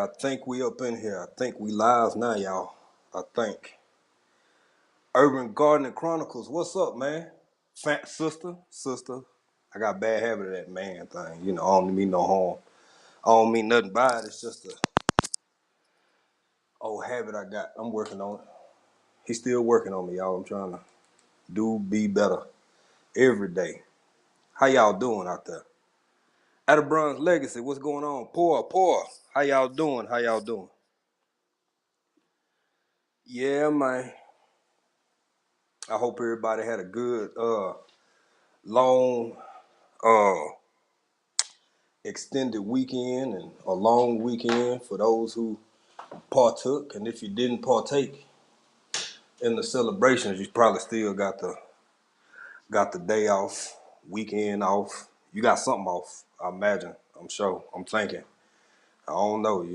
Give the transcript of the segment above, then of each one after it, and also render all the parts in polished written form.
I think we up in here. I think we live now, y'all. I think. Urban Gardening Chronicles, what's up, man? Fat sister. I got a bad habit of that man thing. You know, I don't mean no harm. I don't mean nothing by it. It's just a old habit I got. I'm working on it. He's still working on me, y'all. I'm trying to be better every day. How y'all doing out there? Out of Bronze Legacy, what's going on? Poor. How y'all doing? Yeah, man. I hope everybody had a good, long, uh, extended weekend and a long weekend for those who partook. And if you didn't partake in the celebrations, you probably still got the day off, weekend off. You got something off, I imagine. I'm sure. I'm thinking. I don't know.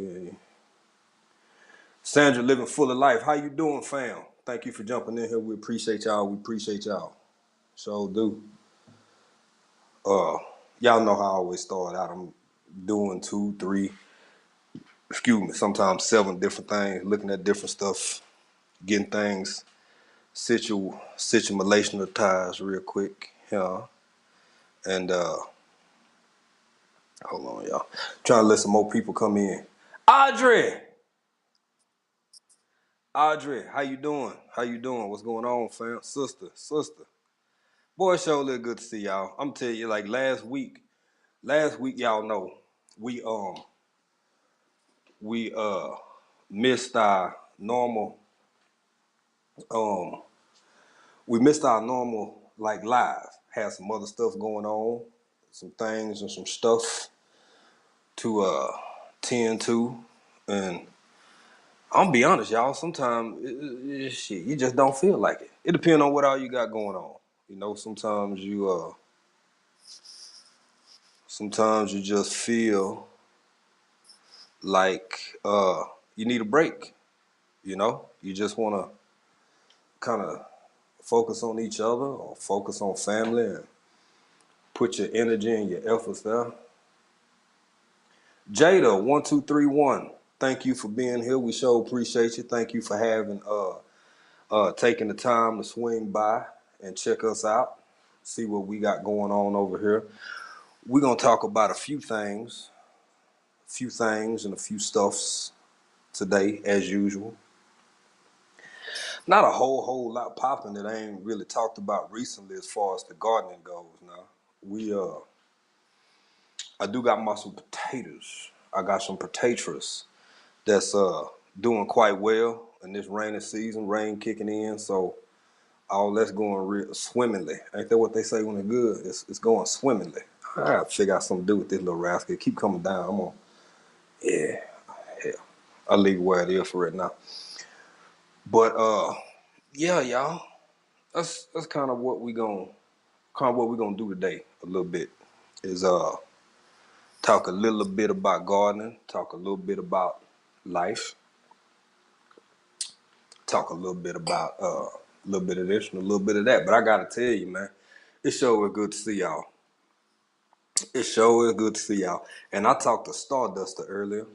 Sandra living full of life. How you doing, fam? Thank you for jumping in here. We appreciate y'all. So do. Uh, y'all know how I always start out. I'm doing 2, 3, sometimes 7 different things, looking at different stuff, getting things situationalized real quick. Yeah. And hold on, y'all. Trying to let some more people come in. Audrey, how you doing? What's going on, fam? Sister. Boy, it sure look good to see y'all. I'm telling you, like last week, y'all know, we we missed our normal um like live. Had some other stuff going on, some things and some stuff to tend to. And I'm gonna be honest, y'all, sometimes shit, you just don't feel like it. It depends on what all you got going on. You know, sometimes you just feel like you need a break, you know? You just wanna kind of focus on each other or focus on family and put your energy and your efforts there. Jada1231, thank you for being here. We sure appreciate you. Thank you for having taking the time to swing by and check us out. See what we got going on over here. We're gonna talk about a few things and a few stuffs today, as usual. Not a whole lot popping that I ain't really talked about recently as far as the gardening goes now. We I do got some potatoes. I got some potatoes that's doing quite well in this rainy season, rain kicking in, so all that's going real swimmingly. Ain't that what they say when it's good? It's going swimmingly. I gotta figure out something to do with this little rascal. It keep coming down. Yeah, hell. I'll leave it where it is for right now. But yeah, y'all. That's kind of what we gonna do today a little bit. Is talk a little bit about gardening, talk a little bit about life, talk a little bit about a little bit of this and a little bit of that. But I gotta tell you, man, it sure is good to see y'all. And I talked to Starduster earlier,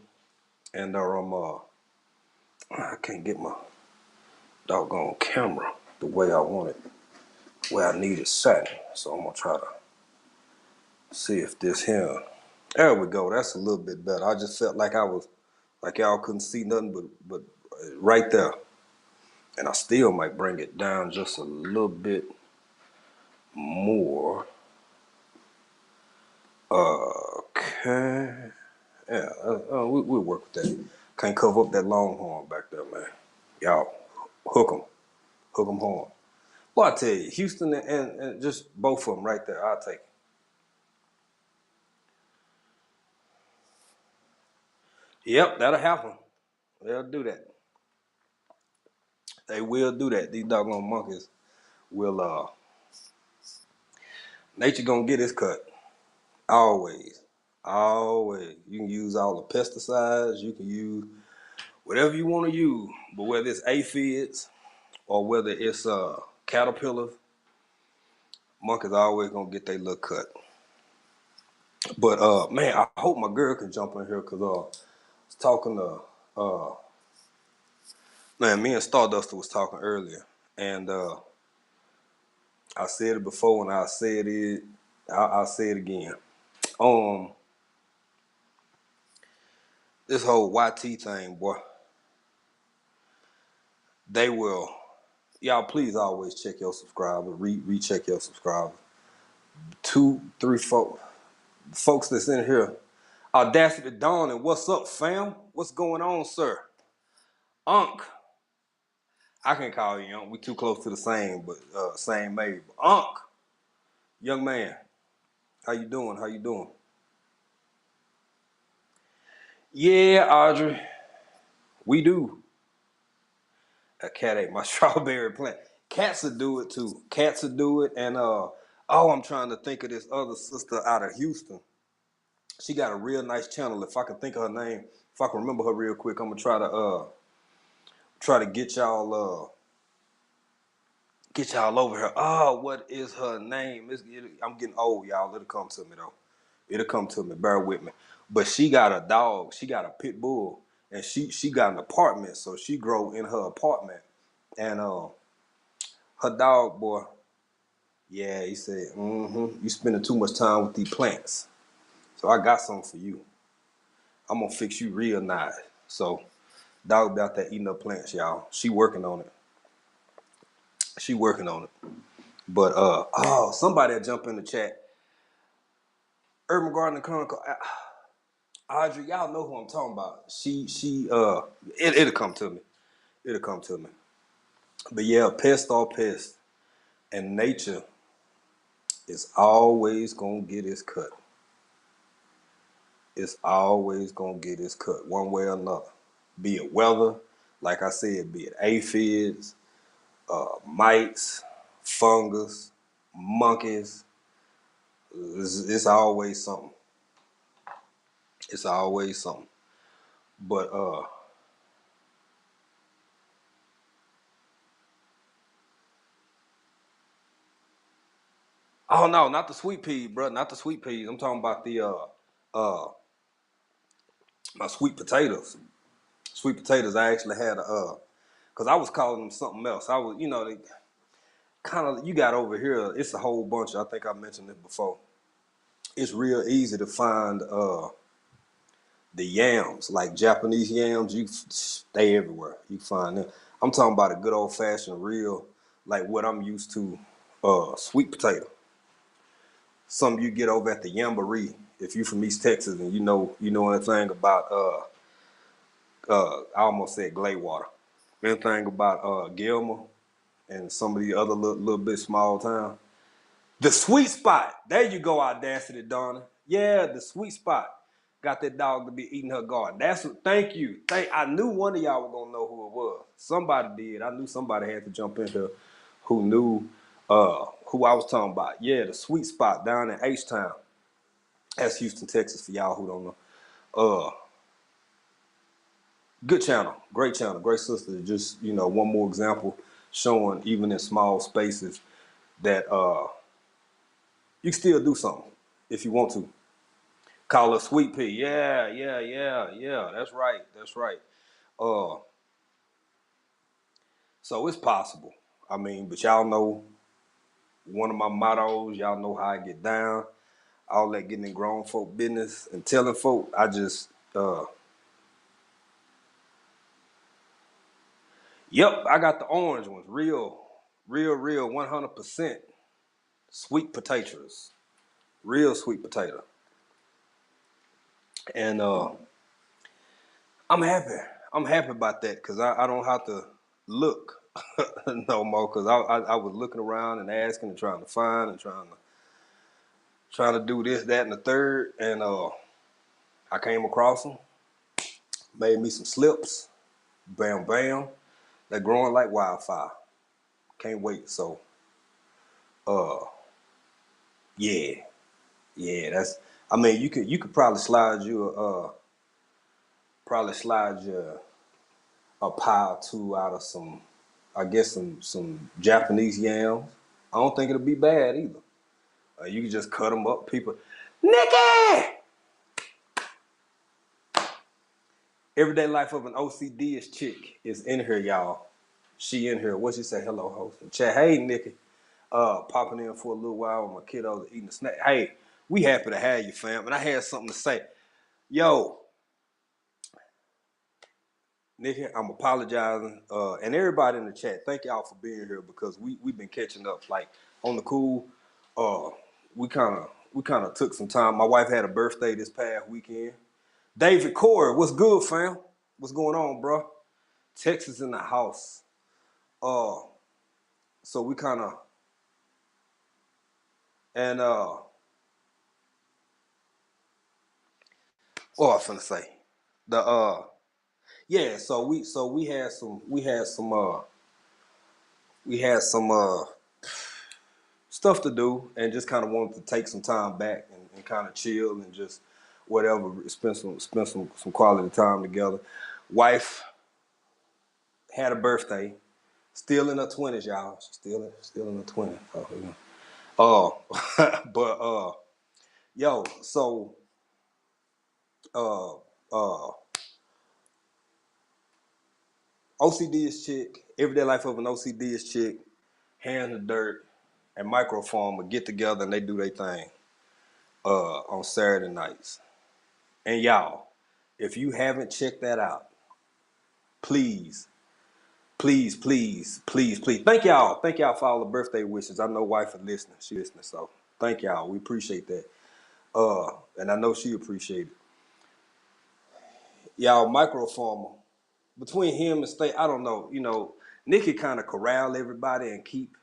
and I can't get my doggone camera the way I want it, where I need it set. So I'm gonna try to see if this here. There we go. That's a little bit better. I just felt like like y'all couldn't see nothing but right there. And I still might bring it down just a little bit more. Okay. Yeah, we'll work with that. Can't cover up that longhorn back there, man. Y'all, hook 'em. Hook 'em hard. Well, I tell you, Houston and just both of them right there, I'll take it. Yep, that'll happen. They'll do that. They will do that. These doggone monkeys will, nature gonna get its cut. Always. Always. You can use all the pesticides. You can use whatever you want to use. But whether it's aphids or whether it's caterpillars, monkeys always gonna get their little cut. But man, I hope my girl can jump in here because was talking to man, me and Starduster was talking earlier, and I said it before, and I'll say it again. Um, this whole YT thing, boy, they will. Y'all, please always check your subscribers, recheck your subscribers. 2, 3, 4 folks that's in here. Audacity Dawn, and what's up, fam? What's going on, sir? Unc, I can call you Unc. We too close to the same, but same age. But Unc, young man, how you doing? How you doing? Yeah, Audrey, we do. A cat ate my strawberry plant. Cats will do it too. Cats will do it, and I'm trying to think of this other sister out of Houston. She got a real nice channel. If I can think of her name, if I can remember her real quick, I'm gonna try to get y'all over here. Oh, what is her name? I'm getting old, y'all. It'll come to me though. It'll come to me. Bear with me. But she got a dog. She got a pit bull, and she got an apartment, so she grow in her apartment. And her dog, boy, yeah, he said, you spending too much time with these plants. So I got something for you. I'm gonna fix you real nice. So dog about that eating up plants, y'all. She working on it. She working on it. But somebody that jump in the chat. Urban Gardening Chronicle. Audrey, y'all know who I'm talking about. It'll come to me. It'll come to me. But yeah, pest or pest. And nature is always gonna get its cut. It's always gonna get its cut one way or another. Be it weather, like I said, be it aphids, mites, fungus, monkeys. It's always something. It's always something. But oh no, not the sweet peas, bro. Not the sweet peas. I'm talking about the my sweet potatoes. Sweet potatoes. I actually had cause I was calling them something else. I was, they kind of, you got over here. It's a whole bunch. I think I mentioned it before. It's real easy to find the yams, like Japanese yams. They everywhere. You can find them. I'm talking about a good old fashioned, real, like what I'm used to, sweet potato. Something you get over at the Yamboree. If you from East Texas and you know anything about I almost said Gladewater. Anything about Gilmer and some of the other little bit small town. The sweet spot. There you go, Audacity, Donna. Yeah, the sweet spot. Got that dog to be eating her garden. Thank you. I knew one of y'all were gonna know who it was. Somebody did. I knew somebody had to jump in here who knew who I was talking about. Yeah, the sweet spot down in H-Town. That's Houston, Texas, for y'all who don't know. Good channel, great sister. Just one more example showing even in small spaces that you can still do something if you want to. Call her sweet pea. Yeah. That's right. That's right. Uh, so it's possible. I mean, but y'all know one of my mottos. Y'all know how I get down. All that getting in grown folk business and telling folk. I just yep. I got the orange ones. Real, 100% sweet potatoes. Real sweet potato. And I'm happy. I'm happy about that because I don't have to look no more because I was looking around and asking and trying to find and trying to do this, that, and the third. And I came across them, made me some slips, bam, bam. They're growing like wildfire. Can't wait. So, uh, yeah, That's. I mean, you could probably slide your a pie or two out of some, I guess some Japanese yams. I don't think it'll be bad either. You can just cut them up. People, Nikki, Everyday life of an OCD-ish chick is in here, y'all. She in here. What she say? Hello, host. And chat. Hey, Nikki. Popping in for a little while with my kiddos eating a snack. Hey, we happy to have you, fam. And I had something to say. Yo, Nikki, I'm apologizing. And everybody in the chat, thank y'all for being here because we've been catching up. Like on the cool. We kind of took some time. My wife had a birthday this past weekend. David Corey, what's good, fam? What's going on, bro? Texas in the house. Uh, so we kind of and what I was finna say, the yeah. So we had some stuff to do and just kind of wanted to take some time back and kind of chill and just whatever spend some quality time together. Wife had a birthday, still in her 20s, y'all. She's still in her 20s. But yo, so uh uh OCD-ish chick, everyday life of an OCD-ish chick, Hands in the Dirt, and Microform will get together and they do their thing on Saturday nights. And y'all, if you haven't checked that out, please, please, please, please, please. Thank y'all. Thank y'all for all the birthday wishes. I know wife is listening. She listening, so thank y'all. We appreciate that. And I know she appreciate it. Y'all, Microformer, between him and State, I don't know. Nikki kind of corral everybody and keep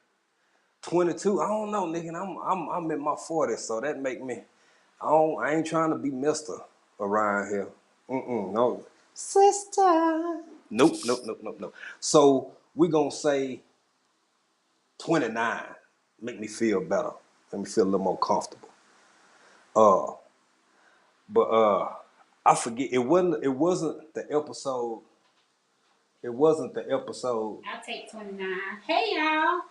22. I don't know, nigga. I'm in my 40s, so that make me. I ain't trying to be Mister around here. No, sister. Nope. So we gonna say 29. Make me feel better. Make me feel a little more comfortable. Uh, but I forget. It wasn't the episode. It wasn't the episode. I'll take 29. Hey, y'all.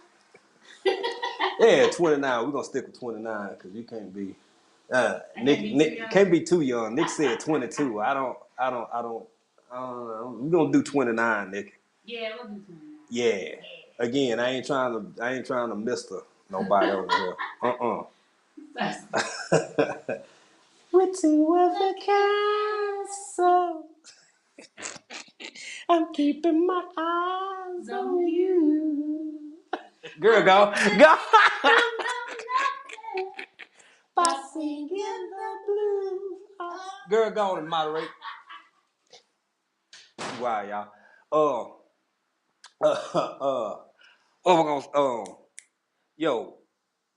Yeah, 29. We're gonna stick with 29 because you can't be. Nick can't be too young. Nick said 22. I don't. We're gonna do 29, Nick. Yeah, we'll do 29. Yeah. Again, I ain't trying to mister nobody over here. We're two of a kind, so I'm keeping my eyes on you. Girl, go. By singing the blues. Girl, go on and moderate. Wow, y'all. Yo,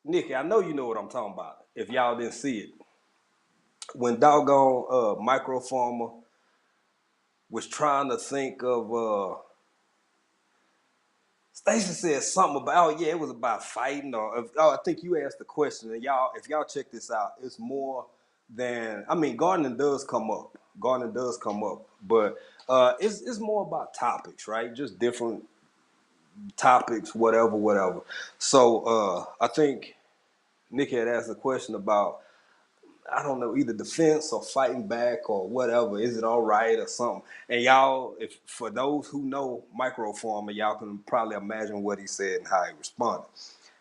Nikki, I know you know what I'm talking about. If y'all didn't see it, when doggone Microformer was trying to think of Stacey said something about, it was about fighting I think you asked the question, and y'all, if y'all check this out, it's more than, gardening does come up. But it's more about topics, right? Just different topics, whatever. So I think Nikki had asked a question about, I don't know, either defense or fighting back or whatever. Is it all right or something? And y'all, if for those who know Microformer, y'all can probably imagine what he said and how he responded.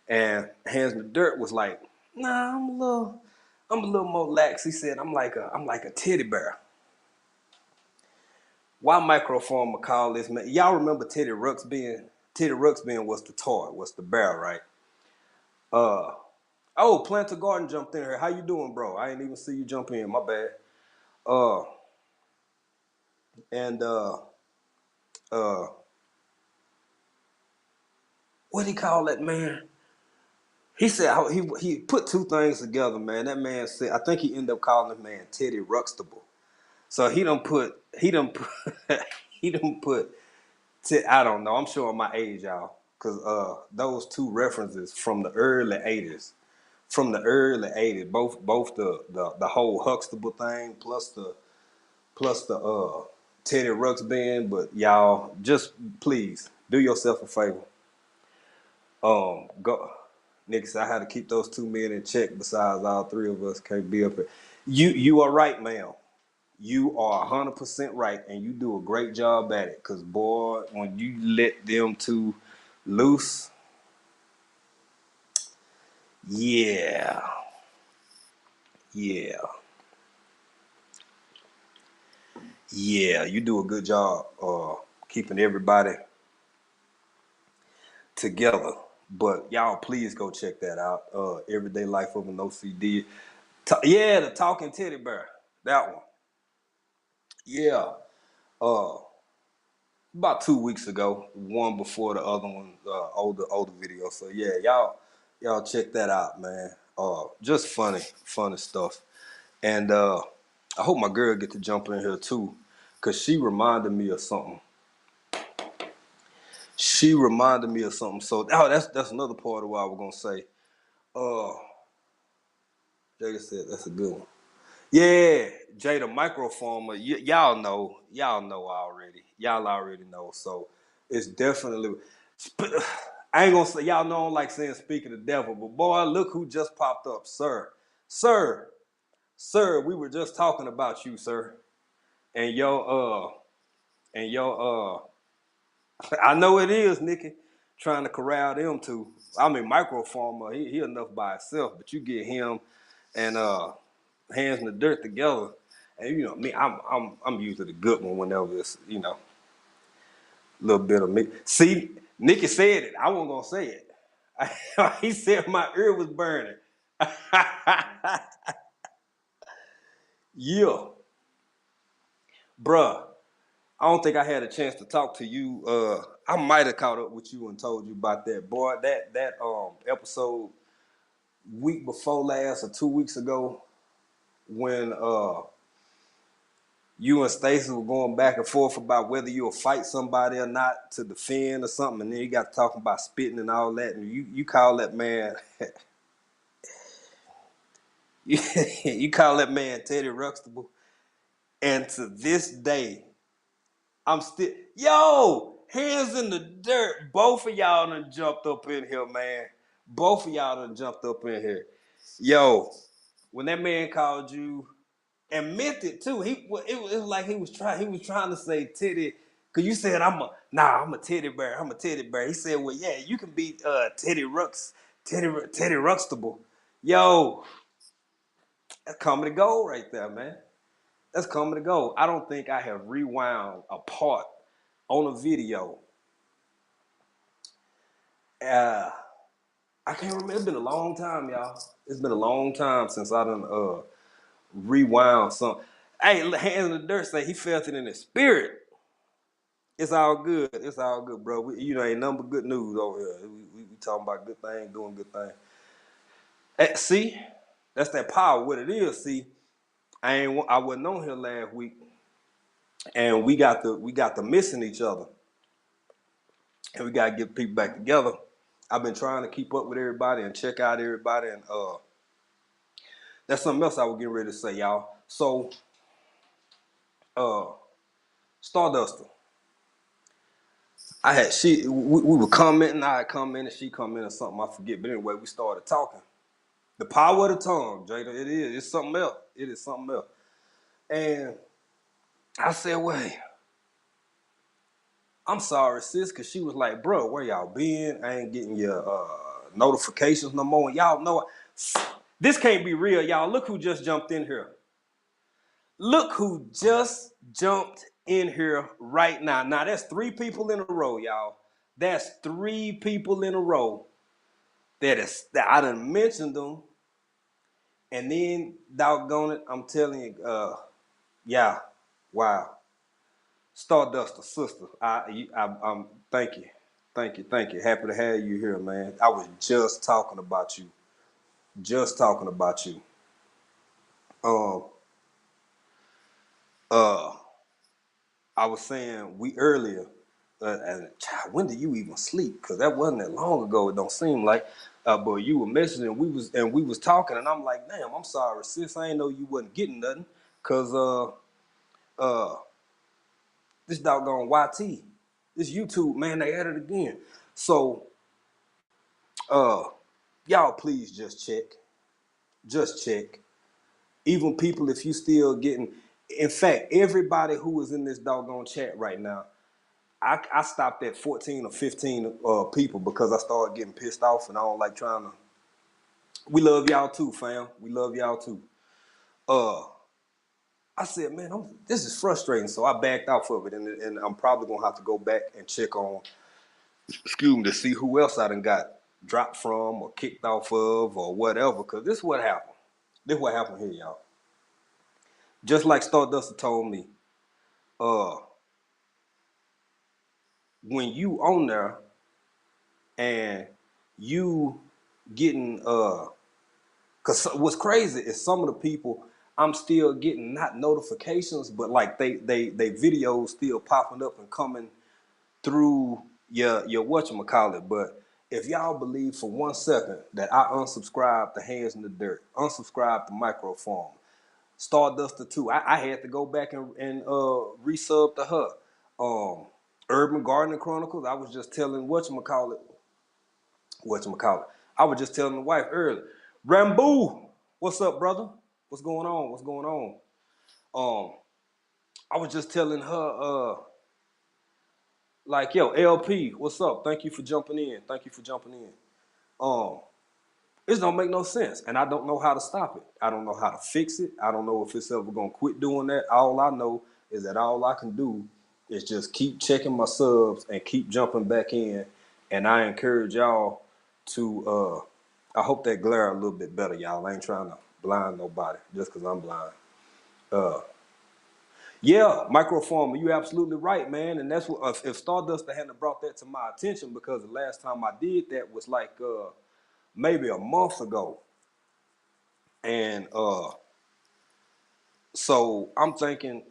And Hands in the Dirt was like, nah, I'm a little more lax. He said, I'm like a teddy bear. Why Microformer call this man? Y'all remember Teddy Ruxpin was the toy, was the bear, right? Planter Garden jumped in here. How you doing, bro? I ain't even see you jump in. My bad. Uh, and what he call that man? He said he put two things together, man. That man said, I think he ended up calling the man Teddy Ruxtable. So he done put I don't know. I'm showing my age, y'all, because those two references from the early '80s, both the whole Huxtable thing plus the Teddy Ruxpin. But y'all, just please do yourself a favor. Go, Nick said I had to keep those two men in check. Besides, all three of us can't be up here. You are right, ma'am. You are 100% right, and you do a great job at it. Cause boy, when you let them two loose, yeah, yeah, yeah, you do a good job keeping everybody together. But y'all, please go check that out. Everyday Life of an OCD. Yeah, the talking teddy bear, that one. Yeah. Uh, about 2 weeks ago, one before the other one, older video. So yeah, y'all check that out, man. Just funny stuff. And I hope my girl get to jump in here too, cause she reminded me of something. So that's another part of what I was gonna say. Uh, Jada said that's a good one. Yeah, Jada microformer. Y'all know already. Y'all already know. So it's definitely. I ain't gonna say y'all know I don't like saying speak of the devil, but boy, look who just popped up, sir, sir, sir. We were just talking about you, sir, and your I know it is, Nikki, trying to corral them two. I mean, microformer. He enough by himself, but you get him and hands in the dirt together. And you know me, I'm usually the good one whenever it's a little bit of me. See, Nikki said it. I wasn't gonna say it. He said my ear was burning. Yeah, bruh. I don't think I had a chance to talk to you. I might have caught up with you and told you about that, boy. That episode week before last or 2 weeks ago when you and Stacey were going back and forth about whether you'll fight somebody or not to defend or something, and then you got to talking about spitting and all that, and you call that man you call that man Teddy Ruxtable, and to this day, I'm still hands in the dirt. Both of y'all done jumped up in here, man. Both of y'all done jumped up in here. Yo, when that man called you and meant it too. It was like he was trying to say titty, cause you said I'm a teddy bear. I'm a teddy bear. He said, well, yeah, you can be Teddy Ruxtable. Yo, that's coming to gold right there, man. That's coming to gold. I don't think I have rewound a part on a video. Uh, I can't remember. It's been a long time, y'all. It's been a long time since I done rewound some. Hey, hands in the dirt say he felt it in his spirit. It's all good. It's all good, bro. Ain't nothing but good news over here. We talking about good things, doing good things. Hey, see, that's that power. What it is. See, I wasn't on here last week, and we got the missing each other, and we got to get people back together. I've been trying to keep up with everybody and check out everybody, and that's something else I was getting ready to say, y'all. So, uh, Starduster. We were commenting. I had commented. She commented something. I forget. But anyway, we started talking. The power of the tongue, Jada. It is. It's something else. It is something else. And I said, wait, I'm sorry, sis, because she was like, bro, where y'all been? I ain't getting your notifications no more. And y'all know this can't be real, y'all. Look who just jumped in here. Look who just jumped in here right now. Now, that's 3 people in a row, y'all. That's 3 people in a row that I done mentioned them. And then, doggone it, I'm telling you, yeah, wow. Starduster, sister, I'm thank you. Happy to have you here, man. I was just talking about you. Just talking about you. Um, uh, I was saying we earlier, and when did you even sleep? Because that wasn't that long ago. It don't seem like. But you were mentioning we was talking, and I'm like, damn, I'm sorry, sis. I ain't know you wasn't getting nothing, cause uh, this doggone YT, this YouTube, man, they at it again. So, uh, y'all please just check. Just check. Even people, if you still getting, In fact, everybody who is in this doggone chat right now, I stopped at 14 or 15 people because I started getting pissed off and I don't like trying to. We love y'all too, fam. We love y'all too. Uh, I said, man, this is frustrating. So I backed off of it, and I'm probably gonna have to go back and check on, excuse me, to see who else I done got dropped from or kicked off of or whatever. Cause this is what happened. This is what happened here, y'all. Just like Stardust told me, uh, when you on there and you getting cause what's crazy is some of the people I'm still getting not notifications, but like they videos still popping up and coming through your whatchamacallit. But if y'all believe for 1 second that I unsubscribed to Hands in the Dirt, unsubscribed to Microform, Starduster 2, I had to go back and resub to her. Urban Gardening Chronicles, I was just telling whatchamacallit. I was just telling the wife earlier, Rambo, what's up, brother? What's going on? What's going on? I was just telling her, like, yo, LP, what's up? Thank you for jumping in. Thank you for jumping in. Um, this don't make no sense, and I don't know how to stop it. I don't know how to fix it. I don't know if it's ever gonna quit doing that. All I know is that all I can do is just keep checking my subs and keep jumping back in. And I encourage y'all to. I hope that glare a little bit better, y'all. I ain't trying to blind nobody just because I'm blind. Uh, Yeah, microformer. You absolutely right, man. And that's what if Stardust hadn't brought that to my attention, because the last time I did that was like maybe a month ago, and so I'm thinking,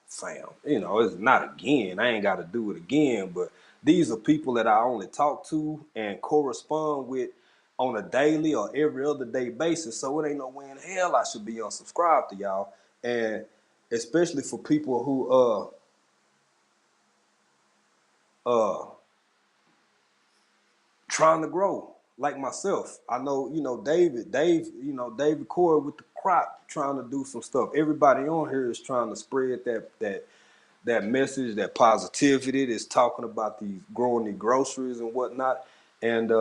fam, it's not again. I ain't got to do it again. But these are people that I only talk to and correspond with on a daily or every other day basis. So it ain't no way in hell I should be unsubscribed to y'all, and especially for people who uh trying to grow like myself. I know, David Corey with the crop trying to do some stuff. Everybody on here is trying to spread that message, that positivity, that's talking about these growing the groceries and whatnot. And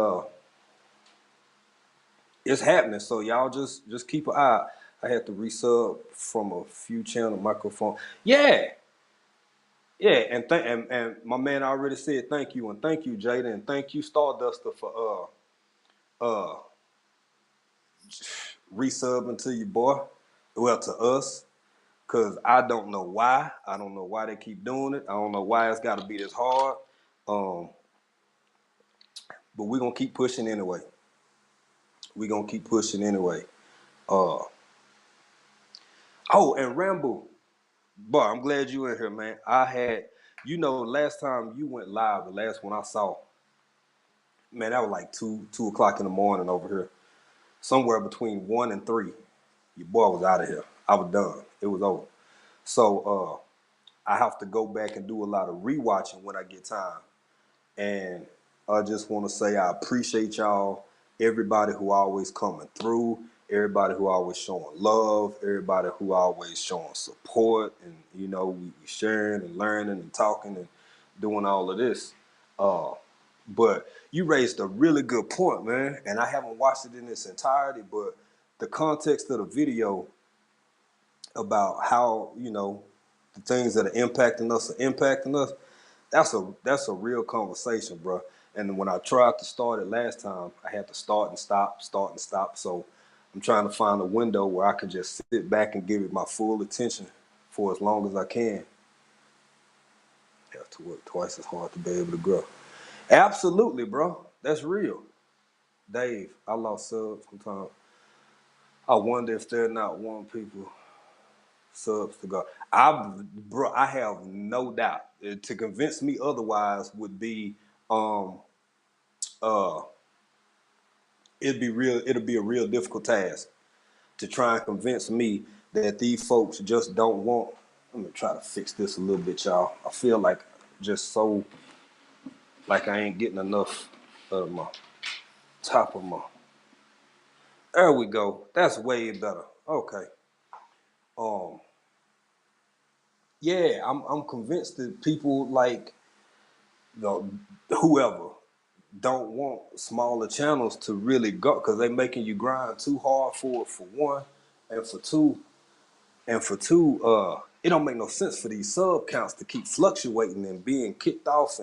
it's happening. So y'all just keep an eye. I had to resub from a few channel microphone. Yeah. Yeah, and my man already said thank you, and thank you, Jada, and thank you, Starduster, for resubbing to you, boy. Well, to us, because I don't know why. I don't know why they keep doing it. I don't know why it's got to be this hard. Um, but we're going to keep pushing anyway. We're going to keep pushing anyway. Uh, oh, and Rambo. Boy, I'm glad you in here, man. Last time you went live, the last one I saw, man, that was like 2 o'clock in the morning over here. Somewhere between 1 and 3. Your boy was out of here. I was done. It was over. So I have to go back and do a lot of rewatching when I get time. And I just want to say I appreciate y'all, everybody who always coming through, everybody who always showing love, everybody who always showing support, and we sharing and learning and talking and doing all of this. But you raised a really good point, man, and I haven't watched it in its entirety, but the context of the video about how the things that are impacting us. That's a real conversation, bro. And when I tried to start it last time, I had to start and stop. So I'm trying to find a window where I can just sit back and give it my full attention for as long as I can. I have to work twice as hard to be able to grow. Absolutely, bro. That's real. Dave, I lost subs sometimes. I wonder if they're not one people subs to go. I have no doubt. To convince me otherwise would be uh it'll be a real difficult task to try and convince me that these folks just don't want. Let me try to fix this a little bit, y'all. I feel like just so like I ain't getting enough of my top of my. There we go. That's way better. Okay. Um yeah, I'm convinced that people like whoever don't want smaller channels to really go because they making you grind too hard for one, and for two, it don't make no sense for these sub counts to keep fluctuating and being kicked off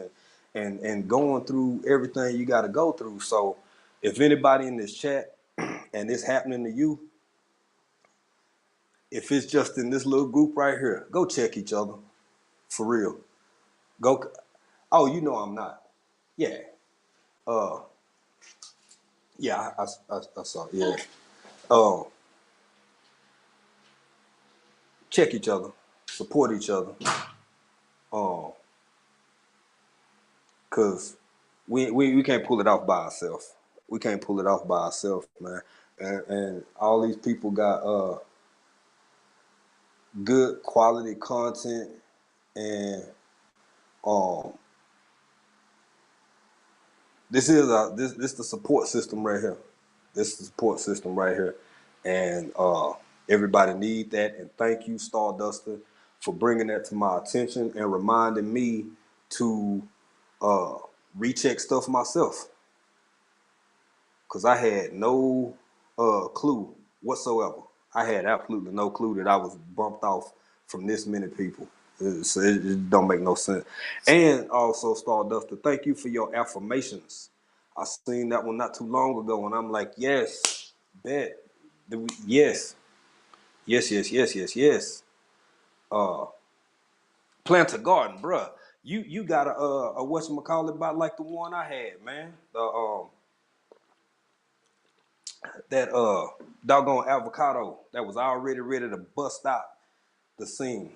and going through everything you got to go through. So if anybody in this chat and it's happening to you, if it's just in this little group right here, go check each other for real. Go. Oh, you know I'm not. Yeah. Uh. Yeah. I saw. Yeah. Um. Check each other. Support each other. Um. Cause we can't pull it off by ourselves. We can't pull it off by ourselves, man. And all these people got good quality content and um this the support system right here. This is the support system right here. And everybody need that. And thank you, Starduster, for bringing that to my attention and reminding me to uh recheck stuff myself. Because I had no clue whatsoever. I had absolutely no clue that I was bumped off from this many people. It don't make no sense. And also, Starduster, thank you for your affirmations. I seen that one not too long ago, and I'm like, yes, bet, yes, yes, yes, yes, yes, yes. Uh, Plant a garden, bruh. You got a whatchamacallit about like the one I had, man. That doggone avocado that was already ready to bust out the scene.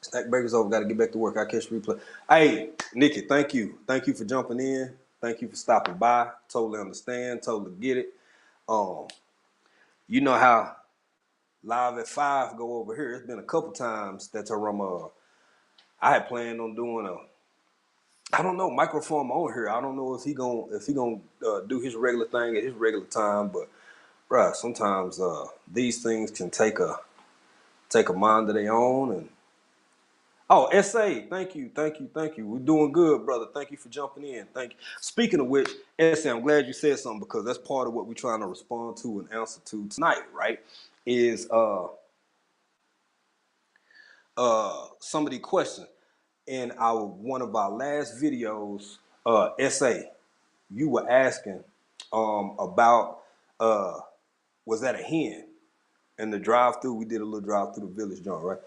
Stack breakers over. Got to get back to work. I catch replay. Hey, Nikki, thank you. Thank you for jumping in. Thank you for stopping by. Totally understand. Totally get it. Um, you know how live at 5 go over here. It's been a couple times that I had planned on doing I don't know, microphone on here. I don't know if he gonna do his regular thing at his regular time, but bruh, sometimes these things can take a mind of their own. And oh, SA, thank you, thank you, thank you. We're doing good, brother. Thank you for jumping in. Thank you. Speaking of which, SA, I'm glad you said something because that's part of what we're trying to respond to and answer to tonight, right? Is some of the questions in our one of our last videos, SA, you were asking about was that a hen? In the drive-through, we did a little drive-through the village joint, right?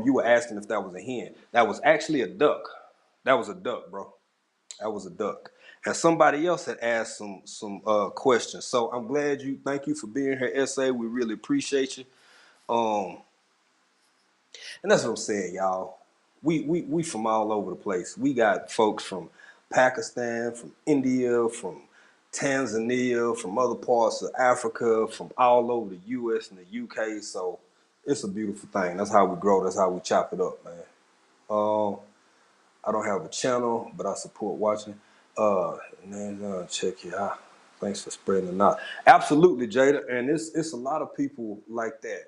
You were asking if that was a hen. That was actually a duck. That was a duck, bro. That was a duck. And somebody else had asked some questions. So I'm glad thank you for being here, SA. We really appreciate you. Um, and that's what I'm saying, y'all. We from all over the place. We got folks from Pakistan, from India, from Tanzania, from other parts of Africa, from all over the US and the UK. So it's a beautiful thing. That's how we grow. That's how we chop it up, man. Um, I don't have a channel, but I support watching. And then check you out. Thanks for spreading it out. Absolutely, Jada. And it's a lot of people like that.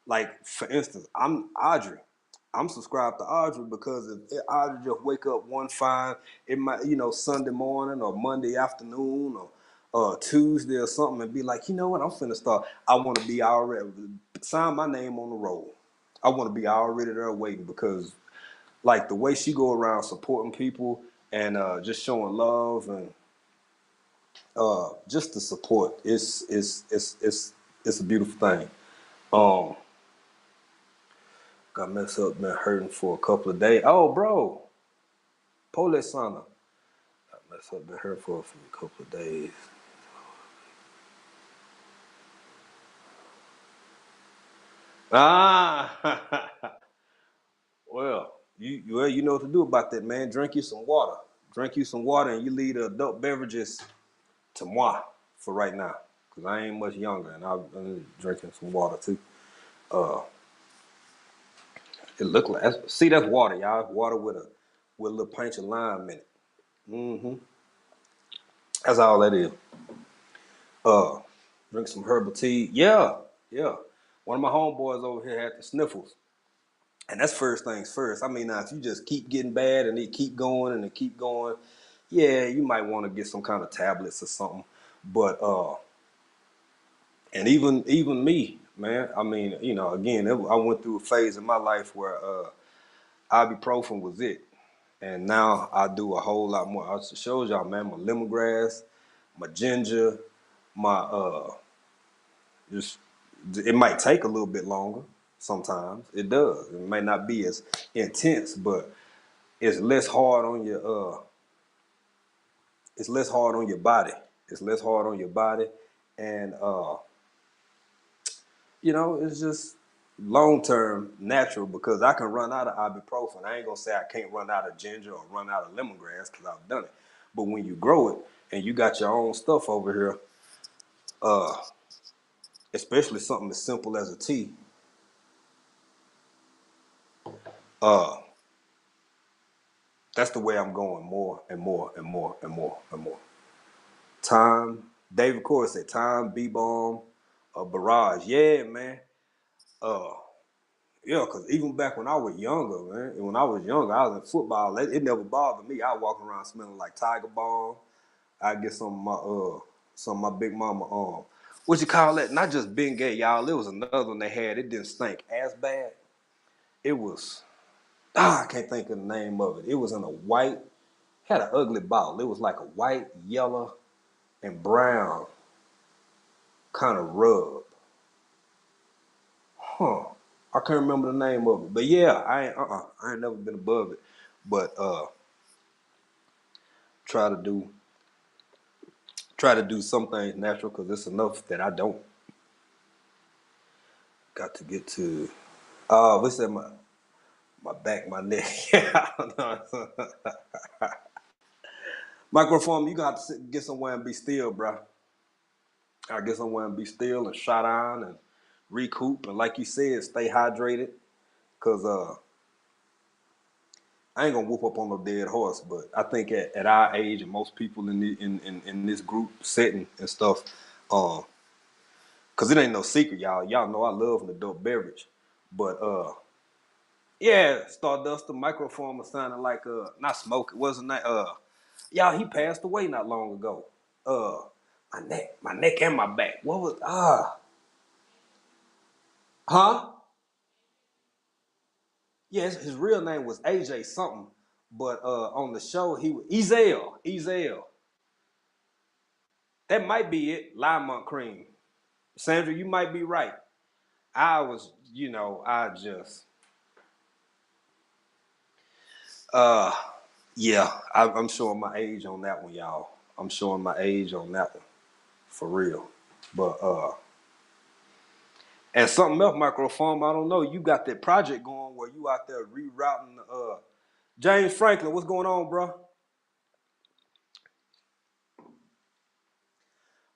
Like for instance, I'm Audrey. I'm subscribed to Audrey because if Audrey just wake up one fine, it might Sunday morning or Monday afternoon or Tuesday or something and be like, you know what, I'm finna start. I want to be already sign my name on the roll. I want to be already there waiting because like the way she go around supporting people and just showing love and just the support it's a beautiful thing. Um, got messed up, been hurting for a couple of days. Oh, bro, Pole Sana. Got messed up, been hurting for a couple of days. Ah, well, you know what to do about that, man. Drink you some water. Drink you some water, and you leave the adult beverages to moi for right now, cause I ain't much younger, and I'm drinking some water too. Uh, it look like that's water, y'all. Water with a little pinch of lime in it. Mm-hmm. That's all that is. Uh, Drink some herbal tea. Yeah, yeah. One of my homeboys over here had the sniffles. And that's first things first. I mean, now if you just keep getting bad and it keep going and it keep going, yeah, you might want to get some kind of tablets or something. But and even me, man. I mean, again, I went through a phase in my life where ibuprofen was it, and now I do a whole lot more. I showed y'all, man, my lemongrass, my ginger, my just it might take a little bit longer. Sometimes it does. It may not be as intense, but it's less hard on your it's less hard on your body. It's less hard on your body, and it's just long term natural because I can run out of ibuprofen. I ain't gonna say I can't run out of ginger or run out of lemongrass because I've done it. But when you grow it and you got your own stuff over here, uh, especially something as simple as a tea, uh, that's the way I'm going more and more and more and more and more. Time, David Corey said, time, B-bomb, barrage. Yeah, man. Uh, Yeah, because even back when I was younger, man, and when I was younger, I was in football. It never bothered me. I walk around smelling like Tiger Balm. I get some of my big mama what you call that? Not just Bengay, y'all. It was another one they had. It didn't stink as bad. It was I can't think of the name of it. It was in a white, had an ugly bottle. It was like a white, yellow, and brown kind of rub. Huh. I can't remember the name of it. But yeah, I ain't never been above it. But try to do try to do some things natural because it's enough that I don't. Got to get to what's that? My back, my neck. Microphone, you got to get somewhere and be still, bro. I get somewhere and be still and shut on and recoup and like you said, stay hydrated. Cause I ain't gonna whoop up on no dead horse, but I think at our age and most people in this group setting and stuff, um, cause it ain't no secret, y'all. Y'all know I love an adult beverage, but yeah, Stardust, the microphone was sounding like not smoke. It wasn't that y'all. He passed away not long ago. Uh, my neck and my back. What was huh? Yes, his real name was AJ something, but on the show he was Ezel. Ezel. That might be it. Limont cream. Sandra, you might be right. I was, I just uh yeah, I'm showing my age on that one, y'all. I'm showing my age on that one. For real. But and something else, microform, I don't know. You got that project going where you out there rerouting James Franklin, what's going on, bro?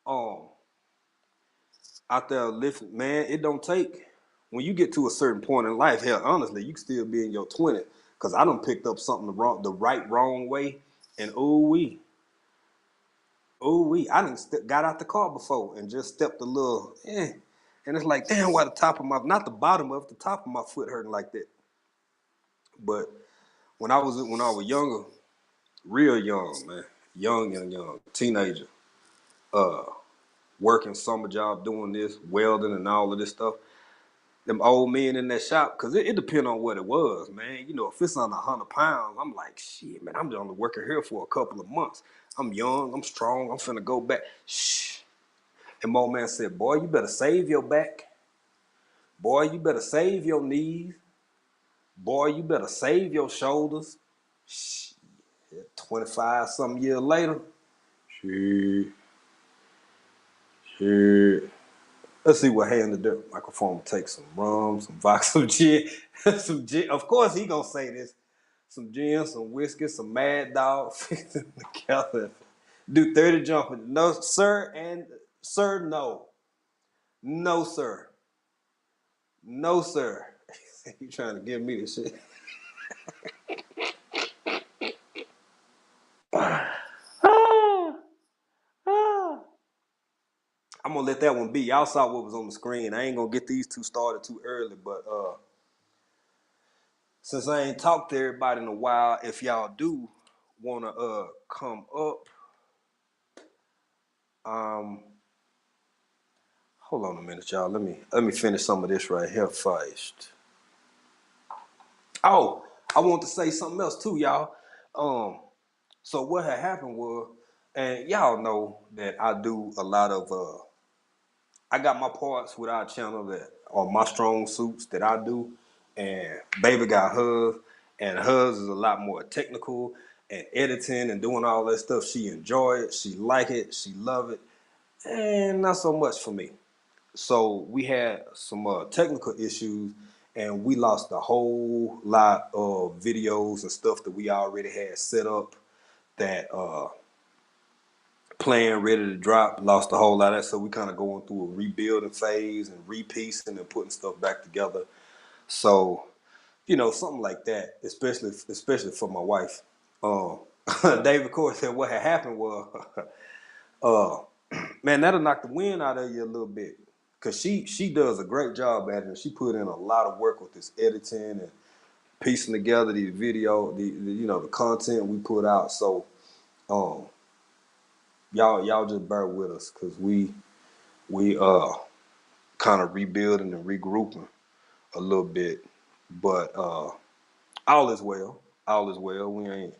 Um Out there lifting, man, it don't take when you get to a certain point in life, hell, honestly, you can still be in your 20s. Cause I done picked up something the right, wrong way. And I done got out the car before and just stepped a little, And it's like, damn, why the top of not the bottom of the top of my foot hurting like that. But when I was younger, real young, man, young, teenager, uh, working summer job, doing this, welding and all of this stuff. Them old men in that shop, cause it depends on what it was, man. If it's under 100 pounds, I'm like, shit, man, I'm only working here for a couple of months. I'm young, I'm strong, I'm finna go back. Shh. And my old man said, boy, you better save your back. Boy, you better save your knees. Boy, you better save your shoulders. Shh. 25 some years later. Shit. Shit. Let's see what hand the microphone will take. Some rum, some vodka, some gin, some gin. Of course, he gonna say this. Some gin, some whiskey, some Mad Dog. Together. Do 30 jumping. No, sir, and sir, no. No, sir. No, sir. You trying to give me this shit. I'm gonna let that one be. Y'all saw what was on the screen. I ain't gonna get these two started too early, but since I ain't talked to everybody in a while, if y'all do wanna come up, um, hold on a minute, y'all. Let me finish some of this right here first. Oh, I want to say something else too, y'all. So what had happened was, and y'all know that I do a lot of I got my parts with our channel that are my strong suits that I do, and baby got hers, and hers is a lot more technical and editing and doing all that stuff. She enjoy it, she like it, she love it, and not so much for me. So we had some technical issues, and we lost a whole lot of videos and stuff that we already had set up that playing ready to drop. Lost a whole lot of that, so we kind of going through a rebuilding phase and repiecing and putting stuff back together. So something like that, especially for my wife. Um, David Core said what had happened was, uh, man, that'll knock the wind out of you a little bit, cause she does a great job at it, and she put in a lot of work with this editing and piecing together the video, the content we put out. So um, y'all just bear with us, cause we kind of rebuilding and regrouping a little bit, but all is well. All is well. We ain't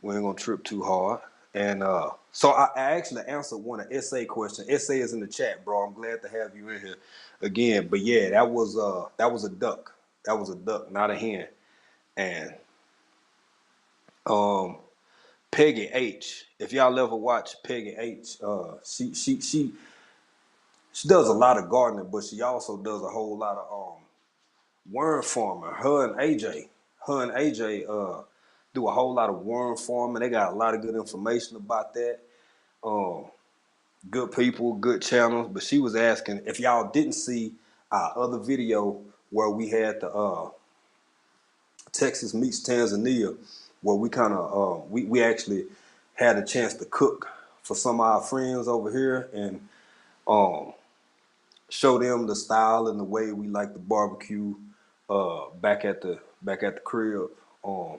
gonna trip too hard. And so I actually answered one of essay question. Essay is in the chat, bro. I'm glad to have you in here again. But yeah, that was a duck. That was a duck, not a hen. And um, Peggy H. If y'all ever watch Peggy H, she does a lot of gardening, but she also does a whole lot of worm farming. Her and AJ do a whole lot of worm farming. They got a lot of good information about that. Um, Good people, good channels. But she was asking if y'all didn't see our other video where we had the Texas meets Tanzania, where we kind of we actually had a chance to cook for some of our friends over here and um, show them the style and the way we like the barbecue back at the crib, um,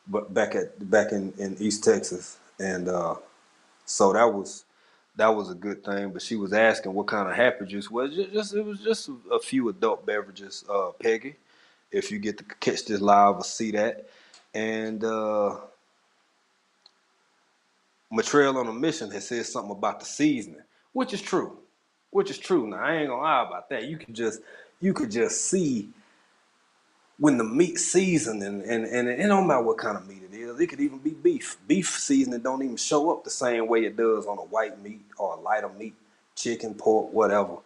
but back in East Texas, and so that was a good thing. But she was asking what kind of happy juice was. It was just a few adult beverages, Peggy. If you get to catch this live or see that, and Matrell on a Mission has said something about the seasoning, which is true. Which is true. Now I ain't gonna lie about that. You could just see when the meat seasoned, and it don't matter what kind of meat it is. It could even be beef. Beef seasoning don't even show up the same way it does on a white meat or a lighter meat, chicken, pork, whatever.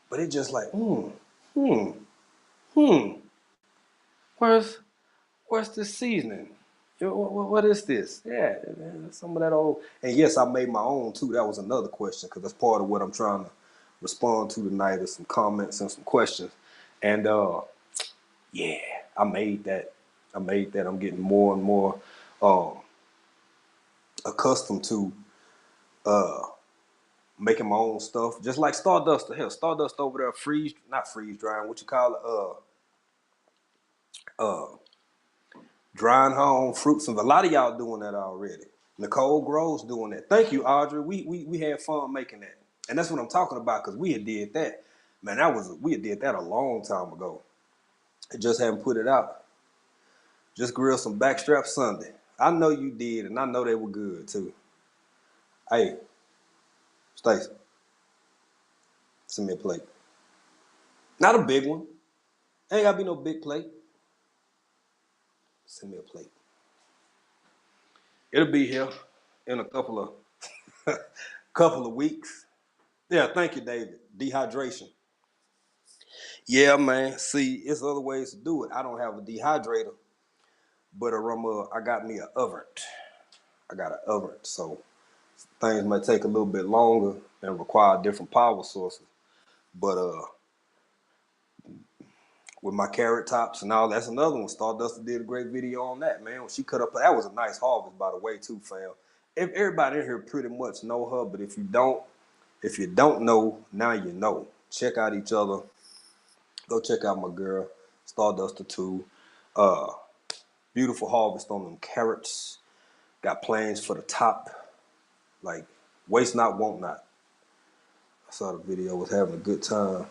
But it just like, hmm, hmm. Where's where's this seasoning? What is this? Yeah, some of that old. And yes, I made my own too. That was another question, because that's part of what I'm trying to respond to tonight is some comments and some questions. And yeah, I made that. I'm getting more and more um, accustomed to uh, making my own stuff. Just like Stardust. Hell, Stardust over there not freeze drying. What you call it? Drying her own fruits. And a lot of y'all doing that already. Nicole Groves doing that. Thank you, Audrey. We had fun making that, and that's what I'm talking about, because we had did that. Man, we had did that a long time ago. I just haven't put it out. Just grilled some backstrap Sunday. I know you did, and I know they were good too. Hey, Stacy, send me a plate. Not a big one. Ain't gotta be no big plate. Send me a plate. It'll be here in a couple of weeks. Yeah, thank you, David. Dehydration. Yeah, man. See, it's other ways to do it. I don't have a dehydrator, but I got me an oven. I got an oven, so things might take a little bit longer and require different power sources. But with my carrot tops and all, that's another one. Stardust did a great video on that, man. When she cut up, that was a nice harvest, by the way, too, fam. If everybody in here pretty much know her, but if you don't know, now you know. Check out each other. Go check out my girl, Starduster 2. Uh, Beautiful harvest on them carrots. Got plans for the top. Like, waste not, want not. I saw the video, was having a good time.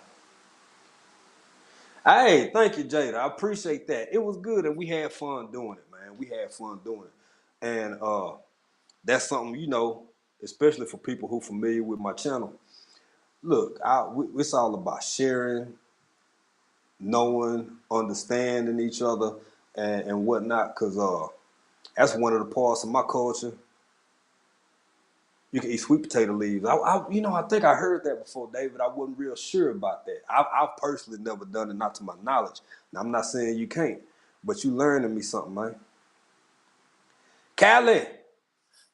Hey, thank you, Jada. I appreciate that. It was good and we had fun doing it, man. We had fun doing it. And that's something, especially for people who familiar with my channel. Look, it's all about sharing, knowing, understanding each other, and whatnot. Cause that's one of the parts of my culture. You can eat sweet potato leaves. I think I heard that before, David. I wasn't real sure about that. I've personally never done it, not to my knowledge. Now, I'm not saying you can't, but you learning me something, man. Callie,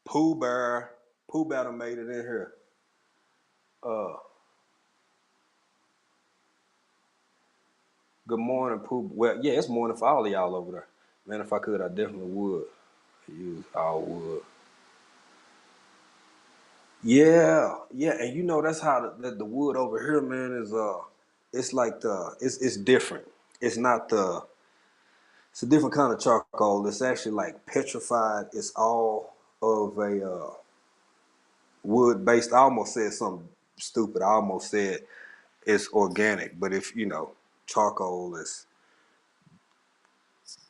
Pooh Bear, Pooh Bear done made it in here. Uh, Good morning, Pooh. Well, yeah, it's morning for all of y'all over there. Man, if I could, I definitely would use all wood. Yeah, and that's how the wood over here, man, is it's like it's different. It's not it's a different kind of charcoal. It's actually like petrified. It's all of a wood based. I almost said something stupid. I almost said it's organic, but if charcoal is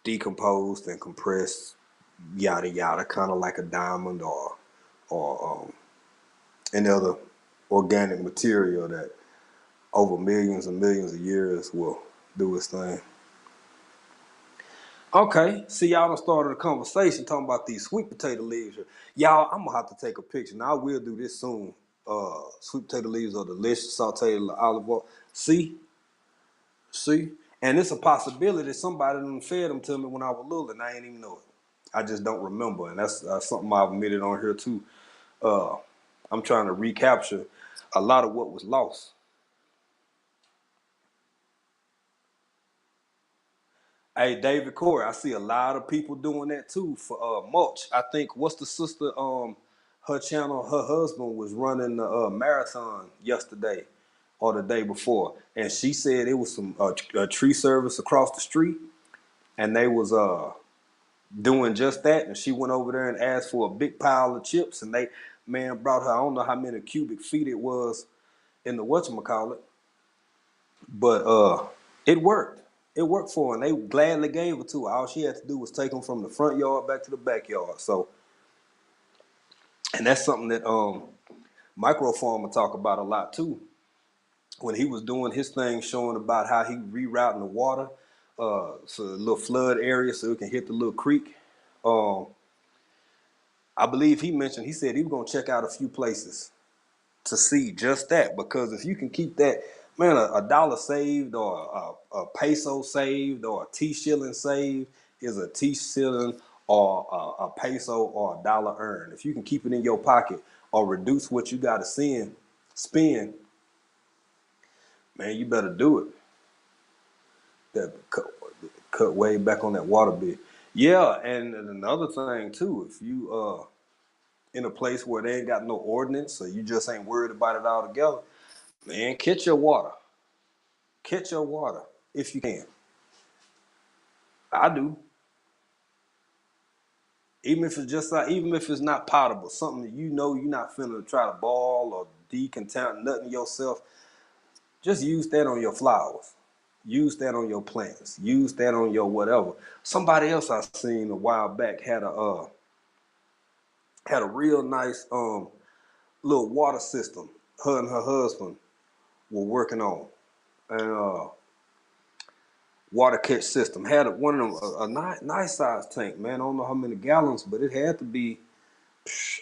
decomposed and compressed, yada yada, kind of like a diamond or any other organic material that over millions and millions of years will do its thing. Okay, see y'all done started a conversation talking about these sweet potato leaves. Y'all, I'm gonna have to take a picture. Now I will do this soon. Sweet potato leaves are delicious, sauteed olive oil. See, and it's a possibility somebody done fed them to me when I was little and I ain't even know it. I just don't remember, and that's something I've admitted on here too. Uh, I'm trying to recapture a lot of what was lost. Hey, David Corey, I see a lot of people doing that too for mulch. I think what's the sister? Her channel, her husband was running the marathon yesterday or the day before, and she said it was some a tree service across the street, and they was doing just that. And she went over there and asked for a big pile of chips, and they brought her. I don't know how many cubic feet it was in the whatchamacallit, but it worked. It worked for her, and they gladly gave it to her. All she had to do was take them from the front yard back to the backyard. So, and that's something that Micro Farmer talk about a lot too. When he was doing his thing, showing about how he rerouting the water so the little flood area so it can hit the little creek. Um, I believe he said he was gonna check out a few places to see just that, because if you can keep that, man, a dollar saved or a peso saved or a T shilling saved is a T shilling or a peso or a dollar earned. If you can keep it in your pocket or reduce what you got to spend, man, you better do it. That cut way back on that water bill. Yeah, and another thing too, if you in a place where they ain't got no ordinance, or you just ain't worried about it all together, man, catch your water. Catch your water if you can. I do. Even if it's not potable, something that you're not finna try to boil or decontaminate nothing yourself. Just use that on your flowers. Use that on your plants. Use that on your whatever. Somebody else I seen a while back had a real nice little water system. Her and her husband were working on, and water catch system. Had one of them a nice size tank, man. I don't know how many gallons, but it had to be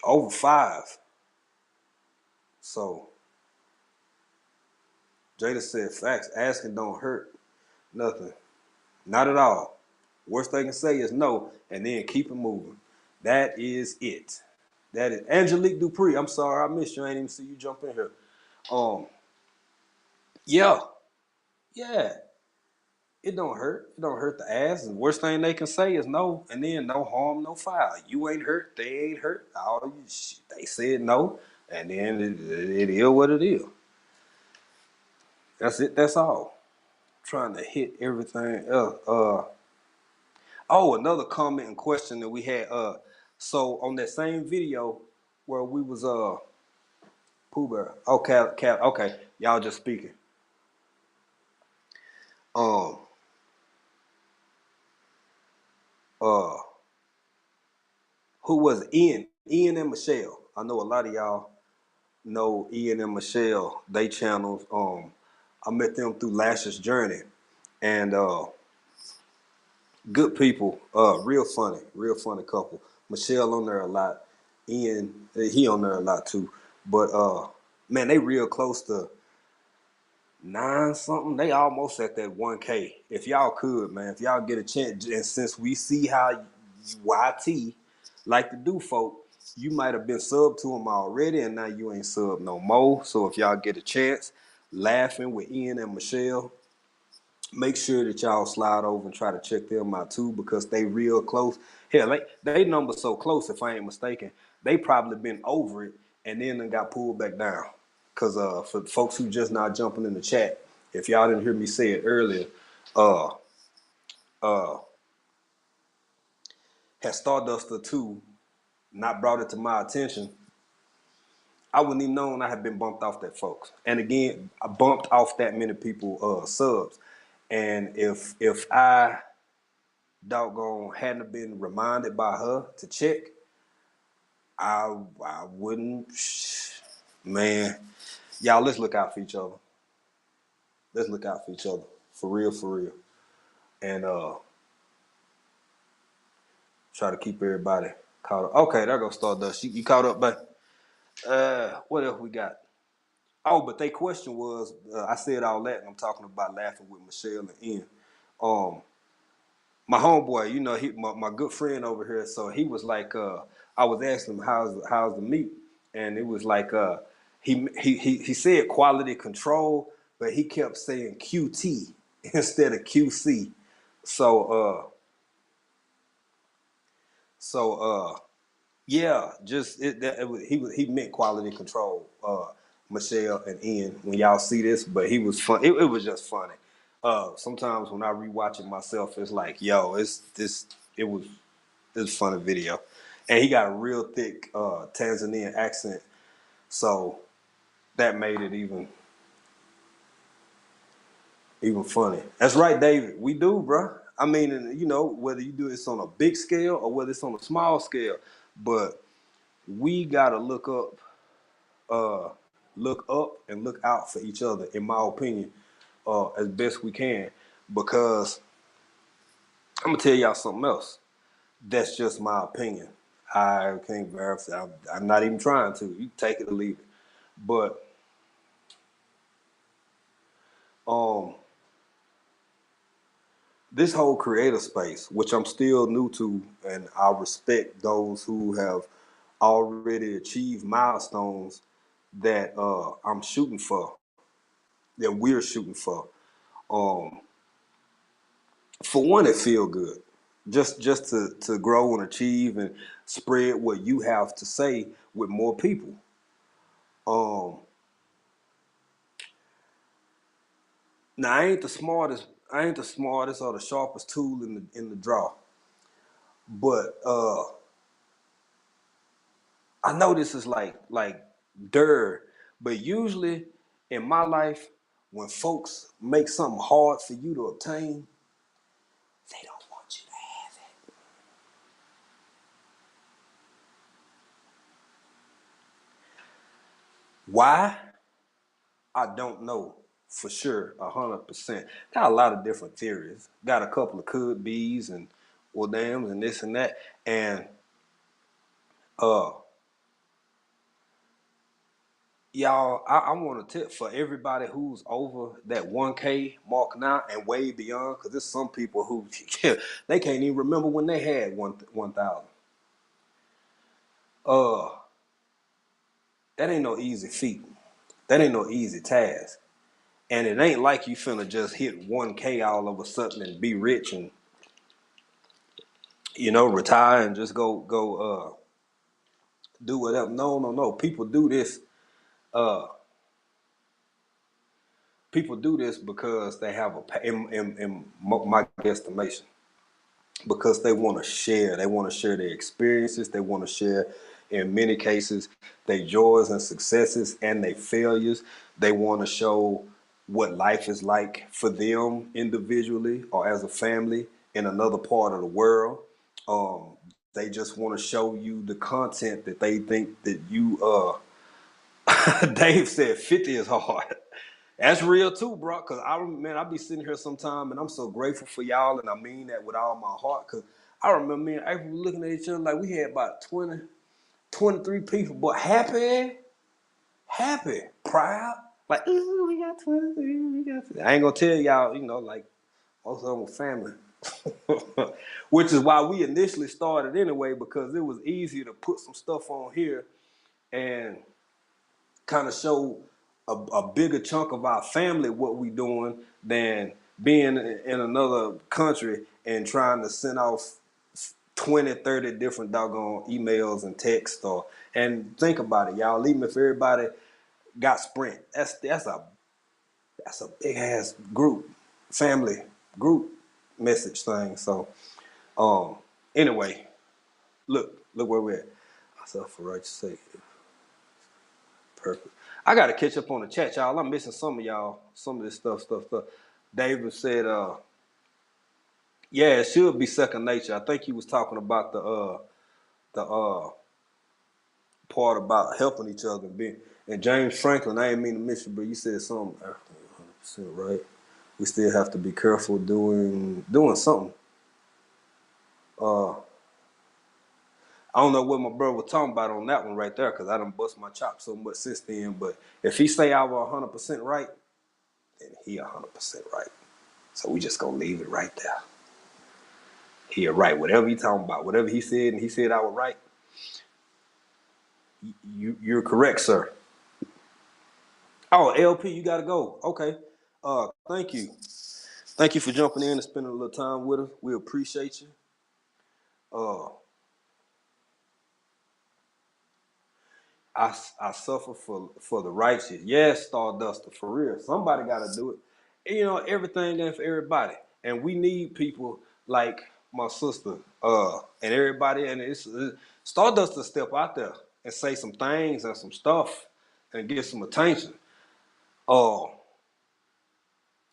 over 5. So Jada said facts. Asking don't hurt nothing. Not at all. Worst they can say is no, and then keep it moving. That is it. That is Angelique Dupree. I'm sorry I missed you. I ain't even see you jump in here. Um, yeah, yeah. It don't hurt. It don't hurt the ass. And the worst thing they can say is no, and then no harm, no foul. You ain't hurt. They ain't hurt. They said no, and then it is what it is. That's it. That's all. trying to hit everything else. Oh, another comment and question that we had. So on that same video where we was Pooh Bear. Okay, okay, y'all just speaking. Um, uh, who was it? Ian? Ian and Michelle. I know a lot of y'all know Ian and Michelle. They channels. I met them through Lash's Journey, and good people. Real funny couple. Michelle on there a lot. Ian, he on there a lot too. But man, they real close to 9 something. They almost at that 1K. If y'all could, man, if y'all get a chance, and since we see how YT like to do, folk, you might have been subbed to them already, and now you ain't subbed no more. So if y'all get a chance, laughing with Ian and Michelle, make sure that y'all slide over and try to check them out too, because they real close. Hell, they number so close, if I ain't mistaken, they probably been over it and then got pulled back down. Cause for folks who just not jumping in the chat, if y'all didn't hear me say it earlier, uh uh had Stardust 2 not brought it to my attention, I wouldn't even known I had been bumped off that, folks. And again, I bumped off that many people subs. And if I doggone hadn't been reminded by her to check, I wouldn't. Man, y'all, let's look out for each other. Let's look out for each other, for real, and try to keep everybody caught up. Okay, there goes Stardust. You caught up, but what else we got? Oh, but their question was, I said all that, and I'm talking about laughing with Michelle and Ian. My homeboy, you know, my good friend over here. So he was like, I was asking him how's the meat, and it was like, he said quality control, but he kept saying QT instead of QC. So yeah, just he meant quality control. Michelle and Ian, when y'all see this, but he was fun. It was just funny. Sometimes when I rewatch it myself, it's like, yo, it was a funny video, and he got a real thick Tanzanian accent, so that made it even funny. That's right, David. We do, bro. I mean, you know, whether you do this on a big scale or whether it's on a small scale, but we gotta look up and look out for each other, in my opinion, as best we can. Because I'm gonna tell y'all something else. That's just my opinion. I can't verify. I'm not even trying to. You take it or leave it. But um, this whole creator space, which I'm still new to, and I respect those who have already achieved milestones that I'm shooting for, that we're shooting for. Um, for one, it feel good, just to grow and achieve and spread what you have to say with more people. Um, Now I ain't the smartest or the sharpest tool in the drawer. But I know this is like dirt, but usually in my life, when folks make something hard for you to obtain, they don't want you to have it. Why? I don't know for sure, 100%. Got a lot of different theories. Got a couple of could be's and well dams and this and that. And uh y'all, I want to tip for everybody who's over that 1K mark now and way beyond, because there's some people who they can't even remember when they had 1,000. Uh, that ain't no easy feat. That ain't no easy task. And it ain't like you finna just hit 1K all of a sudden and be rich and, you know, retire and just go do whatever. No. People do this. Uh, people do this because they have in my estimation, because they want to share. They want to share their experiences. They want to share, in many cases, their joys and successes and their failures. They want to show what life is like for them individually or as a family in another part of the world. Um, they just want to show you the content that they think that you Dave said 50 is hard. That's real too, bro. Cause I be sitting here sometime and I'm so grateful for y'all, and I mean that with all my heart. Cause I remember me and April looking at each other like we had about 20, 23 people, but happy, proud. Like, ooh, we got 23, we got 20. I ain't gonna tell y'all, like most of them were family. Which is why we initially started anyway, because it was easier to put some stuff on here and kind of show a bigger chunk of our family what we doing than being in another country and trying to send off 20, 30 different doggone emails and texts. And think about it, y'all. Even if everybody got Sprint, that's a big ass group, family group message thing. So anyway, look where we're at. Myself for righteous sake. Perfect. I got to catch up on the chat, y'all. I'm missing some of y'all, some of this stuff. David said, yeah, it should be second nature. I think he was talking about the part about helping each other and being. And James Franklin, I ain't mean to miss you, but you said something 100% right. We still have to be careful doing something. I don't know what my brother was talking about on that one right there, because I done bust my chops so much since then. But if he say I was 100% right, then he 100% right. So we just gonna leave it right there. He right. Whatever he talking about, whatever he said, and he said I was right. You're correct, sir. Oh, LP, you gotta go. Okay. Thank you. Thank you for jumping in and spending a little time with us. We appreciate you. Uh, I suffer for the righteous. Yes, Starduster, for real. Somebody got to do it. And, everything ain't for everybody, and we need people like my sister, and everybody. And it's Stardust to step out there and say some things and some stuff and get some attention. Uh,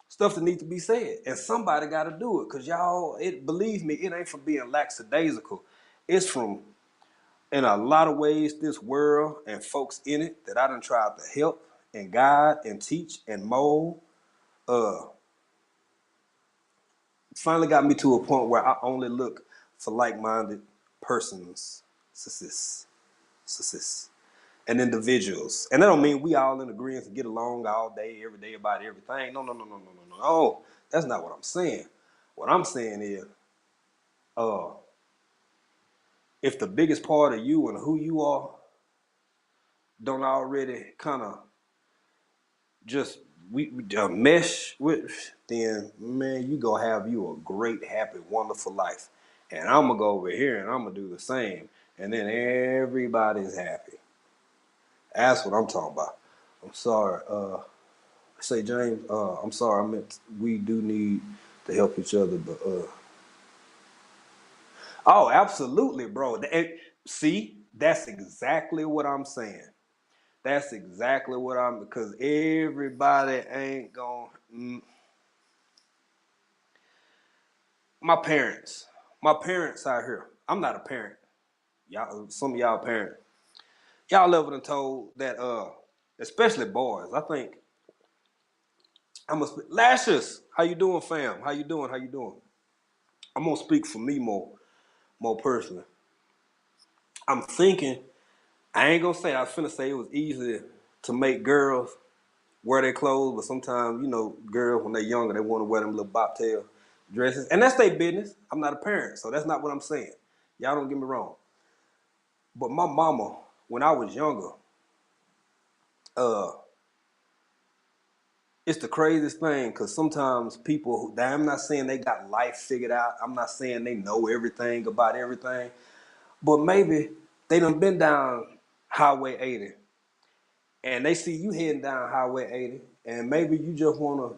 Stuff that needs to be said, and somebody got to do it. Cause y'all, believe me, it ain't from being lackadaisical. It's from, in a lot of ways, this world and folks in it that I done tried to help and guide and teach and mold, finally got me to a point where I only look for like-minded persons, and individuals. And that don't mean we all in agreement to get along all day, every day about everything. No. That's not what I'm saying. What I'm saying is, if the biggest part of you and who you are don't already kind of just we mesh with, then man, you gonna have you a great, happy, wonderful life. And I'm gonna go over here and I'm gonna do the same, and then everybody's happy. That's what I'm talking about. I'm sorry. Say James. I'm sorry. I meant we do need to help each other, but oh, absolutely, bro. See, that's exactly what I'm saying. That's exactly what because everybody ain't gonna. My parents out here. I'm not a parent. Y'all, some of y'all parents. Y'all ever done told that, especially boys. I think I must. Lashes, how you doing, fam? How you doing? How you doing? I'm gonna speak for me more personally. I'm thinking. I ain't gonna say. I was finna say it was easy to make girls wear their clothes, but sometimes, girls when they're younger, they want to wear them little bobtail dresses, and that's their business. I'm not a parent, so that's not what I'm saying. Y'all don't get me wrong. But my mama, when I was younger, uh, it's the craziest thing, because sometimes people, I'm not saying they got life figured out. I'm not saying they know everything about everything, but maybe they done been down Highway 80, and they see you heading down Highway 80, And maybe you just want to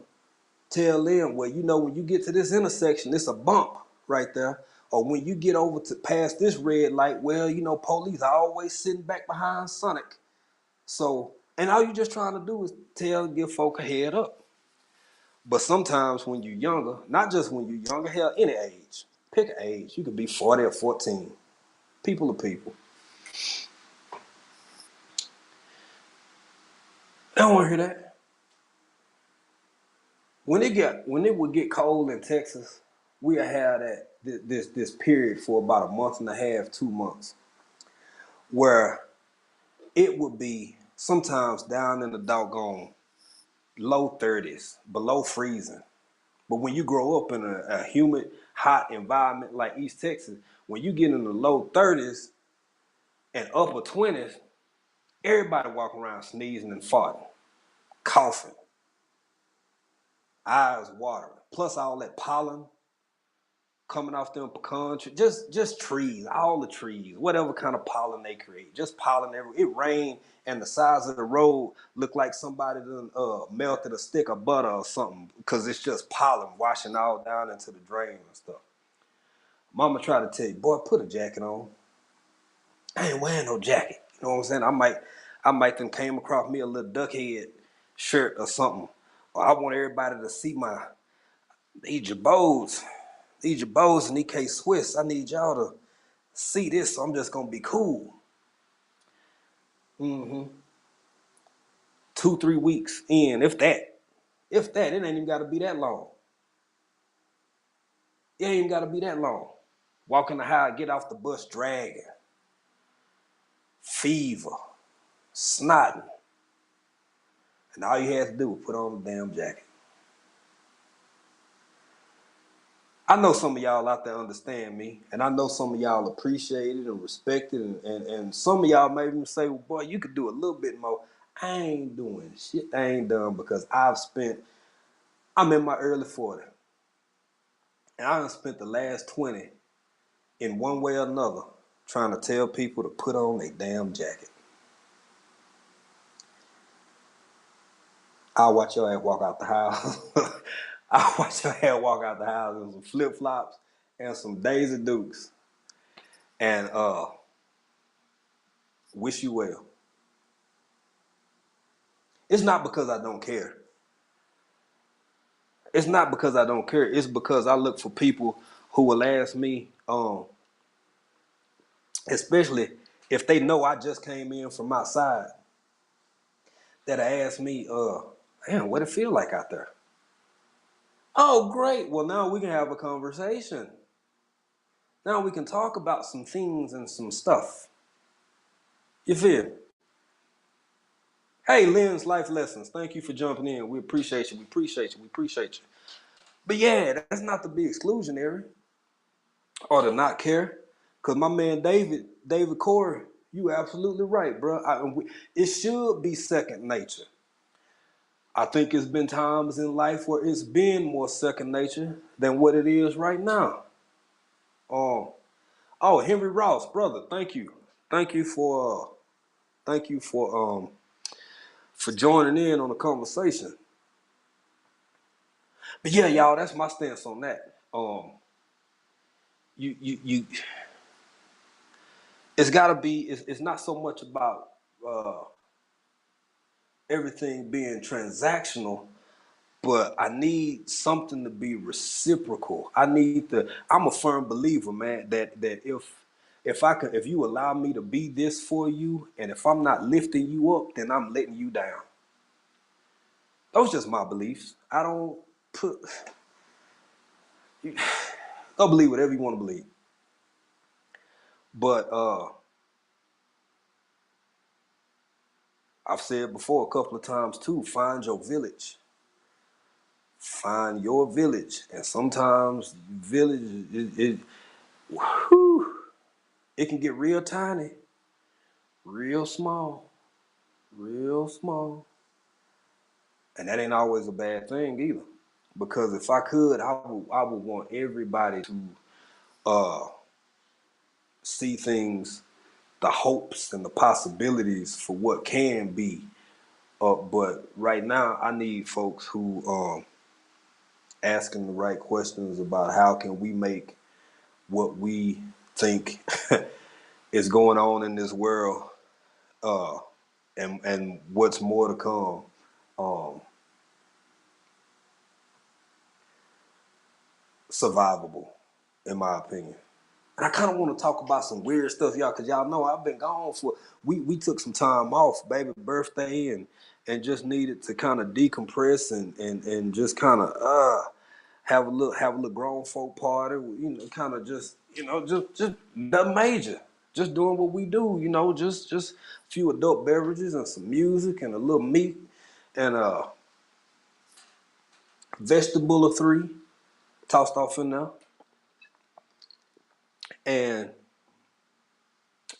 tell them, well, when you get to this intersection, it's a bump right there. Or when you get over to past this red light, well, police are always sitting back behind Sonic. So, and all you just trying to do is give folk a head up. But sometimes when you're younger, not just when you're younger, hell, any age, pick an age. You could be 40 or 14. People are people. I don't want to hear that. When it would get cold in Texas, we'll have this period for about a month and a half, 2 months, where it would be sometimes down in the doggone low 30s, below freezing. But when you grow up in a humid, hot environment like East Texas, when you get in the low 30s and upper 20s, everybody walking around sneezing and farting, coughing, eyes watering, plus all that pollen coming off them pecan trees, just trees, all the trees, whatever kind of pollen they create, just pollen everywhere. It rained and the sides of the road look like somebody done melted a stick of butter or something, because it's just pollen washing all down into the drain and stuff. Mama tried to tell you, boy, put a jacket on. I ain't wearing no jacket. You know what I'm saying? I might then came across me a little duck head shirt or something. Or I want everybody to see these jabos. These jabos and EK Swiss. I need y'all to see this, so I'm just gonna be cool. 2-3 weeks in, if that, it ain't even gotta be that long. It ain't even gotta be that long. Walking the high, get off the bus dragging, fever, snotting. And all you had to do was put on the damn jacket. I know some of y'all out there understand me, and I know some of y'all appreciate it and respect it, and some of y'all may even say, well, boy, you could do a little bit more. I ain't doing shit I ain't done, because I'm in my early 40s, and I done spent the last 20 in one way or another trying to tell people to put on a damn jacket. I'll watch your ass walk out the house. I'll watch your ass walk out the house in some flip-flops and some Daisy Dukes. And wish you well. It's not because I don't care. It's not because I don't care. It's because I look for people who will ask me, especially if they know I just came in from outside, that'll ask me, man, what it feel like out there? Oh, great. Well, now we can have a conversation. Now we can talk about some things and some stuff. You feel? Hey, Lynn's Life Lessons. Thank you for jumping in. We appreciate you. We appreciate you. We appreciate you. But yeah, that's not to be exclusionary or to not care. Because my man David Corey, you absolutely right, bro. It should be second nature. I think it's been times in life where it's been more second nature than what it is right now. Henry Ross, brother, thank you. Thank you for joining in on the conversation. But yeah, y'all, that's my stance on that. You it's gotta be, it's not so much about everything being transactional, but I need something to be reciprocal. I'm a firm believer, man, that if you allow me to be this for you, and if I'm not lifting you up, then I'm letting you down. Those just my beliefs. I don't put Go believe whatever you want to believe. But I've said before a couple of times too, find your village. Find your village. And sometimes village it can get real tiny, real small, real small. And that ain't always a bad thing either. Because if I could, I would want everybody to see things, the hopes and the possibilities for what can be, But right now, I need folks who asking the right questions about how can we make what we think is going on in this world, uh, and what's more to come, um, survivable, in my opinion. And I kind of want to talk about some weird stuff, y'all, because y'all know I've been gone for. We took some time off, baby birthday, and just needed to kind of decompress and just kind of have a little grown folk party, kind of just just nothing major, just doing what we do, just a few adult beverages and some music and a little meat and a vegetable or three tossed off in there. And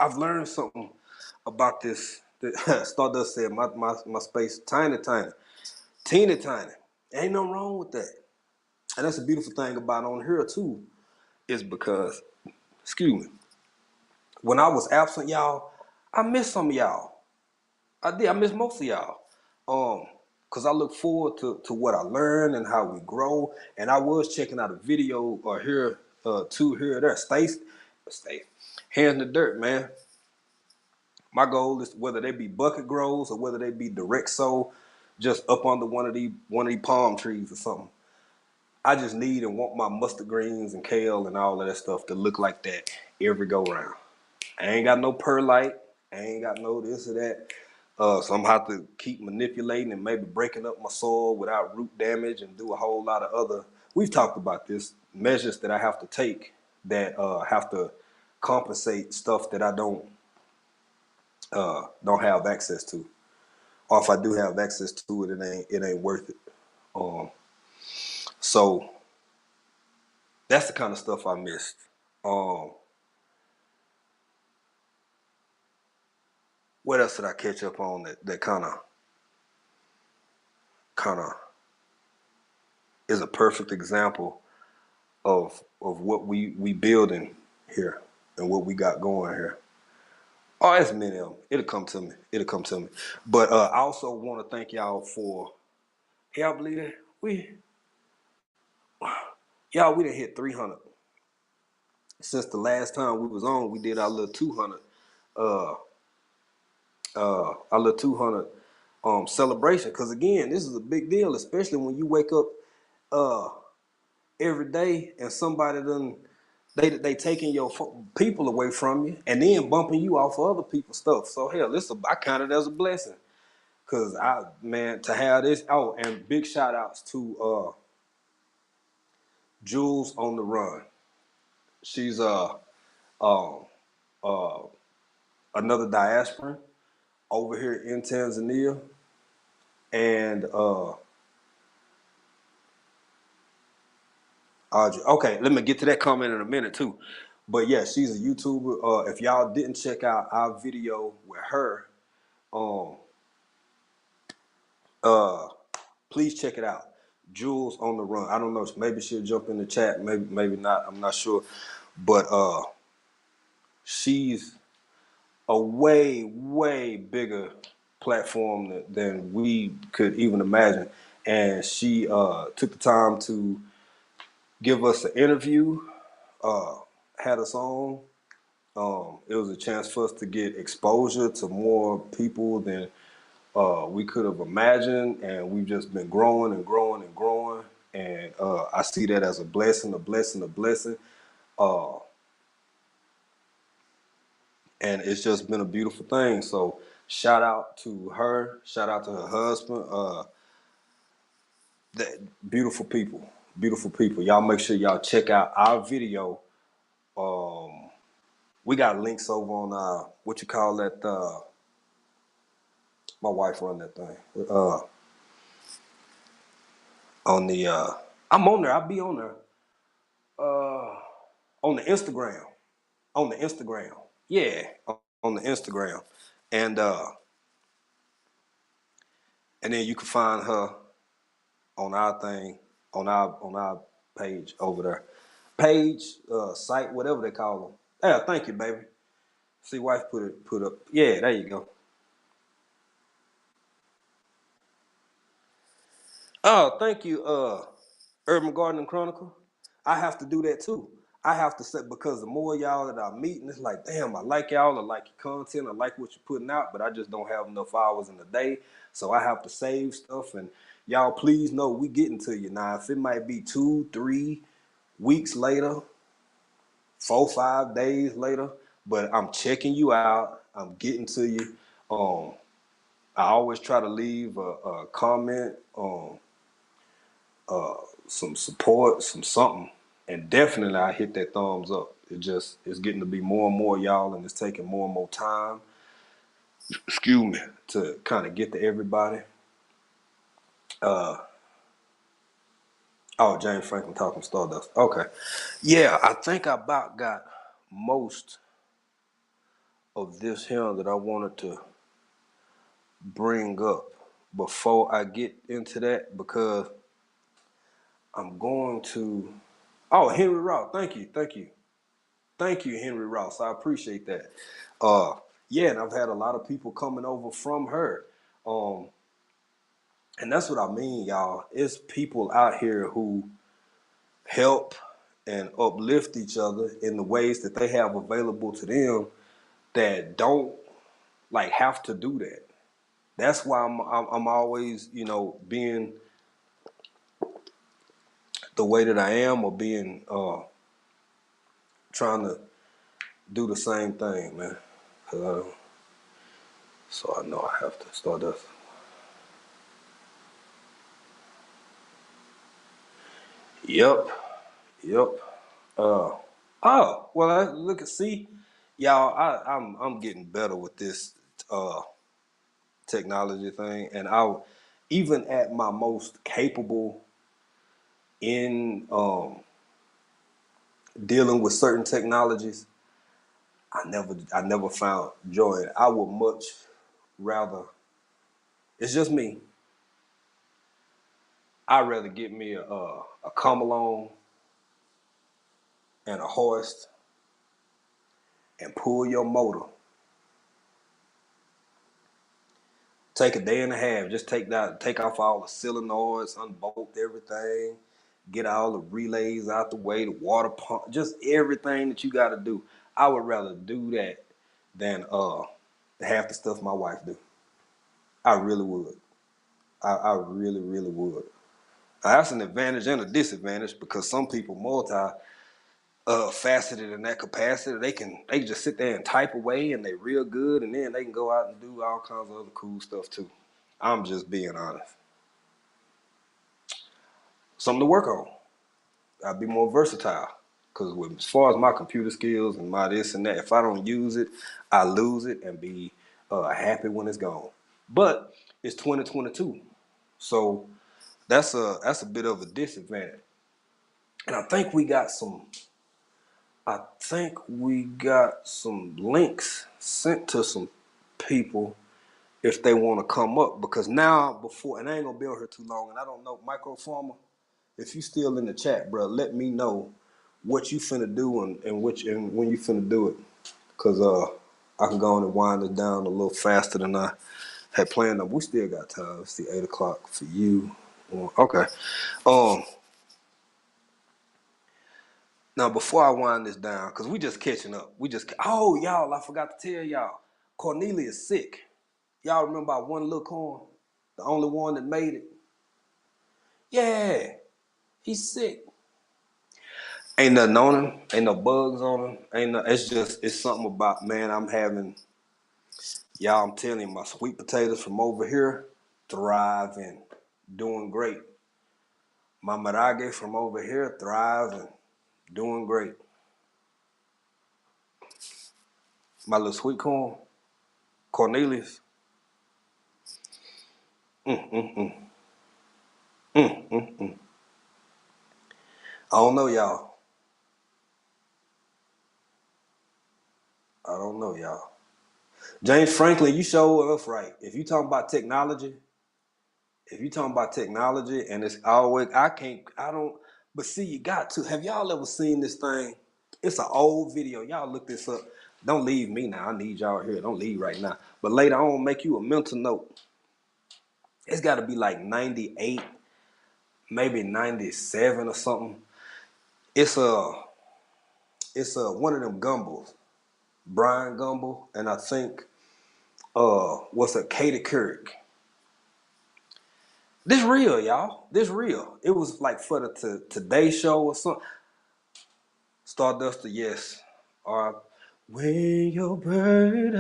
I've learned something about this. Stardust said my space tiny, tiny, teeny tiny. Ain't nothing wrong with that. And that's a beautiful thing about on here too, is because, excuse me, when I was absent, y'all, I miss some of y'all. I did. I miss most of y'all. Cause I look forward to what I learn and how we grow. And I was checking out a video or here, two here or there. Stay, hands in the dirt, man. My goal is whether they be bucket grows or whether they be direct sow, just up under one of these palm trees or something. I just need and want my mustard greens and kale and all of that stuff to look like that every go round. I ain't got no perlite. I ain't got no this or that. So I'm gonna have to keep manipulating and maybe breaking up my soil without root damage and do a whole lot of other. We've talked about this measures that I have to take that have to compensate stuff that I don't have access to, or if I do have access to it, it ain't worth it. Um, so that's the kind of stuff I missed. Um, what else did I catch up on that kind of is a perfect example of what we building here and what we got going here. Oh, it's many of them. It'll come to me. It'll come to me. But I also want to thank y'all for y'all believe that we done hit 300 since the last time we was on. We did our little 200 uh our little 200 celebration, because again, this is a big deal, especially when you wake up uh every day and somebody done they taking your people away from you and then bumping you off of other people's stuff. So hell, I count it as a blessing, because to have this. Oh, and big shout outs to Jules on the Run. She's um uh another diasporan over here in Tanzania, and Audrey. Okay, let me get to that comment in a minute too. But yeah, she's a YouTuber. If y'all didn't check out our video with her, um, uh, please check it out. Jules on the Run. I don't know. Maybe she'll jump in the chat. Maybe not. I'm not sure. But she's a way bigger platform than we could even imagine. And she took the time to give us an interview, uh, had us on. It was a chance for us to get exposure to more people than we could have imagined, and we've just been growing and growing and growing. And I see that as a blessing, a blessing, a blessing. Uh, and it's just been a beautiful thing. So shout out to her, shout out to her husband. That beautiful people, beautiful people. Y'all make sure y'all check out our video. We got links over on what you call that. My wife run that thing. On the I'm on there. I'll be on there. On the Instagram. On the Instagram. Yeah, on the Instagram. And and then you can find her on our thing, on our page over there. Page, site, whatever they call them. Yeah, thank you, baby. See, wife put up. Yeah, there you go. Oh, thank you, Urban Gardening Chronicle. I have to do that too. I have to say because the more y'all that I'm meeting, it's like, damn, I like y'all, I like your content, I like what you're putting out, but I just don't have enough hours in the day. So I have to save stuff and y'all please know we getting to you now. If it might be 2-3 weeks later, 4-5 days later, but I'm checking you out. I'm getting to you. I always try to leave a comment. Some support, some something, and definitely I hit that thumbs up. It's getting to be more and more y'all, and it's taking more and more time. Excuse me, to kind of get to everybody. Oh, James Franklin talking Stardust. Okay, yeah, I think I about got most of this here that I wanted to bring up before I get into that because I'm going to. Oh, Henry Roth, thank you, Henry Ross. I appreciate that. Uh, yeah, and I've had a lot of people coming over from her. Um, and that's what I mean, y'all. It's people out here who help and uplift each other in the ways that they have available to them that don't like have to do that. That's why I'm always, being the way that I am or being trying to do the same thing, man. So I know I have to start this. Yep. Yep. Uh, oh, well, look at see, y'all. I'm getting better with this uh technology thing, and even at my most capable in dealing with certain technologies, I never found joy in it. I would much rather. It's just me. I'd rather get me a come along and a hoist and pull your motor. Take a day and a half. Just take off all the solenoids, unbolt everything, get all the relays out the way, the water pump, just everything that you got to do. I would rather do that than half the stuff my wife do. I really would. I really, really would. Now, that's an advantage and a disadvantage because some people multi faceted in that capacity. They can just sit there and type away and they real good, and then they can go out and do all kinds of other cool stuff too. I'm just being honest. Something to work on. I'll be more versatile. Because as far as my computer skills and my this and that, if I don't use it, I lose it and be happy when it's gone. But it's 2022, so that's a bit of a disadvantage. And I think we got some links sent to some people if they want to come up because now before and I ain't gonna be on here too long and I don't know Micro Farmer. If you still in the chat, bro, let me know what you finna do and when you finna do it, cause I can go on and wind it down a little faster than I had planned. We still got time. It's the 8 o'clock for you. Okay. Um. Now before I wind this down, cause we just catching up. Oh y'all, I forgot to tell y'all. Cornelius is sick. Y'all remember our one little corn, the only one that made it. Yeah, he's sick. Ain't nothing on him. Ain't no bugs on him. Ain't no. It's something about man. Y'all. I'm telling you, my sweet potatoes from over here thriving, doing great. My marage from over here thriving, doing great. My little sweet corn, Cornelius. Mm, mm, mm, mm, mm, mm. I don't know, y'all. I don't know, y'all. James Franklin, you show us right. If you talking about technology and it's always I don't but see you got to have y'all ever seen this thing? It's an old video. Y'all look this up. Don't leave me now. I need y'all here. Don't leave right now. But later on, make you a mental note. It's gotta be like 98 maybe 97 or something. It's one of them Gumbles, Brian Gumble, and I think what's a Katie Couric. This real, y'all. This real. It was like for the Today Show or something. Starduster, yes. Or when your burdens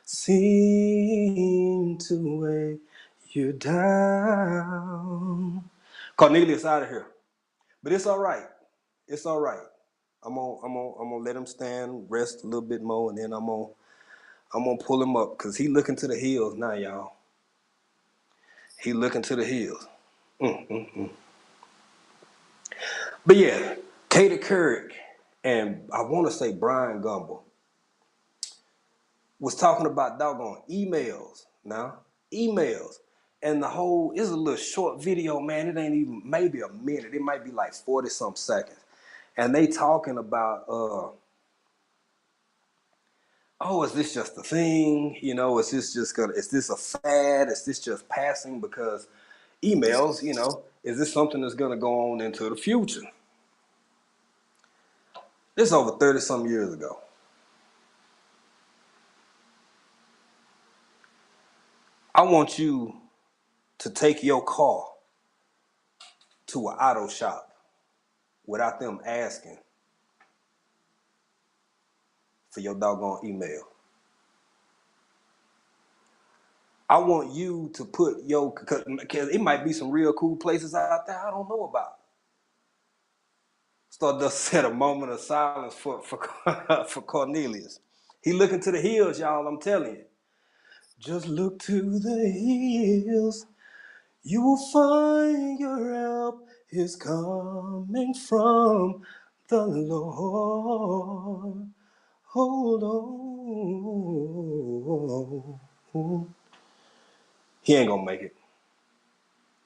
seem to weigh you down. Cornelius out of here. But it's all right. It's all right. I'm gonna let him stand, rest a little bit more, and then I'm gonna pull him up because he looking to the hills now, y'all. He looking to the hills. But yeah, Katie Couric and I want to say Brian Gumble was talking about doggone emails now. Emails. And the whole is a little short video, man. It ain't even maybe a minute. It might be like 40 some seconds. And they talking about oh, is this just a thing? You know, is this a fad? Is this just passing? Because emails, you know, is this something that's gonna go on into the future? This is over 30 some years ago. I want you to take your car to an auto shop without them asking for your doggone email. I want you to put because it might be some real cool places out there I don't know about. Stardust said a moment of silence for for Cornelius. He looking to the hills, y'all, I'm telling you. Just look to the hills. You will find your help is coming from the Lord. Hold on. He ain't gonna make it.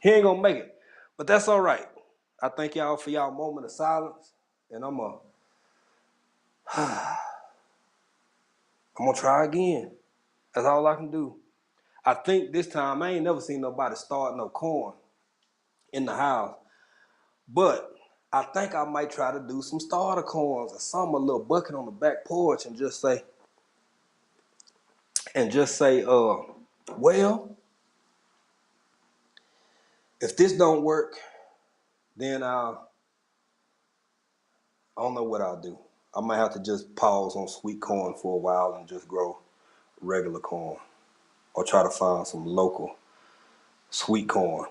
He ain't gonna make it. But that's all right. I thank y'all for y'all moment of silence. And I'm gonna try again. That's all I can do. I think this time I ain't never seen nobody start no corn in the house. But I think I might try to do some starter corns or some a little bucket on the back porch and just say, well, if this don't work, then I don't know what I'll do. I might have to just pause on sweet corn for a while and just grow regular corn or try to find some local sweet corn.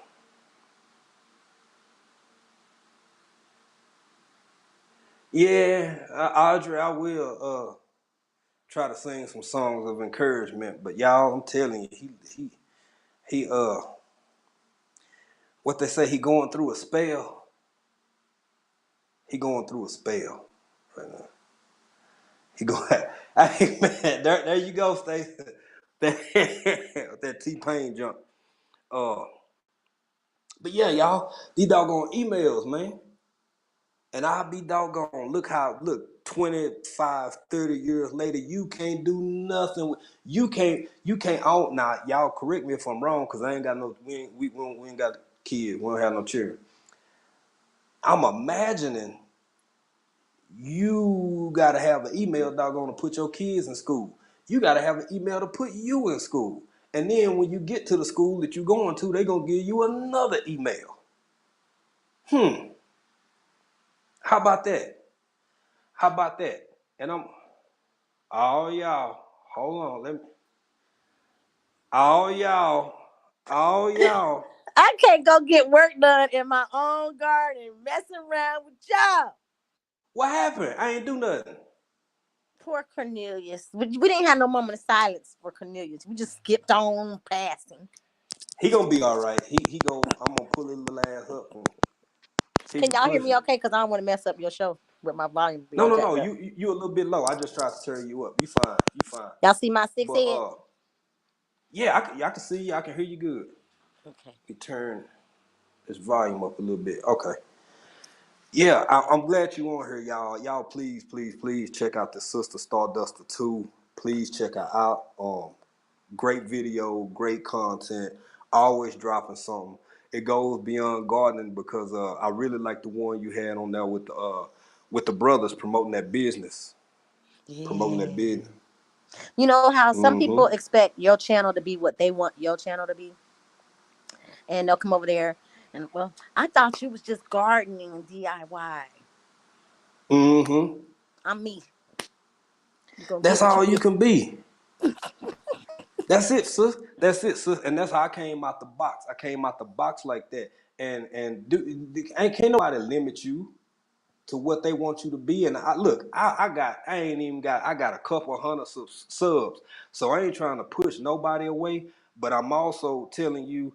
Yeah, Audrey, I will try to sing some songs of encouragement, but y'all, I'm telling you, he what they say, he going through a spell. He going through a spell right now. He going, hey man, there you go, Stacey. That T-Pain jump. Uh, but yeah, y'all, these doggone emails, man. And I'll be doggone. Look, 25, 30 years later, you can't do nothing. You can't own. Now, y'all correct me if I'm wrong, because I ain't got no, we ain't got kids. We don't have no children. I'm imagining you got to have an email doggone to put your kids in school. You got to have an email to put you in school. And then when you get to the school that you're going to, they're going to give you another email. How about that? How about that? And all y'all, hold on, all y'all, all y'all. I can't go get work done in my own garden, messing around with y'all. What happened? I ain't do nothing. Poor Cornelius. We didn't have no moment of silence for Cornelius. We just skipped on past him. He gonna be all right. I'm gonna pull his little ass up and keep Can it y'all hear me pushing. okay? Because I don't want to mess up your show with my volume being No, no, no. jacked up. You a little bit low. I just tried to turn you up. You fine. You fine. Y'all see my six But head? yeah, I can see you. I can hear you good. Okay. You turn this volume up a little bit. Okay. Yeah, I'm glad you on here, y'all. Y'all, please, please, please check out the Sister Starduster 2. Please check her out. Great video, great content, always dropping something. it goes beyond gardening because I really like the one you had on there with the brothers promoting that business, promoting that Yeah. business. You know how some Mm-hmm. people expect your channel to be what they want your channel to be, and they'll come over there and, well, I thought you was just gardening and DIY. Mm-hmm. I'm me. You gonna get That's what you all you get. can be. That's it, sis. That's it, sis. And that's how I came out the box. I came out the box like that. Can't nobody limit you to what they want you to be. And I got a couple hundred subs. So I ain't trying to push nobody away, but I'm also telling you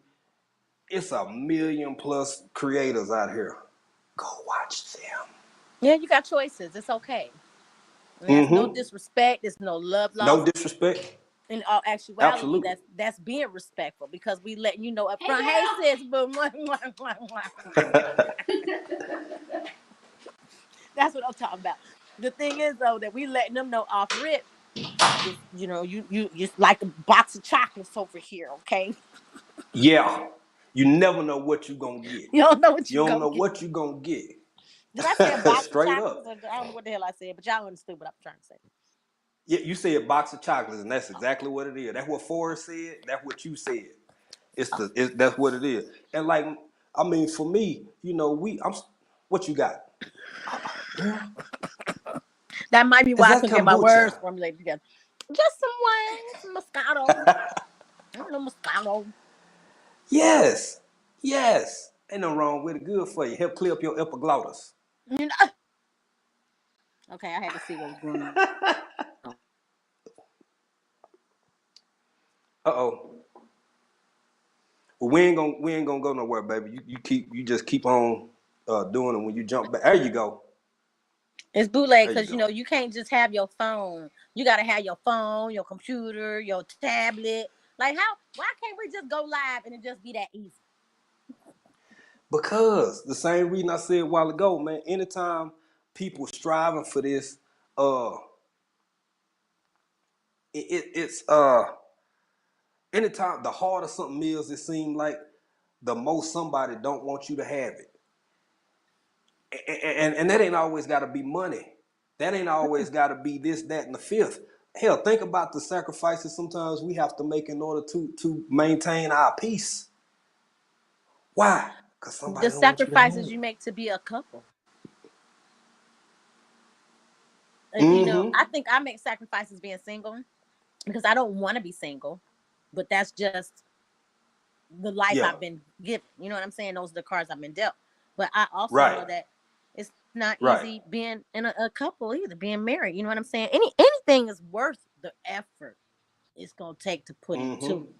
it's a million plus creators out here. Go watch them. Yeah, you got choices. It's okay. And that's no Mm-hmm. disrespect. There's no love No lost. disrespect. In all actuality, Absolutely. that's being respectful because we letting you know up Hey, front. Hey, girl. sis, boom. That's what I'm talking about. The thing is though that we letting them know off rip. Is, you just like a box of chocolates over here, okay? Yeah. You never know what you gonna get. You don't know what You you don't gonna know get. what you gonna get. Did I say a box of Straight chocolates? up. Or I don't know what the hell I said, but y'all understood what I'm trying to say. Yeah, you say a box of chocolates, and that's exactly what it is. That's what Forrest said. That's what you said. That's what it is. And like, I mean, for me, what you got, girl? That might be Is why I that couldn't get my words kombucha? formulated together. Just some wine, some Moscato. I don't know Moscato. Yes, yes. Ain't no wrong with it. Good for you. Help clear up your epiglottis. You know. Okay, I had to see what was going on. Uh-oh. Well, we ain't gonna go nowhere, baby. You just keep on doing it when you jump back. There you go. It's bootleg There you because go. you can't just have your phone. You gotta have your phone, your computer, your tablet. Like how? Why can't we just go live and it just be that easy? Because the same reason I said a while ago, man, anytime people striving for this, uh it's anytime the harder something is, it seems like the most somebody don't want you to have it. And that ain't always gotta be money. That ain't always gotta be this, that, and the fifth. Hell, think about the sacrifices sometimes we have to make in order to maintain our peace. Why? Because The somebody don't want you to have sacrifices it. you make to be a couple. Mm-hmm. I think I make sacrifices being single because I don't want to be single, but that's just the life Yeah. I've been given. You know what I'm saying? Those are the cards I've been dealt. But I also Right. know that it's not Right. easy being in a couple either, being married. You know what I'm saying? Anything is worth the effort it's gonna take to put Mm-hmm. into it.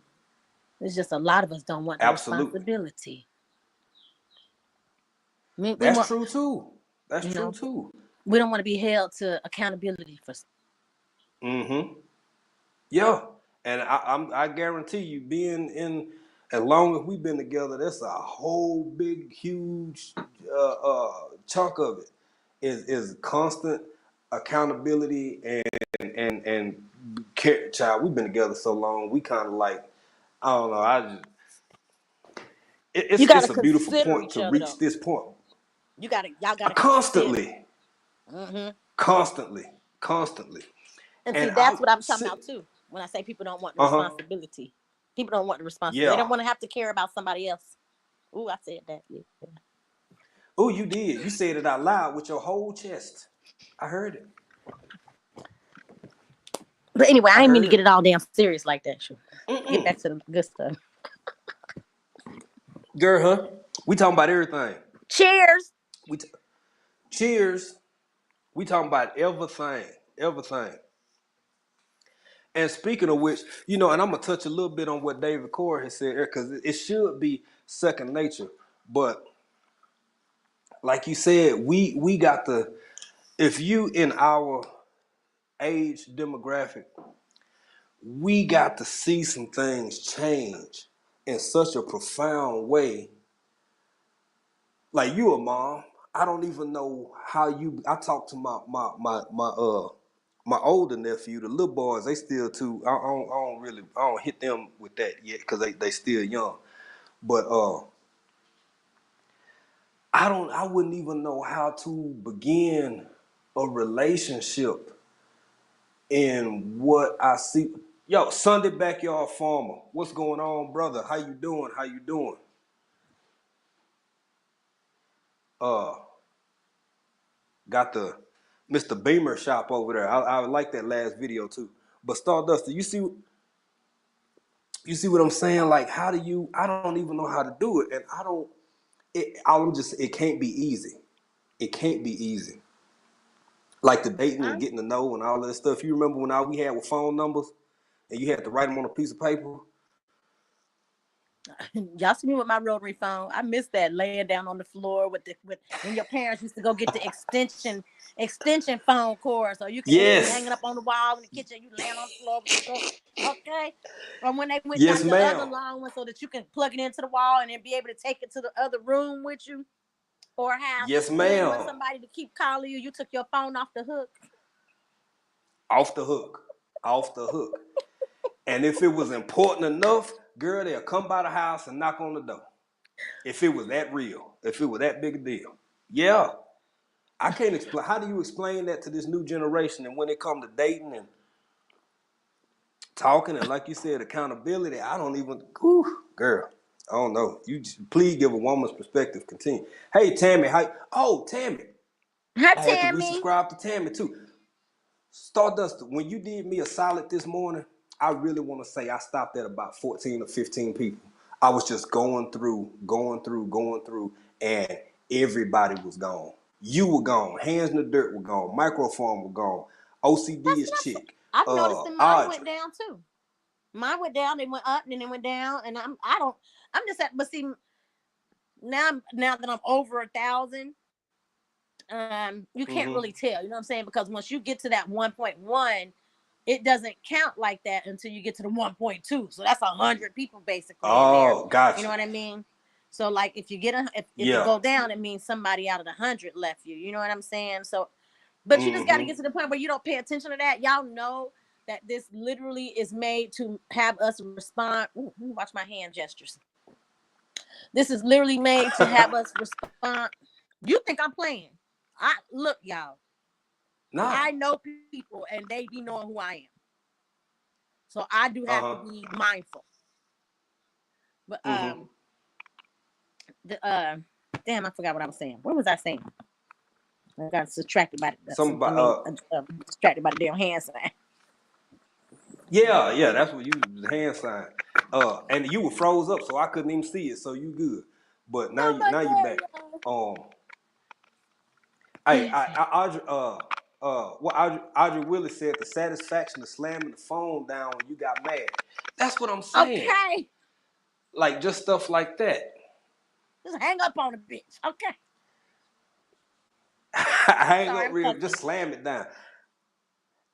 It's just a lot of us don't want the Absolutely. responsibility. We That's want, true too. That's you true know, too. we don't want to be held to accountability for. Mm-hmm. Yeah. And I guarantee you, being in as long as we've been together, that's a whole big, huge chunk of it is constant accountability and child. We've been together so long, we kind of like I don't know. You got to It's a beautiful consider point each to other reach though. this point. Y'all got to consider. Constantly, Hmm. constantly, constantly. And see, And that's I'm what I'm talking sit. about too. When I say people don't want the Uh-huh. responsibility, people don't want the responsibility. They Yeah. don't want to have to care about somebody else. Ooh, I said that. Yeah. Oh, you did. You said it out loud with your whole chest. I heard it. But anyway, I I didn't mean to heard get it. it all damn serious like that. Sure. Get back Mm-mm. to the good stuff. Girl, huh? We talking about everything. Cheers. We t- Cheers. We talking about everything. Everything. And speaking of which, and I'm gonna touch a little bit on what David Core has said there, because it should be second nature. But like you said, we got to if you in our age demographic, we got to see some things change in such a profound way. Like you a mom, I don't even know how you. I talk to my older nephew, the little boys. They still too. I don't hit them with that yet because they still young. But I wouldn't even know how to begin a relationship in what I see. Yo, Sunday Backyard Farmer, what's going on, brother? How you doing? How you doing? Uh, got the Mr. Beamer shop over there. I like that last video too. But Stardust, you see what I'm saying? Like, how do you? I don't even know how to do it, and I don't. It can't be easy. It can't be easy. Like the dating and getting to know and all that stuff. You remember when all we had were phone numbers, and you had to write them on a piece of paper. Y'all see me with my rotary phone. I miss that laying down on the floor with when your parents used to go get the extension phone cord, so you ain't be Yes. hanging up on the wall in the kitchen. You laying on the floor with the cord. Okay. Or when they went and Yes, got the other ma'am. long one so that you can plug it into the wall and then be able to take it to the other room with you. Or how Yes, when they want ma'am. somebody to keep calling you, you took your phone off the hook. Off the hook. Off the hook. And if it was important enough, girl, they'll come by the house and knock on the door. If it was that real, if it was that big a deal. Yeah. I can't explain. How do you explain that to this new generation? And when it comes to dating and talking and, like you said, accountability, I don't even, girl, I don't know. Please give a woman's perspective. Continue. Hey, Tammy. Tammy. Hi, I had to Tammy. resubscribe to Tammy too. Stardust, when you did me a solid this morning, I really want to say I stopped at about 14 or 15 people. I was just going through, and everybody was gone. You were gone. Hands in the dirt were gone. Microphone were gone. OCD is chick. I've noticed that mine Audrey. went down too. Mine went down, then went up, and then it went down. And I'm just at, but see, now that I'm over 1,000, you can't really tell, you know what I'm saying? Because once you get to that 1.1, it doesn't count like that until you get to the 1.2. So that's 100 people basically in there. Oh, You know gotcha. what I mean? So like if you get if it Yeah. go down, it means somebody out of the 100 left you. You know what I'm saying? So, but you just got to get to the point where you don't pay attention to that. Y'all know that this literally is made to have us respond. Ooh, let me watch my hand gestures. This is literally made to have us respond. You think I'm playing? I look, y'all. Nah. I know people, and they be knowing who I am. So I do have to be mindful. But damn, I forgot what I was saying. What was I saying? I got distracted by distracted by the damn hand sign. Yeah, that's what you the hand sign. And you were froze up, so I couldn't even see it. So you good. But now Oh my you god, back. Um, y'all. what Audrey Willis said, the satisfaction of slamming the phone down when you got mad. That's what I'm saying. Okay. Like just stuff like that. Just hang up on a bitch. Okay. Hang Sorry, up I'm real, cussing. just slam it down.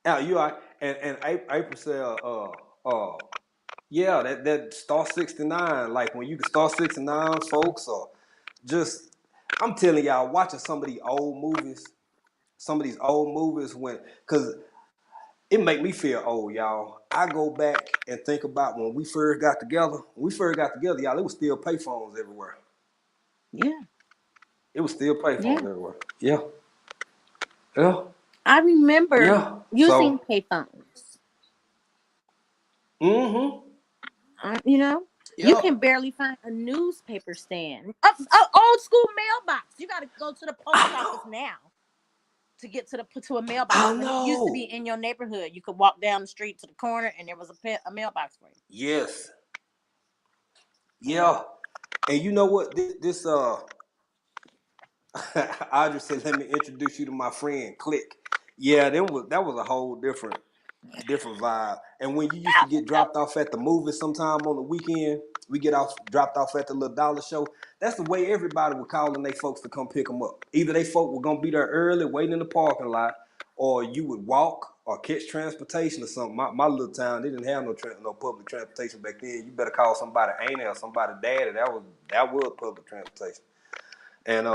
Now you are, and April said, yeah, that star 69, like when you can star 69, folks, or just, I'm telling y'all, watching some of these old movies when, cause it make me feel old, y'all. I go back and think about when we first got together. When we first got together, y'all, it was still payphones everywhere. Yeah. It was still payphones Yeah. everywhere. Yeah. Yeah. I remember Yeah. using So, payphones. mm-hmm. You know, you Yeah. can barely find a newspaper stand. Old school mailbox. You got to go to the post I office know. now to get to a mailbox. I When it used to be know. in your neighborhood, you could walk down the street to the corner and there was a mailbox for you. Yes. Yeah. And you know what? Audrey said, let me introduce you to my friend Click. Yeah, that was a whole different vibe. And when you used to get dropped off at the movie sometime on the weekend, we get dropped off at the little dollar show. That's the way everybody was calling they folks to come pick them up. Either they folk were gonna be there early, waiting in the parking lot, or you would walk or catch transportation or something. My little town, they didn't have no public transportation back then. You better call somebody auntie or somebody daddy. That was public transportation. And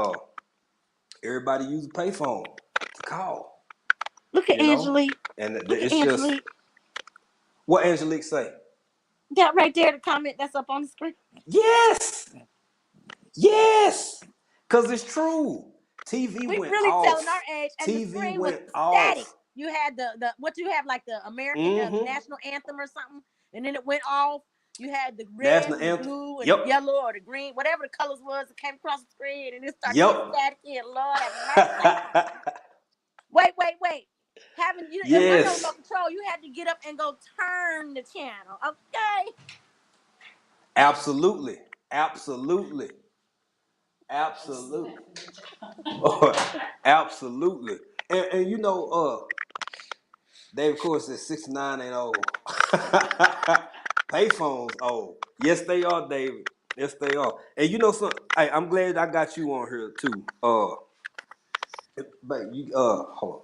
everybody used a payphone to call, Look at you know. Angelique. And Look at it's just Angelique. what Angelique say. That right there, the comment that's up on the screen. Yes, yes. Cause it's true. TV We went really telling our off. age, and the TV screen was went static. off. You had the what you have like the American Mm-hmm. national anthem or something, and then it went off. You had the red National and the anthem. blue and the Yep. yellow or the green, whatever the colors was that came across the screen, and it started to get Yep. static. And Lord have mercy. Wait. It wasn't no Yes. remote control. You had to get up and go turn the channel. Okay. Absolutely. Absolutely. Absolutely. Absolutely. And you know, Dave, of course, says 69 ain't old. Payphones old. Yes, they are, David. Yes, they are. And you know something? Hey, I'm glad I got you on here too. But you hold on.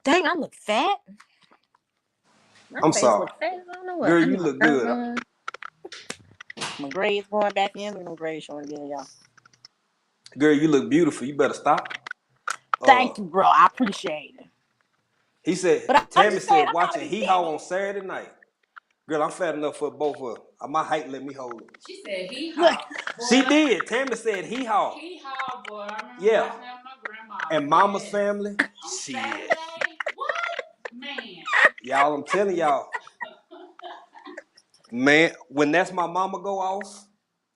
Dang, I look fat. My I'm face sorry. look fat. I don't know what. Girl, I you need my look shirt good. on. My grades going back in. Look at them grades showing again, y'all. Girl, you look beautiful. You better stop. Thank you, bro. I appreciate it. He said, But I'm Tammy just saying, said, I'm trying to watching be Hee fit. Haw on Saturday night. Girl, I'm fat enough for both of us. My height let me hold it. She said hee Look, haw. She did. Tammy said Hee Haw. Hee haw, boy. I remember Yeah. watching that with my grandma. And Mama's Yes. family. On Shit. Saturday? What? Man. Y'all, I'm telling y'all. Man, when that's my mama go off,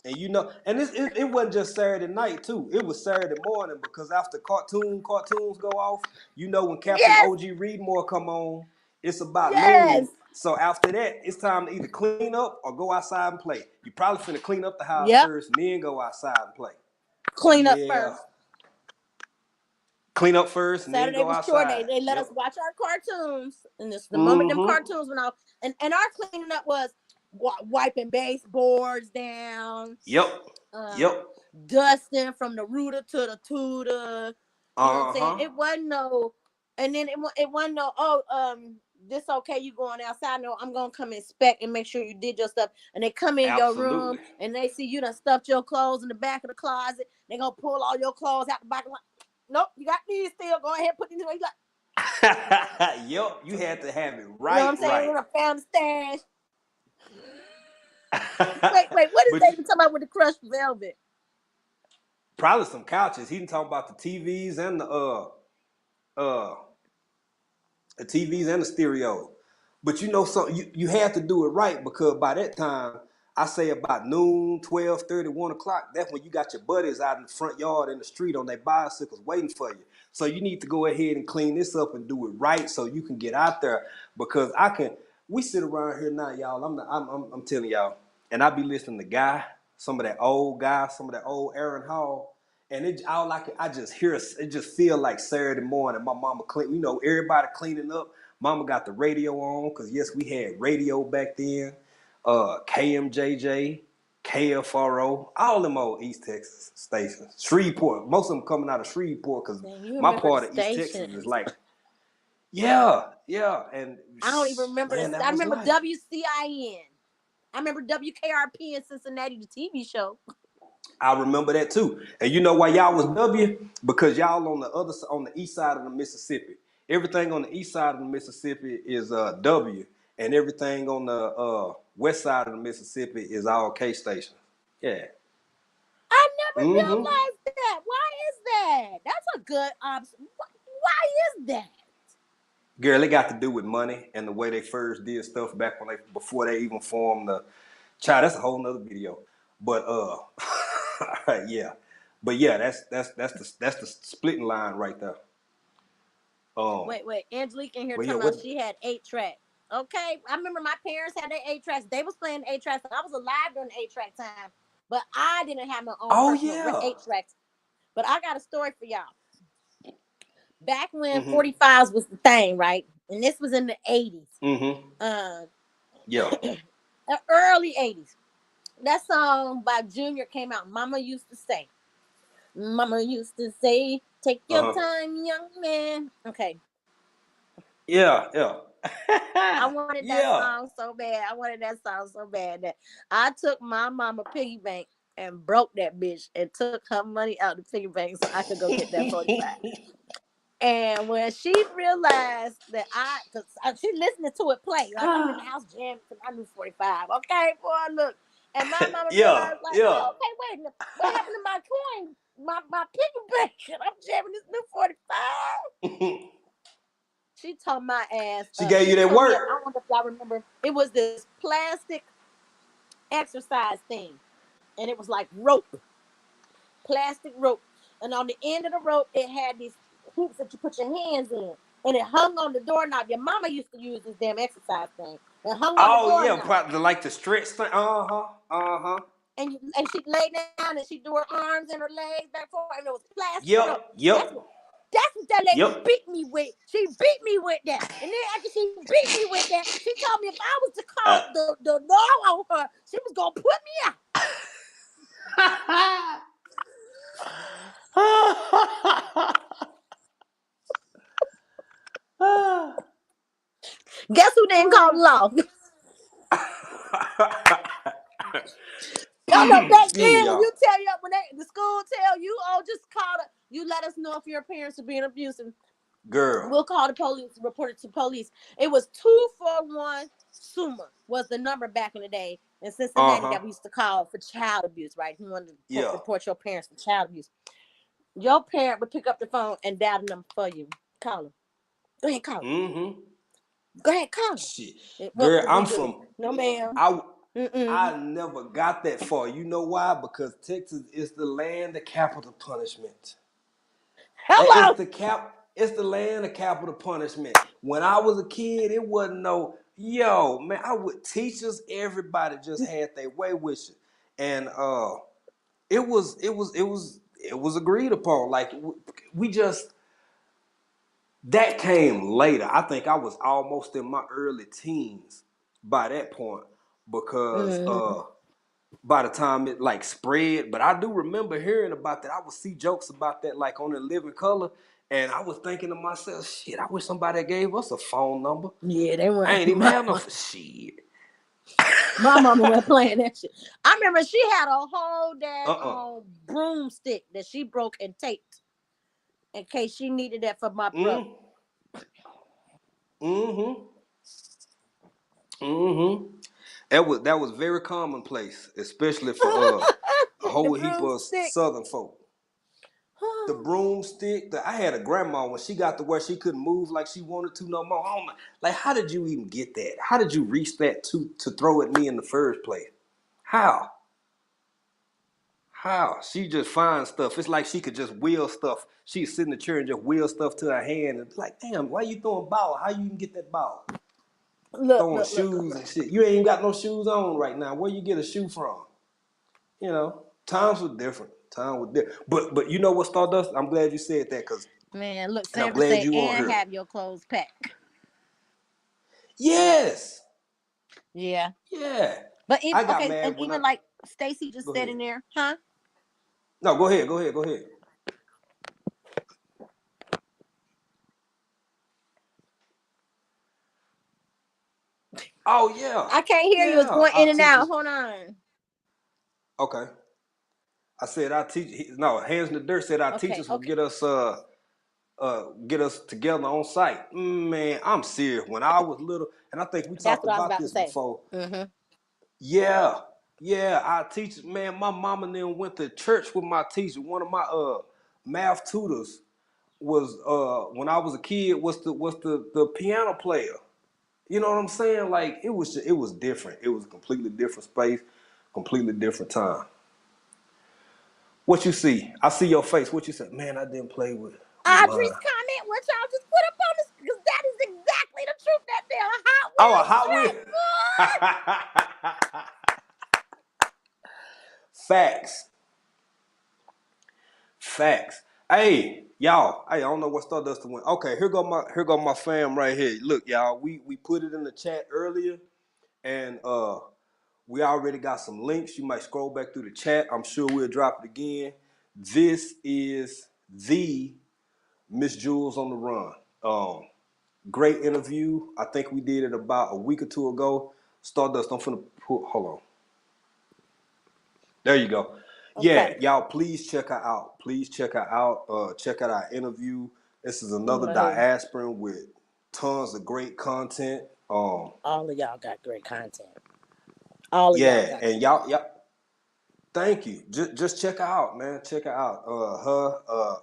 and you know, and it wasn't just Saturday night too. It was Saturday morning because after cartoons go off, you know when Captain yes, OG Readmore come on, it's about yes. noon. So after that, it's time to either clean up or go outside and play. You probably finna clean up the house Yep. first and then go outside and play. Clean up Yeah. first. Clean up first and then Saturday go was short outside. day. They let Yep. us watch our cartoons, and this the moment them Mm-hmm. cartoons went off, and our cleaning up was wiping baseboards down, Yep. um, Yep. dusting from the router to the tutor. You know what I'm saying? Uh-huh. It wasn't no, and then it wasn't no. This okay? You going outside? No, I'm gonna come inspect and make sure you did your stuff. And they come in your room Absolutely. and they see you done stuffed your clothes in the back of the closet. They gonna pull all your clothes out the back of the nope, you got these still. Go ahead, put these away. You Yup, you had to have it know what I'm right, saying? right. When I found the stash. Wait, what is But they talking about with the crushed velvet? probably some couches. He didn't talk about the TVs and uh the TVs and the stereo. But you know something, you had to do it right because by that time, I say about noon, 12:30, 1 o'clock, that's when you got your buddies out in the front yard in the street on their bicycles waiting for you. So you need to go ahead and clean this up and do it right so you can get out there. Because we sit around here now, y'all. I'm telling y'all, and I be listening to some of that old guy, some of that old Aaron Hall. And I just hear it just feel like Saturday morning. My mama clean, you know, everybody cleaning up. Mama got the radio on, because yes, we had radio back then. KMJJ, KFRO, all them old East Texas stations. Shreveport, most of them coming out of Shreveport, because You my remember the part of East Texas station? is like, yeah. And I don't even remember man, this. that I was remember life. WCIN. I remember WKRP in Cincinnati, the TV show. I remember that too. And you know why y'all was W? Because y'all on the east side of the Mississippi. Everything on the east side of the Mississippi is W, and everything on the west side of the Mississippi is all K stations. Yeah. I never Mm-hmm. realized that. Why is that? That's a good option. Why is that? Girl, it got to do with money and the way they first did stuff back before they even formed the child. That's a whole nother video. But yeah. But yeah, that's the splitting line right there. Um, Wait. Angelique in here but yeah, talking what? about she had 8-track. Okay, I remember my parents had their 8-tracks. They was playing 8-tracks. I was alive during the 8-track time, but I didn't have my own Oh personal yeah. 8-tracks. But I got a story for y'all. Back when Mm-hmm. 45s was the thing, right? And this was in the 80s. Mm-hmm. Yeah. The early 80s. That song by Junior came out. Mama used to say, take your Uh-huh. time, young man. Okay. Yeah. I wanted that Yeah. song so bad. I wanted that song so bad that I took my mama piggy bank and broke that bitch and took her money out the piggy bank so I could go get that 45. And when she realized that cause she listening to it play, like I'm in the house jamming because I knew 45. Okay, boy, look. And my mama Yeah, realized, like, yeah. oh, okay, wait a minute. What happened to my coin? My piggy bank. And I'm jamming this new 45. She tore my ass She up. gave you She that tore me up. work. I wonder if y'all remember. It was this plastic exercise thing. And it was like rope, plastic rope. And on the end of the rope, it had these hoops that you put your hands in. And it hung on the doorknob. Your mama used to use this damn exercise thing. It hung on the Oh yeah, doorknob. probably like the stretch thing. And she laid down and she do her arms and her legs back and forth, and it was plastic Yep, rope. yep, That's what that lady yep. beat me with. She beat me with that. And then after she beat me with that, she told me if I was to Uh, call the law on her, she was gonna put me out. Guess who didn't call the law? Y'all know back Excuse me, then when y'all. you tell you when the school tell you, oh, just call it. You let us know if your parents are being abusive. Girl. We'll call the police, report it to police. It was 241 SUMA was the number back in the day in Cincinnati that we used to call for child abuse, right? If you wanted to Yeah. report your parents for child abuse. Your parent would pick up the phone and dial the number for you. Call them. Go ahead, call them. Mm-hmm. Go ahead, call them. Shit. What Girl, would we I'm do? from No, ma'am. I never got that far. You know why? Because Texas is the land of capital punishment. Hello. It's the land of capital punishment. When I was a kid, it wasn't no man. Teachers, everybody just had their way with you, and it was agreed upon. Like we just that came later. I think I was almost in my early teens by that point because by the time it like spread, but I do remember hearing about that. I would see jokes about that like on the Living Color, and I was thinking to myself, shit, I wish somebody gave us a phone number. Yeah, they I weren't. ain't even have no shit. My mama went playing that shit. I remember she had a whole Uh-uh. broomstick that she broke and taped in case she needed that for my brother. Mm. Mm-hmm. Mm-hmm. That was very commonplace, especially for a The whole heap of broomstick. Southern folk. The broomstick. I had a grandma when she got to where she couldn't move like she wanted to no more. I don't know. Like, how did you even get that? How did you reach that to throw at me in the first place? How? How? She just finds stuff. It's like she could just wheel stuff. She'd sit in the chair and just wheel stuff to her hand and be like, damn, why you throwing ball? How you even get that ball? Look, Throwing look, look, look, shoes look. and shit. You ain't even got no shoes on right now. Where you get a shoe from? Times were different. Time was different. But you know what, Stardust? I'm glad you said that Man, look, and I'm Sanford glad say, you on and here. have your clothes packed. Yes. Yeah. Yeah. But even I got okay, and mad when I even like Stacy just go said ahead. in there, huh? No, go ahead. Oh yeah. I can't hear you. It's Yeah. going in Our and out. teachers. Hold on. Okay. I said our teach no, Hands in the Dirt said our Okay, teachers will okay. get us together on site. Man, I'm serious. When I was little, and I think we That's talked what I was about about to this say. before. Mm-hmm. Yeah. Yeah, our teachers, man, my mama then went to church with my teacher. One of my math tutors was when I was a kid was the piano player. You know what I'm saying? Like it was different. It was a completely different space, completely different time. What you see? I see your face. What you say? Man, I didn't play with mine. Audrey's comment, what y'all just put up on this, because that is exactly the truth. That damn Hot Oh, a Wheels Hot Wheel. track, boy. Facts. Facts. Hey, y'all. Hey, I don't know what Stardust went. Okay, here go my fam right here. Look, y'all. We put it in the chat earlier, and we already got some links. You might scroll back through the chat. I'm sure we'll drop it again. This is the Miss Jules on the Run. Great interview. I think we did it about a week or two ago. Stardust, I'm finna put, hold on. There you go. Yeah, Okay. y'all, please check her out. Please check her out. Check out our interview. This is I'm another gonna hold. diasporan with tons of great content. All of y'all got great content. All of y'all Yeah, got and y'all. Thank you. Just check her out, man. Check her out.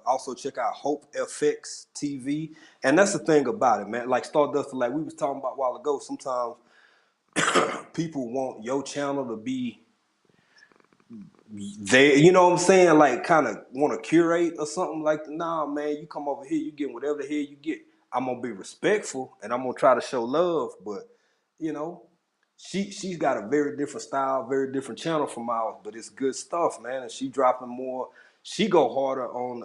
Also check out Hope FX TV. And that's the thing about it, man. Like Stardust, like we was talking about a while ago. Sometimes people want your channel to be you know what I'm saying? Like kind of want to curate or something like that. Nah, man, you come over here, you get whatever the hell you get. I'm gonna be respectful and I'm gonna try to show love, but you know, she's got a very different style, very different channel from ours, but it's good stuff, man. And she dropping more. She go harder on.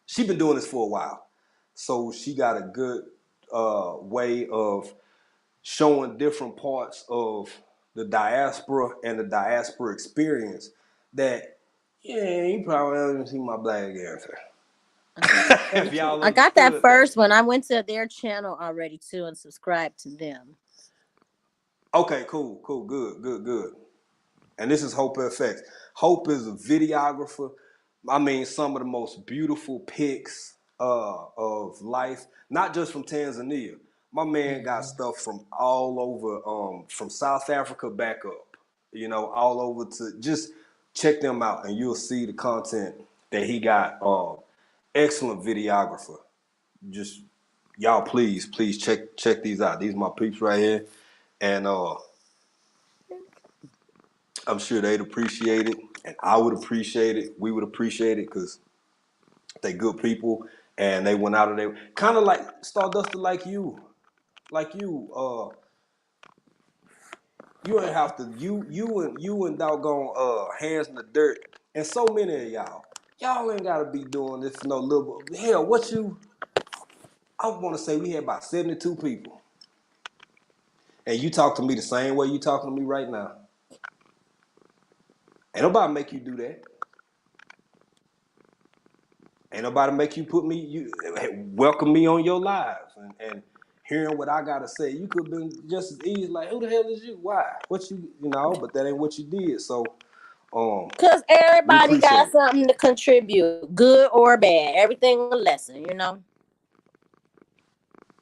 She been doing this for a while, so she got a good way of showing different parts of the diaspora and the diaspora experience that, yeah, you probably haven't seen my black answer. Okay, If thank you. y'all I got that understood that. first one. I went to their channel already too and subscribed to them. Okay, cool, good. And this is Hope FX. Hope is a videographer. I mean, some of the most beautiful pics of life, not just from Tanzania. My man got Mhm. stuff from all over, from South Africa back up, all over to just check them out and you'll see the content that he got. Excellent videographer. Just y'all, please check these out. These are my peeps right here. And I'm sure they'd appreciate it, and I would appreciate it. We would appreciate it because they good people, and they went out of their kind of like Stardust, like you. You ain't have to you and doggone hands in the dirt, and so many of y'all ain't gotta be doing this for no little hell. I want to say we had about 72 people, and you talk to me the same way you talking to me right now. Ain't nobody make you do that. Ain't nobody make you welcome me on your lives and hearing what I gotta say. You could have been just as easy like, who the hell is you? Why? What but that ain't what you did. So Cause we everybody appreciate got it. something to contribute, good or bad. Everything a lesson.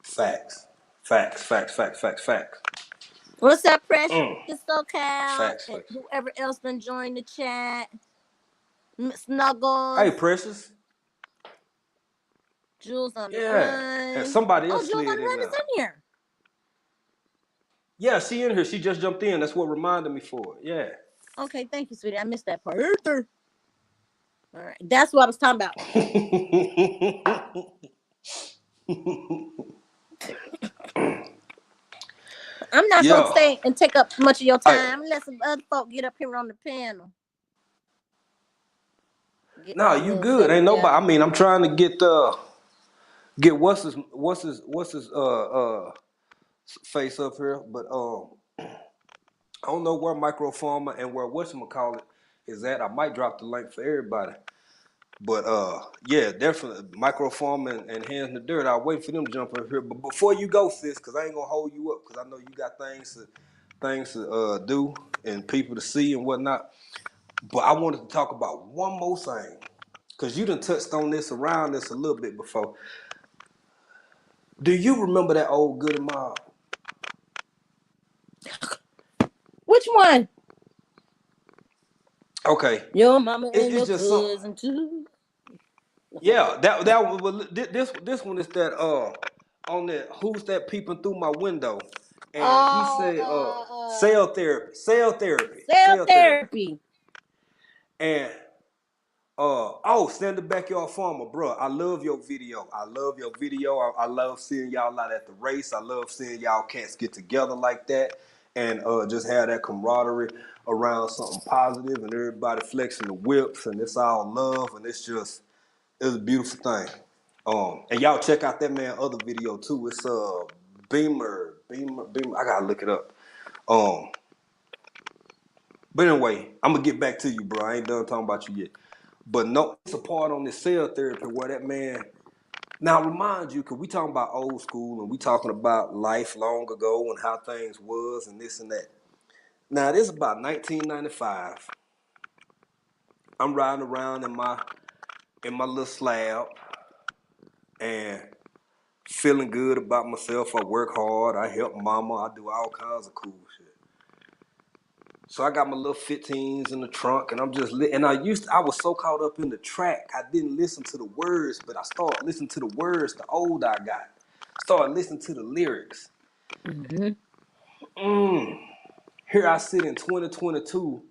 Facts. Facts. What's up, Precious Mm. SoCal? And Facts. whoever else done joined the chat. Hey, Snuggles, Precious. Jules on the Yeah. And run. somebody Oh, else Jules on slid the in run there. is in here. Yeah, she in here. She just jumped in. That's what reminded me for it. Yeah. Okay, thank you, sweetie. I missed that part. All right, that's what I was talking about. I'm not gonna Yeah. stay and take up much of your I, time. Let some other folk get up here on the panel. Get no, my you little good. self Ain't nobody. together. I mean, I'm trying to get what's his face up here, but I don't know where Microfarmer and where whatchamacallit is at. I might drop the link for everybody. But yeah, definitely Microfarm and Hands in the Dirt. I'll wait for them to jump up here. But before you go, sis, because I ain't gonna hold you up, because I know you got things to do and people to see and whatnot. But I wanted to talk about one more thing. Because you done touched on this around this a little bit before. Do you remember that old Goody Mob? Which one? Okay, Your mama and it's your just something. cousin too. Yeah, that was this one is that on that who's that peeping through my window, and he Oh, said cell cell therapy, therapy. and stand the backyard farmer, bro. I love your video. I love seeing y'all out at the race. I love seeing y'all cats get together like that and just have that camaraderie around something positive and everybody flexing the whips and it's all love and it's a beautiful thing. And y'all check out that man other video too. It's Beamer. I gotta look it up. Um, but anyway, I'm gonna get back to you, bro. I ain't done talking about you yet. But no, it's a part on this cell therapy where that man. Now remind you, cause we talking about old school and we talking about life long ago and how things was and this and that. Now this is about 1995. I'm riding around in my little slab and feeling good about myself. I work hard. I help mama. I do all kinds of cool shit. So I got my little 15s in the trunk, and I'm just and I was so caught up in the track, I didn't listen to the words, but I started listening to the words the older I got. Started listening to the lyrics. Mm-hmm. Here I sit in 2022,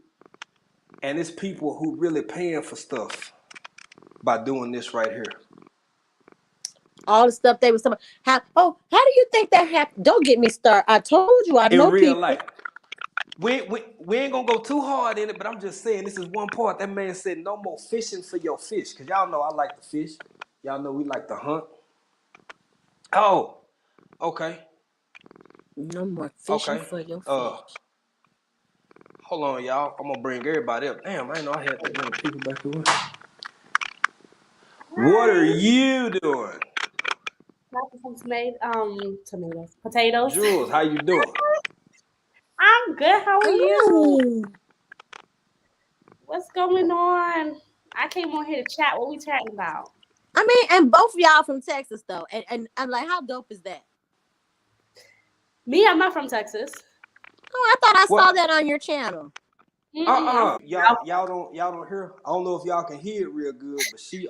and it's people who really paying for stuff by doing this right here. All the stuff they was talking about. How do you think that happened? Don't get me started. I told you I In know real people. life. We ain't gonna go too hard in it, but I'm just saying this is one part. That man said no more fishing for your fish. Cause y'all know I like to fish. Y'all know we like to hunt. Oh, okay. No more fishing Okay. for your Uh fish. hold on, y'all. I'm gonna bring everybody up. Damn, I didn't know I had that many people back there. What are Hi. you doing? Got some tomatoes. Potatoes. Jules, how you doing? I'm good. How are you? Mm. What's going on? I came on here to chat. What we chatting about? I mean, and both of y'all from Texas though, and I'm like, how dope is that? Me, I'm not from Texas. Oh, I thought I saw What? that on your channel. I'm from South. Y'all don't hear. I don't know if y'all can hear it real good, but she's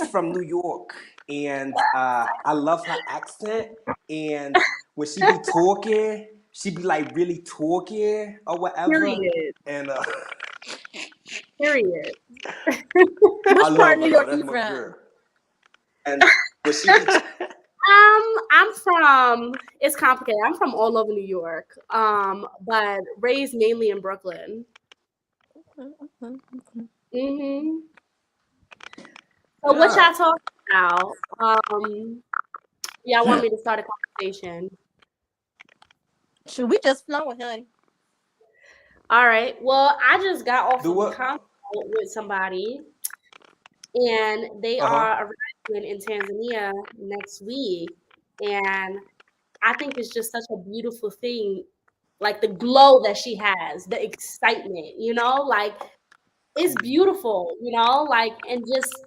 from New York, and I love her accent. And when she be talking, she be like really talking or whatever. Period. And Period. I Which part of love New her though. York That's you my from? girl. And when she be I'm from. It's complicated. I'm from all over New York. But raised mainly in Brooklyn. Mhm. So what yeah, y'all talking about? Y'all want me to start a conversation? Should we just flow with honey? All right. Well, I just got off do of a what? consult with somebody, and they Uh huh. are arriving in Tanzania next week. And I think it's just such a beautiful thing, like the glow that she has, the excitement, like it's beautiful, like, and just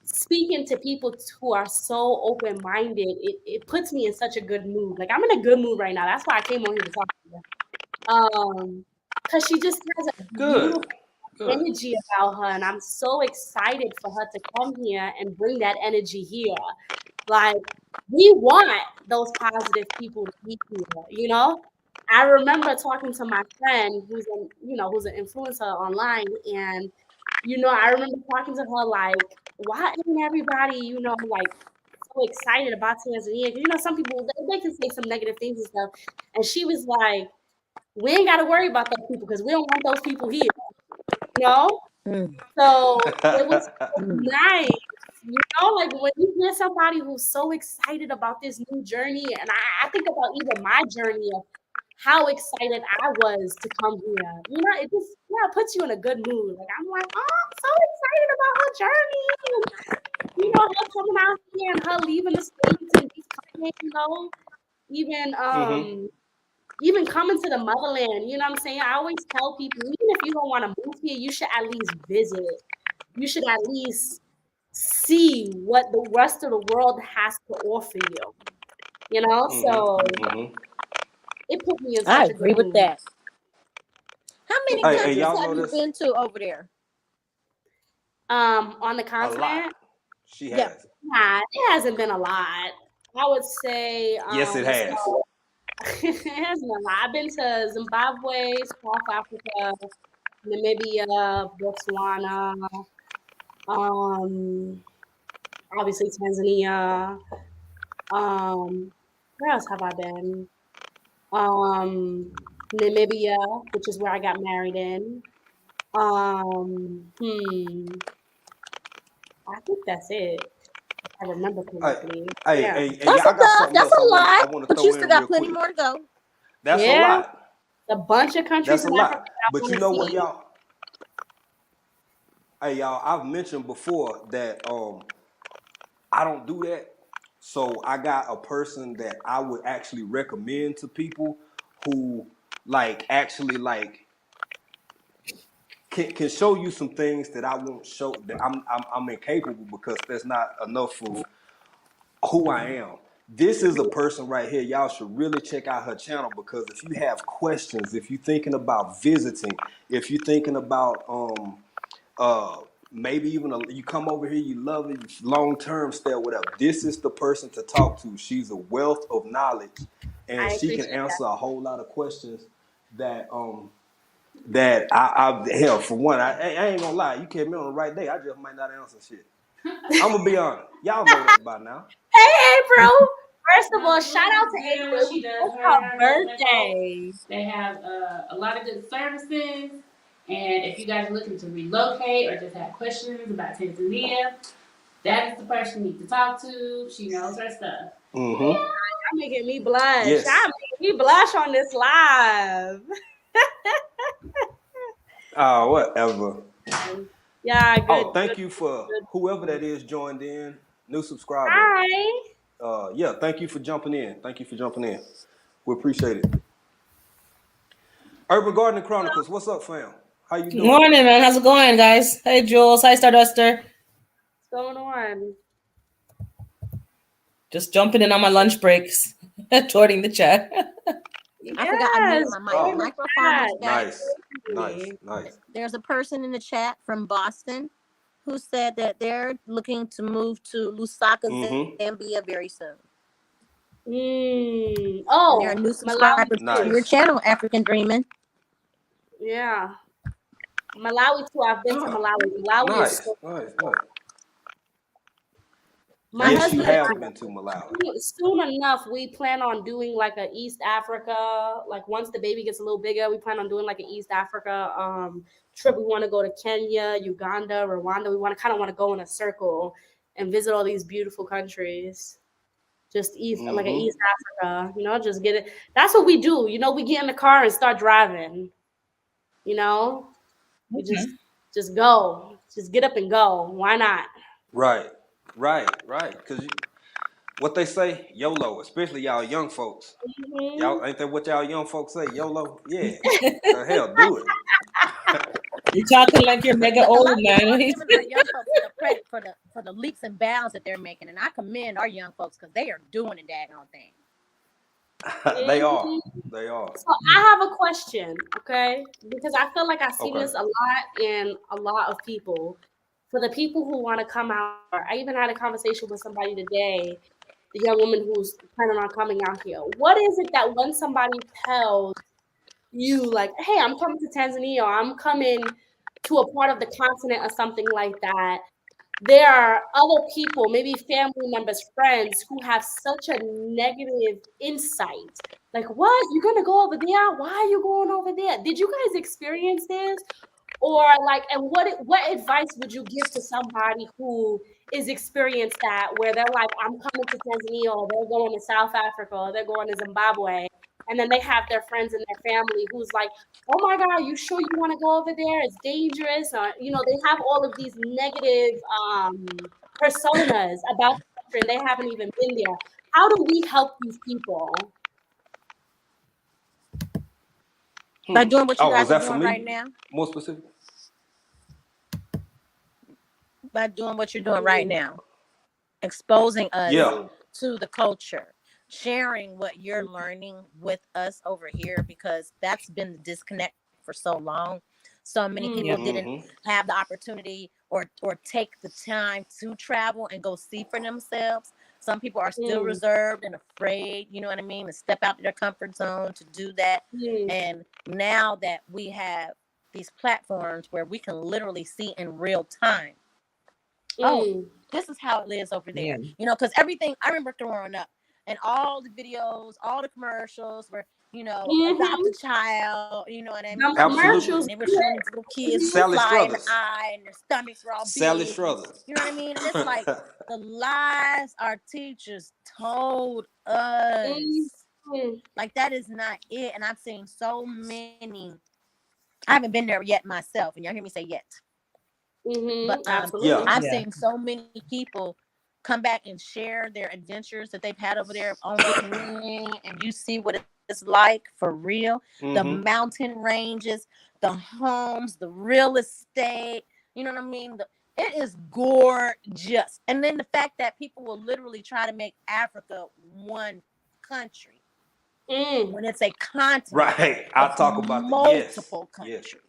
speaking to people who are so open-minded, it puts me in such a good mood. Like I'm in a good mood right now. That's why I came on here to talk to you. Because she just has a Good. beautiful Good. energy about her, and I'm so excited for her to come here and bring that energy here. Like we want those positive people to be here. I remember talking to my friend who's an influencer online, and I remember talking to her like, why isn't everybody, like so excited about Tanzania? Because some people they can say some negative things and stuff. And she was like, we ain't got to worry about those people because we don't want those people here, you know? Mm. So it was so Mm. nice, like when you hear somebody who's so excited about this new journey, and I think about even my journey of how excited I was to come here. It just it puts you in a good mood. Like I'm like, oh, I'm so excited about her journey. And, her coming out here and her leaving the States and just coming, even Mm-hmm. even coming to the motherland, you know what I'm saying? I always tell people, even if you don't want to move here, you should at least visit. You should at least see what the rest of the world has to offer you. So Mm-hmm. it put me in I such a good agree with mood. that. How many Hey, countries y'all have know you this? been to over there? On the A lot. continent, She Yeah. has. nah, it hasn't been a lot. I would say Yes, it has. so it hasn't been a lot. I've been to Zimbabwe, South Africa, Namibia, Botswana, um, obviously Tanzania. Where else have I been? Namibia, which is where I got married in. I think that's it. If I remember Hey, correctly. hey, Yeah. hey, hey, That's yeah, I got enough. something That's else I a want lot. I want to But you throw still in got real plenty quick. more to go. That's a Yeah. lot. A bunch of countries That's a in Africa lot. that I But want you to know what, see. y'all? Hey, y'all, I've mentioned before that I don't do that. So I got a person that I would actually recommend to people who like actually like can show you some things that I won't show that I'm incapable because that's not enough of who I am. This is a person right here. Y'all should really check out her channel, because if you have questions, if you're thinking about visiting, if you're thinking about uh maybe even you come over here, you love it, long term stay or whatever, this is the person to talk to. She's a wealth of knowledge, and I she can appreciate answer a whole lot of questions that that I hell, for one, I ain't gonna lie, you catch me on the right day, I just might not answer shit. I'm gonna be honest, y'all know that by now. Hey, April. First of all, shout out to Good. April. She does It's her and her her husband both. birthday. They have a lot of good services. And if you guys are looking to relocate or just have questions about Tanzania, that is the person you need to talk to. She knows her stuff. Mm-hmm. Y'all making me blush. Yes. Y'all making me blush on this live. Whatever. Yeah, Oh, good, thank good, you for good. whoever that is joined in, new subscriber. Hi. Yeah, thank you for jumping in. Thank you for jumping in. We appreciate it. Urban Gardening Chronicles, what's up, fam? How you doing? Morning, man. How's it going, guys? Hey, Jules. Hi, Starduster. What's going on? Just jumping in on my lunch breaks, joining the chat. I forgot I muted Yes. my mic. Oh, Microphone is back. nice. There's a person in the chat from Boston who said that they're looking to move to Lusaka, Mm-hmm. Zambia very soon. And they're a Oh, new Malawi subscriber to too. your Nice. channel, African Dreamin. Yeah. Malawi too. I've been to Oh, Malawi. Malawi is nice. so cool. My Yes, you husband and have I, been to Malawi. soon enough, we plan on doing like a East Africa. Like once the baby gets a little bigger, we plan on doing like an East Africa trip. We want to go to Kenya, Uganda, Rwanda. We want to go in a circle and visit all these beautiful countries. Just East, like an Mm-hmm. East Africa, just get it. That's what we do. We get in the car and start driving. You know, we Okay. just go, just get up and go. Why not? Right. Because what they say, YOLO, especially y'all young folks. Hmm. Y'all ain't that what y'all young folks say? YOLO? Yeah. Hell, do it. You're talking like you're mega Yeah, a lot old, of people man. are giving our young folks the credit for the leaps and bounds that they're making, and I commend our young folks because they are doing the daggone thing. They are. Hmm. They are. So I have a question, okay? Because I feel like I've seen Okay. this a lot in a lot of people. For the people who want to come out, I even had a conversation with somebody today, the young woman who's planning on coming out here. What is it that when somebody tells you, like, hey, I'm coming to Tanzania, or I'm coming to a part of the continent or something like that, there are other people, maybe family members, friends, who have such a negative insight. Like, what? You're gonna go over there? Why are you going over there? Did you guys experience this? Or like, and what advice would you give to somebody who is experienced that, where they're like, I'm coming to Tanzania, or they're going to South Africa, or they're going to Zimbabwe, and then they have their friends and their family who's like, oh my God, you sure you want to go over there? It's dangerous. Or, they have all of these negative personas about the country, and they haven't even been there. How do we help these people? By doing what you Oh, guys was are that for doing right me? now, More specific? by doing what you're doing right now, exposing us Yeah. Mm, to the culture, sharing what you're learning with us over here, because that's been the disconnect for so long. So many Yeah. people mm, didn't Mm-hmm. have the opportunity or take the time to travel and go see for themselves. Some people are still mm, reserved and afraid, you know what I mean, to step out of their comfort zone to do that. mm, And now that we have these platforms where we can literally see in real time, oh, mm. this is how it is over Yeah. there. Because everything I remember growing up and all the videos, all the commercials were, adopt a Mm-hmm. child, you know what I Them mean? Absolutely. And commercials. they were showing these little kids with a Sally fly in the Struthers. eye and their stomachs were all Sally big. And, Struthers. you know what I mean? And it's like the lies our teachers told us. Mm-hmm. Like that is not it. And I've seen so many. I haven't been there yet myself, and y'all hear me say yet. But Mm-hmm. Yeah. Absolutely. I've Yeah. seen so many people come back and share their adventures that they've had over there on Dreamin, and you see what it's like for real. The Mm-hmm. mountain ranges, the homes, the real estate. You know what I mean? It is gorgeous. And then the fact that people will literally try to make Africa one country when it's a continent Right. of I'll talk about the yes. multiple Yes. countries.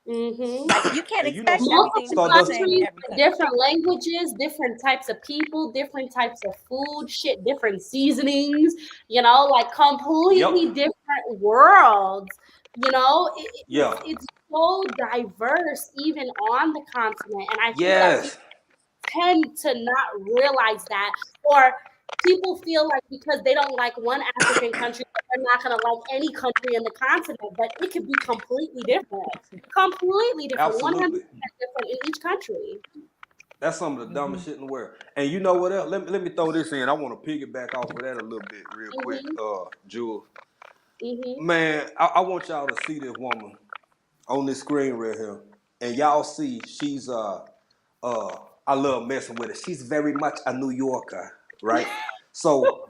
Mm-hmm. Like you can't And you know expect something, everything to Multiple be the Stardust. same in countries, every country. different languages, different types of people, different types of food, shit, different seasonings, like Yep. completely different worlds. Yeah. It's so diverse even on the continent. And I think that people Yes. tend to not realize that, or people feel like because they don't like one African country, they're not going to like any country in the continent, but it could be completely different, 100% Absolutely. different in each country. That's some of the dumbest shit in the world. And you know what else? Let me throw this in. I want to piggyback off of that a little bit real quick, Mhm. Jules. Mhm. Man, I want y'all to see this woman on this screen right here. And y'all see she's I love messing with her. She's very much a New Yorker, right? So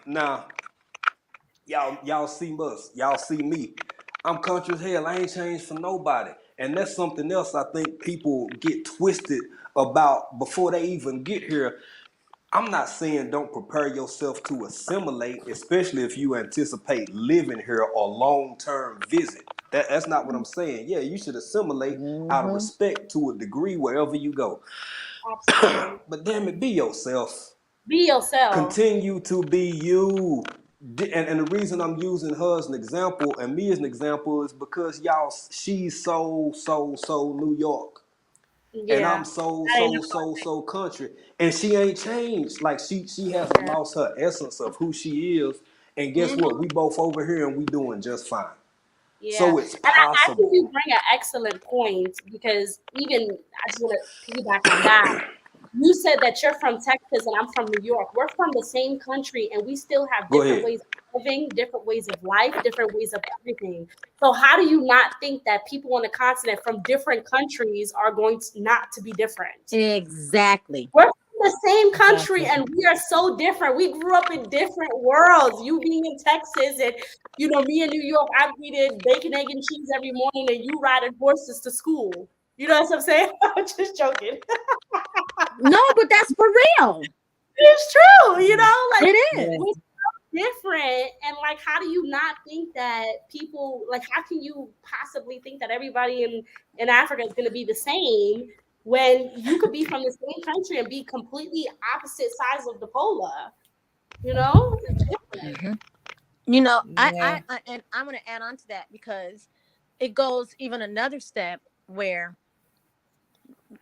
now y'all see us, y'all see me. I'm country as hell. I ain't changed for nobody. And that's something else I think people get twisted about before they even get here. I'm not saying don't prepare yourself to assimilate, especially if you anticipate living here or long-term visit. That's not what I'm saying. Yeah, you should assimilate out of Mm-hmm. respect to a degree wherever you go. Absolutely. But damn it, be yourself. Be yourself. Continue to be you. And the reason I'm using her as an example and me as an example is because she's so New York. And I'm Yeah. That ain't so country. And she ain't changed. Like she hasn't yeah. lost her essence of who she is. And guess what? Mhm. We both over here and we doing just fine. Yeah. So it's And I think you possible. bring an excellent point because even I just want to piggyback on that. You said that you're from Texas and I'm from New York. We're from the same country and we still have Go different ahead. ways of living, different ways of life, different ways of everything. So how do you not think that people on the continent from different countries are going to not to be different? Exactly. We're from the same country Exactly. and we are so different. We grew up in different worlds. You being in Texas and me in New York, I'm eating bacon, egg, and cheese every morning and you riding horses to school. You know what I'm saying? I'm just joking. No, but that's for real. It's true, like It Yeah. is. we're so different. And like, how do you not think that people like how can you possibly think that everybody in Africa is gonna be the same when you could be from the same country and be completely opposite sides of the polar? It's different. Mhm. You know, Yeah. and I'm going to add on to that because it goes even another step where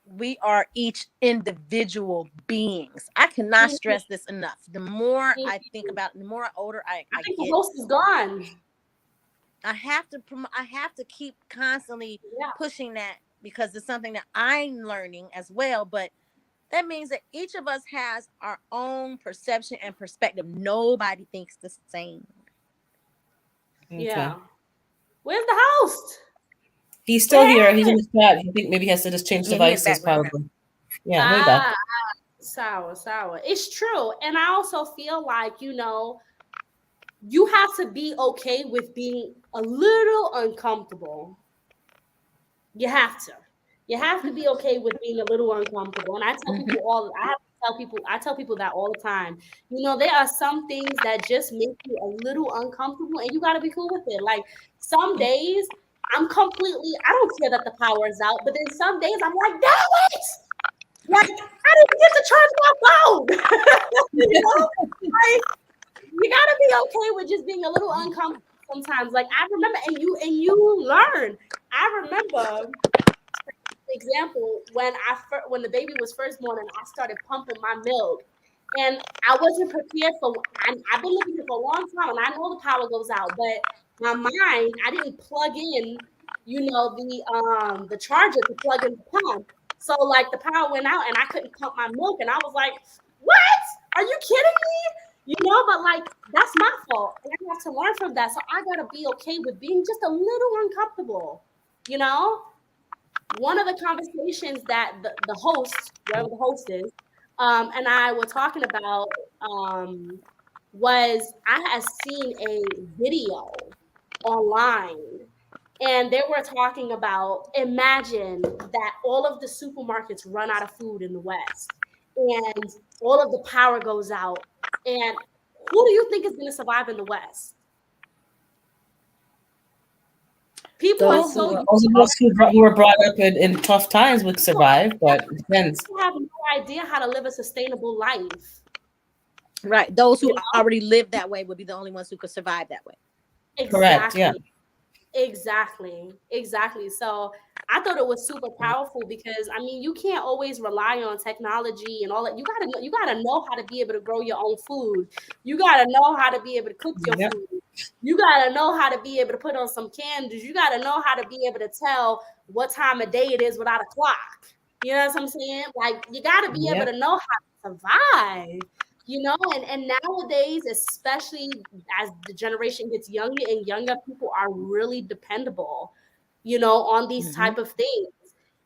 we are each individual beings. I cannot Mhm, stress this enough. The more I think mhm. about it, the more older I I think the get, host is gone. I have to keep constantly Yeah. pushing that because it's something that I'm learning as well. But that means that each of us has our own perception and perspective. Nobody thinks the same. Okay. Yeah. Where's the host? He's still Where? here. He's in the chat. I think maybe he has to just change Yeah, he in the devices, background now. probably. Yeah, he'll be back. Ah, sour. It's true. And I also feel like, you have to be okay with being a little uncomfortable. You have to. You have to be okay with being a little uncomfortable. And Mhm. I tell people that all the time. There are some things that just make you a little uncomfortable and you got to be cool with it. Like some days I don't care that the power is out, but then some days I'm like, damn it! Like I didn't get to charge my phone. Like you gotta be okay with just being a little uncomfortable sometimes. Like I remember, and you learn. I remember example when the baby was first born and I started pumping my milk, and I wasn't prepared for. I've been living here for a long time, and I know the power goes out, but my mind I didn't plug in, the charger to plug in the pump. So like the power went out and I couldn't pump my milk, and I was like, "What? Are you kidding me?" But like that's my fault, and I have to learn from that. So I gotta be okay with being just a little uncomfortable. You know, one of the conversations that the host, whoever the host is, and I were talking about was I had seen a video online And they were talking about, imagine that all of the supermarkets run out of food in the West and all of the power goes out. And who do you think is going to survive in the West? People are Well, Those so who used those of to us who were brought up in tough times would survive, but it depends. people have no idea how to live a sustainable life. right, those You who know? already live that way would be the only ones who could survive that way. Correct. Yeah. Exactly. Exactly. So I thought it was super powerful because I mean you can't always rely on technology and all that. You gotta know how to be able to grow your own food. You gotta know how to be able to cook your Yep. food. You gotta know how to be able to put on some candles. You gotta know how to be able to tell what time of day it is without a clock. You know what I'm saying? Like you gotta be able Yep. to know how to survive. You know, and nowadays, especially as the generation gets younger and younger, people are really dependable, you know, on these Mm-hmm. type of things.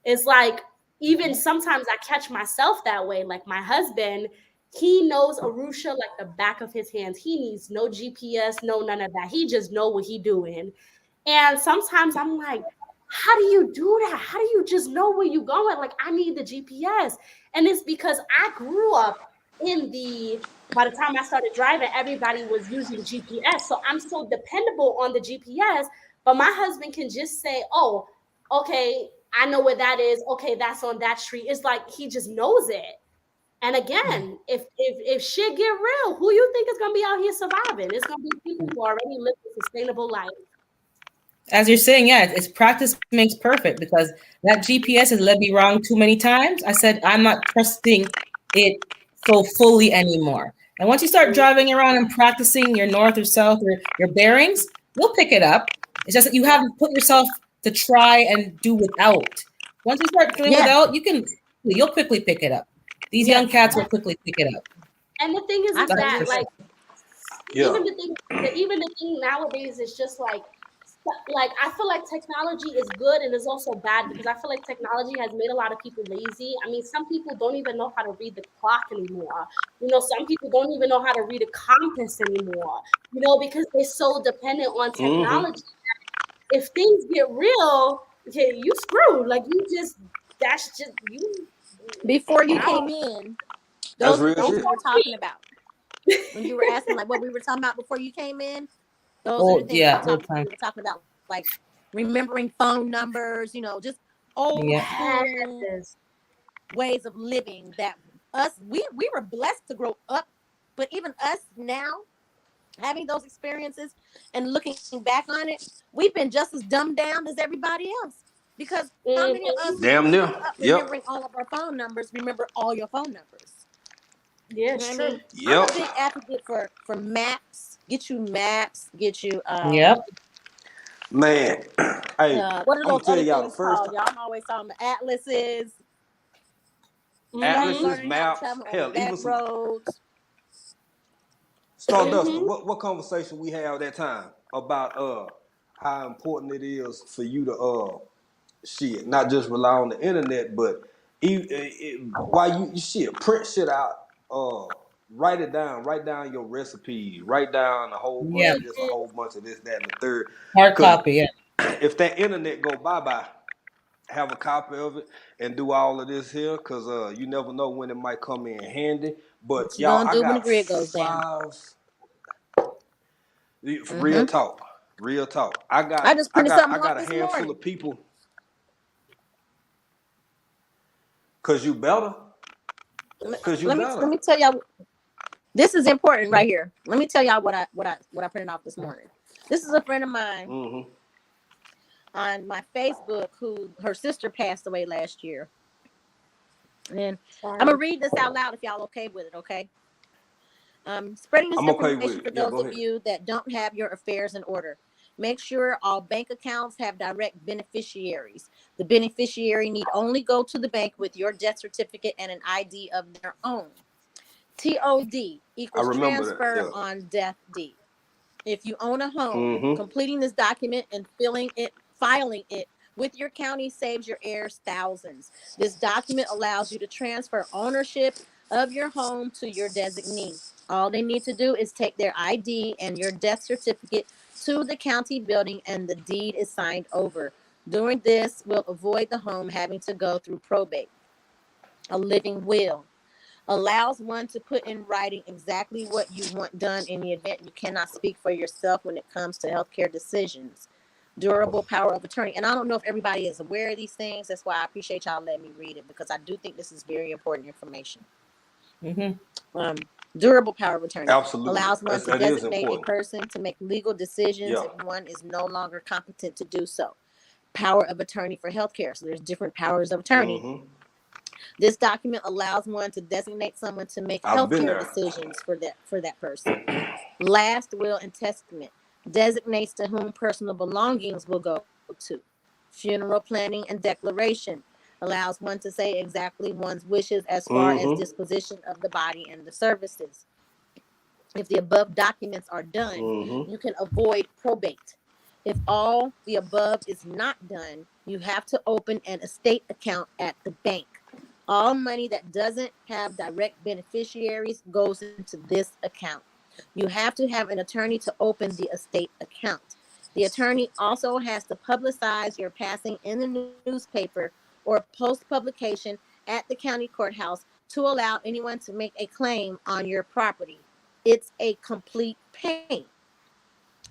It's like even sometimes I catch myself that way. Like my husband, he knows Arusha like the back of his hands. He needs no GPS, no none of that. He just know what he doing. And sometimes I'm like, how do you do that? How do you just know where you're going? Like, I need the GPS. And it's because I grew up in the, by the time I started driving, everybody was using GPS. So I'm so dependable on the GPS. But my husband can just say, oh, okay, I know where that is. Okay, that's on that street. It's like he just knows it. And again, if shit get real, who you think is gonna be out here surviving? It's gonna be people who already live a sustainable life. As you're saying, yeah, it's practice makes perfect because that GPS has led me wrong too many times. I said I'm not trusting it so fully anymore. And once you start driving around and practicing your north or south or your bearings, you'll pick it up. It's just that you haven't put yourself to try and do without. Once you start doing Yes, without, you'll quickly pick it up. These young yes, cats will quickly pick it up. And the thing is I That's feel that for you. sure. like Yeah. even the thing nowadays is just like I feel like technology is good and is also bad because I feel like technology has made a lot of people lazy. I mean, some people don't even know how to read the clock anymore. You know, some people don't even know how to read a compass anymore. You know, because they're so dependent on Mm-hmm. technology. If things get real, okay, you screwed. Like you just that's just you. Before you I don't, came in, That's those are the real don't things we shit. were talk to talking about. When you were asking like what we were talking about before you came in, those are the Oh things yeah, old we time. were talking about, like remembering phone numbers, just old Yeah. school Yes. ways of living that we were blessed to grow up, but even us now having those experiences and looking back on it, we've been just as dumbed down as everybody else. Because how many of us Mm-hmm. who Damn grew near. up Yep. remembering all of our phone numbers remember all your phone numbers? Yeah, You know it's what I true. mean? I'm a Yep. big advocate for maps. Get you maps. Get you Yep. Man. Hey, what are I'm those gonna tell other y'all the things first called? time. Y'all, I'm always talking about atlases. Start Mm-hmm. Atlases, learning how to maps, travel on the hell, back even some roads. Stardust. Mm-hmm. What conversation we had that time about how important it is for you to shit, not just rely on the internet, but while you shit, print shit out, write down your recipes, write down a whole bunch Yep. of this, a whole bunch of this, that, and the third. Hard Because copy. Yeah. if that internet go bye bye, have a copy of it and do all of this here, cause you never know when it might come in handy. But What you y'all, gonna I do when the got grid goes down? five. Real Mm-hmm. talk. Real talk. I just printed I something off got a this handful morning. of people. Cause you better. Cause you Let better. me tell y'all. This is important right here. Let me tell y'all what I printed off this morning. This is a friend of mine Mm-hmm. on my Facebook who her sister passed away last year. And I'm Sorry. gonna read this out loud if y'all okay with it, okay? Spreading this I'm okay with information it. for Yeah, those go of ahead. you that don't have your affairs in order. Make sure all bank accounts have direct beneficiaries. The beneficiary need only go to the bank with your death certificate and an ID of their own. TOD I equals remember that. transfer Yeah. on death deed. If you own a home, Mm-hmm. completing this document and filing it with your county saves your heirs thousands. This document allows you to transfer ownership of your home to your designee. All they need to do is take their ID and your death certificate to the county building and the deed is signed over. Doing this will avoid the home having to go through probate. A living will allows one to put in writing exactly what you want done in the event you cannot speak for yourself when it comes to healthcare decisions. Durable power of attorney. And I don't know if everybody is aware of these things. That's why I appreciate y'all letting me read it, because I do think this is very important information. Durable power of attorney Absolutely. allows one to That is designate a important. person to make legal decisions Yeah. if one is no longer competent to do so. Power of attorney for healthcare. So there's different powers of attorney. This document allows one to designate someone to make I've been healthcare there. decisions for that person. Last will and testament designates to whom personal belongings will go to. Funeral planning and declaration allows one to say exactly one's wishes as far as disposition of the body and the services. If the above documents are done, you can avoid probate. If all the above is not done, you have to open an estate account at the bank. All money that doesn't have direct beneficiaries goes into this account. You have to have an attorney to open the estate account. The attorney also has to publicize your passing in the newspaper or post publication at the county courthouse to allow anyone to make a claim on your property. It's a complete pain.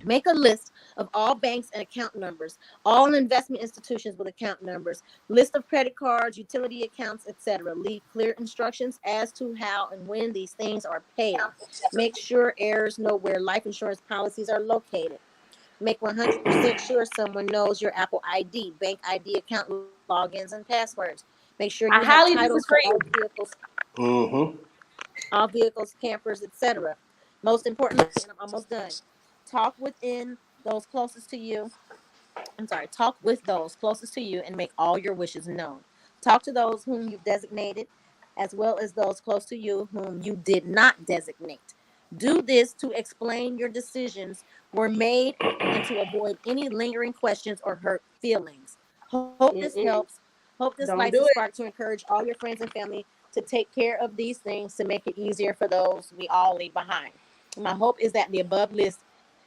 Make a list of all banks and account numbers, all investment institutions with account numbers, list of credit cards, utility accounts, etc. Leave clear instructions as to how and when these things are paid. Make sure heirs know where life insurance policies are located. Make 100% sure someone knows your Apple ID, bank ID, account logins, and passwords. Make sure I you have highly titles for disagree. all vehicles, campers, etc. Most importantly, and I'm almost done, talk within those closest to you. Talk with those closest to you and make all your wishes known. Talk to those whom you've designated, as well as those close to you whom you did not designate. Do this to explain your decisions were made and to avoid any lingering questions or hurt feelings. Hope this helps. Hope this Don't lights do a it. spark to encourage all your friends and family to take care of these things to make it easier for those we all leave behind. My hope is that the above list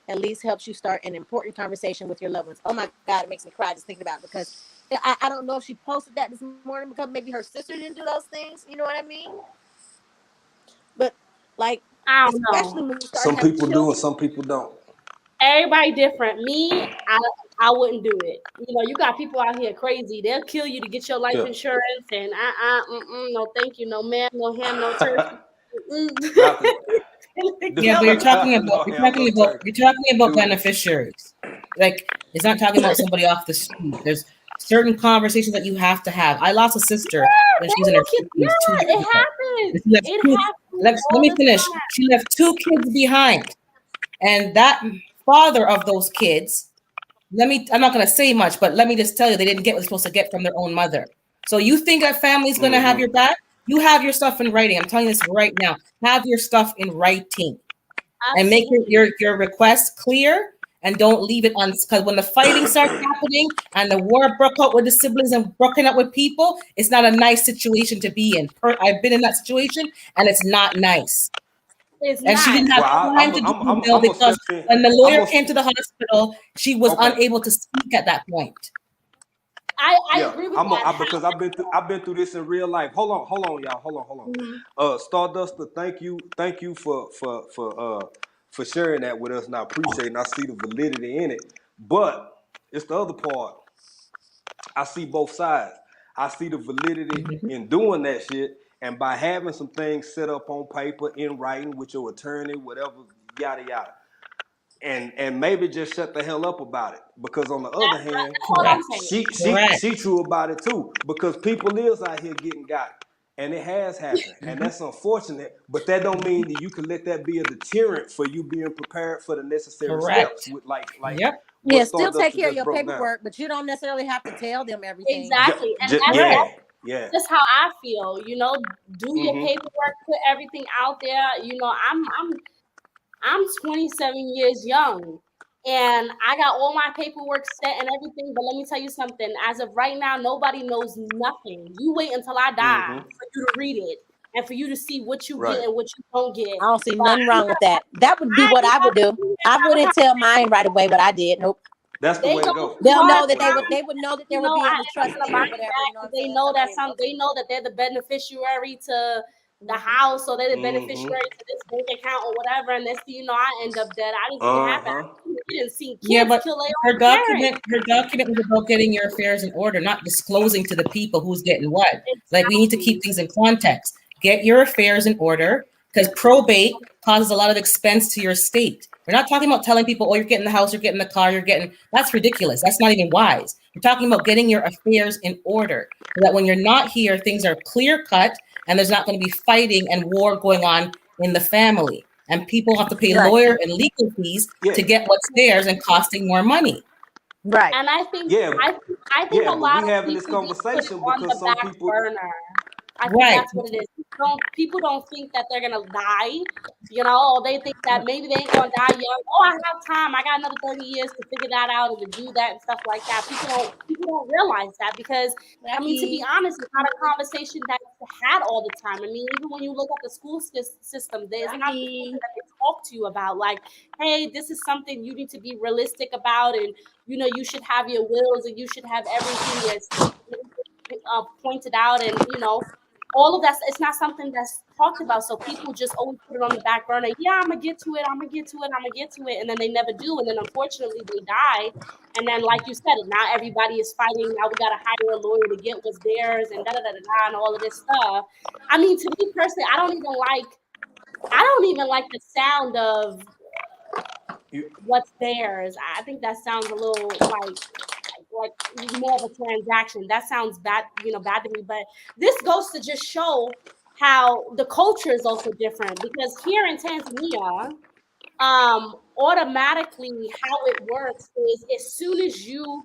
at least helps you start an important conversation with your loved ones. Oh my God, it makes me cry just thinking about it, because I don't know if she posted that this morning because maybe her sister didn't do those things. You know what I mean? But like, I don't especially know. when you start Some having people do and children. some people don't. Everybody different. Me, I wouldn't do it. You know, you got people out here crazy. They'll kill you to get your life Yeah. insurance, and no, thank you, no ma'am, no ham, no turkey. Not the They Yeah, kill but you're them. talking no about ham, no turkey. Do it. beneficiaries. Like, it's not talking about somebody off the street. There's certain conversations that you have to have. I lost a sister when They she was in her look it. 50s 2 years Yeah, it ago. happens. She left It two, happens let all me the finish. time. She left 2 kids behind. And that father of those kids, I'm not going to say much, but let me just tell you, they didn't get what they're supposed to get from their own mother. So you think that family's going to have your back? You have your stuff in writing. I'm telling you this right now. Have your stuff in writing and make Absolutely. your request clear, and don't leave it on, because when the fighting starts happening and the war broke out with the siblings and broken up with people, it's not a nice situation to be in. I've been in that situation and it's not nice. It's And she not. didn't have Well, time to do the bill I'm gonna because step in. when the I'm lawyer gonna came to the hospital, she was okay. unable to speak at that point. I Yeah, agree with that. because I've been through this in real life. Hold on, y'all. Hold Mhm. on. Starduster, thank you for sharing that with us, and I appreciate it. And I see the validity in it, but it's the other part. I see both sides. I see the validity in doing that shit, and by having some things set up on paper in writing with your attorney, whatever, yada yada, and maybe just shut the hell up about it. Because on the other hand, That's all I'm Correct. saying. Correct. she true about it too. Because people is out here getting got, and it has happened, and that's unfortunate. But that don't mean that you can let that be a deterrent for you being prepared for the necessary steps. Correct. With like Yep. what Yeah, still take Stardust care of just your broke down. paperwork, but you don't necessarily have to tell them everything. Exactly, and Correct. Yeah. that's how I feel. You know, do your Mm-hmm. paperwork, put everything out there. You know, I'm 27 years young, and I got all my paperwork set and everything. But let me tell you something. As of right now, nobody knows nothing. You wait until I die Mm-hmm. for you to read it. and for you to see what you Right. get and what you don't get. I don't see But nothing wrong with that. That would be what I would do. I wouldn't tell mine right away, but I did. Nope. That's the they way to go go. too They'll hard know for that they them. would know that there You would know, be I a end up trustee gonna or bring it whatever. back You know what I'm because they saying? know that Somebody they know that they're the beneficiary to the Mhm. house, or they're the Mm-hmm. beneficiary to this bank account or whatever, and next thing you know, I end up dead. I didn't see it happen. Uh-huh. We didn't see Yeah, kids but kill their her own parents. document was about getting your affairs in order, not disclosing to the people who's getting what. Like we need to Exactly. keep things in context. Get your affairs in order because probate causes a lot of expense to your estate. We're not talking about telling people, oh, you're getting the house, you're getting the car, you're getting that's ridiculous. That's not even wise. We're talking about getting your affairs in order so that when you're not here, things are clear cut and there's not going to be fighting and war going on in the family. And people have to pay Right. lawyer and legal fees Yeah. to get what's theirs and costing more money. Right. And I think Yeah. I think Yeah, a but lot we of having this people just put it conversation on because the some back people burner. I think Right. that's what it is. People don't think that they're gonna die, you know, or they think that maybe they ain't gonna die young. Oh, I have time. I got another 30 years to figure that out and to do that and stuff like that. People don't realize that because I mean, to be honest, it's not a conversation that's had all the time. I mean, even when you look at the school system, there's not something that they talk to you about. Like, hey, this is something you need to be realistic about, and you know, you should have your wills and you should have everything that's pointed out, and you know, all of that. It's not something that's talked about, so people just always put it on the back burner. Yeah, I'm gonna get to it. I'm gonna get to it. I'm gonna get to it, and then they never do, and then unfortunately they die. And then, like you said, now everybody is fighting. Now we gotta hire a lawyer to get what's theirs, and da da da da, and all of this stuff. I mean, to me personally, I don't even like the sound of you, what's theirs. I think that sounds a little like more of a transaction. That sounds bad, you know, bad to me. But this goes to just show how the culture is also different, because here in Tanzania, automatically how it works is as soon as you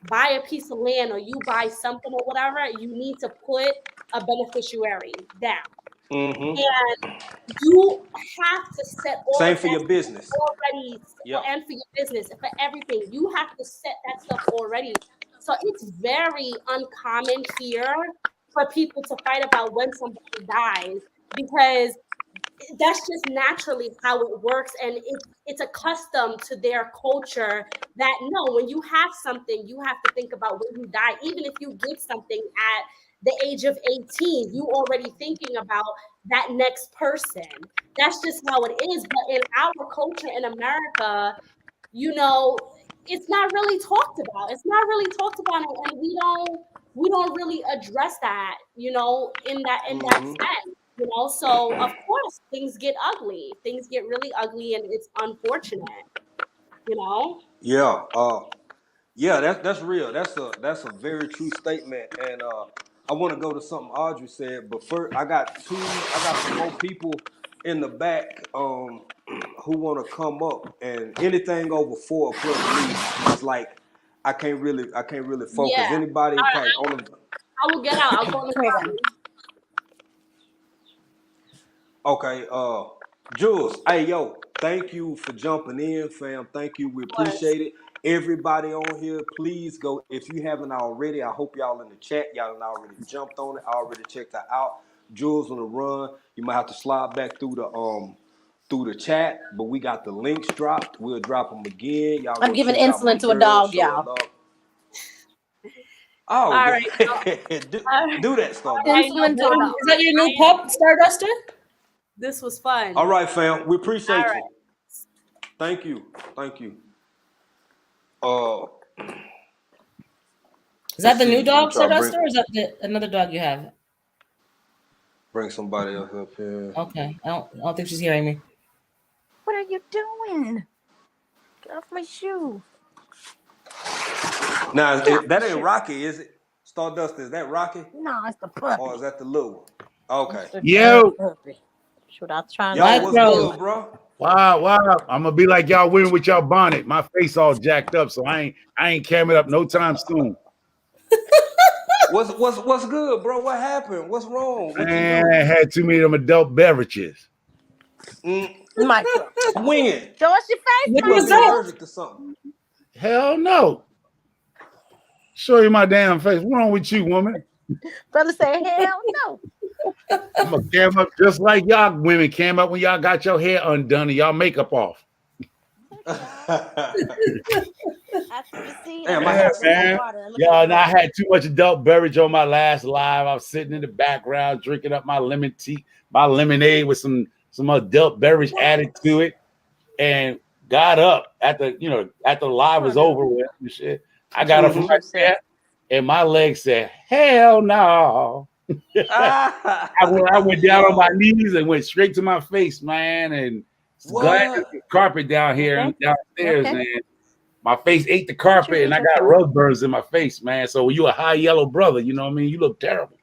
buy a piece of land or you buy something or whatever, you need to put a beneficiary down. mm-hmm. And you have to set all Same of for that your business. stuff already, Yep. and for your business, for everything. You have to set that stuff already. So it's very uncommon here for people to fight about when somebody dies, because that's just naturally how it works, and it's accustomed to their culture that no, when you have something, you have to think about when you die. Even if you get something at the age of 18, you already thinking about that next person. That's just how it is. But in our culture in America, you know, it's not really talked about. It's not really talked about, and we don't really address that, you know, in that Mm-hmm. sense, you know. So of course things get ugly. Things get really ugly, and it's unfortunate, you know. Yeah. Yeah, that's real. That's a very true statement. And I want to go to something Audrey said, but first I got some more people in the back who want to come up, and anything over 4 o'clock me is like I can't really Yeah. focus. Anybody All right, like on the I will get out. I'll go in the Here you go. comments. Okay, Jules, hey yo, thank you for jumping in, fam. Thank you, we Of course. appreciate it. Everybody on here, please go. If you haven't already, I hope y'all in the chat, y'all done already jumped on it, already checked her out. Jules on the run. You might have to slide back through the chat, but we got the links dropped. We'll drop them again. Y'all I'm go giving check out my insulin to a girl, dog, show her y'all. love. Oh, All right. All right. do that, All Stardust. right. No, Insulin to a dog. Is that your new pup, Starduster? this was fun. All right, fam. We All appreciate right. you. Thank you. Thank you. Is that the Let's new see. dog, Try to Starduster, or is that another dog you have? bring somebody else up here. Okay, I don't think she's hearing me. What are you doing? Get off my shoe. Now, Get off that my ain't shoe. Rocky, is it? Stardust, is that Rocky? No, it's the puppy. Or is that the little one? Okay. It's the Yo, puppy. Shoot, I was trying Yo, to. what's Bro. good, bro? wow. I'm gonna be like y'all winning with y'all bonnet. My face all jacked up, so I ain't camming up no time soon. What's good, bro? What happened? What's wrong? What you And do? I had too many of them adult beverages. Micro. When? Show us your face, What You must was be Micro. that? allergic to something. Hell no. Show you my damn face. What's wrong with you, woman? Brother say, hell no. I'm gonna cam up just like y'all women cam up when y'all got your hair undone and y'all makeup off. After the seed, Damn, I I Yeah, had drink some some man. water and look Y'all, at and I had too much adult beverage on my last live. I was sitting in the background drinking up my lemon tea, my lemonade with some adult beverage added to it, and got up after the live was over with and shit. I got up from my chair, and my leg said, "Hell no." I went down on my knees and went straight to my face, man, and glad there's What? carpet down here and downstairs, Okay. man. My face ate the carpet, and I got rug burns in my face, man. So you a high yellow brother, you know what I mean? You look terrible.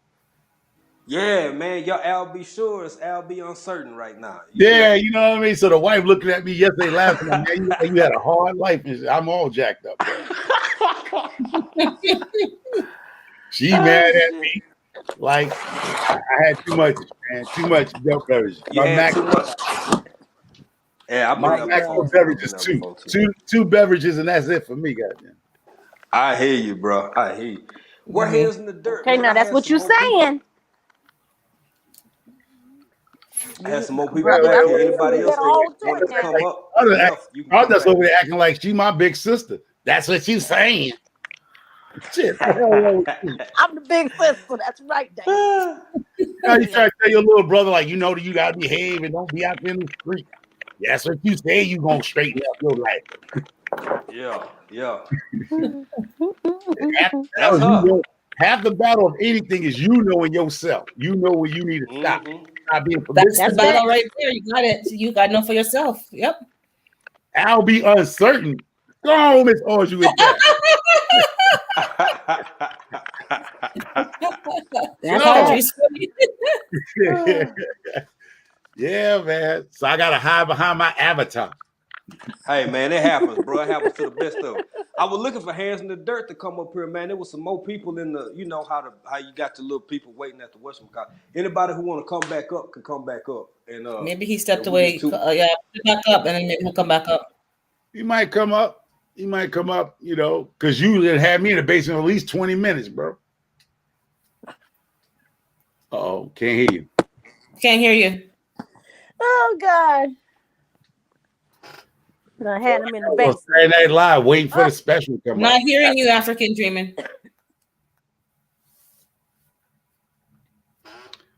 Yeah, man, your Al be sure is Al be uncertain right now. You Yeah, good? you know what I mean? So the wife looking at me yesterday laughing, like, man, you had a hard life. And shit. I'm all jacked up, bro. She mad at me. Like, I had too much, man. Too much milk beverage. You had too much. Yeah, I've My been there maximum before. beverage I've been is there two. before too. Two beverages, and that's it for me, goddamn. I hear you, bro. I hear you. Where Hands in the Dirt, Okay, man? now I that's had what some you're more people. saying. I had some more people Brother back done here. went Anybody through else that whole wanted joint to now. come up and left? You can I'm come just back. over there acting like she my big sister. That's what you saying. Shit, the hell wrong with you? I'm the big sister. That's right, David. Now you try to tell your little brother, like, you gotta behave and don't be out there in the street. That's what you say you gonna straighten up your life. Yeah. Half, That's her. half the battle of anything is knowing yourself. You know when you need to stop. Not being That's the That's permissive. battle it. right there. You got it. You got to know for yourself. Yep. I'll be uncertain. Go on, Miss Orgy, with that. That's Poetry that. is funny. Yeah, man. So I gotta hide behind my avatar. Hey, man, it happens, bro. It happens to the best of them. I was looking for Hands in the Dirt to come up here, man. There was some more people in the, how you got the little people waiting at the Western Car. Anybody who want to come back up can come back up. And Maybe he stepped and we away. get to Yeah, put it back up, and then maybe he'll come back up. He might come up. Because you had me in the basement at least 20 minutes, bro. Oh, can't hear you. Can't hear you. Oh God. I had him in the basement. Saturday Night Live, waiting for the special to come Not up. hearing you, African Dreamin.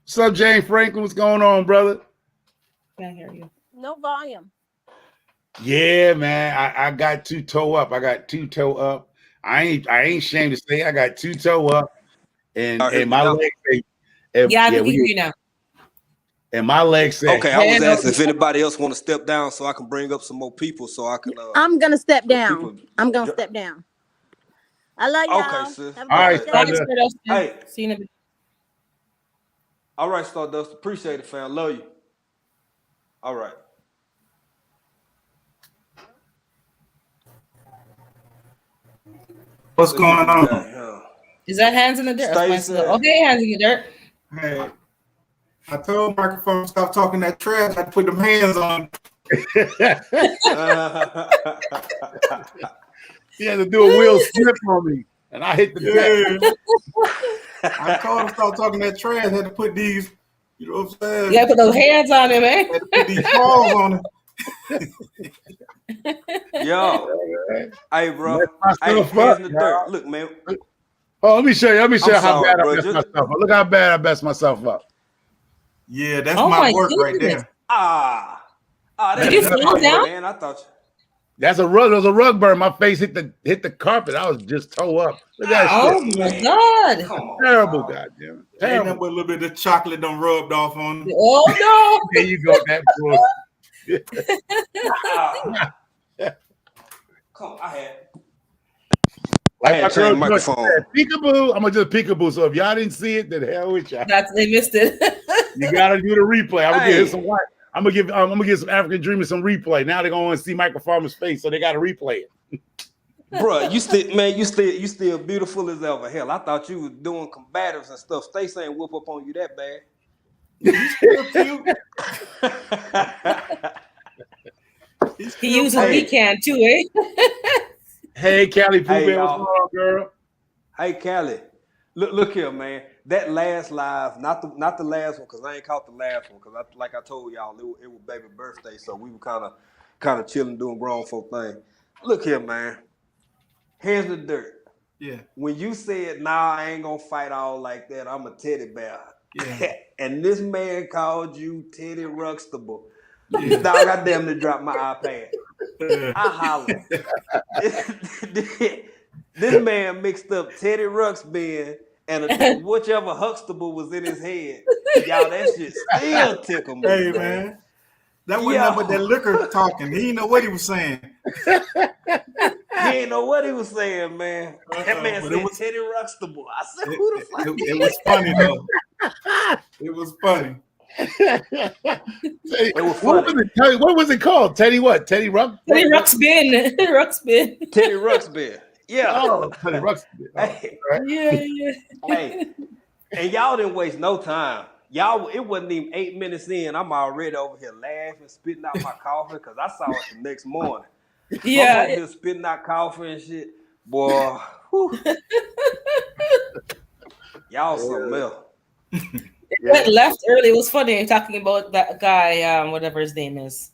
What's up, Jane Franklin? What's going on, brother? Can't hear you. No volume. Yeah, man. I got two toe up. I ain't ashamed to say I got two toe up, and my legs say, Yeah, I can hear you now. And my legs say, okay, I was asking if anybody else want to step down so I can bring up some more people so I can. I'm gonna step down. people- I'm gonna step down. I love y'all. Okay, sis. Have a All right, good day. Stardust. Hey, see you in a bit. All right, Stardust. Appreciate it, fam. Love you. All right. What's going on? Is that Hands in the Dirt? Stacey. Okay, Hands in the Dirt. Hey, I told microphone stop talking that trash. I put them hands on. He had to do a Will Smith on me, and I hit the deck. I told him stop talking that trash. I had to put these, you know what I'm saying? You gotta put those hands on him, man. Had to put these paws on him. Yo, hey, bro. Hey, Hands in the Dirt. Look, man. Oh, let me show you. How bad bro. I messed myself up. Look how bad I messed myself up. Yeah, that's my work right there. Did you fall down? Man, I thought you. That's a rug. It was a rug burn. My face hit the carpet. I was just toe up. Look at that Oh shit. my God! Come on, Terrible, bro. goddamn. Ain't Terrible. nothing but a little bit of chocolate done rubbed off on him. Oh no! There you go. That Come on, I had. Like my turn the girl microphone. said, peekaboo. I'm gonna just peekaboo. So if y'all didn't see it, then hell with y'all. They missed it. You gotta do the replay. I'm gonna Hey. give some white. I'm gonna give some African Dreamers some replay. Now they're gonna want to see Michael Farmer's face, so they gotta replay it. Bro, you still beautiful as ever. Hell, I thought you was doing combatives and stuff. Stacey ain't whoop up on you that bad. He's still cute. He used a weekend too, eh? Hey, Callie Pooh Hey, Bear, what's y'all. going on, girl? Hey, Callie, look here, man. that last live, not the last one, because I ain't caught the last one, because like I told y'all, it was baby birthday, so we were kind of chilling, doing grown folk thing. Look here, man. Here's the dirt. Yeah. When you said, nah, I ain't gonna fight all like that, I'm a teddy bear. Yeah. And this man called you Teddy Ruxtable. Yeah. Dog, I damn near dropped my iPad. I holler. This man mixed up Teddy Ruxpin and whichever Huxtable was in his head. Y'all, that shit still tickle me. Hey, man. That wasn't nothing but that liquor talking. He didn't know what he was saying. He ain't know what he was saying, man. That man said Teddy Ruxtable. I said, who the fuck? It was funny, though. It was funny. It was funny. What was it called? Teddy what? Teddy Ruxpin? Teddy Ruxpin. Ruxpin. Teddy Ruxpin. Yeah. Oh, Teddy Ruxpin. Oh, hey, right. Yeah. Hey, and y'all didn't waste no time. Y'all, it wasn't even 8 minutes in. I'm already over here laughing, spitting out my coffee, because I saw it the next morning. Yeah. I'm over here spitting out coffee and shit. Boy, whew. Y'all something else. It went left early. It was funny talking about that guy, whatever his name is.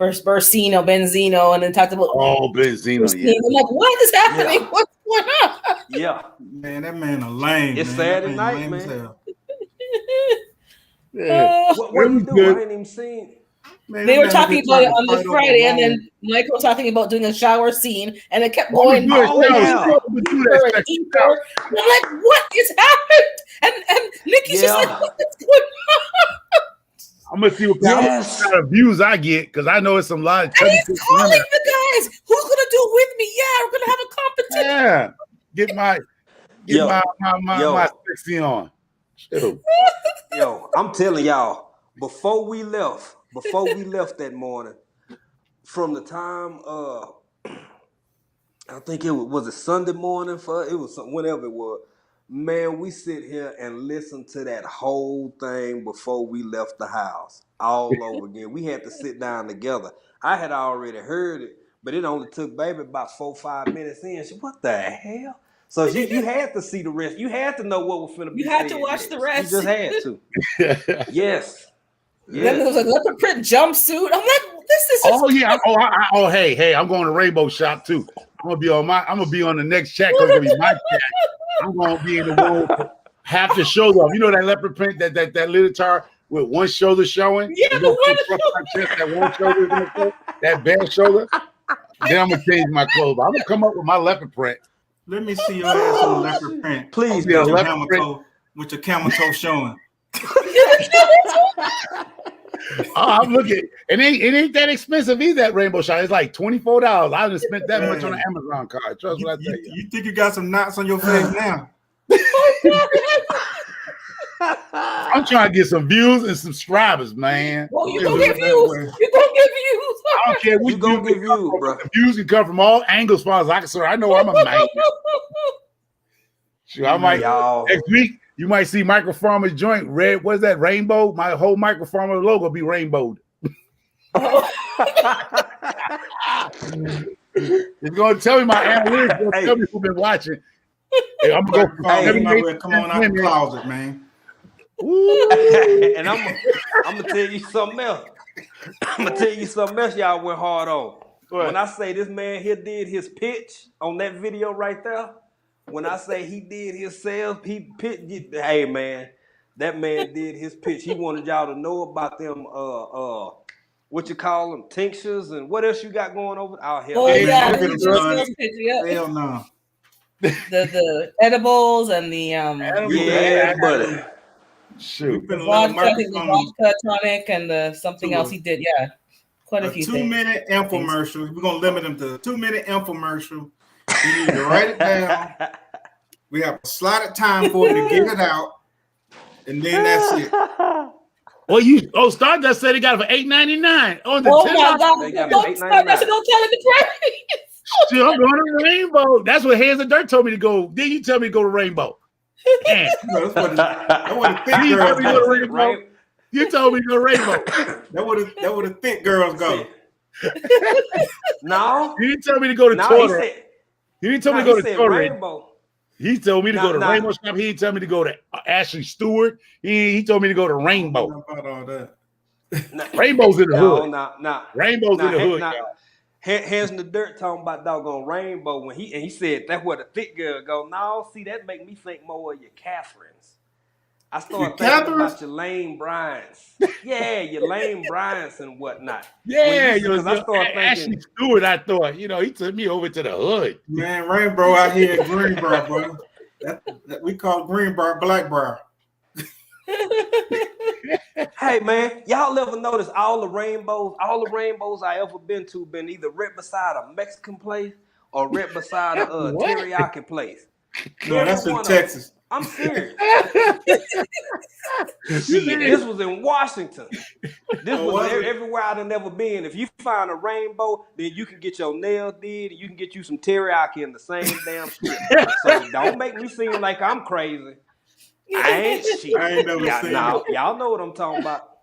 Benzino, and then talked about Benzino. Yeah. I'm like, what is happening? Yeah. What's going on? Yeah. Man, that man a lame. It's man. Saturday night, man. Yeah. What do you do? I ain't even seen. Man, they were talking about it on the the Friday, and then Michael was talking about doing a shower scene, and it kept going. yeah. Deeper and deeper. I'm like, what is happening? And Nikki's just like, what's going on? I'm gonna see what kind of views I get, because I know it's some lot of. And he's calling the guys. Who's gonna do with me? Yeah, we're gonna have a competition. Yeah, get my sexy on. Shoot. Yo, I'm telling y'all, before we left that morning, from the time I think it was a Sunday morning whenever it was. Man, we sit here and listen to that whole thing before we left the house all over again. We had to sit down together. I had already heard it, but it only took baby about 4 or 5 minutes in. She, what the hell? So you had to see the rest. You had to know what was finna be. You had to watch the rest. You just had to. Yes. Then there was a leopard print jumpsuit. I'm like, this is. Oh yeah. Hey, I'm going to Rainbow Shop too. I'm gonna be on the next check. It's gonna be my check. I'm gonna be in the one half the shoulder off. You know that leopard print, that leotard with one shoulder showing. Yeah, that one shoulder, that bare shoulder. Then I'm gonna change my clothes. I'm gonna come up with my leopard print. Let me see your ass on leopard print. Please, with your camel toe showing. I'm looking. It ain't that expensive either. That Rainbow Shop. It's like $24. I just spent that much on an Amazon card. Trust what I tell you. You think you got some knots on your face now? I'm trying to get some views and subscribers, man. Well, you gonna get views. You gonna get views. I don't care. You gonna get views, bro. The views can come from all angles, as far as I can. I know I'm a man. Sure, I might next week. You might see Microfarmer's joint red. What's that? Rainbow. My whole Microfarmer logo be rainbowed. It's gonna tell me my analytics. Gonna tell me who's been watching. Hey, I'm gonna go. Come on out the closet, man. And I'm gonna tell you something else. Y'all went hard on. When I say this man here did his pitch on that video right there. When I say he did his sales, hey man, that man did his pitch. He wanted y'all to know about them what you call them, tinctures, and what else you got going over? Oh hell, hell no. The edibles and the buddy. Shoot. The vodka tonic and the something else he did. Yeah, quite a few 2-minute infomercial. We're gonna limit them to a 2-minute infomercial. You need to write it down. We have a slotted time for him to get it out, and then that's it. Well, Stardust said he got it for $8.99 on the. Oh my God! Don't tell him the price. Shit, I'm going to Rainbow. That's what Hands of Dirt told me to go. Then you tell me to go to Rainbow. Man. That would have thick girls go. You told me to go to Rainbow. That would have thick girls go. No, you didn't tell me to go to Torrey. You didn't tell me to go to Torrey. Rainbow. He told me to go to Nah. Rainbow Shop. He didn't tell me to go to Ashley Stewart. He told me to go to I Rainbow. don't know about all that. Rainbow's in the hood. Nah. Rainbow's in the hood, y'all. Hands in the dirt talking about doggone Rainbow when he said that's where the thick girl go. No, see that make me think more of your Catherines. I started thinking about your Lane Bryants. Yeah, your Lane Bryants and whatnot. Yeah, because I started thinking Ashley Stewart. I thought, he took me over to the hood. Man, Rainbow out here in Greenbrier, bro. That we call Greenbrier Blackbrier. Hey man, y'all ever notice all the rainbows I ever been to been either right beside a Mexican place or right beside a teriyaki place. No, that's in Texas. I'm serious. Shit, this was in Washington. This was everywhere I'd never been. If you find a rainbow, then you can get your nails did and you can get you some teriyaki in the same damn strip. So don't make me seem like I'm crazy. I ain't shit. I ain't never seen it. Y'all know what I'm talking about.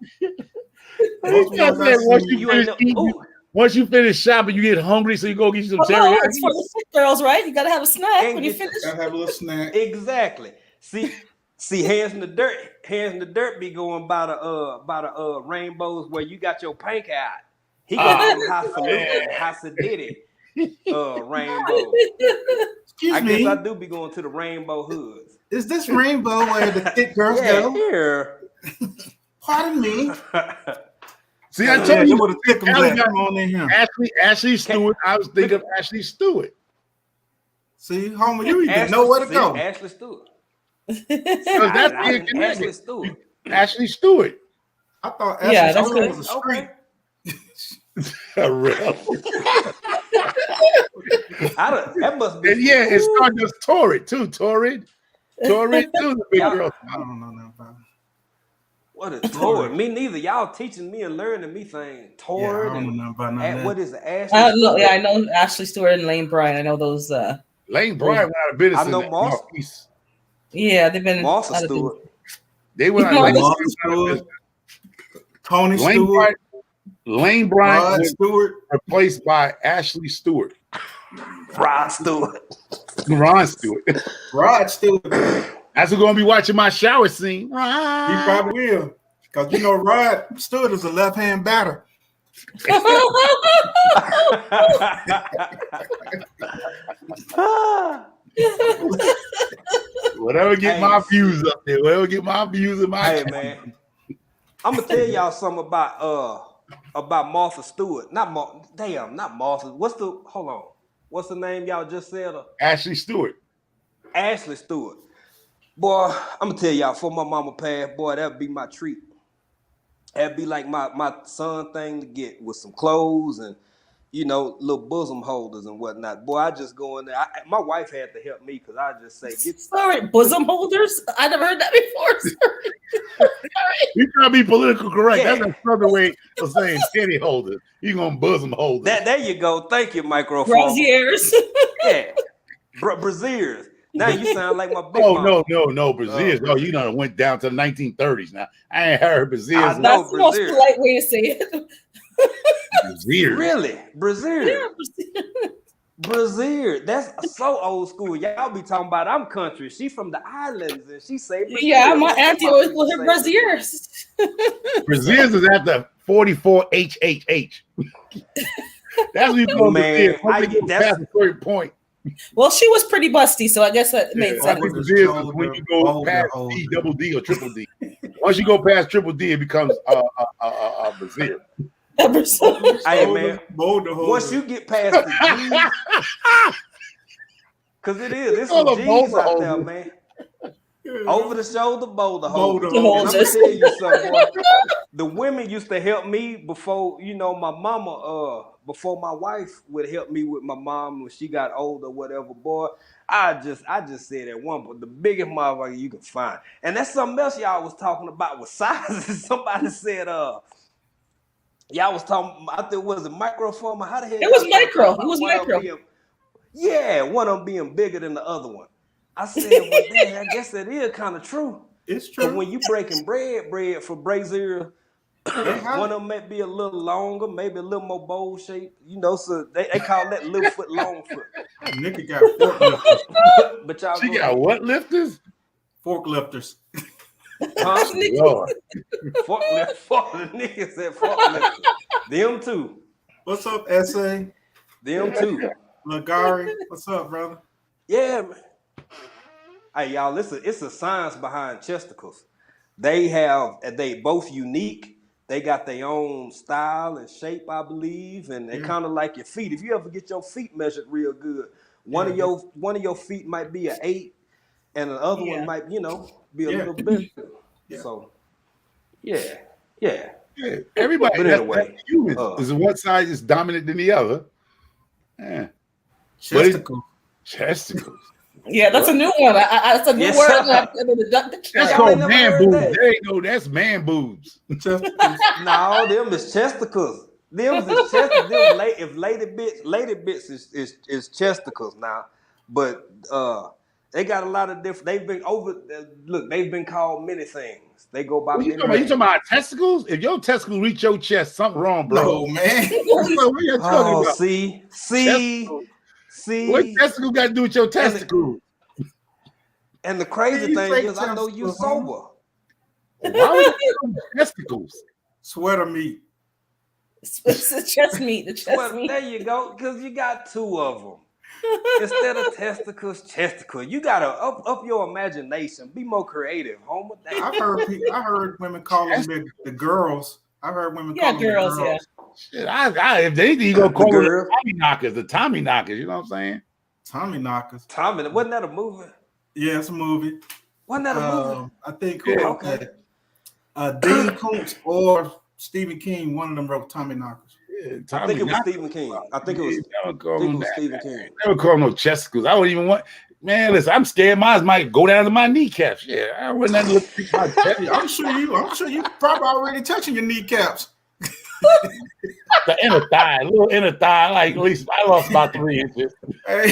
Once you finish shopping, you get hungry, so you go get you some teriyaki. It's for the sick girls, right? You gotta have a snack when you finish. Gotta have a little snack. Exactly. See, hands in the dirt be going by the rainbows where you got your pink out. He got Hasididi rainbow. Excuse me. I guess I do be going to the rainbow hoods. Is this rainbow where the thick girls go? Here. Pardon me. See, I told you what a thick on in here. Ashley Stewart. I was thinking of Ashley Stewart. See, homie, you even know where to go. Ashley Stewart. That's Ashley Stewart. Ashley Stewart. I thought Ashley Stewart was a street. That must be. And yeah, it's called just Torrid too. Torrid too. The big girl. I don't know nothing about it. What is Torrid? Me neither. Y'all teaching me and learning me things. Torrid. I don't know about none of that. What is it? Ashley? I know Ashley Stewart and Lane Bryant. I know those. Lane Bryant went out of business. I know Martha. Yeah, they've been. Martha Stewart. They went out of Stewart. Tony Stewart. Lane Bryant was Stewart replaced by Ashley Stewart. Rod Stewart. Ron Stewart. Rod Stewart. That's who's gonna be watching my shower scene. He probably will. Because you know Rod Stewart is a left-hand batter. Whatever get my views up there. Whatever get my views in my Hey man. I'm gonna tell y'all something about Martha Stewart. Not Martha. What's the name y'all just said? Ashley Stewart. Ashley Stewart. Boy, I'm gonna tell y'all, before my mama passed, boy, that'd be my treat. That'd be like my son thing to get with some clothes and little bosom holders and whatnot. Boy, I just go in there. My wife had to help me because I just say, sorry, bosom holders? I never heard that before. Sorry. You trying to be political correct. Yeah. That's a southern way of saying teddy holder. You gonna bosom holder. There you go. Thank you, microphone. Braziers. Yeah. Braziers. Now you sound like my big mama. No, Braziers. You went down to the 1930s now. I ain't heard Braziers. That's the most polite way to say it. Braziers. Really? Braziers. Yeah, Braziers. That's so old school. Y'all be talking about I'm country. She from the islands and she say Braziers. Yeah, my auntie always called her Braziers. Braziers is at the 44 HHH. That's what you call Braziers. That's a certain point. Well, she was pretty busty, so I guess that made sense. When you go past D, double D, or triple D. Once you go past triple D, it becomes a Brazier. Hey man, once you get past the G's, because it's some G's out there, man. Over the shoulder boulder holder. I'm gonna tell you something, boy. The women used to help me before, my mama, before my wife would help me with my mom when she got older, whatever, boy. I just said that one, but the biggest motherfucker you can find. And that's something else y'all was talking about with sizes. Somebody said, y'all was talking, I think, was it microform? How the hell? It was micro. It was micro. One of them being bigger than the other one. I said, well, damn, I guess that is kind of true. It's true. But when you breaking bread for brazier, One of them may be a little longer, maybe a little more bowl shaped. You know, so they call that little foot, long foot. Nigga got forklifters. But y'all She go got ahead. what lifters? Forklifters. Huh? Lord. Forklift. Nigga said forklift. Them too. What's up, SA? Them too. Lagari, what's up, brother? Yeah, man. Hey, y'all, it's a science behind chesticles. They both unique. They got their own style and shape, I believe, and they're kind of like your feet. If you ever get your feet measured real good, one of your feet might be an 8, and the other one might, be a little bigger. Yeah. So, yeah. Everybody, But anyway, humans is one side is dominant than the other. Yeah. Chesticles. Yeah, that's a new one. That's a new word. That's called man boobs. There you go. That's man boobs. No, them is chesticles. Them is chesticles. If lady bits is chesticles now, but they got a lot of different. They've been called many things. They go by many. You talking about testicles? If your testicles reach your chest, something wrong, bro. No, man. What are you talking about? See. What testicles got to do with your testicles? And the crazy thing is, I know you sober. Why would you do testicles? Sweater meat. It's the chest meat. The chest meat. There you go, because you got 2 of them. Instead of chesticles, you gotta up your imagination. Be more creative, Homer. I heard women call them the girls. I heard women call them girls. Yeah. Shit, if they need to go call them the Tommy knockers. You know what I'm saying? Tommy knockers. Tommy, wasn't that a movie? Yeah, it's a movie. Wasn't that a movie? I think okay. Dean Koontz or Stephen King. One of them wrote Tommy knockers. Yeah, I think it was Stephen King. I think it was Stephen King. Never call them no chesticles. I wouldn't even want. Man, listen, I'm scared. Mine might go down to my kneecaps. Yeah, I wouldn't look at my chest. I'm sure you probably already touching your kneecaps. The inner thigh, little inner thigh. Like at least I lost about 3 inches. Hey,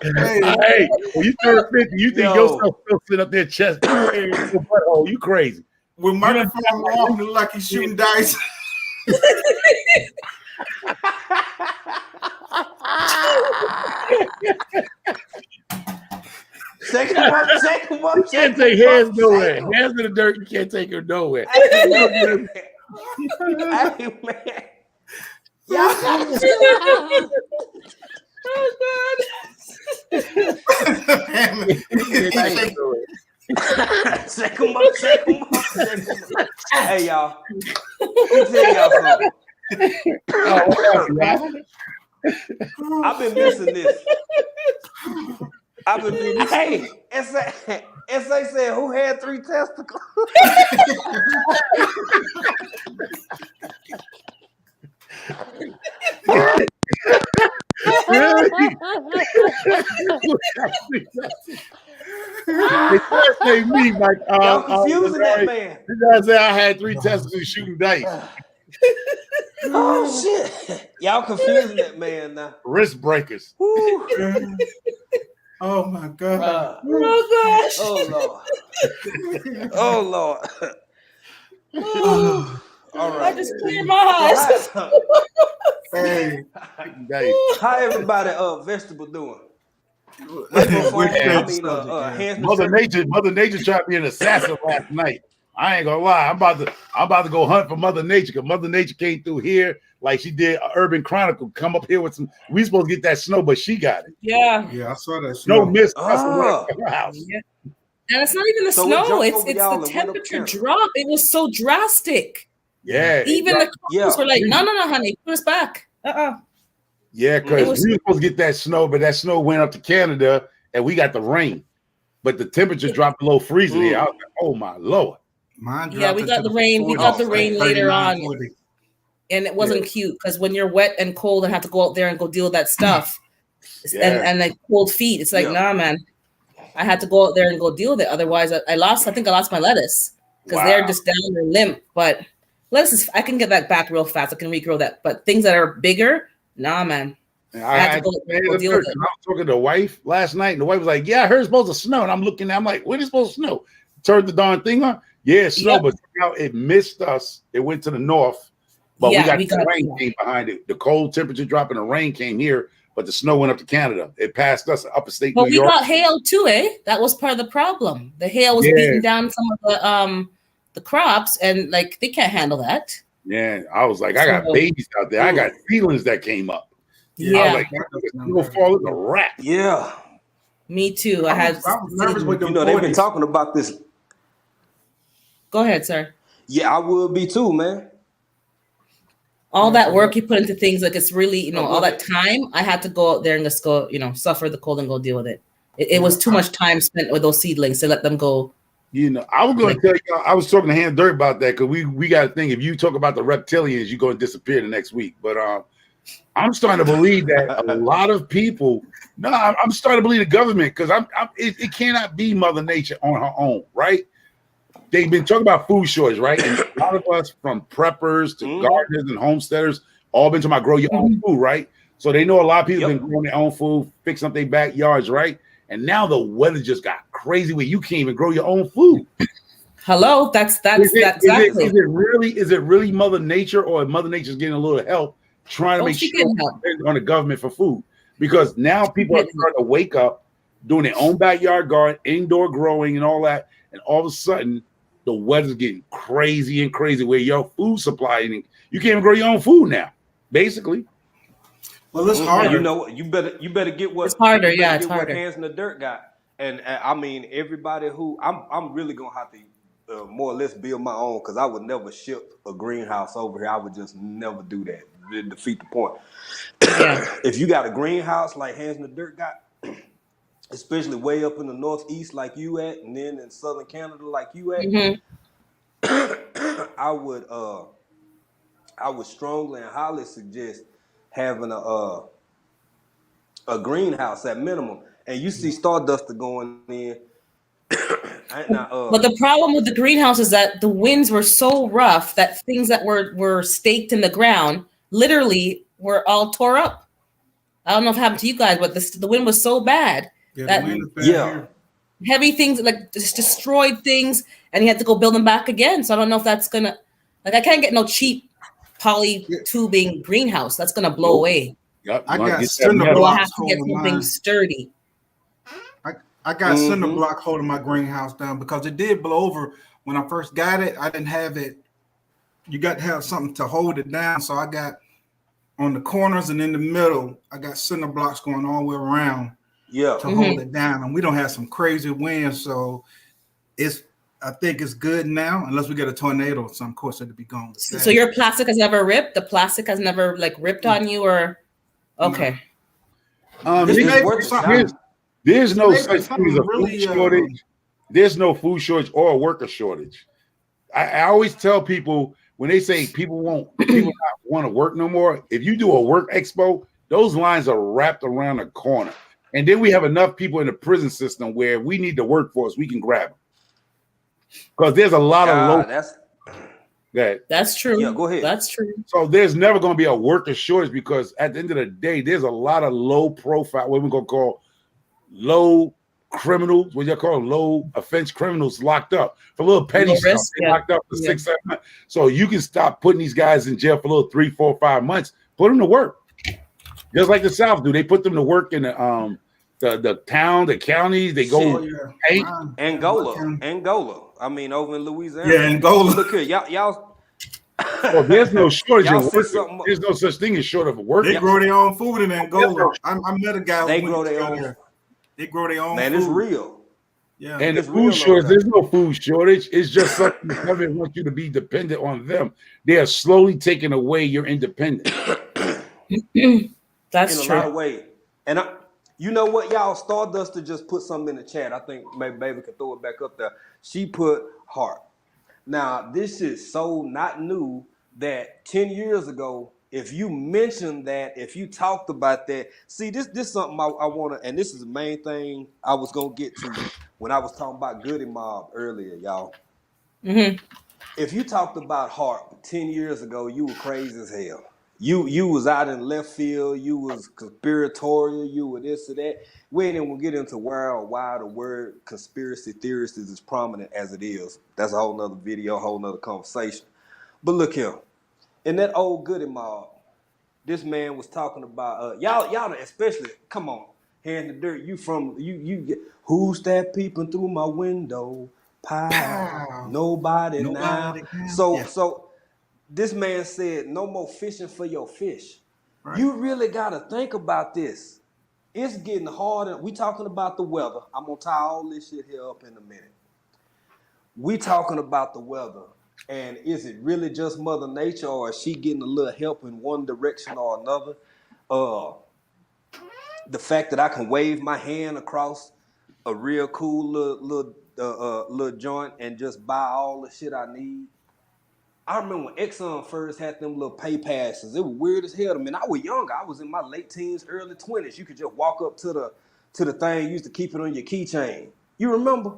hey, when you turn 50, you think yourself still sit up there chest. You crazy. With microphone off, look like he's shooting dice. Shake him up. You can't take hands nowhere. Hands in the dirt, you can't take her nowhere. Hey, man. Y'all Shake him up. Hey, y'all. Let me tell y'all something. I've been missing this. Hey, SA said, who had 3 testicles? Say me, like, y'all confusing that man. This guy said I had 3 testicles shooting dice. Oh shit! Y'all confusing that man now. Wrist breakers. Oh my god! Oh gosh! Oh lord! All right. I just cleared my eyes. Hey, how everybody vegetable doing? Mother Nature tried to be an assassin last night. I ain't gonna lie. I'm about to go hunt for Mother Nature because Mother Nature came through here like she did Urban Chronicle. Come up here with some. We supposed to get that snow, but she got it. Yeah, I saw that snow. Mist. Oh. Yeah. And it's not even the snow. It's the temperature drop. It was so drastic. Yeah. Even the clothes were like, no, honey, put us back. Yeah, because we were supposed to get that snow, but that snow went up to Canada and we got the rain. But the temperature dropped below freezing here. I was like, oh my Lord. Yeah, we got the rain. We got the rain later on. And it wasn't cute because when you're wet and cold and have to go out there and go deal with that stuff and like cold feet, it's like, nah, man. I had to go out there and go deal with it. Otherwise, I think I lost my lettuce because they're just down or limp. But lettuce I can get that back real fast. I can regrow that. But things that are bigger, nah, man. I had to go deal with it. I was talking to the wife last night, and the wife was like, yeah, I heard it's supposed to snow. And I'm looking, I'm like, when is it supposed to snow? turned the darn thing on. Yeah, it snowed, Yep. but now it missed us. It went to the north, but Yeah, we got the rain came behind it. The cold temperature drop and the rain came here, but the snow went up to Canada. It passed us upper state But New we York. got hail too, eh? That was part of the problem. The hail was Yeah. beating down some of the crops, and like they can't handle that. Yeah, I was like, I got So- babies out there. I got feelings that came up. I was Yeah, like, you'll fall in the wrap. Yeah. me too. I I was nervous with You them know, they've 40s. been talking about this. Go ahead, sir. Yeah, I would be too, man. All that work you put into things, like it's really, Oh, all that time. I had to go out there and just go, suffer the cold and go deal with it. It was too much time spent with those seedlings to let them go. I was going to tell you, I was talking to Hans Dirt about that because we got to think if you talk about the reptilians, you're going to disappear the next week. But I'm starting to believe that a lot of people. No, I'm starting to believe the government because it cannot be Mother Nature on her own, right? They've been talking about food shortage, right? And a lot of us, from preppers to gardeners and homesteaders, all been talking about grow your own food, right? So they know a lot of people have been growing their own food, fixing up their backyards, right? And now the weather just got crazy where you can't even grow your own food. Hello, that's exactly. Is it really Mother Nature, or Mother Nature's getting a little help trying to make sure on the government for food? Because now people are starting to wake up, doing their own backyard garden, indoor growing, and all that, and all of a sudden the weather's getting crazy and crazy where your food supply, you can't even grow your own food now, basically. Well, it's harder. You know what? You better get what it's harder. It's harder. What Hands in the Dirt got, and I mean everybody who I'm really gonna have to more or less build my own, because I would never ship a greenhouse over here. I would just never do that. It'd defeat the point. Yeah. If you got a greenhouse like Hands in the Dirt got, especially way up in the northeast like you at, and then in southern Canada like you at, I would strongly and highly suggest having a greenhouse at minimum. And you see Stardust going in. But the problem with the greenhouse is that the winds were so rough that things that were staked in the ground literally were all tore up. I don't know if it happened to you guys, but the wind was so bad that heavy things like just destroyed things, and you had to go build them back again. So I don't know if that's gonna, like, I can't get no cheap poly tubing greenhouse. That's gonna blow away. Yep, I got cinder blocks. I have to get something sturdy. I got cinder block holding my greenhouse down because it did blow over when I first got it. I didn't have it. You got to have something to hold it down. So I got on the corners and in the middle, I got cinder blocks going all the way around to hold it down. And we don't have some crazy winds. So I think it's good now, unless we get a tornado or some, of course, it'll be gone. So your plastic has never ripped? The plastic has never ripped on you, or okay. There's no such thing as a food shortage. There's no food shortage or a worker shortage. I always tell people when they say people not want to work no more. If you do a work expo, those lines are wrapped around the corner, and then we have enough people in the prison system where we need the workforce. We can grab them because there's a lot of low. That's true. Yeah, go ahead. That's true. So there's never going to be a worker shortage because at the end of the day, there's a lot of low profile, what we're going to call low criminals, what you call low offense criminals locked up for a little petty stuff. They locked up for 6-7 months. So you can stop putting these guys in jail for a little 3, 4, 5 months. Put them to work, just like the South do. They put them to work in the town, the counties. They go Angola. I mean, over in Louisiana. Yeah, Angola. Look here, y'all. Well, there's no shortage of work. There's no such thing as short of work. They grow their own food in Angola. I met a guy. They grow their own. They grow their own. Man, food. It's real. Yeah, and the food shortage. There's no food shortage. It's just something the government wants you to be dependent on them. They are slowly taking away your independence. That's in true. a lot of ways. And you know what, y'all? Stardust to just put something in the chat. I think maybe Baby can throw it back up there. She put heart. Now, this is so not new that 10 years ago, if you mentioned that, if you talked about that, see, this is something I want to, and this is the main thing I was going to get to when I was talking about Goody Mob earlier, y'all. If you talked about heart 10 years ago, you were crazy as hell. You was out in left field. You was conspiratorial. You were this or that. We ain't even gonna get into why the word conspiracy theorist is as prominent as it is. That's a whole nother video, a whole nother conversation. But look here, in that old goody mob, this man was talking about y'all especially. Come on, hand the dirt. You get who's that peeping through my window? Pow. Nobody now. So this man said, no more fishing for your fish. Right. You really got to think about this. It's getting harder. We talking about the weather. I'm going to tie all this shit here up in a minute. We talking about the weather. And is it really just Mother Nature, or is she getting a little help in one direction or another? The fact that I can wave my hand across a real cool little joint and just buy all the shit I need. I remember when Exxon first had them little pay passes. It was weird as hell to me. And I was younger. I was in my late teens, early 20s. You could just walk up to the thing. You used to keep it on your keychain. You remember?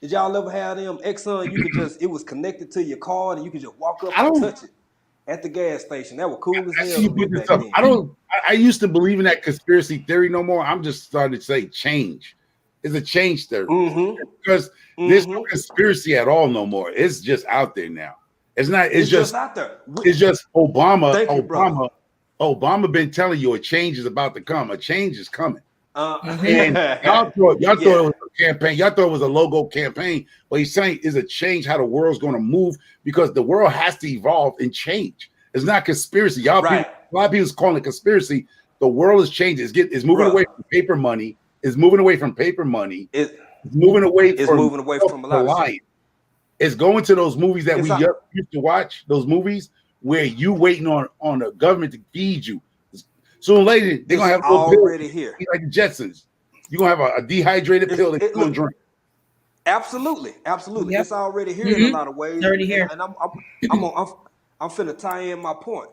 Did y'all ever have them? Exxon, you could just, it was connected to your card and you could just walk up and touch it at the gas station. That was cool as hell to me back then. I used to believe in that conspiracy theory no more. I'm just starting to say change. It's a change theory. Because there's no conspiracy at all no more. It's just out there now. It's not. It's just out there. It's just Obama. Obama been telling you a change is about to come. A change is coming. And y'all thought it was a campaign. Y'all thought it was a logo campaign. But he's saying is a change how the world's going to move, because the world has to evolve and change. It's not conspiracy. Y'all, a lot of people's calling it conspiracy. The world is changing. It's moving away from paper money. It's moving away from paper money. It's moving away from a lot of shit. It's going to those movies that we used to watch, those movies where you waiting on the government to feed you. Sooner or later, they're going to have already here. Like the Jetsons. You're going to have a dehydrated pill that you're going to drink. Absolutely. Yep. It's already here in a lot of ways. It's already here. And I'm finna tie in my point.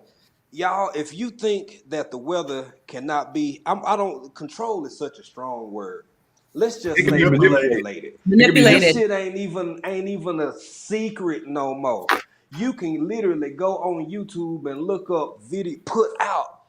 Y'all, if you think that the weather cannot be, I don't, control is such a strong word. Let's just say manipulated. This shit ain't even a secret no more. You can literally go on YouTube and look up video put out,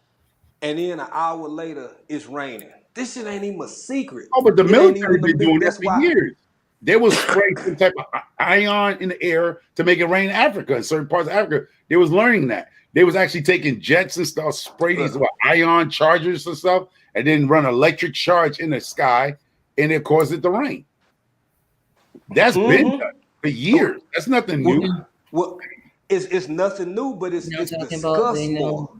and then an hour later it's raining. This shit ain't even a secret. Oh, but the military been doing that for years. They will spray some type of ion in the air to make it rain in Africa. In certain parts of Africa, they was learning that. They was actually taking jets and stuff, spray these ion chargers and stuff, and then run electric charge in the sky, and it caused it to rain. That's been done for years. That's nothing new. Well, it's nothing new, but it's discussed more.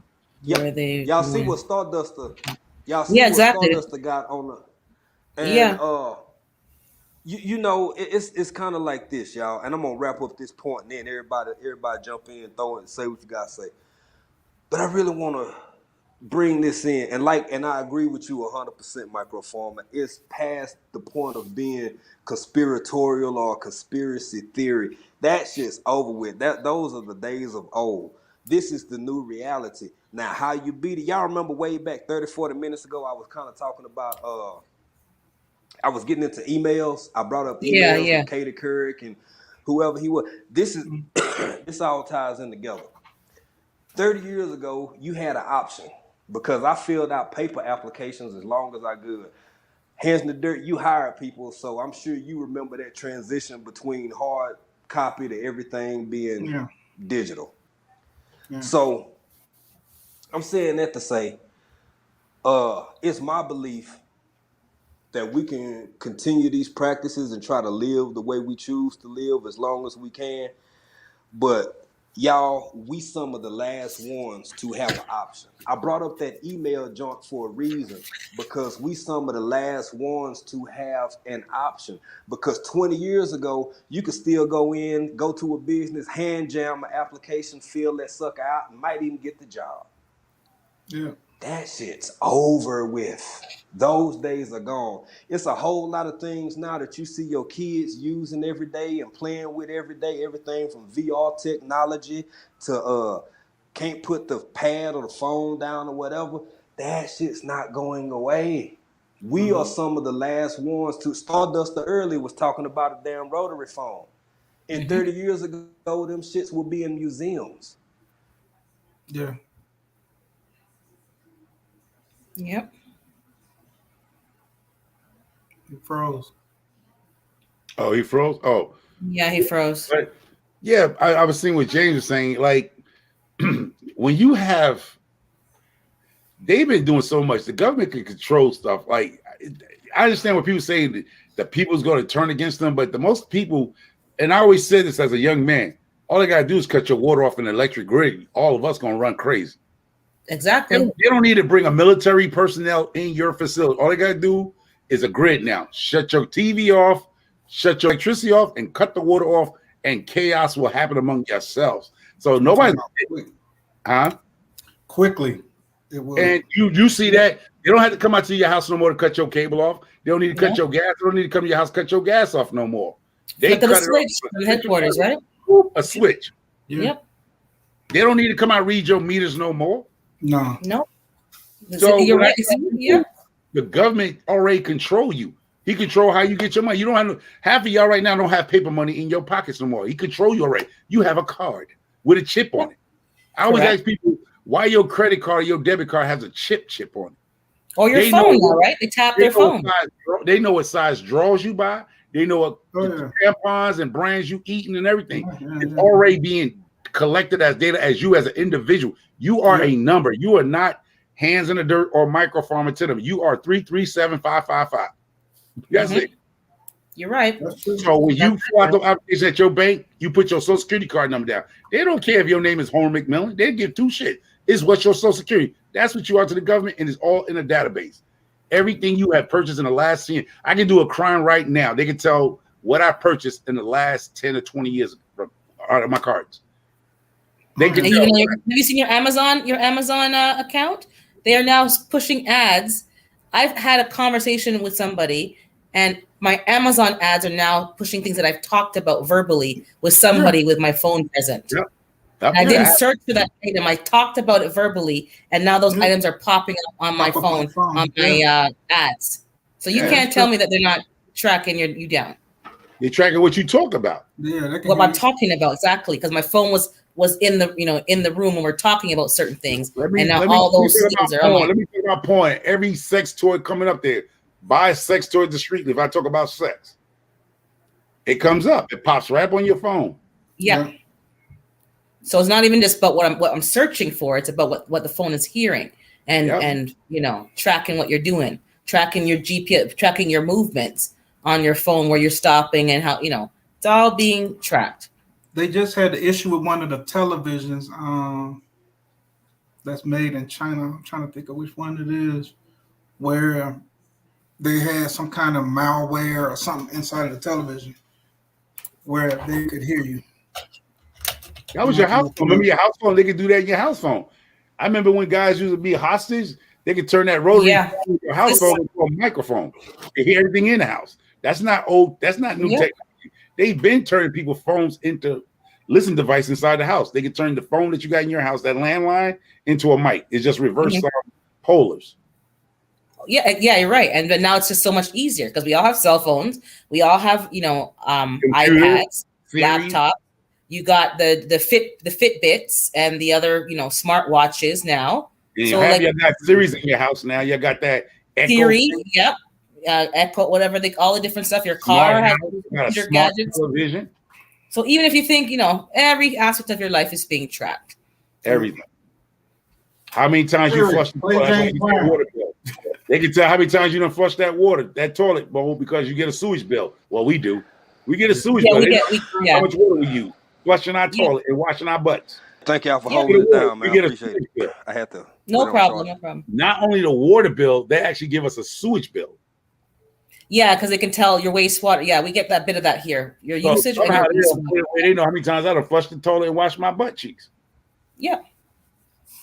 Y'all see what Starduster? Y'all see what Starduster got on the? And, you know, it's kind of like this, y'all. And I'm gonna wrap up this point, and then everybody jump in, throw it, say what you gotta say. But I really want to bring this in, and I agree with you 100%, Microformer. It's past the point of being conspiratorial or conspiracy theory. That shit's over with. Those are the days of old. This is the new reality. Now, how you beat it? Y'all remember way back 30, 40 minutes ago, I was kind of talking about I was getting into emails. I brought up emails from Katie Couric and whoever he was. This all ties in together. 30 years ago, you had an option, because I filled out paper applications as long as I could. Hands in the dirt, you hired people, so I'm sure you remember that transition between hard copy to everything being digital. Yeah. So I'm saying that to say, it's my belief that we can continue these practices and try to live the way we choose to live as long as we can. But y'all, we some of the last ones to have an option. I brought up that email junk for a reason, because we some of the last ones to have an option. Because 20 years ago, you could still go to a business, hand jam an application, fill that sucker out, and might even get the job. Yeah. That shit's over with. Those days are gone. It's a whole lot of things now that you see your kids using every day and playing with every day. Everything from VR technology to can't put the pad or the phone down or whatever. That shit's not going away. We are some of the last ones to. Stardust early was talking about a damn rotary phone. And 30 years ago, them shits will be in museums. Yeah. Yep. He froze. Oh, he froze. Oh, Yeah, he froze. but yeah, I was seeing what James was saying. Like when you have, they've been doing so much. The government can control stuff. Like I understand what people say that people's going to turn against them, but the most people, and I always said this as a young man, all they got to do is cut your water off an electric grid. All of us going to run crazy. Exactly. They don't need to bring a military personnel in your facility. All they got to do is a grid now. Shut your TV off, shut your electricity off, and cut the water off, and chaos will happen among yourselves. So nobody, huh? Quickly. It will. And you see that they don't have to come out to your house no more to cut your cable off. They don't need to cut your gas. They don't need to come to your house cut your gas off no more. They cut a switch from the headquarters, right? A switch. Yeah. Yep. They don't need to come out and read your meters no more. No. No. So You're right. Yeah. The government already control you. He control how you get your money. You don't have half of y'all right now don't have paper money in your pockets no more. He control you already. You have a card with a chip on it. I always ask people why your credit card or your debit card has a chip on it. Or your phone, now, right? They tap their phone. They know what size drawers you buy. They know what tampons and brands you eating and everything. It's already being collected as data as you as an individual. You are a number. You are not hands in the dirt or microfarmer to them. You are 337-555. That's it. You're right. So when you fill out the application at your bank, you put your social security card number down. They don't care if your name is Homer McMillan. They give two shit. It's what's your social security. That's what you are to the government, and it's all in a database. Everything you have purchased in the last year. I can do a crime right now. They can tell what I purchased in the last 10 or 20 years out of my cards. They can tell. Have you seen your Amazon account? They are now pushing ads. I've had a conversation with somebody, and my Amazon ads are now pushing things that I've talked about verbally with somebody with my phone present. Yep. I didn't search for that item. I talked about it verbally, and now those items are popping up on my phone, on my ads. So you can't tell me that they're not tracking you down. They're tracking what you talk about. Yeah, what I'm talking about exactly, because my phone was in the room when we're talking about certain things, and now all those things are on. Let me take my point. Every sex toy coming up there, buy a sex toy discreetly. If I talk about sex, it comes up. It pops right up on your phone. Yeah. So it's not even just about what I'm searching for. It's about what the phone is hearing and tracking what you're doing, tracking your GPS, tracking your movements on your phone, where you're stopping and how it's all being tracked. They just had the issue with one of the televisions that's made in China. I'm trying to think of which one it is, where they had some kind of malware or something inside of the television where they could hear you. That was your house phone. Remember your house phone? They could do that in your house phone. I remember when guys used to be hostage, they could turn that rotary phone, your house phone into a microphone. They hear everything in the house. That's not old. That's not new technology. They've been turning people's phones into listen device inside the house. They can turn the phone that you got in your house, that landline, into a mic. It's just reverse polars. Yeah, you're right. And but now it's just so much easier because we all have cell phones. We all have, iPads, laptops. You got the Fitbits and the other, smart watches now. You got Siri's in your house now. You got that Echo Siri, Echo, whatever all the different stuff. Your car has your gadgets. Television. So even if you think, every aspect of your life is being tracked. Everything. How many times you flush the water bill? They can tell how many times you don't flush that toilet bowl because you get a sewage bill. Well, we do. We get a sewage bill. How much water we use flushing our toilet and washing our butts. Thank y'all for holding it down, man. I appreciate it. I had to. No problem. Not only the water bill, they actually give us a sewage bill. Yeah, because they can tell your wastewater. Yeah, we get that bit of that here. Your usage. They know how many times I don't flush the toilet and wash my butt cheeks. Yeah.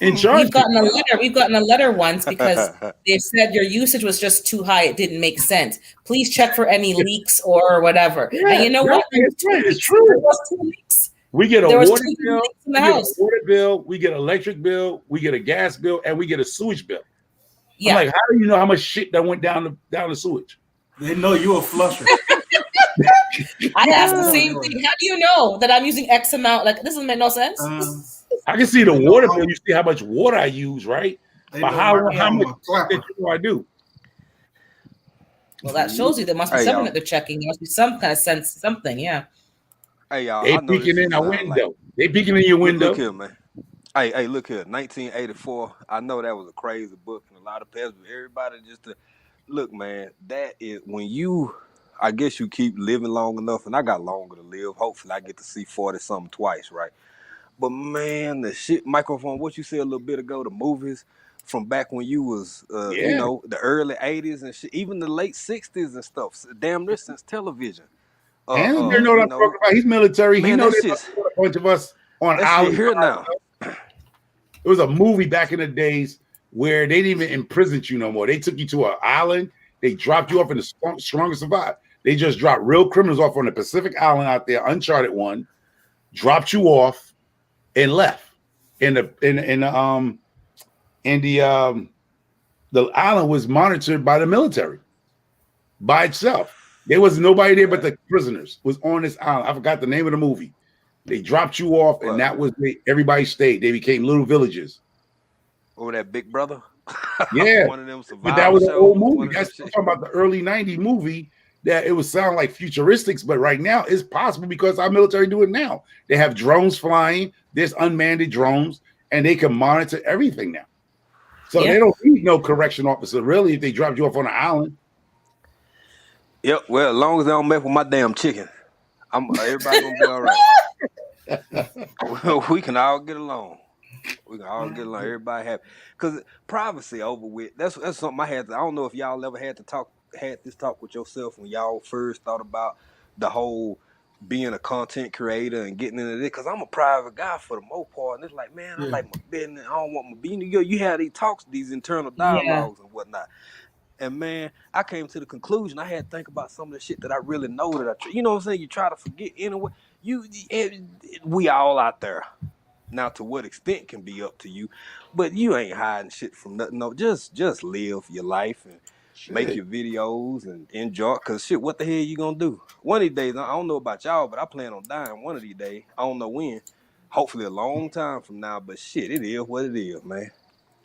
In charge. We've gotten a letter once because they said your usage was just too high. It didn't make sense. Please check for any leaks or whatever. Yeah, and you know what? It's true. There was 2 leaks. We get a water bill, we get an electric bill, we get a gas bill, and we get a sewage bill. Yeah. I'm like, how do you know how much shit that went down the sewage? They know you're a flusher. I asked the same thing. How do you know that I'm using X amount? Like, this doesn't make no sense. I can see the water bill. You see how much water I use, right? They But know how Michael from much a clapper. did you I do? Well, that shows you there must be Hey, something y'all. that they're checking. There must be some kind of sense, something. Yeah. Hey, y'all. They I know peeking this in a sound like window. They peeking in your look window. here, man. Hey, look here. 1984. I know that was a crazy book and a lot of past, but everybody just to look, man. That is when you. I guess you keep living long enough, and I got longer to live. Hopefully, I get to see 40 something twice, right? But man, the shit microphone. What you said a little bit ago, the movies from back when you was, Yeah. the early '80s and shit, even the late '60s and stuff. Damn near since television. And they know what I'm talking about. He's military. He Man, know that they shit's put a bunch of us on that shit islands. here now. It was a movie back in the days where they didn't even imprison you no more. They took you to an island. They dropped you off in the strongest survive. They just dropped real criminals off on the Pacific Island out there, uncharted one, dropped you off and left. And the island was monitored by the military by itself. There was nobody there but the prisoners was on this island. I forgot the name of the movie. They dropped you off, and that was everybody stayed. They became little villages. Over that Big Brother. Yeah, one of them but that survival was an old shows. movie. That's I'm talking about the early '90s movie. That it would sound like futuristics, but right now it's possible because our military do it now. They have drones flying. There's unmanned drones, and they can monitor everything now. So they don't need no correction officer really if they dropped you off on an island. Yep. Well, as long as they don't mess with my damn chicken, everybody gonna be all right. We can all get along. We can all get along. Everybody happy. Cause privacy over with. That's something I had to. I don't know if y'all ever had this talk with yourself when y'all first thought about the whole being a content creator and getting into this. Cause I'm a private guy for the most part, and it's like, man, I like my business. I don't want my business. You have these talks, these internal dialogues and whatnot. And man, I came to the conclusion I had to think about some of the shit that I really know that you know what I'm saying. You try to forget anyway. We all out there. Now, to what extent can be up to you, but you ain't hiding shit from nothing. No, just live your life and make your videos and enjoy. Cause shit, what the hell you gonna do? One of these days, I don't know about y'all, but I plan on dying one of these days. I don't know when. Hopefully, a long time from now. But shit, it is what it is, man.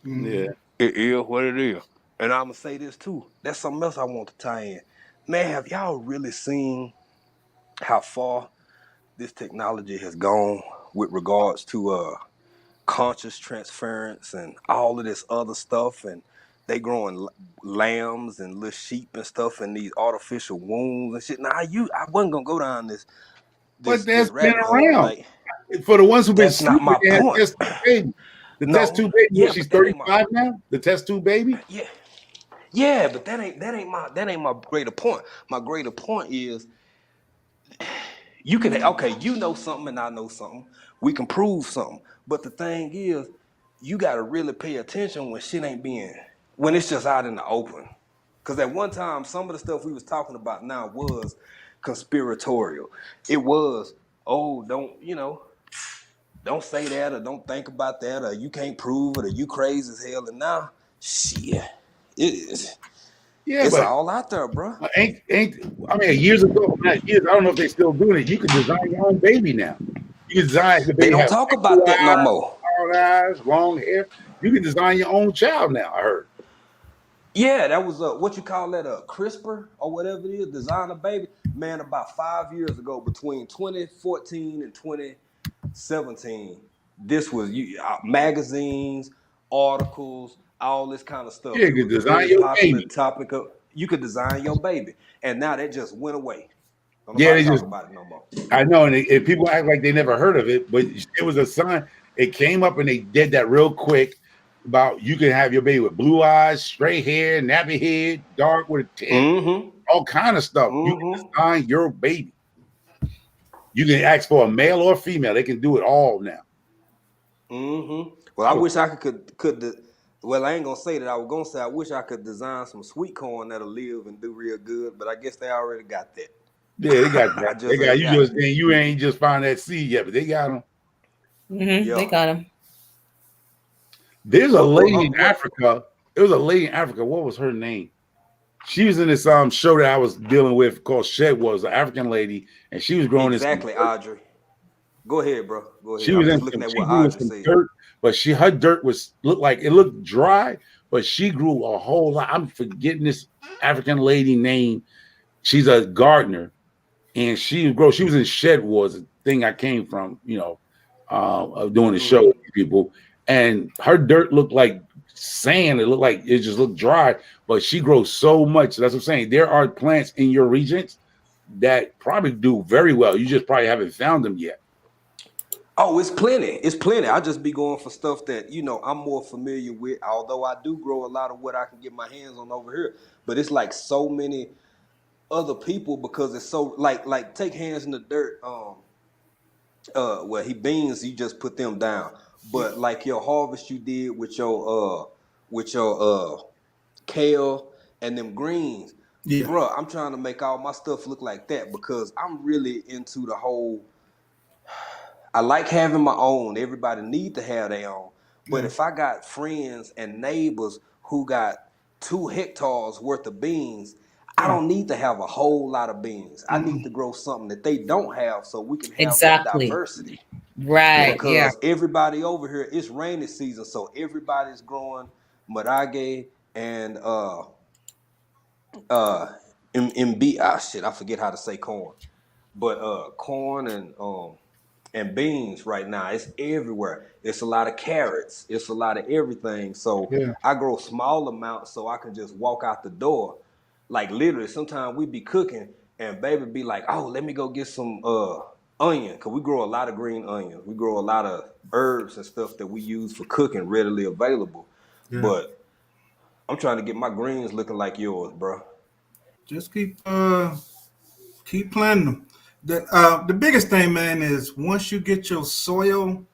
Yeah, it is what it is. And I'm gonna say this too. That's something else I want to tie in. Man, have y'all really seen how far this technology has gone with regards to conscious transference and all of this other stuff, and they growing lambs and little sheep and stuff in these artificial wombs and shit. Now I wasn't gonna go down this but that's been rabbit hole around tonight. for the ones who've been That's not stupid. my They had point. test tube baby. The test tube baby. She's 35 now. The test tube baby. Yeah, but that ain't my greater point. My greater point is you can you know something and I know something. We can prove something. But the thing is, you gotta really pay attention when shit ain't when it's just out in the open. Cause at one time, some of the stuff we was talking about now was conspiratorial. It was, don't say that or don't think about that or you can't prove it or you crazy as hell. And now, shit, it's but all out there, bro. ain't I mean years ago, not years. I don't know if they still doing it. You can design your own baby now. You can design the baby. They don't talk about that no more. Hard eyes, long hair. You can design your own child now. I heard. Yeah, that was what you call that, a CRISPR or whatever it is, design a baby. Man, about 5 years ago, between 2014 and 2017, this was magazines, articles, all this kind of stuff. Yeah, It you was can a design very your popular baby. topic of you could design your baby, and now that just went away. They talk just about it no more. I know, and people act like they never heard of it, but it was a sign. It came up and they did that real quick about you can have your baby with blue eyes, straight hair, nappy head, dark with a tan, all kind of stuff. You can design your baby. You can ask for a male or female. They can do it all now. Well, I wish I could. Well, I ain't gonna say that. I was gonna say I wish I could design some sweet corn that'll live and do real good, but I guess they already got that. Yeah, they got that. They got you. You it. ain't just found that seed yet, but they got them. They got them. There's a lady in Africa. It was a lady in Africa. What was her name? She was in this show that I was dealing with called Shed. Was an African lady, and she was growing Audrey. Go ahead, bro. Go She ahead. I'm was just in looking at she what grew in Audrey some said. dirt, but her dirt looked dry, but she grew a whole lot. I'm forgetting this African lady name. She's a gardener, and she was in Shed Wars, a thing I came from, of doing the show with people, and her dirt looked like sand. It just looked dry, but she grows so much. That's what I'm saying. There are plants in your regions that probably do very well. You just probably haven't found them yet. Oh, it's plenty. It's plenty. I just be going for stuff that, I'm more familiar with, although I do grow a lot of what I can get my hands on over here. But it's like so many other people because it's so like take hands in the dirt. Well, beans, you just put them down. But like your harvest you did with your kale and them greens, Yeah. bruh, I'm trying to make all my stuff look like that because I'm really into the whole. I like having my own. Everybody need to have their own. But Yeah. if I got friends and neighbors who got 2 hectares worth of beans, I Yeah. don't need to have a whole lot of beans. I need Mm-mm. to grow something that they don't have so we can have that Exactly. diversity. Yeah. Right. Yeah. Because everybody over here, it's rainy season, so everybody's growing marage and uh shit, I forget how to say corn. But corn and beans right now, it's everywhere. It's a lot of carrots. It's a lot of everything. So Yeah. I grow small amounts so I can just walk out the door. Like literally, sometimes we be cooking and baby be like, "Oh, let me go get some onion," cause we grow a lot of green onions. We grow a lot of herbs and stuff that we use for cooking, readily available. Yeah. But I'm trying to get my greens looking like yours, bro. Just keep planting them. The biggest thing, man, is once you get your soil,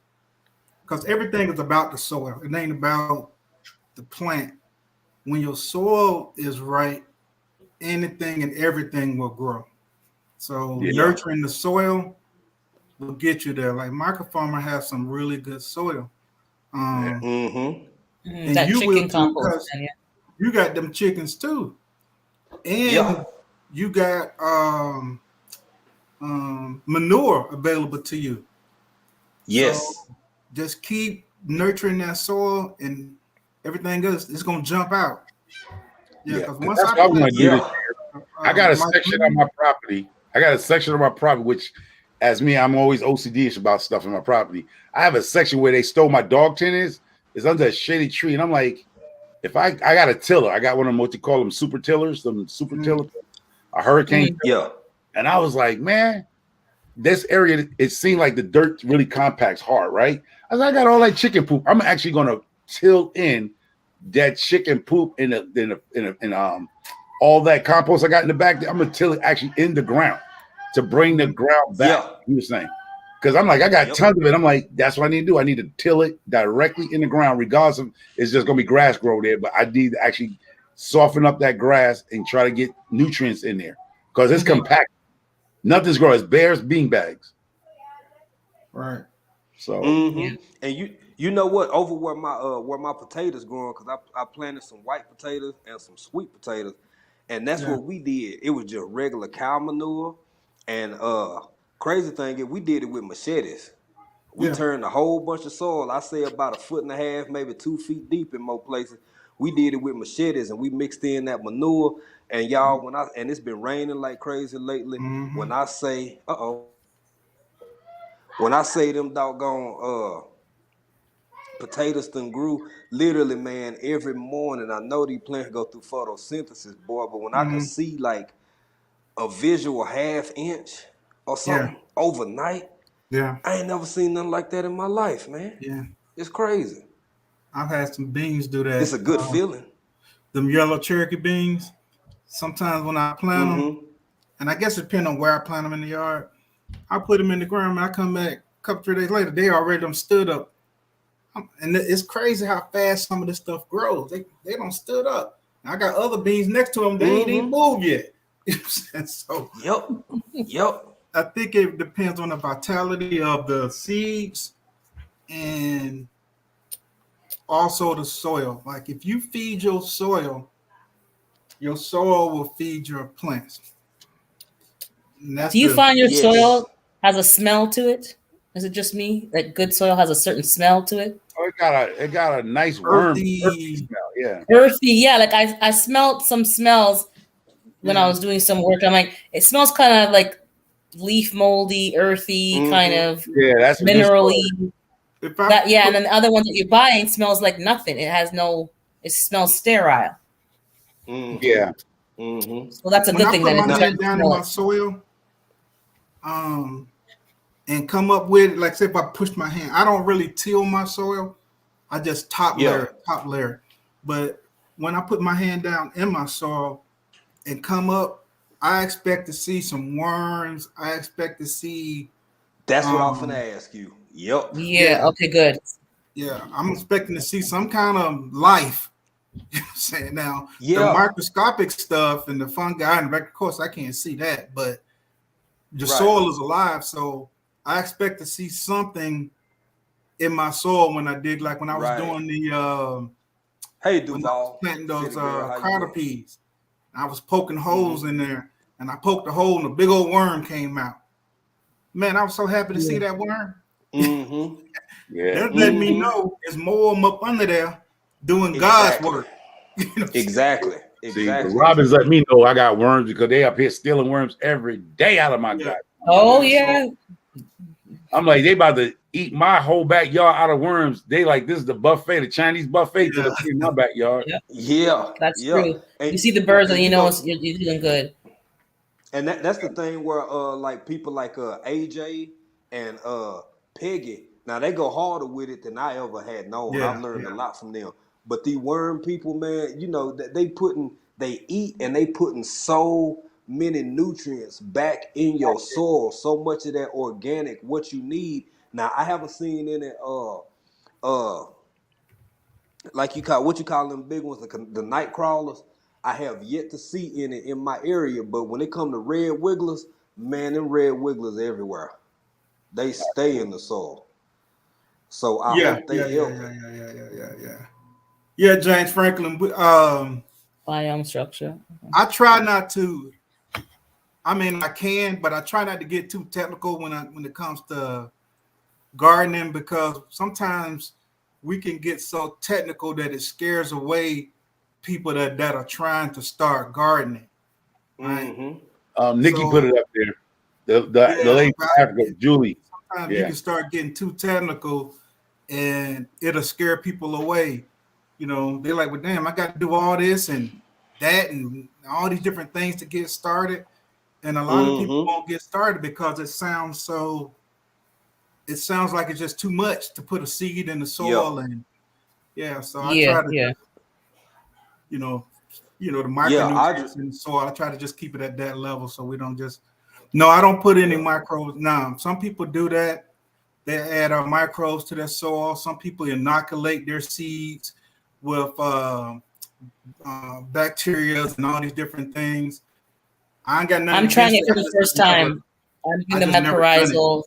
because everything is about the soil. It ain't about the plant. When your soil is right, anything and everything will grow. So Yeah. Yeah. nurturing the soil will get you there. Like Michael Farmer has some really good soil. Yeah. Mm-hmm. And That you will chicken too, compost. because Yeah. you got them chickens too. Yeah. And you got manure available to you. So Yes. just keep nurturing that soil and everything else is going to jump out. Yeah, Yeah. because once That's I what I want plant to do this. Yeah. I got a my section on my property. Which, as me, I'm always OCD-ish about stuff in my property. I have a section where they stole my dog tennis. It's under a shady tree, and I'm like, if I got a tiller, I got one of them, what you call them, super tillers, a hurricane, Mm. Yeah. and I was like, man, this area, it seemed like the dirt really compacts hard, right? I got all that chicken poop. I'm actually gonna till in that chicken poop in all that compost I got in the back. I'm gonna till it actually in the ground to bring the ground back. Yeah. He was saying, because I'm like, I got Yep. tons of it. I'm like, that's what I need to do. I need to till it directly in the ground, regardless of it's just gonna be grass grow there. But I need to actually soften up that grass and try to get nutrients in there because it's compact. Nothing's growing. It's bears, bean bags. right. So Yeah. Mm-hmm. And you know what? Over where my potatoes growing, because I planted some white potatoes and some sweet potatoes, and that's Yeah. what we did. It was just regular cow manure, and crazy thing is we did it with machetes. We Yeah. turned a whole bunch of soil. I say about 1.5 feet, maybe 2 feet deep in more places. We did it with machetes, and we mixed in that manure. And y'all, and it's been raining like crazy lately. Mm-hmm. When I say, when I say them doggone potatoes done grew, literally, man, every morning. I know these plants go through photosynthesis, boy, but when I can Mm-hmm. see like a visual 1/2 inch or Yeah. something overnight, Yeah. I ain't never seen nothing like that in my life, man. Yeah. It's crazy. I've had some beans do It's that. a good feeling. Them yellow Cherokee beans. Sometimes when I plant them, Mm-hmm. and I guess it depends on where I plant them in the yard, I put them in the ground. And I come back a couple 3 days later, they already done stood up. And it's crazy how fast some of this stuff grows. They don't stood up. I got other beans next to them. They ain't even moved yet. So Yep. Yep. I think it depends on the vitality of the seeds and also the soil. Like if you feed your soil will feed your plants. And that's Do you find your Yes. soil has a smell to it? Is it just me that good soil has a certain smell to it? Oh, it got a nice earthy smell. Yeah. Earthy, yeah. Like I smelled some smells when I was doing some work. I'm like, it smells kind of like leaf moldy, earthy, kind of that's minerally. and then the other one that you're buying smells like nothing. It smells sterile. Yeah. So that's a when good I thing put that my it hand down in my soil, and come up with, like, say if I push my hand, I don't really till my soil. I just top layer. But when I put my hand down in my soil and come up, I expect to see some worms. I expect to see. That's what I'm finna ask you. Yep. Yeah. Okay. Good. Yeah, I'm expecting to see some kind of life. You know what I'm saying? Now, the Yeah. microscopic stuff and the fungi, and of course, I can't see that, but the soil is alive. So I expect to see something in my soil when I dig, like when I was doing the hey when I was Duval, planting those City Girl, how you carter doing? peas. I was poking holes in there, and I poked a hole, and a big old worm came out. Man, I was so happy to see that worm. They're letting me know there's more of them up under there doing God's work. You know Exactly. See, the Robins let me know I got worms because they up here stealing worms every day out of my gut. Oh yeah. I'm like, they about to eat my whole backyard out of worms. They like, this is the buffet, the Chinese buffet to the in my backyard. Yeah. That's true. And you see the birds and you know you're doing good. And that's the thing where like people like AJ and Peggy, now they go harder with it than I ever had known. I've learned a lot from them. But the worm people, man, you know, they eat and they putting so many nutrients back in your soil, so much of that organic, what you need. Now I haven't seen any like what you call them big ones, the night crawlers. I have yet to see any in my area, but when it come to red wigglers, man, them red wigglers everywhere. They stay in the soil. So I hope they help. Yeah, James Franklin. Biome structure. I try not to. I mean, I can, but I try not to get too technical when it comes to gardening, because sometimes we can get so technical that it scares away people that are trying to start gardening. Right? Nikki put it up there. The lady from Africa, Julie. Sometimes you can start getting too technical, and it'll scare people away. You know, they're like, "Well, damn, I got to do all this and that and all these different things to get started." And a lot of people won't get started because it sounds like it's just too much to put a seed in the soil. And so I try to, you know, the micronutrients in the soil. I try to just keep it at that level so we don't just. No, I don't put any microbes. Now, some people do that. They add microbes to their soil. Some people inoculate their seeds with bacteria and all these different things. I ain't got nothing. I'm trying it for the first time. I'm doing the mycorrhizal.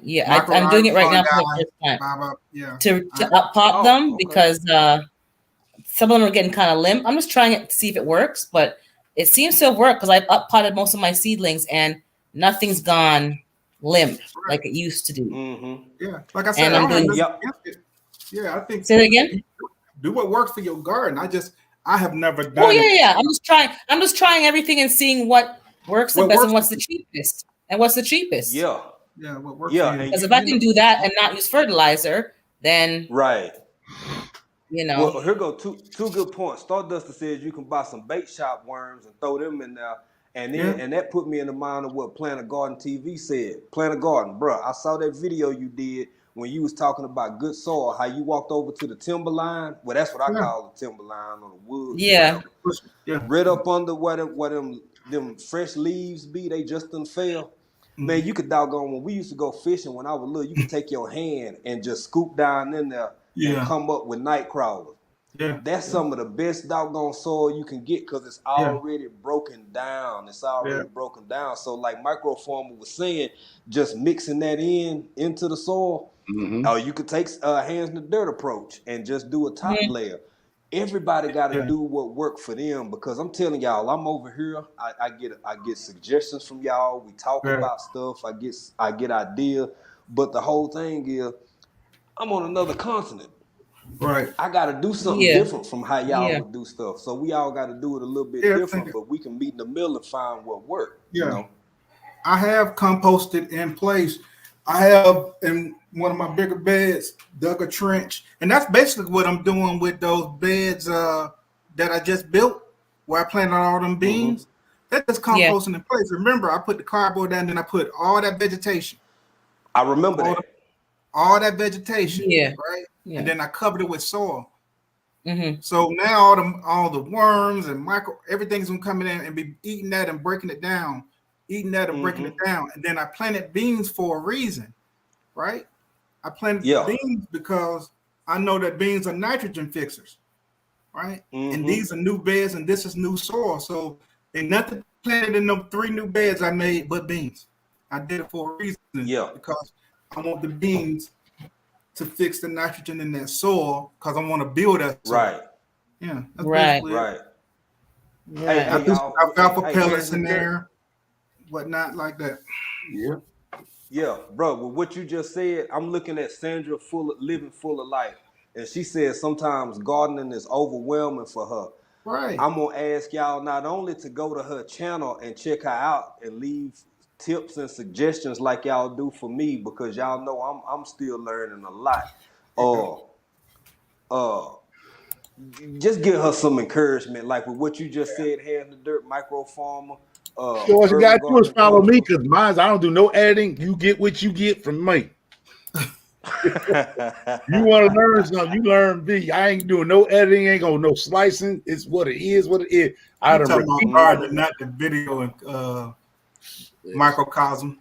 Yeah, I'm doing it right now for the first time. To up pot them because some of them are getting kind of limp. I'm just trying it to see if it works, but it seems to have worked because I've up potted most of my seedlings and nothing's gone limp like it used to do. Yeah, like I said, and I'm doing. I think. Say it again. Do what works for your garden. I have never done. Oh yeah. I'm just trying everything and seeing what works the best and what's the cheapest. Yeah. What works? Because if I can do that and not use fertilizer, then you know. Well, here go two good points. Stardust says you can buy some bait shop worms and throw them in there, and then and that put me in the mind of what Plant a Garden TV said. Plant a Garden, bro. I saw that video you did when you was talking about good soil. How you walked over to the timberline. Well, that's what I call the timberline or the woods. Yeah. Right up under where them fresh leaves be. They just done fell. Man, you could doggone when we used to go fishing when I was little, you could take your hand and just scoop down in there and come up with night crawlers. That's some of the best doggone soil you can get because it's already broken down. It's already broken down. So like Microfarmer was saying, just mixing that into the soil, you could take hands in the dirt approach and just do a top layer. Everybody got to do what worked for them because I'm telling y'all, I'm over here. I get suggestions from y'all. We talk about stuff. I get ideas. But the whole thing is, I'm on another continent. Right. I got to do something Yeah. different from how y'all would do stuff. So we all got to do it a little bit Yeah, different, but we can meet in the middle and find what works. Yeah. You know. I have composted in place. I have in one of my bigger beds dug a trench, and that's basically what I'm doing with those beds that I just built, where I planted all them beans. That's just composting in place. Remember, I put the cardboard down, then I put all that vegetation. I remember that. All that vegetation, right? Yeah. And then I covered it with soil. Mm-hmm. So now all the worms and everything's gonna come in and be eating that and breaking it down. Breaking it down, and then I planted beans for a reason, right? I planted beans because I know that beans are nitrogen fixers, right? And these are new beds, and this is new soil. So ain't nothing planted in them 3 new beds I made but beans. I did it for a reason, because I want the beans to fix the nitrogen in that soil, because I want to build that soil. Right. Yeah. That's right. Hey, I threw alfalfa pellets in there. Whatnot like that. Yeah, bro. With what you just said, I'm looking at Sandra living full of life, and she said sometimes gardening is overwhelming for her. Right. I'm gonna ask y'all not only to go to her channel and check her out and leave tips and suggestions like y'all do for me, because y'all know I'm still learning a lot. Just give her some encouragement, like with what you just said, Hand the Dirt, Micro Farmer. So what you got to do is follow me, because mine, I don't do no editing. You get what you get from me. You want to learn something, you learn me. I ain't doing no editing, ain't gonna no slicing. It's what it is, I don't talking about garden, not the video and microcosm.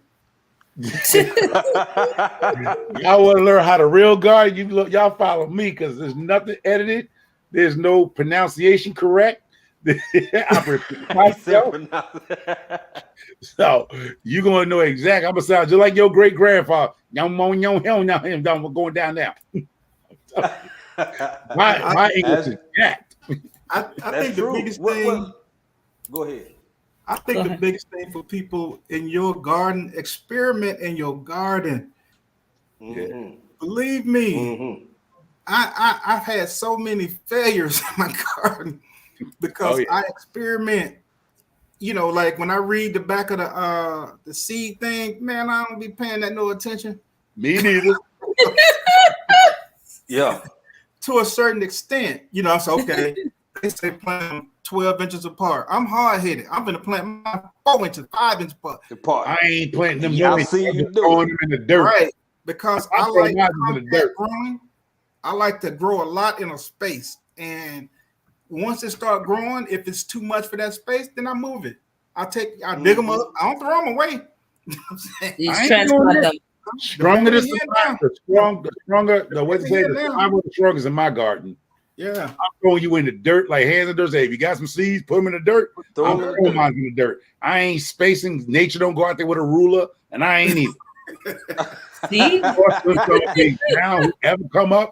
Y'all want to learn how to real garden? Y'all follow me, because there's nothing edited. There's no pronunciation correct. I repeat myself. So you're gonna know exactly. I'm gonna sound just like your great grandfather. I'm going down now. my English is jacked. I think the biggest thing. Go ahead. I think the biggest thing for people in your garden, experiment in your garden. Believe me, I've had so many failures in my garden because I experiment. You know, like when I read the back of the seed thing, man, I don't be paying that no attention. Me neither. Yeah. To a certain extent, you know, so okay, they say plant them 12 inches apart. I'm hard-headed. I'm gonna plant my 4 inches, 5 inches apart. I ain't planting them. I see you throwing them in the dirt. Right. Because I like growing. I like to grow a lot in a space. And once it start growing, if it's too much for that space, then I move it. I dig them up. I don't throw them away. He's transplant them. Stronger the stronger the way to say the survival the strongest in my garden. Yeah, I'm throwing you in the dirt like hands in dirt. Say, if you got some seeds, put them in the dirt. I'm throwing mine in the dirt. I ain't spacing. Nature don't go out there with a ruler, and I ain't either. See, now whoever come up.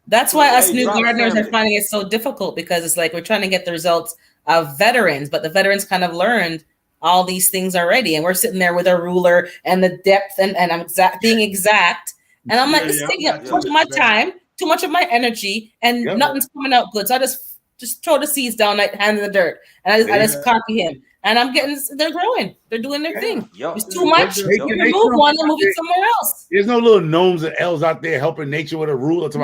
That's why us new gardeners are finding it so difficult, because it's like we're trying to get the results of veterans, but the veterans kind of learned all these things already, and we're sitting there with a ruler and the depth and I'm being exact, and I'm like, it's taking up too much of my time, too much of my energy, and nothing's coming out good. So I just throw the seeds down, like hand in the dirt, and I just copy him, and they're growing, they're doing their thing. It's too much. Remove one and move it somewhere else. There's no little gnomes and elves out there helping nature with a ruler. Let's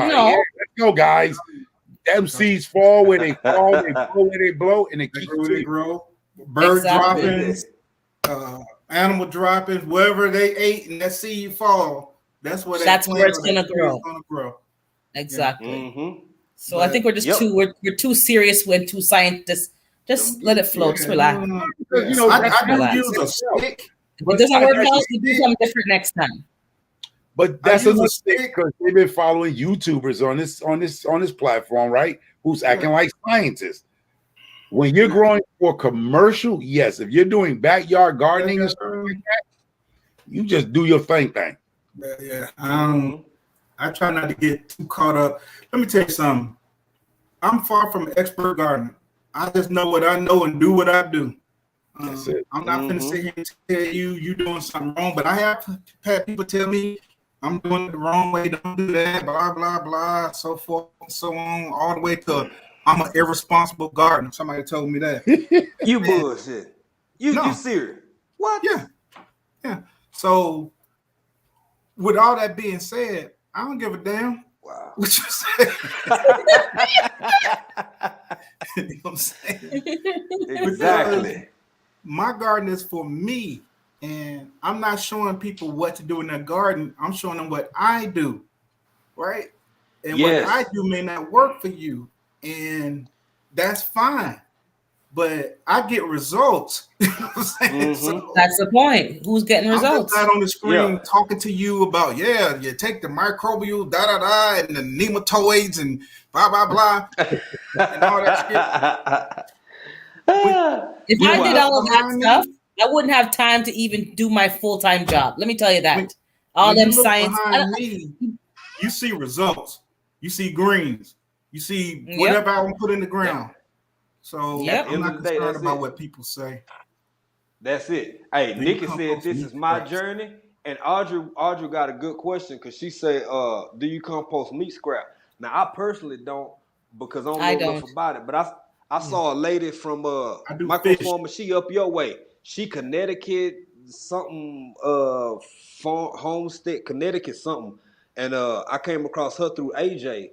go, guys. Them seeds fall where they fall, they blow where they blow, and they keep grow. Bird droppings, animal droppings, wherever they ate, and that seed fall. That's where it's gonna grow. Exactly. So I think we're just we're too serious, we're too scientists. Just let it flow. Just relax. You know, I use a stick. If it doesn't work out, you do something different next time. But that's a mistake, because they've been following YouTubers on this platform, right? Who's acting like scientists. When you're growing for commercial, yes. If you're doing backyard gardening and stuff like that, you just do your thing. Yeah. I try not to get too caught up. Let me tell you something. I'm far from an expert gardener. I just know what I know and do what I do. That's it. I'm not going to sit here and tell you doing something wrong, but I have had people tell me I'm doing it the wrong way. Don't do that. Blah blah blah. So forth and so on, all the way to I'm an irresponsible gardener. Somebody told me that. You bullshit. You serious? What? Yeah. So, with all that being said, I don't give a damn. Wow. What you say? You know what I'm saying? Exactly. My garden is for me, and I'm not showing people what to do in their garden. I'm showing them what I do, right? And what I do may not work for you, and that's fine. But I get results. You know what I'm saying? So, that's the point. Who's getting results? I'm just not on the screen talking to you about, you take the microbial, and the nematoids and blah, blah, blah, and all that shit. If I did all of that stuff, I wouldn't have time to even do my full-time job. Let me tell you that. All them science. Behind me, you see results. You see greens. You see whatever I put in the ground. So I'm not concerned about what people say. That's it. Hey, Nikki said this is my journey. And Audrey got a good question because she said, do you compost meat scrap? Now, I personally don't because I don't know enough about it. But I saw a lady from Microformer. She up your way. She Connecticut, something, Homestead, Connecticut, something. And I came across her through AJ.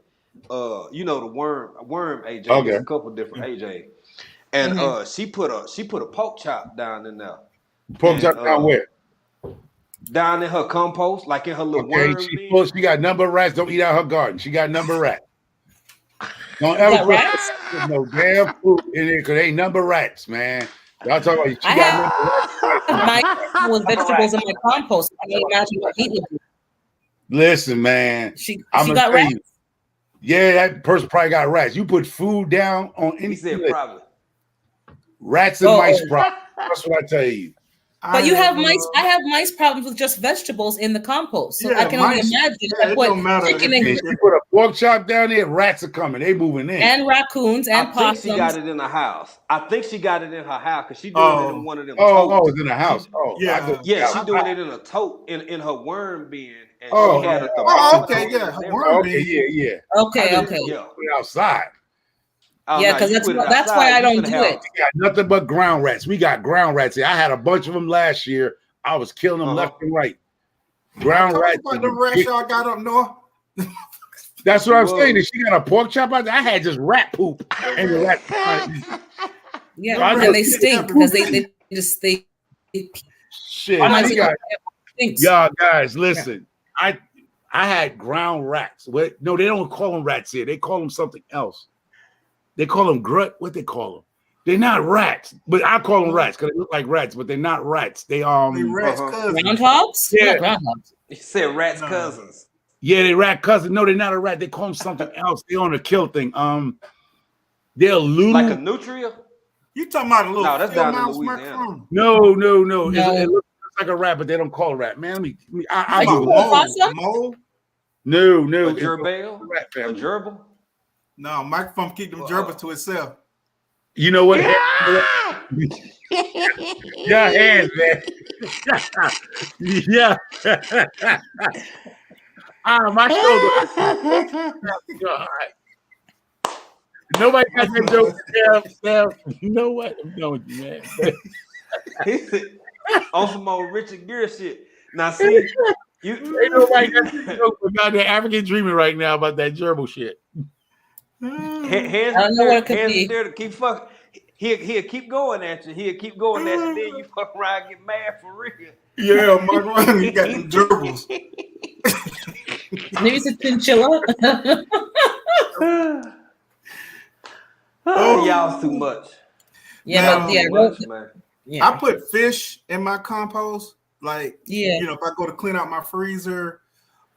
You know, the worm AJ. Okay. There's a couple different AJ. And she put a pork chop down in there. Pork chop down where? Down in her compost, like in her little worm. She got number of rats. Don't eat out her garden. She got number of rats. Don't ever put no damn food in there because ain't number of rats, man. Y'all talking about she got my vegetables in my compost. I can't imagine what meat would do. Listen, man. She got rats. Yeah, that person probably got rats. You put food down on anything. He said probably. Rats and mice problem. That's what I tell you. But you have mice. I have mice problems with just vegetables in the compost. So I can only imagine. If you put a pork chop down there, rats are coming. They moving in. And raccoons and possums. I think she got it in the house. I think she got it in her house because she doing it in one of them totes. Oh, it's in the house. She doing it in a tote in her worm bin. And she had it worm bin. Okay. Outside. Because that's why I don't do it. We got nothing but ground rats. We got ground rats here. I had a bunch of them last year. I was killing them left and right. Ground rats. About the rats y'all got up north. That's what I'm saying. She got a pork chop out there. I had just rat poop. And the rat and they stink because they just stink. Shit. Y'all guys, listen. I had ground rats. No, they don't call them rats here. They call them something else. They call them what they call them? They're not rats, but I call them rats because they look like rats, but they're not rats. They rats cousins. Groundhogs? Yeah, groundhogs. You said rats cousins. Yeah, they rat cousins. No, they're not a rat. They call them something else. They on a kill thing. They're Lulu. Like a nutria? You talking about a little? No, that's down in Louisiana. No. It looks like a rat, but they don't call it rat. Man, I mole. No. A gerbil? A gerbil? No, microphone keep them gerbils to itself. You know what? Your hands, man. Yeah. My shoulder. God. Nobody got that joke. Sam. You know what? I'm going with you, man. He said, on some old Richard Gere shit. Now, see, ain't nobody got that joke about that African dreaming right now about that gerbil shit. Hands there to keep fucking. He'll keep going at you. He'll keep going at you. Then you fuck around and get mad for real. Yeah, Mark Ryan, you got them gerbils. Maybe it's a chinchilla. Y'all's too much. Man. I put fish in my compost. Like, if I go to clean out my freezer,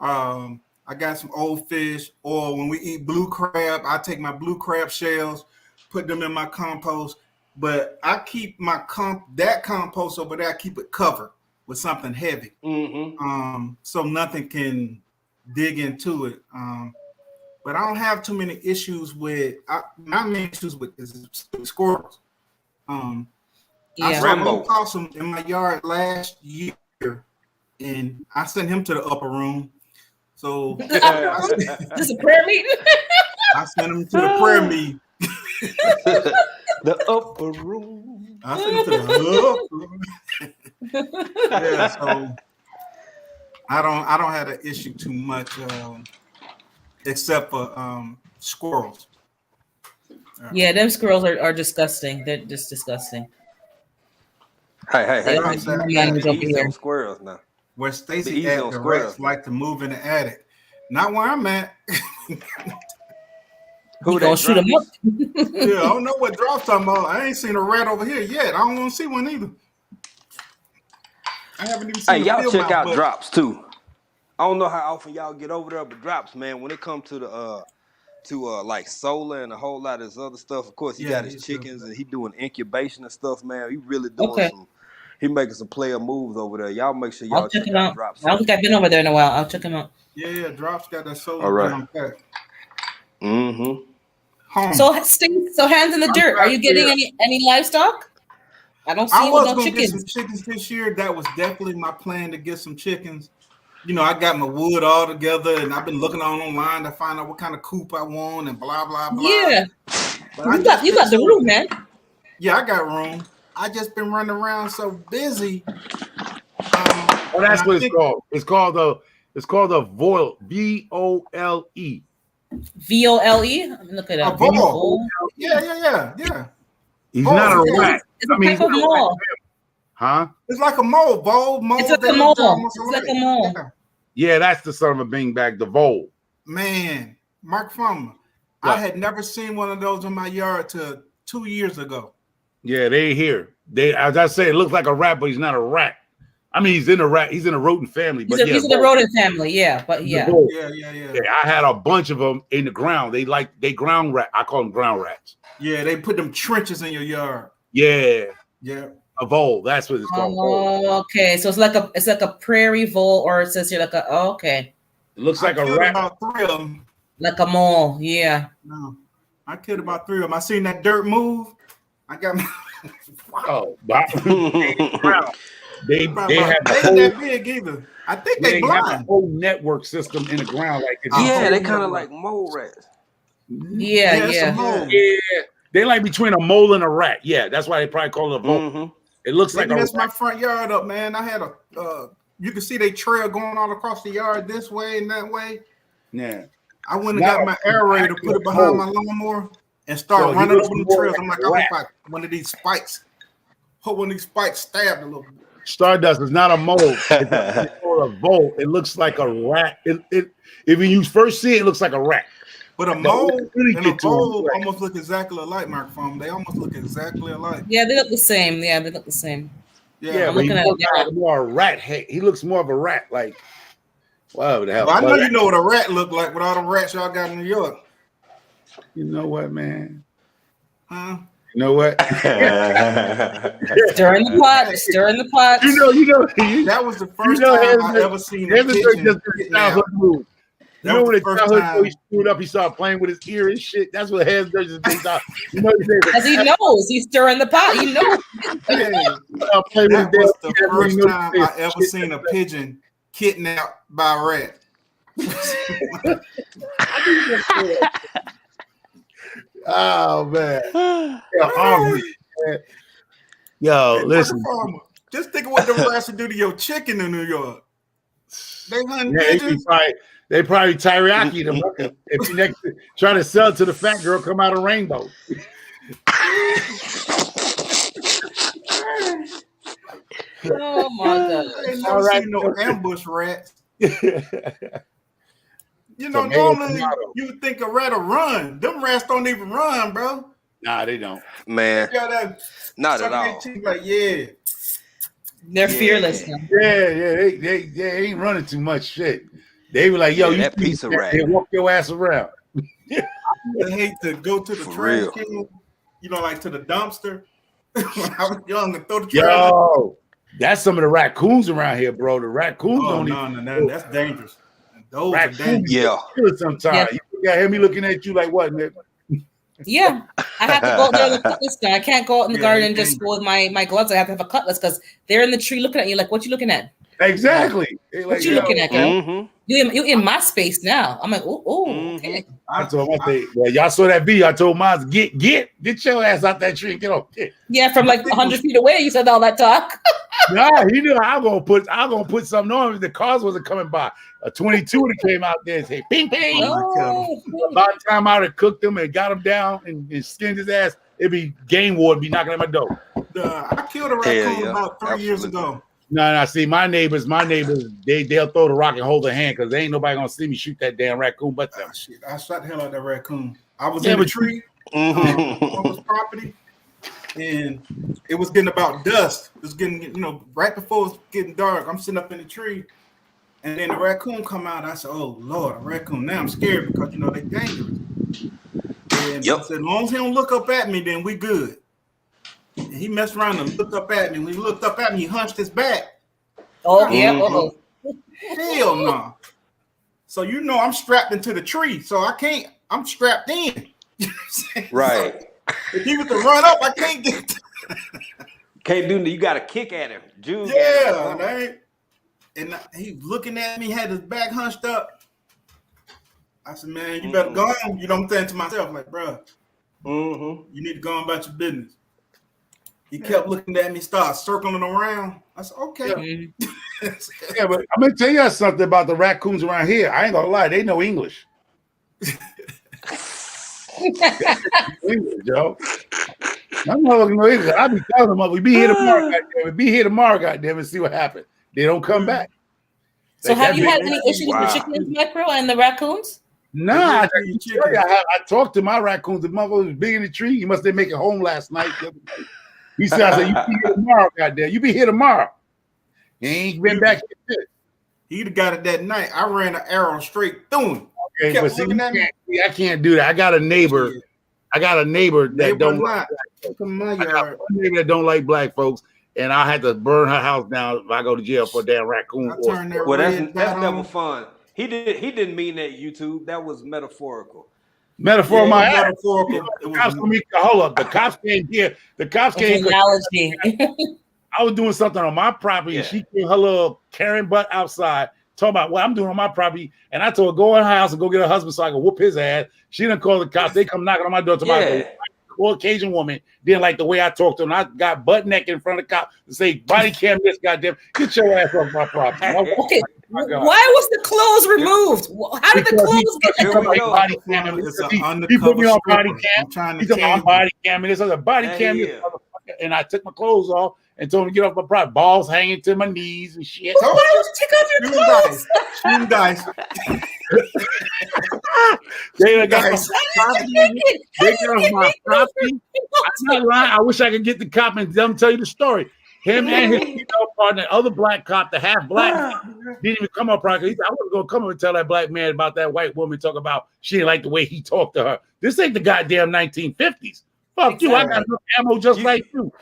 I got some old fish, or when we eat blue crab, I take my blue crab shells, put them in my compost. But I keep my that compost over there, I keep it covered with something heavy, so nothing can dig into it. But I don't have too many issues with. My main issues with is squirrels. I Yeah. saw an Rambo. opossum in my yard last year, and I sent him to the upper room. So This is a prayer meeting. I sent him to the prayer meeting. The upper room. I sent him to the upper room. Yeah, so I don't have an issue too much, except for squirrels. Yeah, them squirrels are disgusting. They're just disgusting. Hey, They hey, don't hey. have no Be manners over easy here. on squirrels now. Where Be Stacy easy at, on the squirrels rats like to move in the attic. Not where I'm at. Who You that gonna shoot them up? Yeah, I don't know what Drop's talking about. I ain't seen a rat over here yet. I don't want to see one either. I haven't even Hey, seen a y'all field check mouse, out but Drops too. I don't know how often y'all get over there, but Drops, man, when it comes to the like solar and a whole lot of this other stuff, of course he yeah, got his he's good. chickens and he doing incubation and stuff, man. He really doing Okay, he making some player moves over there. Y'all make sure I'll y'all check check him out out. Drops. I don't think I've been over there in a while. I'll check him out. Yeah, Drop's got that All solar right. down pat. Mm-hmm. Home. So hands in the dirt. Are you getting any livestock? I don't see I you with was no gonna get some chickens. chickens this year. That was definitely my plan to get some chickens. You know, I got my wood all together, and I've been looking online to find out what kind of coop I want and blah blah blah. Yeah, But I you just got been the so room, man. yeah, I got room. I just been running around so busy. Oh, And that's I what it's think called. It's called a VOLE. VOLE. VOLE. Look at a that. vol. Yeah. He's Voles, not a yeah. rat. It's a I mean, he's type of not a rat. mole. Huh? It's like a mole, It's moles like that a look mole. almost It's alike. like a mole. Yeah. Yeah, that's the son of a beanbag, the vole. Man, Mark Farmer, Yeah. I had never seen one of those in my yard till 2 years ago. Yeah, they here. They, as I say, it looks like a rat, but he's not a rat. I mean, he's in a rodent family, but He's in the rodent family. Yeah, but yeah. Yeah. I had a bunch of them in the ground. They ground rat. I call them ground rats. Yeah, they put them trenches in your yard. Yeah, Yeah. a vole. That's what it's called. Oh, okay. So it's like a prairie vole, or it says here like okay. It looks like I a killed rat. about 3 of them. Like a mole. Yeah. No, I killed about 3 of them. I seen that dirt move. I got my Oh, they have they ain't that big either. I think they have a blind. whole network system in the ground. Like it's Yeah, they kind of like mole rats. Yeah. It's a mole. Yeah, they like between a mole and a rat. Yeah, that's why they probably call it a vole. Mm-hmm. It looks They like a messed my rat. front yard up, man. I had you can see they trail going all across the yard this way and that way. Yeah. I went and got my aerator, put it behind my lawnmower, and start running over the trails. I'm like, I hope one of these spikes stabbed a little bit. Stardust is not a mole. It's a vole. It looks like a rat. If you first see it, it looks like a rat. But a mole really and a get to vole them, almost look exactly alike, Mark Farm. They almost look exactly alike. Yeah, they look the same. Yeah, they look the same. Yeah, I'm but he looking at looks it like more a rat. Hey, he looks more of a rat. Like, whatever the hell. Well, I know you know what a rat look like with all the rats y'all got in New York. You know what, man? Huh? You know what? Stir in the pot. Stir in the pot. You know. That was the first time I ever seen a pigeon kidnapped. You know when the first childhood time. he screwed up, he started playing with his ear and shit. That's what hands does. You know, Because he knows he's stirring the pot. He knows. That was the first time I ever seen a pigeon kidnapped by a rat. Oh man. Yo, listen. Just think of what the rats would do to your chicken in New York. They hunt pigeons. They probably teriyaki them. If you next try to sell it to the fat girl, come out a rainbow. Oh my god! I ain't never seen no ambush rats. You know, normally you would think a rat will run. Them rats don't even run, bro. Nah, they don't. Man, not at all. Like, yeah. They're fearless. Yeah, they ain't running too much shit. They were like, yo, you that piece of rat. They walk your ass around. I hate to go to the trash can, you know, like to the dumpster when I was young and throw the trash. Yo, that's some of the raccoons around here, bro. The raccoons don't no, that's dangerous. Those raccoons, are dangerous. Yeah. Sometimes you got me looking at you like what, nigga? Yeah, I have to go out there with a cutlass now. I can't go out in the garden and just dangerous. go with my gloves. I have to have a cutlass because they're in the tree looking at you like, what you looking at? Exactly. What you looking at, girl? Mm-hmm. You in my space now. I'm like, okay. I told him, I said, well, y'all saw that video. I told Miles, get your ass out that tree and get on. Yeah, from like 100 feet away, you said all that talk. No, he knew I'm gonna put something on him. The cars wasn't coming by. A 22 that came out there and said, ping, ping. Oh, By the time I would have cooked him and got him down and skinned his ass, it'd be game ward be knocking at my door. I killed a raccoon about 3 years ago. No, see, my neighbors, they'll throw the rock and hold their hand because they ain't nobody gonna see me shoot that damn raccoon but them. Shit, I shot the hell out of that raccoon. I was in a tree on his property, and it was getting about dusk. It was getting, right before it was getting dark. I'm sitting up in the tree, and then the raccoon come out. I said, "Oh Lord, a raccoon!" Now I'm scared because they dangerous. And I said, as long as he don't look up at me, then we good. And he messed around and looked up at me. When he looked up at me, he hunched his back. Oh, yeah. Hell no. So I'm strapped into the tree, so I can't. I'm strapped in. Right. So if he was to run up, I can't get. Can't do. You got to kick at him. Jude. Yeah, right. And he looking at me, had his back hunched up. I said, "Man, you better go on." I'm saying to myself, like, bro, you need to go on about your business. He kept looking at me, started circling around. I said, okay. Yeah, but I'm gonna tell you something about the raccoons around here. I ain't gonna lie, they know English. English, yo. I'm not looking no English. I be telling them, we be here tomorrow, goddamn it. Be here tomorrow, goddamn it, see what happens. They don't come back. So have you had any issues with the chickens, Micro, and the raccoons? Nah, I talked to my raccoons. The mother was big in the tree. You must have make it home last night. He said, I said, you be here tomorrow, goddamn. You be here tomorrow. He ain't been back yet. He'd have got it that night. I ran an arrow straight through him. Okay, but see, I can't do that. I got a neighbor. That don't like black. I got one neighbor that don't like black folks, and I had to burn her house down if I go to jail for a damn raccoon. Well, that's never fun. He didn't mean that, YouTube. That was metaphorical. Metaphorical. Hold up. The cops came here. The cops came. Analogy. I was doing something on my property, and she came her little Karen butt outside, talking about what I'm doing on my property. And I told her, go in her house and go get her husband so I can whoop his ass. She didn't call the cops. They come knocking on my door tomorrow. Caucasian woman didn't like the way I talked to her. And I got butt naked in front of the cop and say, body cam this, goddamn. Get your ass off my property. Okay. Why was the clothes removed? How did the clothes get there? Body cam. He put me on body cam. He's on body cam. And this other body cam. And I took my clothes off and told him to get off my property. Balls hanging to my knees and shit. Why would you take off your clothes? Shoe dice. They got my property. I'm not lying. I wish I could get the cop and tell you the story. Him and his partner, the other black cop, the half black, didn't even come up properly. He said, I wasn't going to come up and tell that black man about that white woman, talk about she didn't like the way he talked to her. This ain't the goddamn 1950s. Fuck you. I got enough ammo just like you.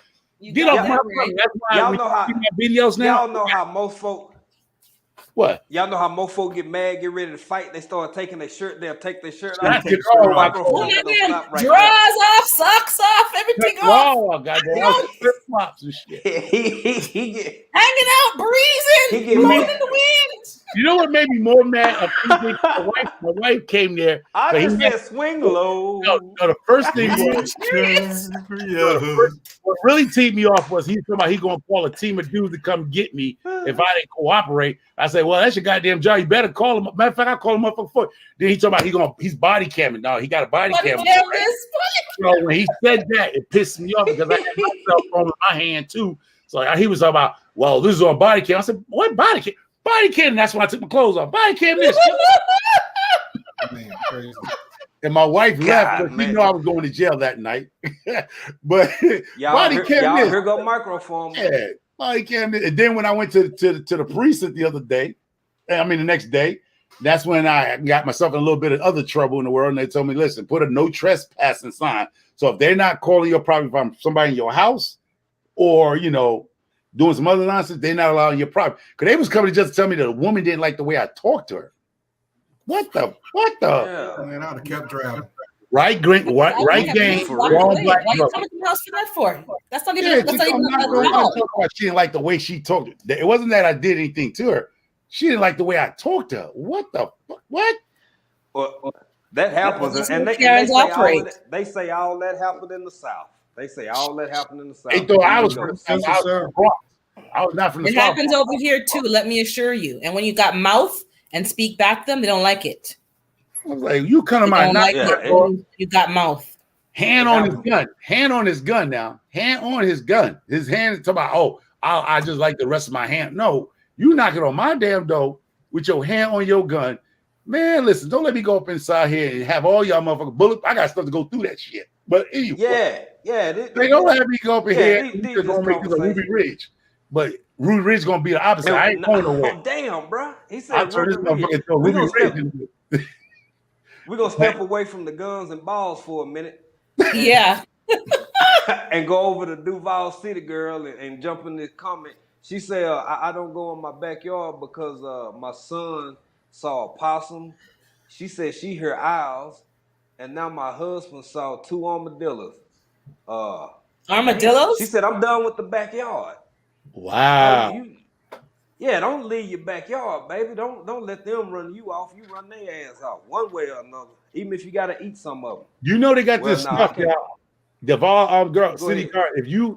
Get off my property. That's why y'all know how videos now. Y'all know how most folk. What? Y'all know how most folk get mad, get ready to fight. They start taking their shirt. They'll take their shirt off. Drawers off, socks off, everything off. Oh, goddamn. Flip flops and shit. he get hanging out, breezing, he get blowing mad. in the wind. You know what made me more mad? My wife came there. I just said swing low. No, the first thing was what really teed me off was he talking about he gonna call a team of dudes to come get me if I didn't cooperate. I said, well, that's your goddamn job. You better call him. Matter of fact, I called him up before. Then he talking about he's body camming. No, he got a body cam. So when he said that, it pissed me off because I had my cell phone in my hand too. So he was talking about, well, this is on body cam. I said, what body cam? Body cam. That's when I took my clothes off. Body cam this. Man, crazy. And my wife left because she knew I was going to jail that night. But body cam this. Here go microphone. Yeah, body cam this. And then when I went to the precinct the other day, the next day, that's when I got myself in a little bit of other trouble in the world. And they told me, listen, put a no trespassing sign. So if they're not calling your property from somebody in your house or, doing some other nonsense, they're not allowing your property. Because they was coming to just tell me that a woman didn't like the way I talked to her. What the? Yeah. Man, I'd have kept driving. Right game, wrong black Why you brother. coming to the house for that for? That's not even. Yeah, That's not even I'm not a gonna job. talk about she didn't like the way she talked. It wasn't that I did anything to her. She didn't like the way I talked to her. What the fuck? What? Well, that happens, That's and how they Karens say operate. they say all that happened in the South. They say all that happened in the South. They thought I was Here we from go. the South. I was from the Bronx. I was not from the It South. happens over here too. Let me assure you. And when you got mouth and speak back to them, they don't like it. I was like, you come to They my don't like Yeah, it when you got mouth. hand on his gun. Hand on his gun now. Hand on his gun. His hand is talking about, oh, I just like the rest of my hand. No, you knocking on my damn door with your hand on your gun. Man, listen, don't let me go up inside here and have all y'all motherfucking bullets. I got stuff to go through that shit. But anyway, they don't let me go up in here and just gonna make this a Ruby Ridge. But Ruby Ridge gonna be the opposite. I ain't going nowhere. Oh, damn, bro. He said, I'll turn this motherfucker into a Ruby Ridge. We're going to step away from the guns and balls for a minute. Yeah. And go over to Duval City Girl and jump in this comment. She said, I don't go in my backyard because my son saw a possum. She said she heard owls. And now my husband saw 2 armadillos. Armadillos? She said, I'm done with the backyard. Wow. Don't leave your backyard, baby. Don't let them run you off. You run their ass off one way or another. Even if you got to eat some of them. You know they got this stuff, y'all. Duval girl, Go city ahead. guard. If you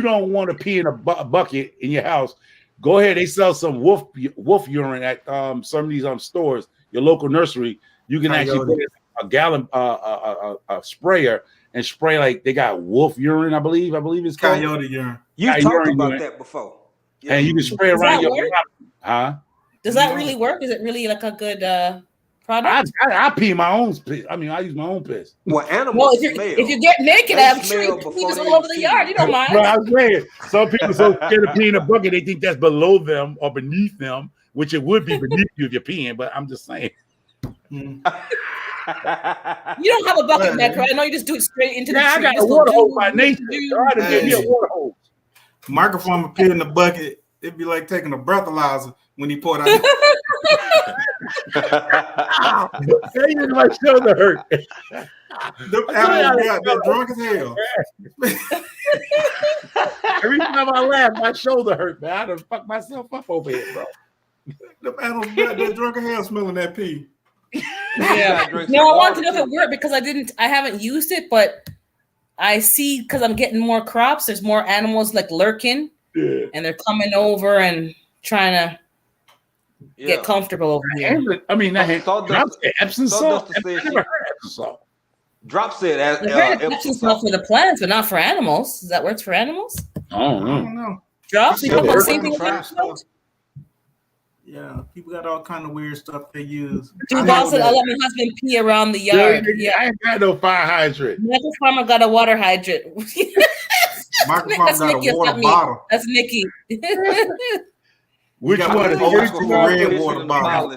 don't want to pee in a bucket in your house, go ahead. They sell some wolf urine at some of these stores. Your local nursery. You can actually put a gallon a sprayer and spray like they got wolf urine. I believe it's called coyote urine. You talked about that before. Yeah. And you can spray around your house. Does that really work? Is it really like a good product? I pee my own piss. I mean, I use my own piss. Well, animals smell. If you get naked, I'm sure you pee all over the yard. You don't mind. Well, I was saying, some people are so scared of peeing in a bucket, they think that's below them or beneath them, which it would be beneath you if you're peeing. But I'm just saying. You don't have a bucket back, right? I know you just do it straight into the tree. I got a water hose by nature. God gave me a water hose. Microphone would pee in the bucket. It'd be like taking a breathalyzer when he poured out. My shoulder hurt. The animals got drunk as hell. Every time I laugh, my shoulder hurt, man. I done fucked myself up over here, bro. The animals got that drunk as hell smelling that pee. Yeah. No, I want to know if it worked because I haven't used it, but I see because I'm getting more crops. There's more animals like lurking, and they're coming over and trying to get comfortable over here. I mean, Drop said Epsom salt. I never heard Epsom salt. Drop said Epsom salt for the plants, but not for animals. Does that work for animals? I don't know. Drop. You talking about the same thing? Yeah, people got all kind of weird stuff they use. Duval said, "I'll let my husband pee around the yard." Yeah, I ain't got no fire hydrant. Michael Farmer got a water hydrant. Michael Farmer got a water bottle. That's Nikki. Which one? The old school red water bottle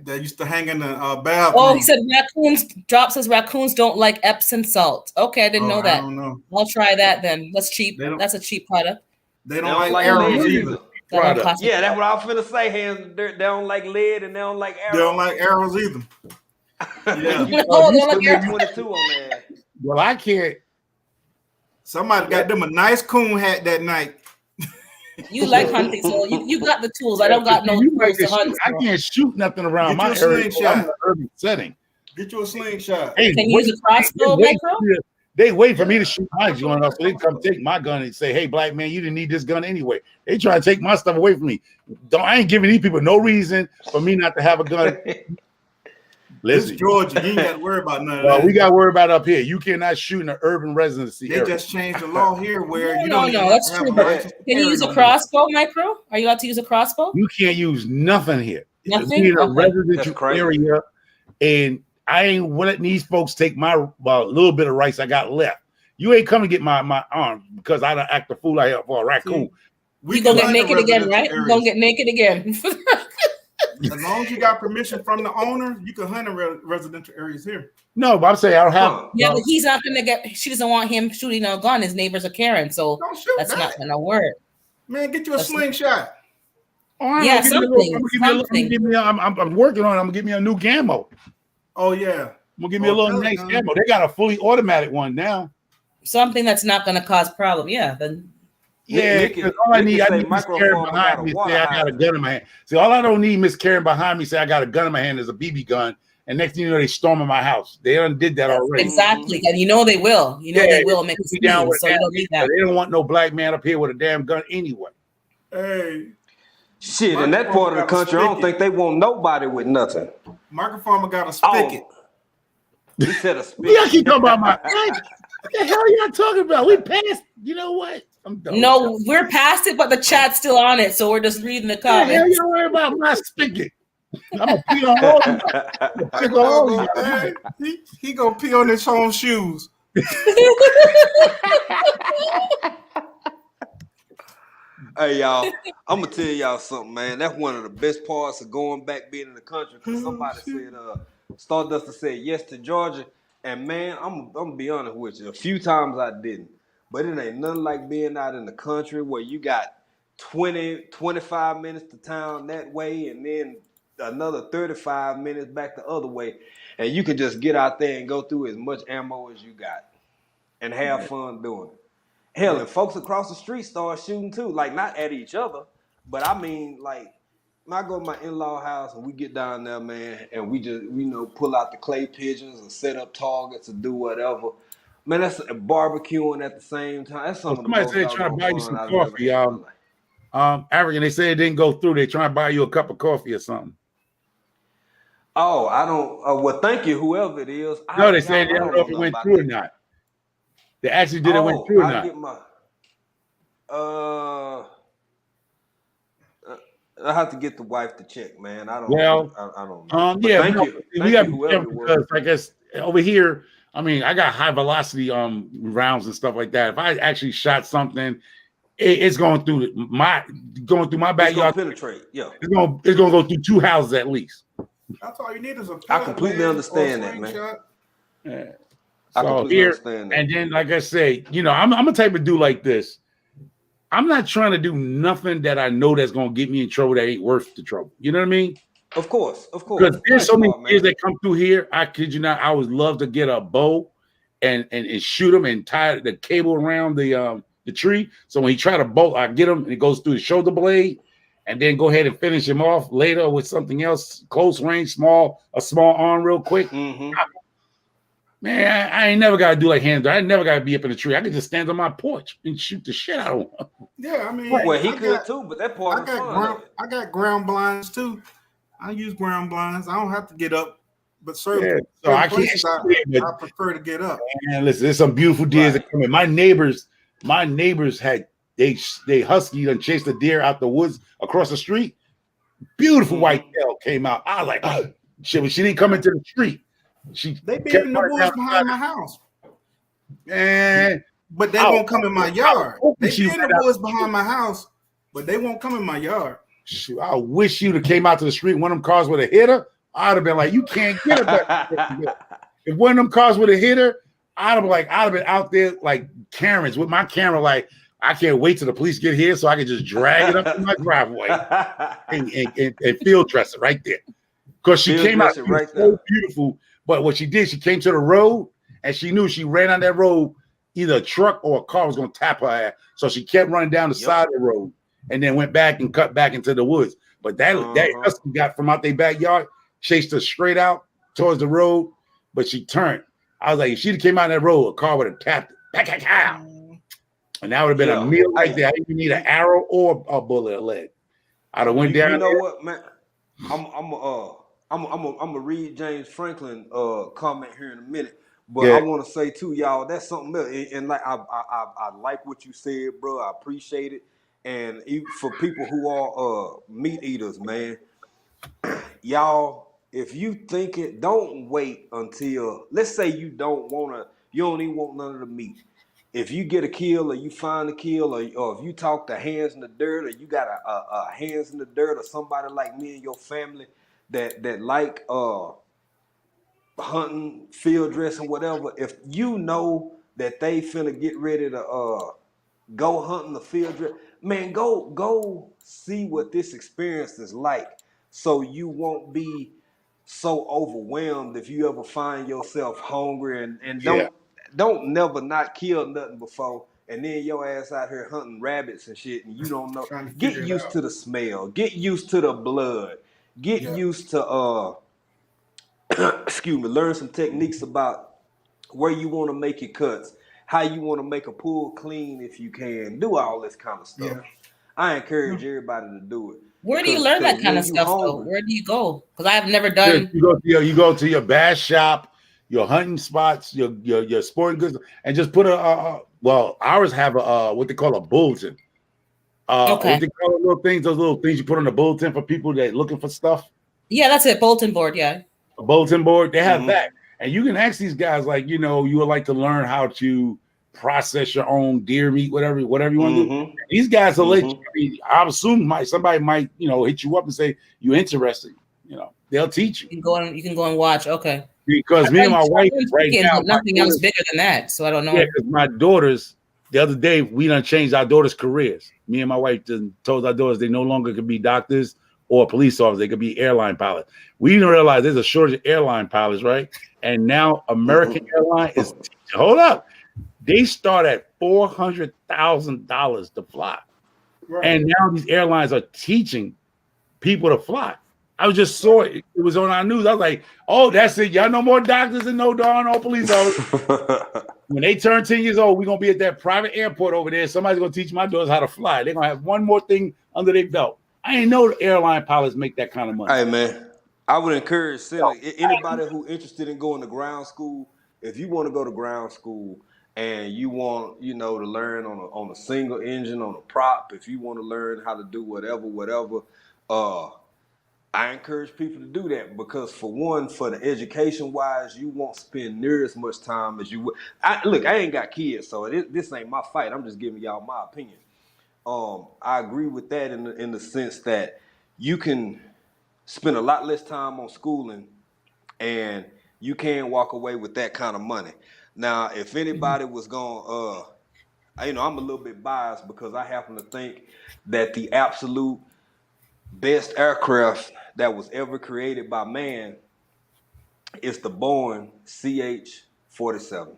that used to hang in the bathroom. Oh, he said raccoons. Drop says raccoons don't like Epsom salt. Okay, I didn't know that. I don't know. I'll try that then. That's cheap. That's a cheap product. They don't like arrows either. Yeah, that's what I was finna say. Hands in the dirt. They don't like lead and they don't like arrows. They don't like arrows either. Yeah. They don't like arrows. 22 on that. Well, I can't. Somebody got them a nice coon hat that night. You like hunting, so you got the tools. I don't got no tools to hunt. I can't shoot nothing around my area. I'm in an urban setting. Get you a slingshot. Hey, can you use a crossbow, Micro? They wait for me to shoot my joint off, so they come take my gun and say, "Hey, black man, you didn't need this gun anyway." They try to take my stuff away from me. I ain't giving these people no reason for me not to have a gun. Listen, it's Georgia, you ain't got to worry about none of that. We got to worry about up here. You cannot shoot in an urban residency area. They just changed the law here where you don't. No, that's true. Can you use a crossbow, Micro? Are you allowed to use a crossbow? You can't use nothing here. Nothing. It's in a residential area, and I ain't letting these folks take my little bit of rice I got left. You ain't come to get my arm because I don't act a fool out here for a raccoon. You gonna get naked again, right? You gonna get naked again. As long as you got permission from the owner, you can hunt in residential areas here. No, but I'm saying I don't have. Yeah, but he's not gonna get. She doesn't want him shooting a gun. His neighbors are Karen, so that's not gonna work. Man, get you a slingshot. Yeah, something. I'm working on it. I'm gonna give me a new Gammo. Oh yeah, gonna give me a little nice ammo. They got a fully automatic one now. Something that's not gonna cause problem. Yeah. Then yeah, because all I need Miss Karen behind me say I got a gun in my hand. See, all I don't need Miss Karen behind me say I got a gun in my hand is a BB gun. And next thing you know, they storming my house. They done did that already. Exactly. And you know they will. You know they will make a down scene, so you don't need that. They don't want no black man up here with a damn gun anyway. Hey. Shit, in that part of the country, I don't think they want nobody with nothing. Michael Farmer got a spigot. He said a spigot. Y'all keep talking about my what the hell are y'all talking about? We passed. You know what? I'm done. No, we're past it, but the chat's still on it, so we're just reading the comments. What the hell you worry about my spigot? I'm gonna pee on all of you. He gonna pee on his own shoes. Hey y'all, I'm gonna tell y'all something, man. That's one of the best parts of going back being in the country. Because somebody said, Stardust said yes to Georgia, and man, I'm gonna be honest with you. A few times I didn't, but it ain't nothing like being out in the country where you got 20-25 minutes to town that way, and then another 35 minutes back the other way, and you can just get out there and go through as much ammo as you got and have fun doing it. Hell, and folks across the street start shooting too, like not at each other, but I mean, like, I go to my in-law house and we get down there, man, and we just, pull out the clay pigeons and set up targets or do whatever. Man, that's barbecuing at the same time. That's something. Somebody said trying to buy you some coffee, y'all. African, they said it didn't go through. They trying to buy you a cup of coffee or something. Oh, I don't. Well, thank you, whoever it is. No, they said they don't know if it went through or not. They actually did it went through or not. Get my, I have to get the wife to check, man. I don't. Well, I don't know. Yeah, thank you. We got to be careful because I guess over here, I mean, I got high velocity rounds and stuff like that. If I actually shot something, it's going through my backyard. It's gonna penetrate. Yeah, it's gonna go through 2 houses at least. That's all you need is a. I completely understand that, man. Yeah. So here, and then, like I say, I'm a type of dude like this. I'm not trying to do nothing that I know that's gonna get me in trouble that ain't worth the trouble. You know what I mean? Of course. Because there's so many kids that come through here. I kid you not, I would love to get a bow and shoot them and tie the cable around the tree. So when he try to bolt, I get him and it goes through the shoulder blade, and then go ahead and finish him off later with something else, close range, a small arm, real quick. Mm-hmm. Man, I ain't never got to do like hands. I ain't never got to be up in the tree. I could just stand on my porch and shoot the shit out of him. Yeah, I mean, well, he could too, but that part I got ground blinds too. I use ground blinds. I don't have to get up, but certain places I prefer to get up. Man, listen, there's some beautiful deers that come in. My neighbors had they huskied and chased a deer out the woods across the street. Beautiful white tail came out. I was like, oh shit, but she didn't come into the street. They be in the woods behind my house. Man, but they won't come in my yard. They be in the woods behind my house, but they won't come in my yard. Shoot, I wish you'd have came out to the street. One of them cars with a hitter, I'd have been like, you can't get it. If one of them cars with a hitter, I'd have been out there like Karens with my camera, like, I can't wait till the police get here so I can just drag it up to my driveway and field dress it right there. Because she came out right so beautiful. But what she did, she came to the road and she knew she ran on that road, either a truck or a car was going to tap her ass. So she kept running down the side of the road and then went back and cut back into the woods. But that husky got from out their backyard, chased her straight out towards the road, but she turned. I was like, if she'd came out that road, a car would have tapped it. And that would have been a meal right there. I didn't even need an arrow or a bullet or lead. I'd have went down. You know what, man? I'm gonna read James Franklin comment here in a minute, but I want to say too, y'all, that's something else. And like I like what you said, bro. I appreciate it. And even for people who are meat eaters, man, y'all, if you think it, don't wait until, let's say you don't even want none of the meat. If you get a kill or you find a kill or if you talk to Hands in the Dirt or you got a Hands in the Dirt or somebody like me and your family that like hunting, field dressing, whatever, if you know that they finna get ready to go hunting the field dress, man, go see what this experience is like so you won't be so overwhelmed if you ever find yourself hungry and Yeah. don't never not kill nothing before, and then your ass out here hunting rabbits and shit, and you don't know. Trying to Get figure it used out. to the smell. Get used to the blood. Get Yeah. used to excuse me. Learn some techniques about where you want to make your cuts, how you want to make a pool clean if you can. Do all this kind of stuff. Yeah. I encourage everybody to do it Where do you because learn that kind when of you stuff though? hungry. Where do you go? Because I have never Yes, done. you go to your bass shop, your hunting spots, your sporting goods, and just put well, ours have a what they call a bulletin. What Okay. they call those little things you put on the bulletin for people that looking for stuff. Yeah, that's it. Bulletin board. Yeah. A bulletin board, they have Mm-hmm. that, and you can ask these guys like, you would like to learn how to process your own deer meat, whatever you want to do. Mm-hmm. These guys will let you. Mm-hmm. I mean, I assume somebody might hit you up and say you interested. They'll teach you. You can go and watch. Okay. Because me and my wife right Chickens, now, but nothing else bigger than that. So I don't know. yeah, because my daughters, the other day, we done changed our daughters' careers. Me and my wife done told our daughters they no longer could be doctors or police officers. They could be airline pilots. We didn't realize there's a shortage of airline pilots, right? And now American Airline is, hold up, they start at $400,000 to fly. Right. And now these airlines are teaching people to fly. I just saw it. It was on our news. I was like, oh, that's it. Y'all no more doctors and no police officers. When they turn 10 years old, we're going to be at that private airport over there. Somebody's going to teach my daughters how to fly. They're going to have one more thing under their belt. I didn't know the airline pilots make that kind of money. Hey, man, I would encourage anybody who interested in going to ground school, if you want to go to ground school and you want, to learn on a single engine, on a prop, if you want to learn how to do whatever, I encourage people to do that because, for one, for the education-wise, you won't spend near as much time as you would. Look, I ain't got kids, so this ain't my fight. I'm just giving y'all my opinion. I agree with that in the sense that you can spend a lot less time on schooling, and you can walk away with that kind of money. Now, if anybody was going, I'm a little bit biased because I happen to think that the absolute best aircraft that was ever created by man is the Boeing CH-47.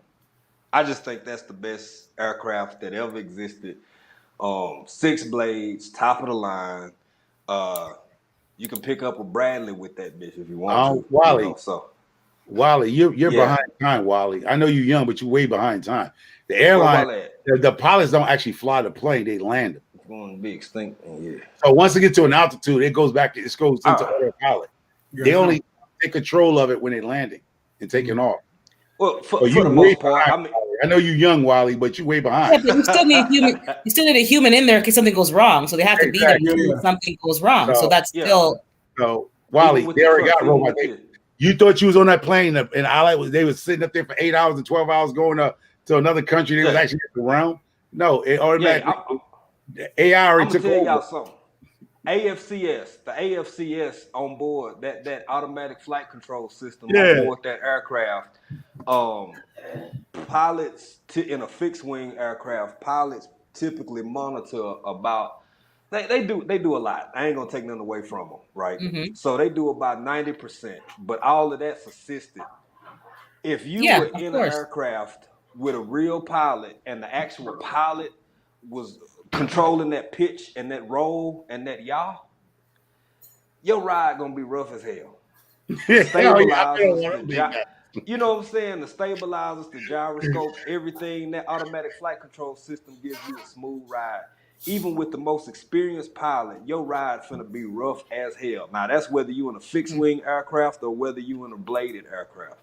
I just think that's the best aircraft that ever existed. 6 blades, top of the line. You can pick up a Bradley with that bitch if you want to. Wally, Wally, you're behind time, Wally. I know you're young, but you're way behind time. The airline, the pilots don't actually fly the plane; they land it. It's going to be extinct. Yeah. So once it gets to an altitude, it goes into autopilot. They only take control of it when they're landing and taking off. Well, for the most part, I know you're young, Wally, but you're way behind. Yeah, but you still need human. You still need a human in there in case something goes wrong. So they have to be there if something goes wrong. So that's still. So Wally, they already got robot. You thought you was on that plane, and they was sitting up there for 8 hours and 12 hours going to another country. They was actually around. No, it automatically. The AI already took over. I'm gonna tell y'all something. the AFCS on board that automatic flight control system on board that aircraft. Pilots in a fixed wing aircraft, pilots typically monitor about. They do a lot. I ain't gonna take nothing away from them, right? Mm-hmm. So they do about 90%, but all of that's assisted. If you were in an aircraft with a real pilot and the actual pilot was controlling that pitch and that roll and that yaw, your ride gonna be rough as hell. Stabilizers, you know what I'm saying? The stabilizers, the gyroscopes, everything, that automatic flight control system gives you a smooth ride. Even with the most experienced pilot, your ride finna be rough as hell. Now, that's whether you in a fixed-wing aircraft or whether you in a bladed aircraft.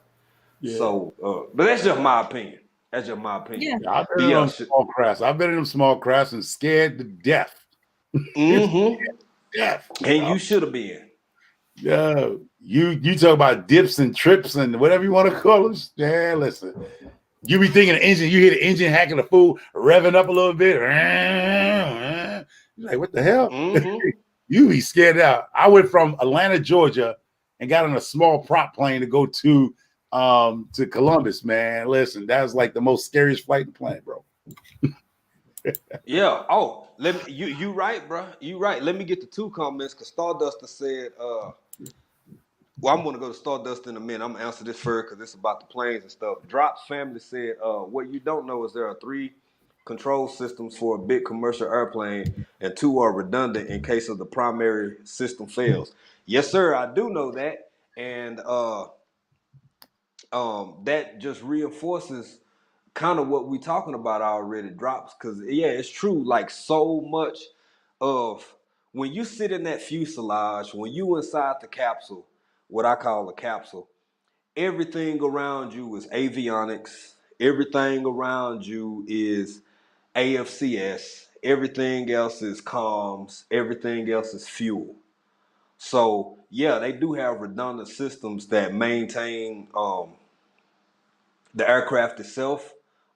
Yeah. So, but that's just my opinion. Yeah, I've been in them small crafts. I've been in them small crafts and scared to death. Mm-hmm. And you should have been. Yeah, you talk about dips and trips and whatever you want to call it. Yeah, listen. You be thinking the engine, you hear the engine hacking the fool, revving up a little bit. You're like, what the hell? Mm-hmm. You be scared out. I went from Atlanta, Georgia, and got on a small prop plane to go to Columbus, man. Listen, that was like the most scariest flight in the planet, bro. Yeah. Oh, you right, bro. You right. Let me get the 2 comments because Stardust said Well, I'm gonna go to Stardust in a minute. I'm gonna answer this first because it's about the planes and stuff. Drop's family said, what you don't know is there are 3 control systems for a big commercial airplane, and 2 are redundant in case of the primary system fails. Yes, sir, I do know that, and that just reinforces kind of what we talking about already. Drops, because yeah, it's true. Like so much of when you sit in that fuselage, when you inside the capsule, what I call a capsule, everything around you is avionics. Everything around you is AFCS. Everything else is comms. Everything else is fuel. So yeah, they do have redundant systems that maintain the aircraft itself.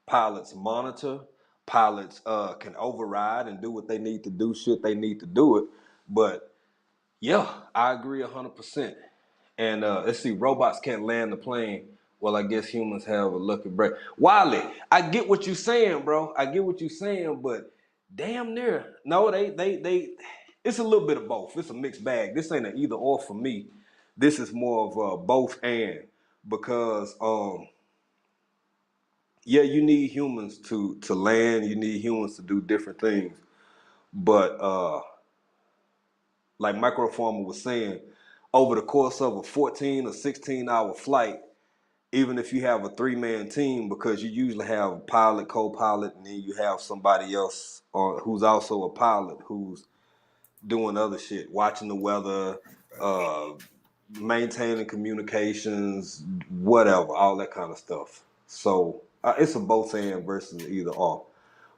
Pilots monitor. Pilots can override and do what they need to do should they need to do it. But yeah, I agree 100%. And let's see, robots can't land the plane. Well, I guess humans have a lucky break. Wiley, I get what you're saying, bro. I get what you're saying, but damn near. No, they. It's a little bit of both. It's a mixed bag. This ain't an either or for me. This is more of both and, because yeah, you need humans to land. You need humans to do different things, but like Microfarmer was saying, over the course of a 14 or 16-hour flight, even if you have a 3-man team, because you usually have a pilot, co-pilot, and then you have somebody else who's also a pilot who's doing other shit, watching the weather, uh, maintaining communications, whatever, all that kind of stuff. So it's a both and versus either or.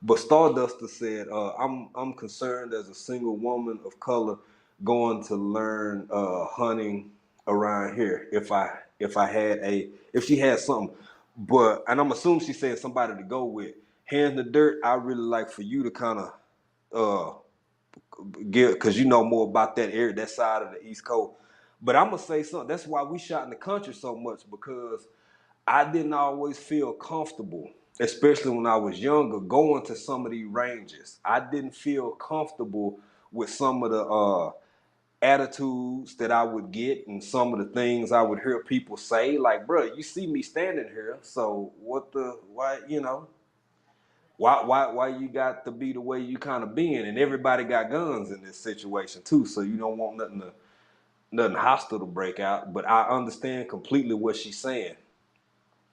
But Starduster said, I'm concerned as a single woman of color going to learn hunting around here if she had something. But and I'm assuming she said somebody to go with. Hands in the dirt, I really like for you to kind of get, because you know more about that area, that side of the East Coast. But I'm gonna say something. That's why we shot in the country so much, because I didn't always feel comfortable, especially when I was younger, going to some of these ranges. I didn't feel comfortable with some of the attitudes that I would get and some of the things I would hear people say. Like, bro, you see me standing here, so why you got to be the way you kind of being? And everybody got guns in this situation too, so you don't want nothing hostile to break out. But I understand completely what she's saying.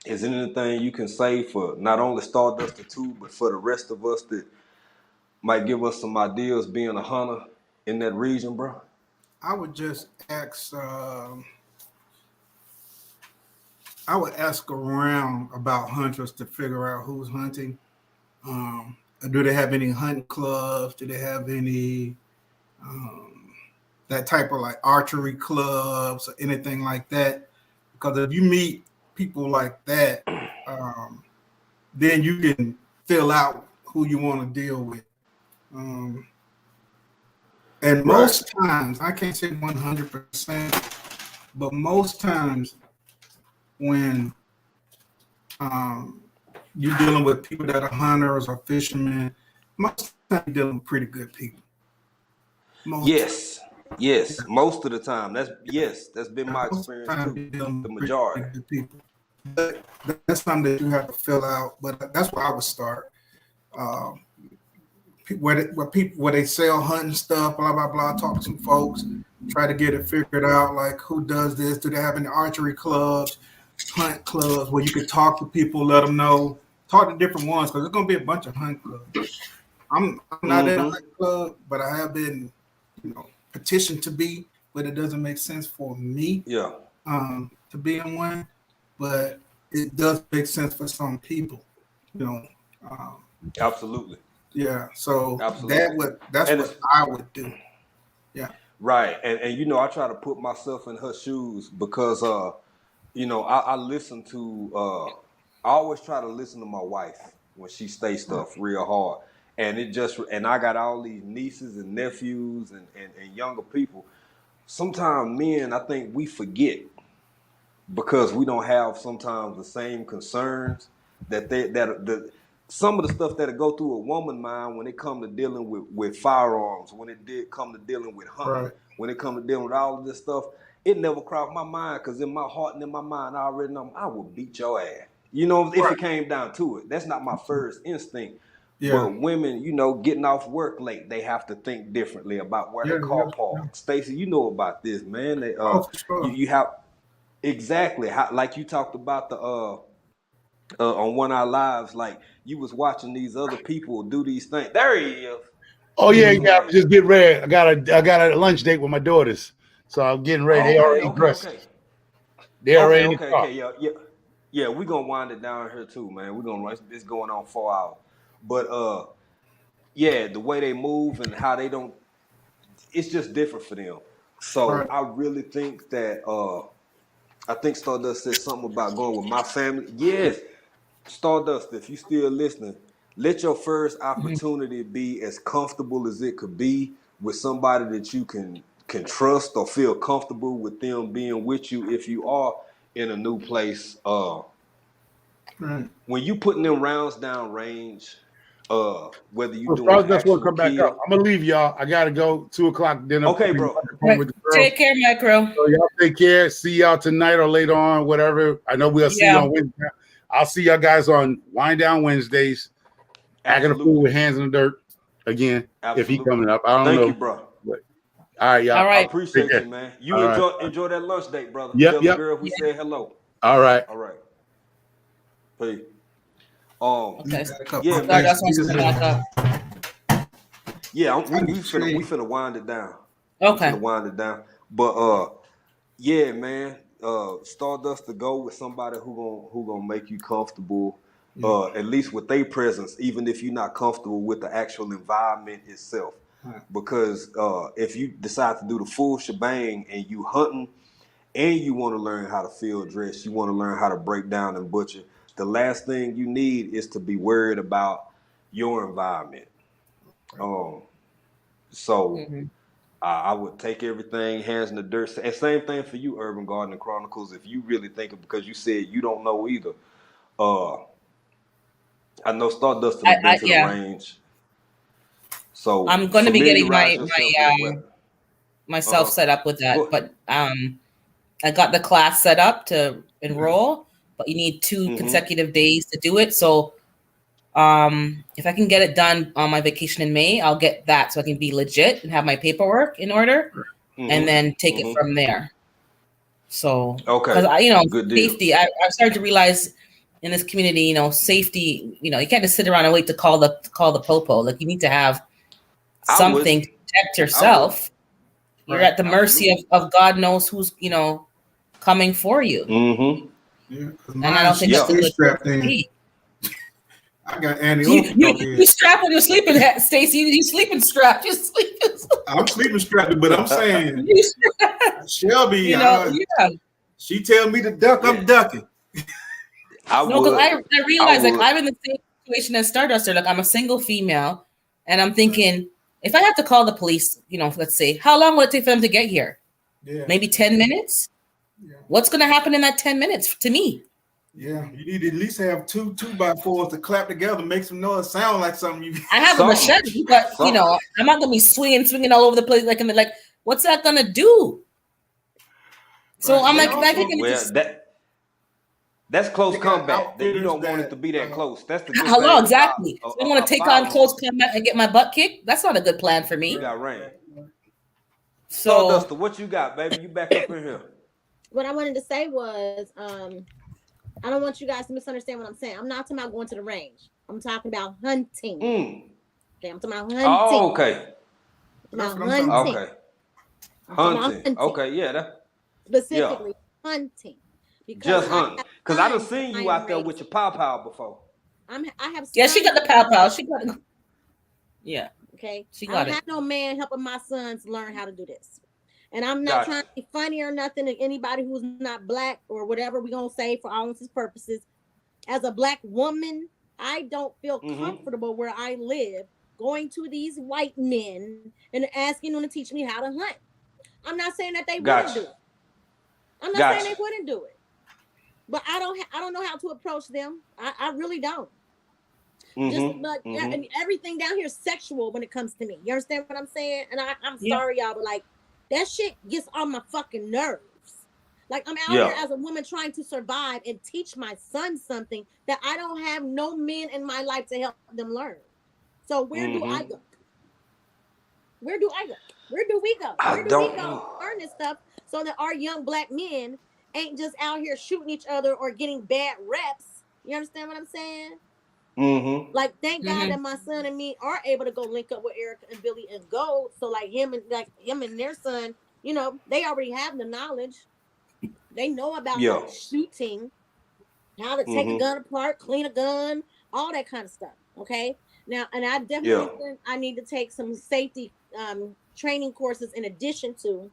Is there anything you can say for not only Stardust 2, but for the rest of us that might give us some ideas being a hunter in that region, bro? I would just ask. I would ask around about hunters to figure out who's hunting. Do they have any hunting clubs? Do they have any that type of like archery clubs or anything like that? Because if you meet people like that, then you can fill out who you want to deal with. And most times, I can't say 100%, but most times when you're dealing with people that are hunters or fishermen, most times you're dealing with pretty good people. Yes, most of the time. That's been my experience too. The majority. Good people. But that's something that you have to fill out. But that's where I would start. Where they sell hunting stuff, blah blah blah. Talk to some folks, try to get it figured out. Like, who does this? Do they have any archery clubs, hunt clubs where you can talk to people, let them know, talk to different ones, because there's gonna be a bunch of hunt clubs. I'm not in a hunt club, but I have been, petitioned to be, but it doesn't make sense for me, to be in one. But it does make sense for some people, Absolutely. Yeah, so absolutely. That's what I would do. Yeah. Right. And I try to put myself in her shoes, because I listen to I always try to listen to my wife when she stays stuff real hard. And I got all these nieces and nephews and younger people. Sometimes men, I think we forget, because we don't have sometimes the same concerns that some of the stuff that'll go through a woman's mind when it come to dealing with firearms, when it did come to dealing with hunting. Right. when it comes to dealing with all of this stuff, it never crossed my mind because in my heart and in my mind, I already know I would beat your ass. You know, if it came down to it. That's not my first instinct. Yeah. But women, you know, getting off work late, they have to think differently about where their car parked. Stacey, you know about this, man. They, Oh, for sure. you have exactly how, like you talked about the on one of our lives, like you was watching these other people do these things. There he is. Oh yeah, yeah. I'm just getting ready. I got a lunch date with my daughters, so I'm getting ready. They already dressed. They already in the car. Yeah. We're gonna wind it down here too, man. We're gonna it's going on 4 hours. But yeah, the way they move and how they don't, it's just different for them. So I really think that I think Stardust said something about going with my family. Yes, Stardust, if you still listening, let your first opportunity be as comfortable as it could be with somebody that you can trust or feel comfortable with them being with you if you are in a new place. When you putting them rounds down range, whether you doing that's what actual come back up. I'm gonna leave y'all. I gotta go 2:00 dinner. Okay, bro. Take care, Micro. So y'all take care. See y'all tonight or later on, whatever. I know we'll see you on Wednesday. I'll see y'all guys on Wind Down Wednesdays. Acting a fool with hands in the dirt again. If he coming up, I don't know. Thank you, bro. But, all right, y'all. All right. I appreciate you, man. You enjoy that lunch date, brother. Yep, Tell the girl we said hello. All right. All right. Peace. Okay. Yeah, man. Yeah, we finna wind it down. Okay. We finna wind it down. But yeah, man. Stardust to go with somebody who gonna make you comfortable. At least with their presence, even if you're not comfortable with the actual environment itself. Because if you decide to do the full shebang and you hunting and you want to learn how to field dress, you want to learn how to break down and butcher, the last thing you need is to be worried about your environment. So I would take everything hands in the dirt. And same thing for you, Urban Gardening Chronicles. If you really think it, because you said you don't know either. I know Stardust has been to the range. So I'm going to be getting myself set up with that. But I got the class set up to enroll, but you need 2 consecutive days to do it. So if I can get it done on my vacation in May, I'll get that so I can be legit and have my paperwork in order and then take it from there. So, because safety, I've started to realize in this community, safety, you can't just sit around and wait to call the popo. Like, you need to have something to protect yourself. You're at the mercy of God knows who's, coming for you. Yeah, and I don't think that's a good thing. I got Annie. You strap when you're sleeping, Stacey. You sleeping strapped. You're sleeping. I'm sleeping strapped, but I'm saying Shelby, she tell me to duck, I'm ducking. Because I realize like I'm in the same situation as Starduster. Like, I'm a single female, and I'm thinking if I have to call the police, let's say, how long will it take for them to get here? Yeah. Maybe 10 minutes. Yeah. What's going to happen in that 10 minutes to me? Yeah, you need to at least have 2 2x4s to clap together, make some noise, sound like something. I have a machete, but I'm not gonna be swinging all over the place. Like, what's that gonna do? So I'm that's close combat. You don't want it to be that close. That's the good hello, exactly. So I want to take on close combat and get my butt kicked. That's not a good plan for me. You got rain. So, Duster, what you got, baby? You back up in here. What I wanted to say was, I don't want you guys to misunderstand what I'm saying. I'm not talking about going to the range. I'm talking about hunting. Okay, I'm talking about hunting. Oh, okay. Hunting. Okay. Hunting. Okay, yeah. Specifically hunting. Just hunting. Because I done seen you out there with your pow before. I have. Yeah, she got the pow. She got it. Yeah. Okay. She got it. I don't have no man helping my sons learn how to do this. And I'm not trying to be funny or nothing to anybody who's not black or whatever we're going to say for all intents and purposes. As a black woman, I don't feel comfortable where I live going to these white men and asking them to teach me how to hunt. I'm not saying that they wouldn't do it. I'm not saying they wouldn't do it. But I don't know how to approach them. I really don't. Everything down here is sexual when it comes to me. You understand what I'm saying? And I'm sorry, y'all, but like, That shit gets on my fucking nerves. Like, I'm out here Yeah. as a woman trying to survive and teach my son something that I don't have no men in my life to help them learn. So where do I go? Where do I go? Where do we go? I Where do we don't go know. learn this stuff so that our young black men ain't just out here shooting each other or getting bad reps? You understand what I'm saying? Like, thank God that my son and me are able to go link up with Erica and Billy and go. So like him and their son, you know, they already have the knowledge. They know about Yeah. shooting, how to take a gun apart, clean a gun, all that kind of stuff. Okay. Now, and I definitely Yeah. think I need to take some safety training courses in addition to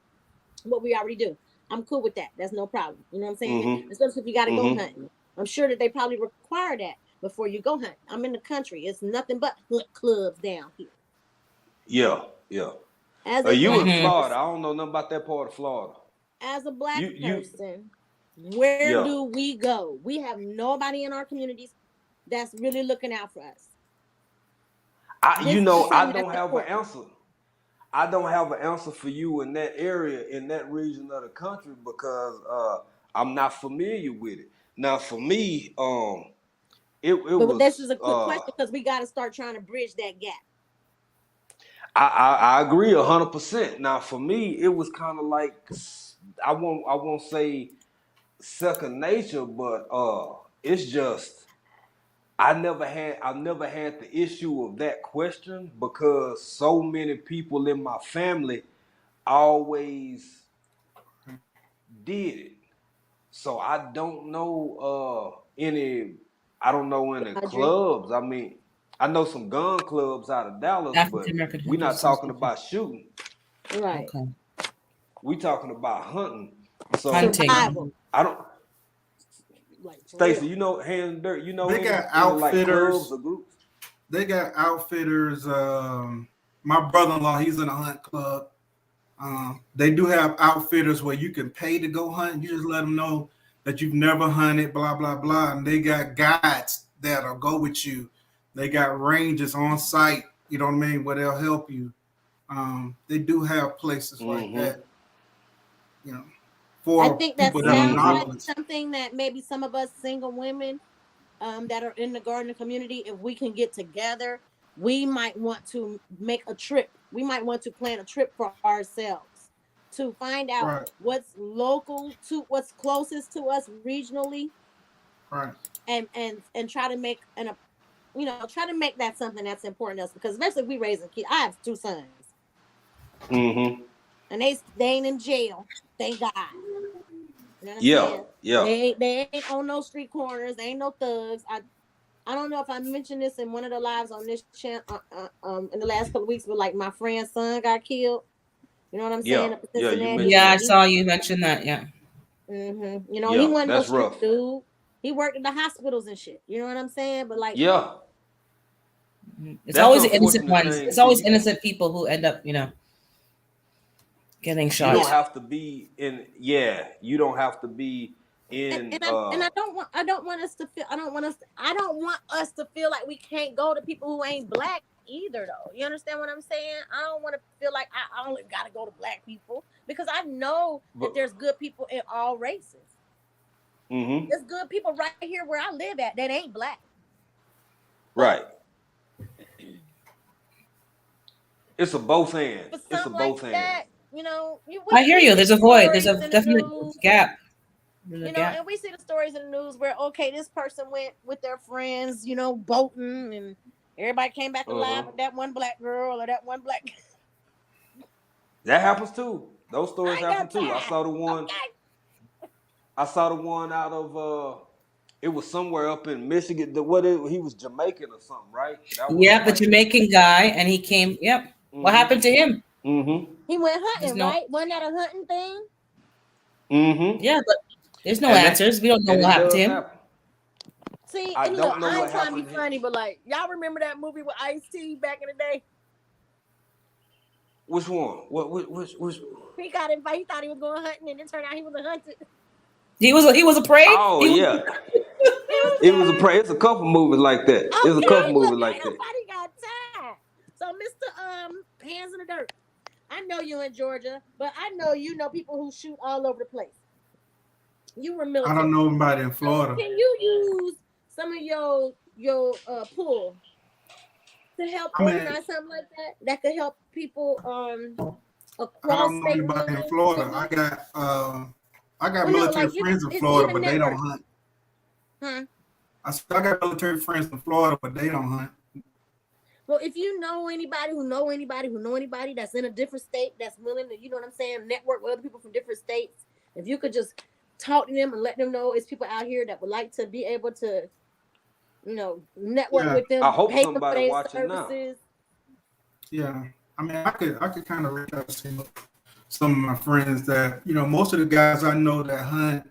what we already do. I'm cool with that. That's no problem. You know what I'm saying? Especially if you got to go hunting. I'm sure that they probably require that before you go hunt. I'm in the country. It's nothing but hunt clubs down here. Yeah. Yeah. As a You black in Florida? person, I don't know nothing about that part of Florida. as a black You. person, where Yeah. do we go? We have nobody in our communities that's really looking out for us. This is I something don't that's have an important. answer. I don't have an answer for you in that area, in that region of the country, because I'm not familiar with it. Now, for me, it But this was is a good question because we got to start trying to bridge that gap. I agree 100%. Now, for me, it was kind of like I won't say second nature, but it's just I never had the issue of that question because so many people in my family always did it. So I don't know any Audrey? clubs. I mean, I know some gun clubs out of Dallas, African but American we're Hunters not talking Association. about shooting. Right. Okay. We talking about hunting. So Survival. Hunting. I don't Like, for Stacy, real. you know Hands Dirt, you know They any got like clubs outfitters. or groups? They got outfitters. My brother-in-law, he's in a hunt club. They do have outfitters where you can pay to go hunt. You just let them know that you've never hunted, blah, blah, blah. And they got guides that'll go with you. They got rangers on site, you know what I mean, where they'll help you. They do have places like that, you know, I for think that people that are sounds like novices. something that maybe some of us single women that are in the gardening community, if we can get together, we might want to make a trip. We might want to plan a trip for ourselves to find out Right, what's local to what's closest to us regionally, right. and try to make try to make that something that's important to us, because especially if we raising kids. I have 2 sons and they ain't in jail, thank God. You know what I'm Yeah, saying? yeah. They ain't on no street corners. They ain't no thugs. I don't know if I mentioned this in one of the lives on this channel in the last couple of weeks, but like my friend's son got killed. You know what I'm Yeah. saying? Up in Yeah, you Cincinnati, mentioned Yeah, I and that. saw you mention that. Yeah. you know, he Yeah, wasn't no that's street rough. dude. He worked at the hospitals and shit. You know what I'm saying? But like, Yeah. It's That's always the the innocent unfortunate ones. thing It's too. always innocent people who end up, getting You don't yeah. shot. have to be in you don't have to be And, in and I don't want us to feel I don't want us to feel like we can't go to people who ain't black either, though. You understand what I'm saying? I don't want to feel like I only got to go to black people, because I know that but there's good people in all races. There's good people right here where I live at that ain't black. But right. It's a both for and. It's a something like both and. that, you know, I hear we you. see There's a void. There's stories a in the definite news. gap. There's a You know, gap. and we see the stories in the news where, okay, this person went with their friends, boating, and everybody came back alive, but that one black girl or that one black. That happens too. Those I stories ain't happen got too. time. Okay. I saw the one out of it was somewhere up in Michigan. He was Jamaican or something, right? That was Yep, the like Jamaican guy, and he came. Yep. What happened to him? He went There's hunting, no. right? Wasn't that a hunting thing? Yeah, but there's no and that answers. We don't know and what it happened to does him. happen. See, I and look, don't know I what ain't trying to be happened. funny, but like, y'all remember that movie with Ice-T back in the day? Which one? Which? He got invited. He thought he was going hunting, and it turned out he was a hunted. He was a prey. Oh He was. yeah. He was It was it's a couple movies like that. It's a okay. couple Look, movies like ain't that. nobody got time. So, Mr. Hands in the Dirt, I know you in Georgia, but I know you know people who shoot all over the place. You were military. I don't know anybody in So Florida. can you use some of your pool to help I mean, organize something like that? That could help people I across don't know state anybody in lines, Florida. maybe. I got Well, no, military like friends in it's Florida, even but they don't network. hunt. Huh? I got military friends in Florida, but they don't hunt. Well, if you know anybody who know anybody who know anybody that's in a different state that's willing to, you know what I'm saying, network with other people from different states, if you could just talk to them and let them know it's people out here that would like to be able to, network Yeah, with I them, hope pay them for somebody their watching now. services. yeah. I mean, I could kind of reach out to some of my friends that most of the guys I know that hunt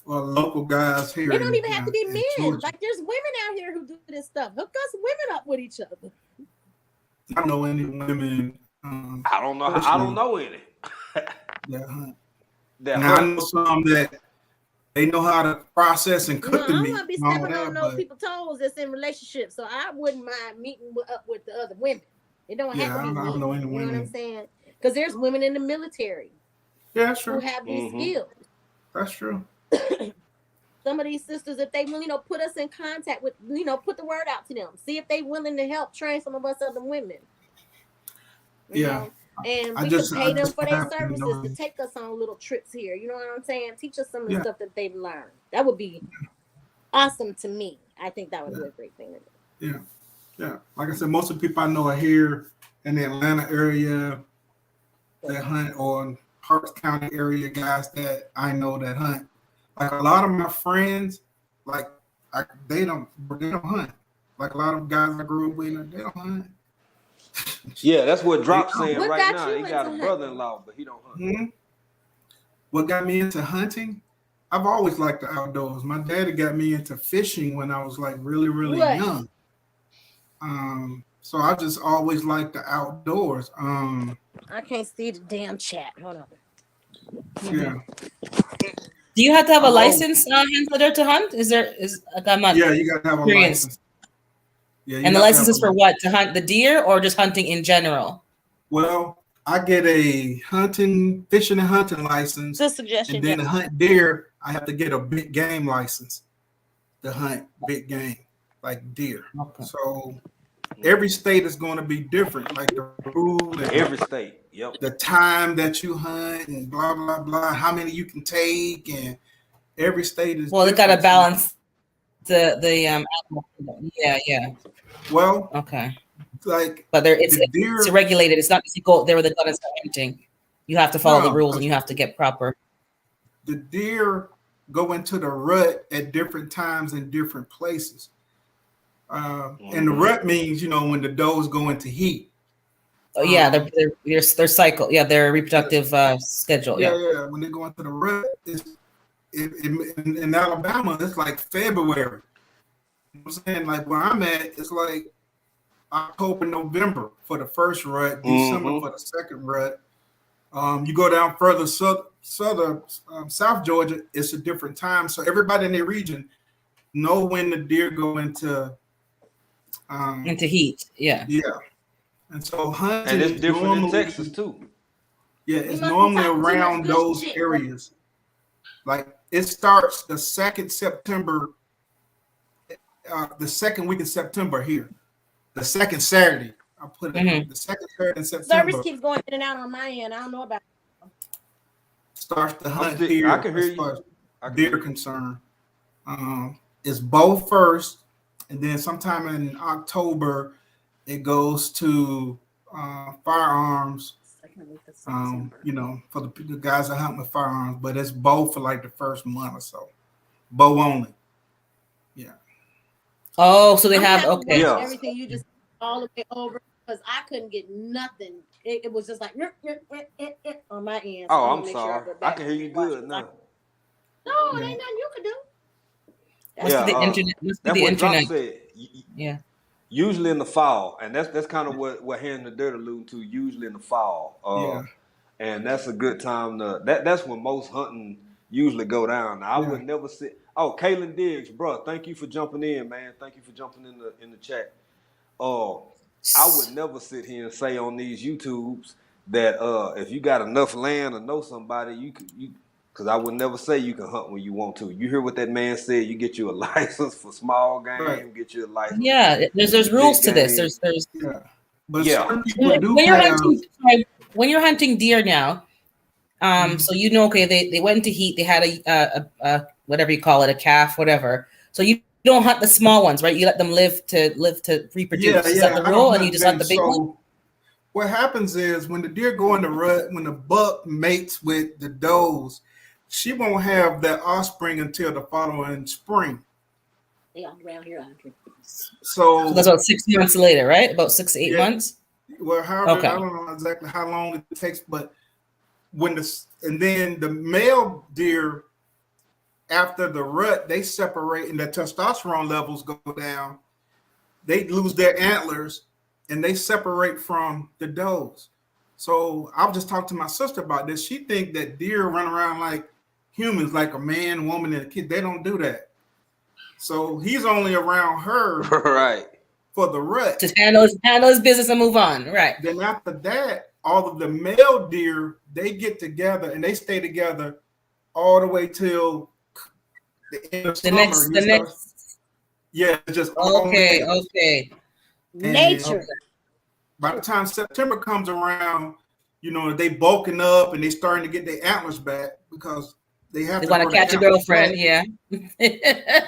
are local guys here. They don't even have to be in men. Georgia. Like there's women out here who do this stuff. Hook us women up with each other. I don't know any women. I don't know. I don't know any. That hunt. That Now I hunt. know some that they know how to process and I cook the don't meat. want to be and all stepping on that, those but people's toes that's in relationships. So I wouldn't mind meeting up with the other women. It don't have yeah, to I be don't know men. any You know what I'm women. saying? Because there's women in the military Yeah, who sure. have these skills. That's true. Some of these sisters, if they will, put us in contact with, put the word out to them. See if they willing to help train some of us other women. Yeah. And I we just could pay them for their happen to services know to him. take us on little trips here. You know what I'm saying? Teach us some of the Yeah. stuff that they've learned. That would be awesome to me. I think that would be a great thing to do. Yeah. Yeah. Like I said, most of the people I know are here in the Atlanta area that hunt, or Harts County area guys that I know that hunt. Like a lot of my friends, like they don't hunt. Like a lot of guys I grew up with, they don't hunt. Yeah, that's what Drop's saying What right got now. you He got a into brother-in-law, but he don't hunt. Hmm? What got me into hunting? I've always liked the outdoors. My daddy got me into fishing when I was like really, really What? young. So I just always liked the outdoors. I can't see the damn chat. Hold on. Yeah. Do you have to have a I've always- license, Hunter, to hunt? I'm not Yeah, you got to have a experienced. license. Yeah, you And the have to license have is for what? To hunt the deer or just hunting in general? Well, I get a fishing and hunting license, Good suggestion. and then to hunt deer, I have to get a big game license to hunt big game like deer. Okay. So every state is going to be different, like the rule, and Every state. Yep. the time that you hunt, and blah blah blah, how many you can take, and every state is. Well, they got to different. balance the animal. Yeah. Well, Okay. like, but it's deer, regulated. It's not just you go there with a gun and start hunting. You have to follow the rules, and you have to get proper. The deer go into the rut at different times in different places. And the rut means, when the does go into heat. Oh yeah, their cycle. Yeah, their reproductive schedule. Yeah. When they go into the rut, in Alabama, it's like February. You know what I'm saying? Like where I'm at, it's like October, November for the first rut, December for the second rut. You go down further South Georgia, it's a different time. So everybody in the region know when the deer go into heat. Yeah. And so hunting, and it's different in Texas too. Yeah, it's normally around those areas. Like it starts the second September, the second week of September here. The second Saturday, I'll put it the second Saturday in September. Service keeps going in and out on my end. I don't know about it. Starts the hunt here. I can hear you. Deer concern. It's bow first, and then sometime in October, it goes to firearms. For the guys that hunt with firearms, but it's bow for like the first month or so. Bow only. Yeah. Oh, so they have okay. Yeah. Everything you just all the way over because I couldn't get nothing. It was just like on my end. So I'm sorry. I can hear you good now. No, it ain't nothing you can do. The internet. That's what Drop said. Yeah. Usually in the fall, and that's kind of what Here in the Dirt alluded to. Usually in the fall, and that's a good time that's when most hunting usually go down. Now, I would never sit. Oh, Kaylin Diggs, bro, thank you for jumping in, man. Thank you for jumping in the chat. I would never sit here and say on these YouTubes that if you got enough land or know somebody, you because I would never say you can hunt when you want to. You hear what that man said? You get you a license for small game, get you a license Yeah, there's for rules big to this. game. Yeah. But Yeah. some people do When you're have. when you're hunting deer now, so you know, okay, they went into heat. They had a whatever you call it, a calf, whatever. So you don't hunt the small ones, right? You let them live to reproduce. Yeah, Is that yeah. the I don't rule? And you hunt just hunt them. the big one? So what happens is when the deer go in the rut, when the buck mates with the does, she won't have that offspring until the following spring. They all around here, Andre. So that's So about 6 months later, right? About 6 to 8 yeah, months. well, however, Okay. I don't know exactly how long it takes, but and then the male deer after the rut, they separate and the testosterone levels go down. They lose their antlers and they separate from the does. So I was just talking to my sister about this. She think that deer run around like humans, like a man, woman, and a kid. They don't do that. So he's only around her Right. for the rut. Just handle his business and move on. Right. Then after that, all of the male deer, they get together and they stay together all the way till the end of summer. The next. Yeah, it's just all Okay. males. Okay. Nature. Okay. By the time September comes around, you know, they bulking up and they starting to get their antlers back because they have They to want to grow their catch a antlers girlfriend. back. Yeah.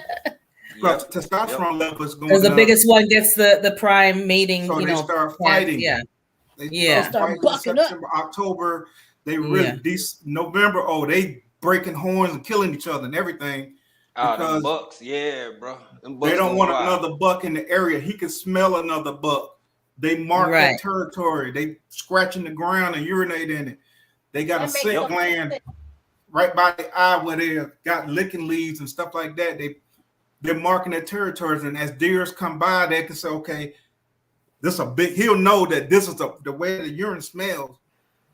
Plus testosterone levels going Because the up. biggest one gets the prime mating. So you they know. start fighting. Yeah. They Yeah. start fighting in bucking up. September, October. They really November. Oh, they breaking horns and killing each other and everything Them because bucks, yeah, bro. Them bucks they don't go want wild. another buck in the area. He can smell another buck. They mark that territory. They scratching the ground and urinate in it. They got a scent gland right by the eye where they got licking leaves and stuff like that. They're marking their territories, and as deers come by, they can say, "Okay, this is a big." He'll know that this is the way the urine smells.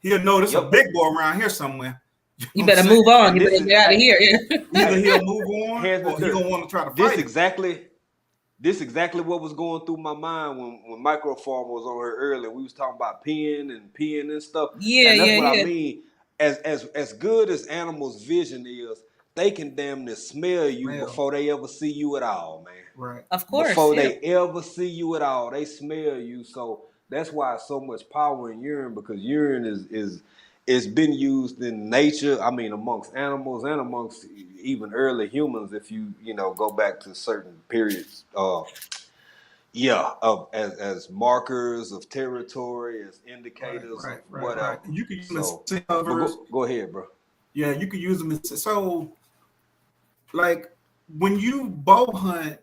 He'll know this is a big boy around here somewhere. You better move on. You better get out of here. Either he'll move on, or he don't want to try to fight. This exactly what was going through my mind when Microfarm was on here earlier. We was talking about peeing and stuff. Yeah, and that's what I mean. As good as animals' vision is, they can damn near smell you before they ever see you at all, man. Right. Of course. Before they ever see you at all, they smell you. So that's why so much power in urine, because urine is been used in nature. I mean, amongst animals and amongst even early humans. If you go back to certain periods, as markers of territory, as indicators of whatever. Right. You can use them as scent. Go ahead, bro. Yeah, you can use them as so. Like when you bow hunt,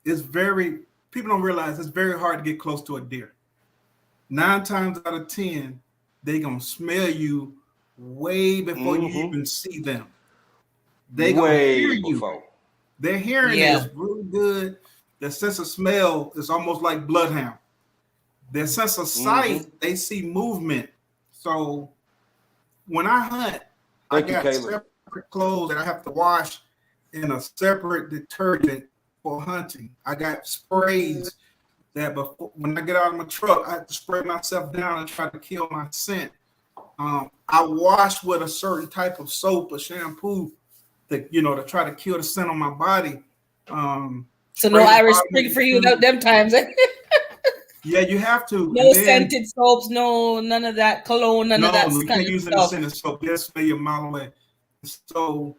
people don't realize it's very hard to get close to a deer. 9 times out of 10, they gonna smell you way before you even see them. They gonna hear you. Their hearing is really good. Their sense of smell is almost like bloodhound. Their sense of sight, they see movement. So when I hunt, I got separate clothes that I have to wash in a separate detergent for hunting. I got sprays that when I get out of my truck, I have to spray myself down and try to kill my scent. I wash with a certain type of soap or shampoo to try to kill the scent on my body. So no Irish Spring for you them times. Yeah, you have to. No scented soaps, none of that cologne, none of that. No, you can't use any scented soap. They'll smell you a mile away. So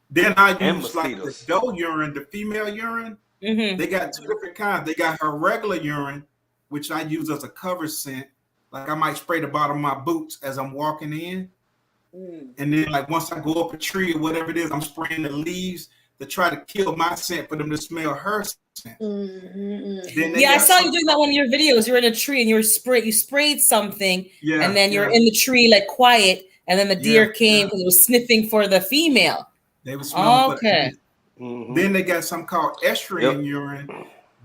then I use like the doe urine, the female urine. They got 2 different kinds. They got her regular urine, which I use as a cover scent. Like I might spray the bottom of my boots as I'm walking in. And then like once I go up a tree or whatever it is, I'm spraying the leaves to try to kill my scent for them to smell her scent. I saw you doing that one of your videos. You're in a tree and you sprayed something, and then you're in the tree like quiet, and then the deer came because it was sniffing for the female. They were smelling. Okay. Then they got something called estuarine urine.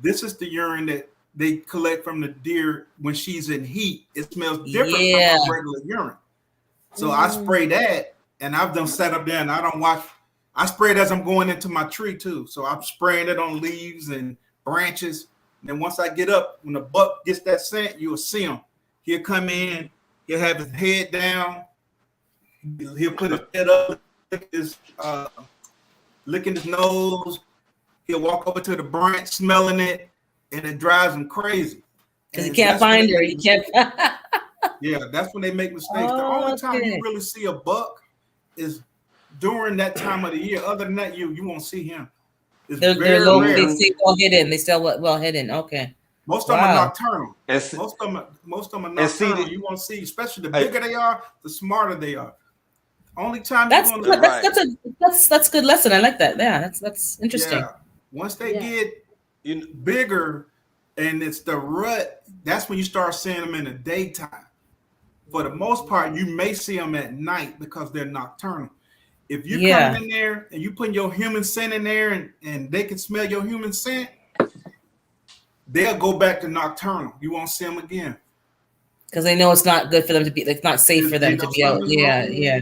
This is the urine that they collect from the deer when she's in heat. It smells different from her regular urine. So I spray that, and I've done set up there, and I don't watch. I spray it as I'm going into my tree too. So I'm spraying it on leaves and branches. And then once I get up, when the buck gets that scent, you'll see him. He'll come in. He'll have his head down. He'll put his head up, licking his nose. He'll walk over to the branch, smelling it, and it drives him crazy. Because he can't find her. He can't. Yeah, that's when they make mistakes. The only time you really see a buck is during that time of the year. Other than that, you won't see him. It's They're low. They stay well hidden. They stay well hidden. Okay. Most of them are nocturnal. Most of them are nocturnal. You won't see, especially the bigger they are, the smarter they are. Only time that's a good lesson. I like that. Yeah, that's interesting. Yeah. Once they get bigger and it's the rut, that's when you start seeing them in the daytime. For the most part, you may see them at night because they're nocturnal. If you come in there and you put your human scent in there and they can smell your human scent, they'll go back to nocturnal. You won't see them again. Because they know it's not good for them to be, it's not safe for them to be out. Yeah.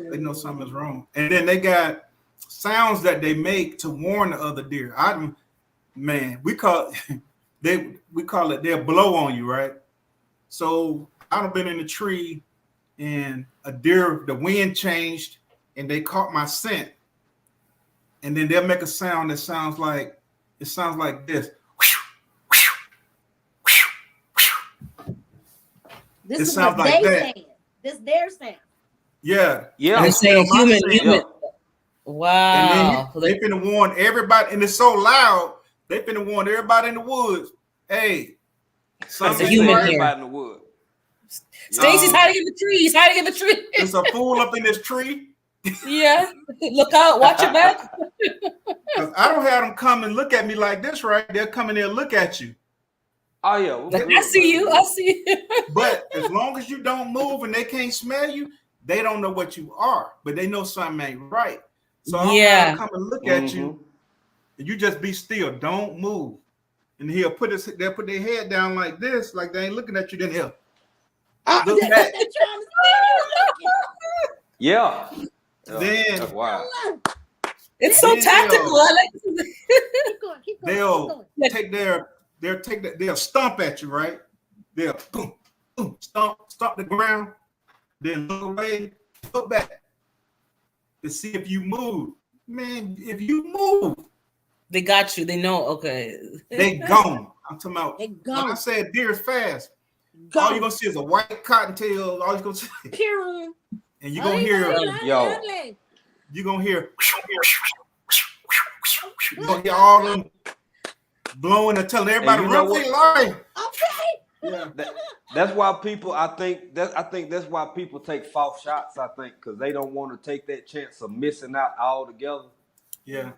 They know something's wrong. And then they got sounds that they make to warn the other deer. We call it they'll blow on you, right? So I've been in the tree and a deer, the wind changed and they caught my scent. And then they'll make a sound that sounds like this. This is what like they saying. This their sound. Yeah. They're saying human. Wow. And then they finna warn everybody, and it's so loud, they finna warn everybody in the woods. Hey, there's a human here. In the woods. Stacy's hiding in the tree. He's hiding in the tree. There's a fool up in this tree. Yeah. Look out. Watch your back. I don't have them come and look at me like this, right? They'll come in there and look at you. Oh, yeah. I see you. I see you. But as long as you don't move and they can't smell you, they don't know what you are, but they know something ain't right. So I'll come and look at you, and you just be still. Don't move. And they'll put their head down like this, like they ain't looking at you. Then he'll look back. Yeah. Then wow. It's so tactical. I like keep going. They'll stomp at you, right? They'll boom, boom, stomp the ground, then look away, look back to see if you move. Man, if you move, they got you. They know. Okay, they gone. I'm talking about. They gone. When I said deer is fast, all you're gonna see is a white cottontail. All you're gonna see, and you're gonna hear, you're gonna hear all them blowing and telling everybody run for your life. Okay. Yeah. That's why people. I think that's why people take false shots. I think because they don't want to take that chance of missing out altogether. Yeah.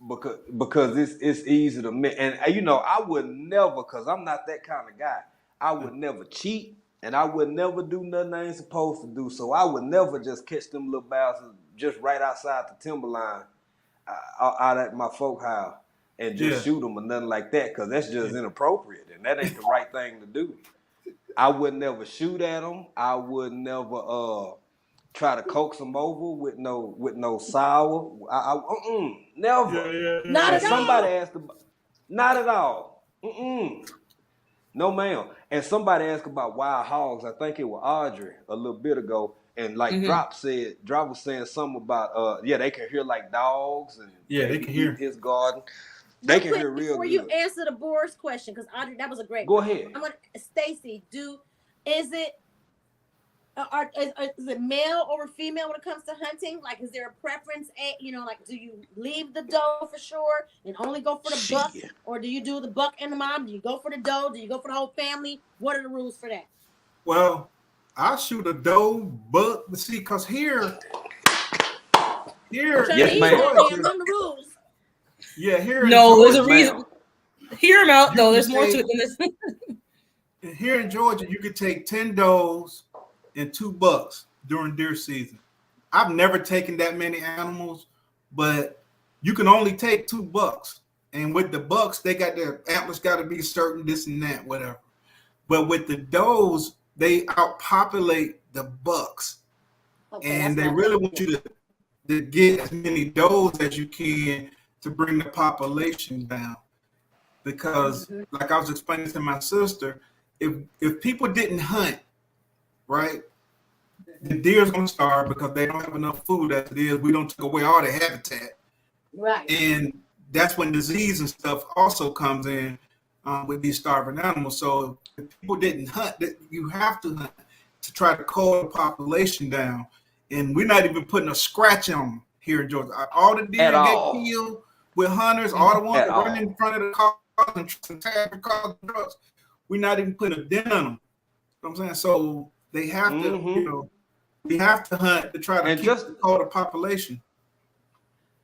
Because it's easy to miss, and I would never, because I'm not that kind of guy. I would never cheat, and I would never do nothing I ain't supposed to do. So I would never just catch them little bastards just right outside the timberline, out at my folk house, and just shoot them or nothing like that, because that's just inappropriate, and that ain't the right thing to do. I would never shoot at them. I would never try to coax them over with no sour. Never. Not at somebody all. asked about, not at all. No, ma'am. And somebody asked about wild hogs. I think it was Audrey a little bit ago. And like Drop was saying something about they can hear like dogs and they can hear his garden. They can hear real before good. You answer the Boris question, because Audrey, that was a great Go one. ahead. I'm gonna Stacy, is it male over female when it comes to hunting? Like, is there a preference? Like, do you leave the doe for sure and only go for the buck, or do you do the buck and the mom? Do you go for the doe? Do you go for the whole family? What are the rules for that? Well, I shoot a doe, buck, but see, because here, yes, ma'am. The rules. Yeah, here. No, there's a reason. Hear them out, though. There's more to it than this. Here in Georgia, you could take 10 does and 2 bucks during deer season. I've never taken that many animals, but you can only take 2 bucks. And with the bucks, they got their antlers got to be certain, this and that, whatever. But with the does, they outpopulate the bucks. Okay, and they really want you to get as many does as you can to bring the population down. Because like I was explaining to my sister, if people didn't hunt, right? The deer's gonna starve because they don't have enough food as it is. We don't take away all their habitat, Right. and that's when disease and stuff also comes in with these starving animals. So if people didn't hunt, that you have to hunt to try to cull the population down. And we're not even putting a scratch on them here in Georgia. All the deer At that get all. killed with hunters, all the ones At that all. run in front of the cars and tag the cars and trucks, we're not even putting a dent on them. You know what I'm saying? So they have to, you know, we have to hunt to try to And keep just cull the population.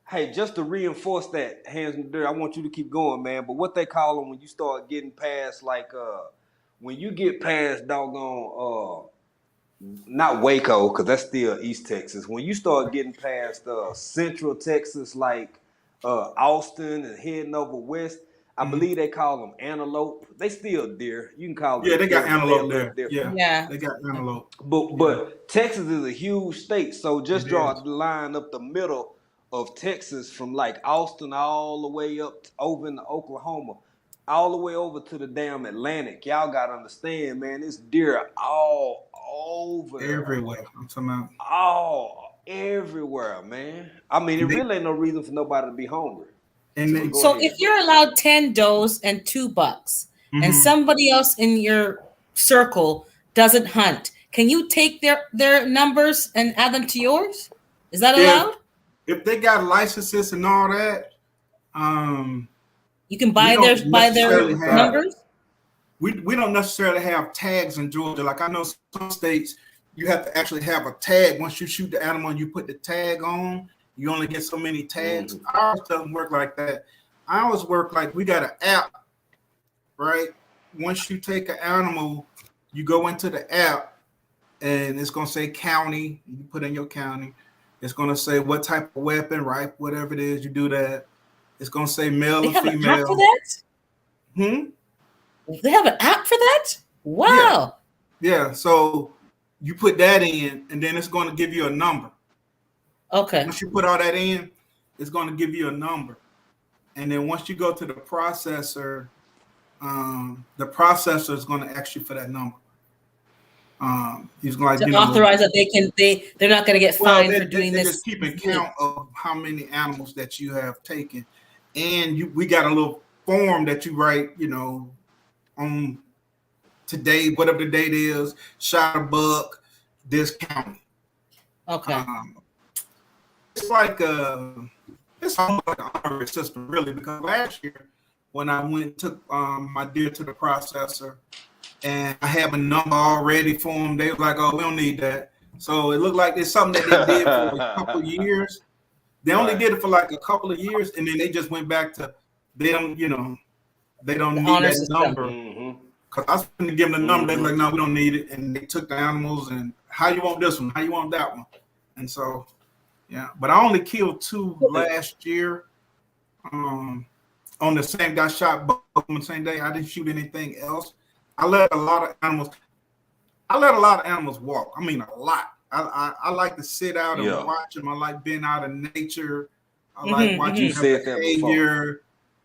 hey, just to reinforce that, hands in the dirt, I want you to keep going, man. But what they call them when you start getting past, like, when you get past doggone, not Waco, because that's still East Texas. When you start getting past Central Texas, like Austin and heading over west, I believe they call them antelope. They still deer. You can call them Yeah, they got deer, but they a antelope little there. different. Yeah. They got antelope. But Texas is a huge state, so just It draw is. a line up the middle of Texas from like Austin all the way up over into Oklahoma, all the way over to the damn Atlantic. Y'all gotta understand, man, it's deer all over there, Everywhere. I'm talking about. all everywhere, man. I mean, it really ain't no reason for nobody to be hungry. And But they, go So ahead, if bro. you're allowed 10 does and 2 bucks, and somebody else in your circle doesn't hunt, can you take their numbers and add them to yours? Is that allowed? if they got licenses and all that, You can we buy don't their necessarily have numbers? we don't necessarily have tags in Georgia. Like I know some states you have to actually have a tag. Once you shoot the animal and you put the tag on, you only get so many tags. Ours doesn't work like that. Ours work like we got an app, right? Once you take an animal, you go into the app and it's gonna say county. You put in your county. It's gonna say what type of weapon, right? Whatever it is, you do that. It's gonna say male They or have an app for female. that? They have an app for that? Wow. Yeah. So you put that in, and then it's going to give you a number. Okay. Once you put all that in, it's going to give you a number. And then once you go to the processor is going to ask you for that number. He's going To authorize that they're not going to get fined for doing they're this. just keeping count of how many animals that you have taken. And we got a little form that you write, you know, on today, whatever the date is, shot a buck, this county. Okay. It's like it's almost like an honorary system, really, because last year when I went and took my deer to the processor and I have a number already for them, they were like, "Oh, we don't need that." So it looked like it's something that they did for a couple of years. They only did it for like a couple of years, and then they just went back to they don't need that number. Because I was going to give them the number, they were like, "No, we don't need it," and they took the animals and how you want this one, how you want that one, and so. Yeah, but I only killed 2 last year. On the same, got shot both on the same day. I didn't shoot anything else. I let a lot of animals walk. I mean, a lot. I like to sit out and watch them. I like being out in nature. I like watching their behavior.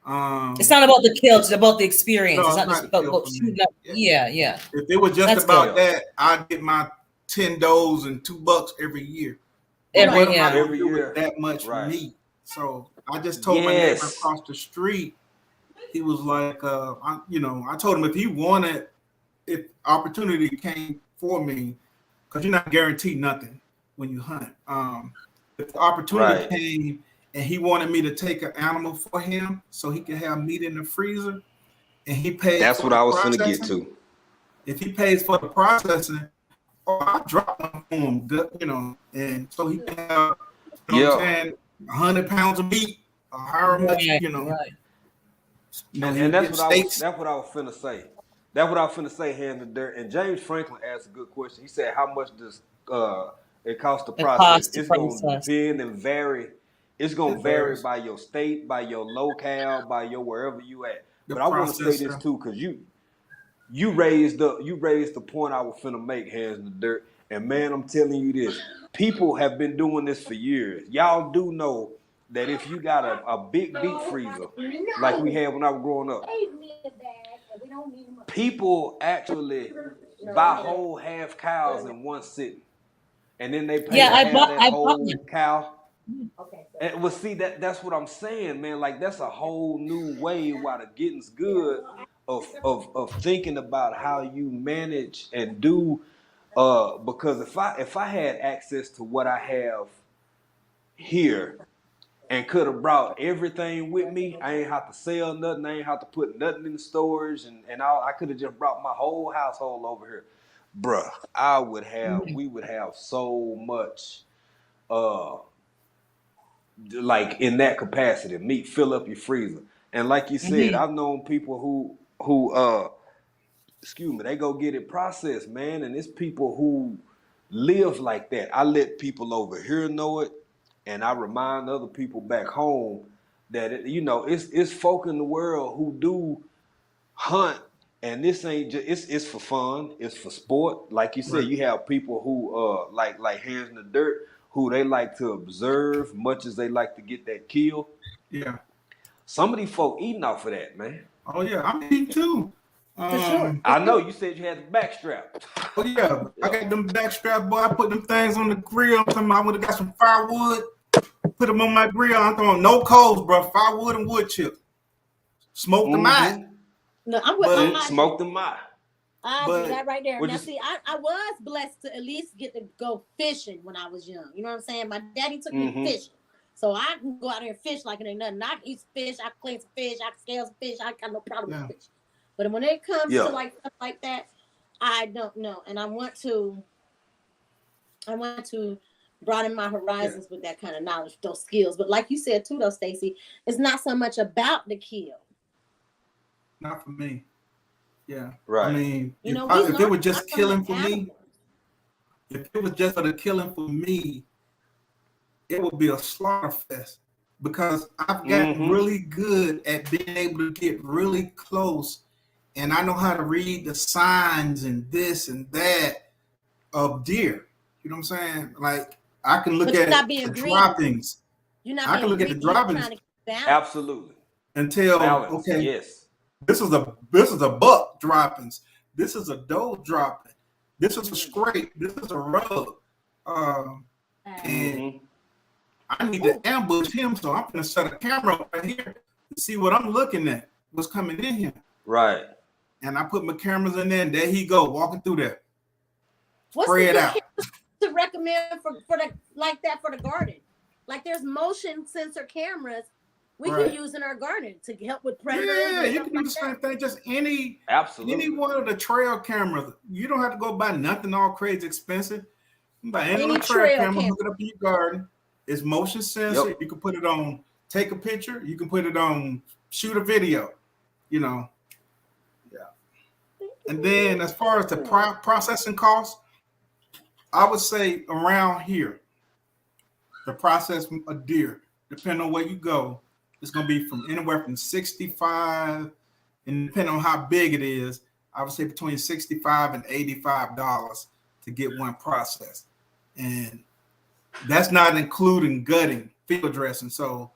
It's not about the kill; it's about the experience. No, it's not just about shooting up. Yeah. If it was just about that, I'd get my 10 does and 2 bucks every year. Every year, that much meat. So I just told my neighbor across the street. He was like, I told him if opportunity came for me, because you're not guaranteed nothing when you hunt. If the opportunity came and he wanted me to take an animal for him so he could have meat in the freezer, and he paid. That's what I was going to get to. If he pays for the processing. I drop one for him, and so he can have, 100 pounds of meat, or however much, And that's what I was finna say. That's what I was finna say, hand in dirt. And James Franklin asked a good question. He said, "How much does it cost to process?" It's going to depend and vary. It's going to vary by your state, by your locale, by your wherever you at. But I want to say this too, because you raised the point I was finna make, hands in the dirt. And man, I'm telling you this. People have been doing this for years. Y'all do know that if you got a big deep freezer, like we had when I was growing up, people actually buy whole half cows in one sitting, and then they pay Yeah, to I have bought. that I bought whole one. cow. Okay. And well, see that's what I'm saying, man. Like that's a whole new way while the getting's good of thinking about how you manage and do. Because if I had access to what I have here and could have brought everything with me, I ain't have to sell nothing. I ain't have to put nothing in the storage, and all. I could have just brought my whole household over here, bruh. We would have so much. Uh, like in that capacity, meat fill up your freezer. And like you said, I've known people who excuse me, they go get it processed, man. And it's people who live like that. I let people over here know it, and I remind other people back home that it's folk in the world who do hunt, and this ain't just it's for fun, it's for sport. Like you said, Right. you have people who like hands in the dirt who they like to observe much as they like to get that kill. Yeah. Some of these folk eating off of that, man. Oh yeah, I'm eating too. For sure. I know you said you had the backstrap. Oh yeah, I got them backstrap, boy. I put them things on the grill. I'm talking about I would have got some firewood, put them on my grill. I'm talking about no coals, bro. Firewood and wood chips. Smoke them out. No, I'm with But Smoke them out. I But- do that right there. What Now, you- see, I was blessed to at least get to go fishing when I was young. You know what I'm saying? My daddy took me fishing. So I can go out there and fish like it ain't nothing. I can eat fish, I can clean some fish, I can scale some fish. I got no problem with fish. But when it comes to like stuff like that, I don't know. And I want to broaden my horizons with that kind of knowledge, those skills. But like you said too, though, Stacey, it's not so much about the kill. not for me. Yeah. Right. I mean, You know, if it was just killing for animals. me, if it was just for the killing for me, it would be a slaughter fest because I've gotten really good at being able to get really close, and I know how to read the signs and this and that of deer. You know what I'm saying? Like I can look at the droppings. I can look at the droppings. Absolutely. Until balance. Okay, Yes. this is a buck droppings. This is a doe dropping. This is a scrape. This is a rub. And I need to ambush him, so I'm gonna set a camera right here to see what I'm looking at, what's coming in here. Right. And I put my cameras in there, and there he go, walking through there. What's Spray it out. to recommend for the like that for the garden? Like there's motion sensor cameras we can use in our garden to help with predators. Yeah, you can do the same thing. Just any one of the trail cameras. You don't have to go buy nothing all crazy expensive. You can buy any trail camera, hook it up in your garden. It's motion sensor. Yep. You can put it on, take a picture. You can put it on, shoot a video. You know. Yeah. And then as far as the processing costs, I would say around here, the process a deer, depending on where you go, it's going to be from anywhere from 65, and depending on how big it is, I would say between $65 and $85 to get one processed. And that's not including gutting, field dressing. So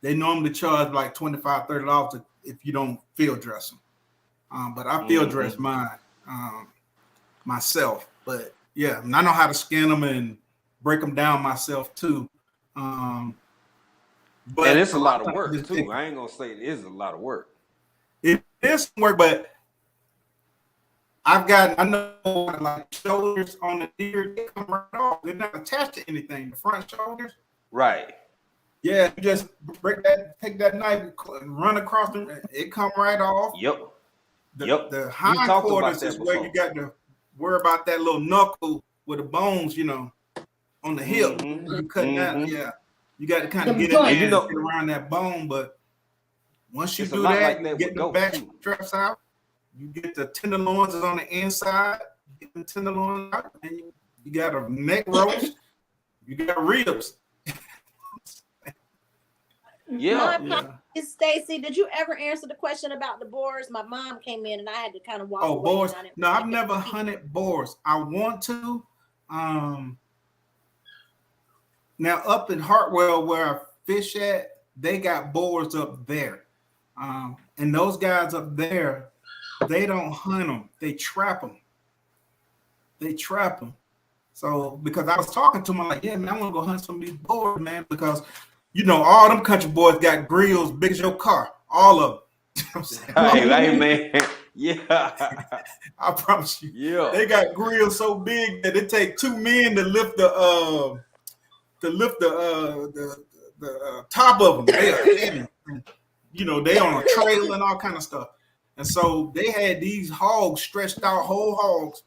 they normally charge like $25, $30 if you don't field dress them. But I field dress mine myself. But yeah, and I know how to skin them and break them down myself too. But and it's a lot of work too. I ain't gonna say it is a lot of work. It is work, but I know like shoulders on the deer, they come right off. They're not attached to anything. The front shoulders. Right. Yeah, you just take that knife and run across them. It come right off. Yep. The hind quarters is where you got to worry about that little knuckle with the bones, on the hip. You cutting that, you got to kind of get in there and get around that bone. But once you do that, you get the back straps out. You get the tenderloins on the inside. Get the tenderloins out, and you got a neck roast. You got ribs. Stacey, did you ever answer the question about the boars? My mom came in and I had to kind of walk away. Boars. No, I've never hunted boars. I want to. Now up in Hartwell where I fish at, they got boars up there. And those guys up there, they don't hunt them. They trap them. they trap them. So because I was talking to them, I'm like, yeah, man, I want to go hunt some of these boars, man, because you know all them country boys got grills big as your car, all of them. You know what I'm saying? Hey, man, yeah, I promise you, yeah. they got grills so big that it take 2 men to lift the top of them. They are heavy. You know, they on a trail and all kind of stuff. And so they had these hogs stretched out, whole hogs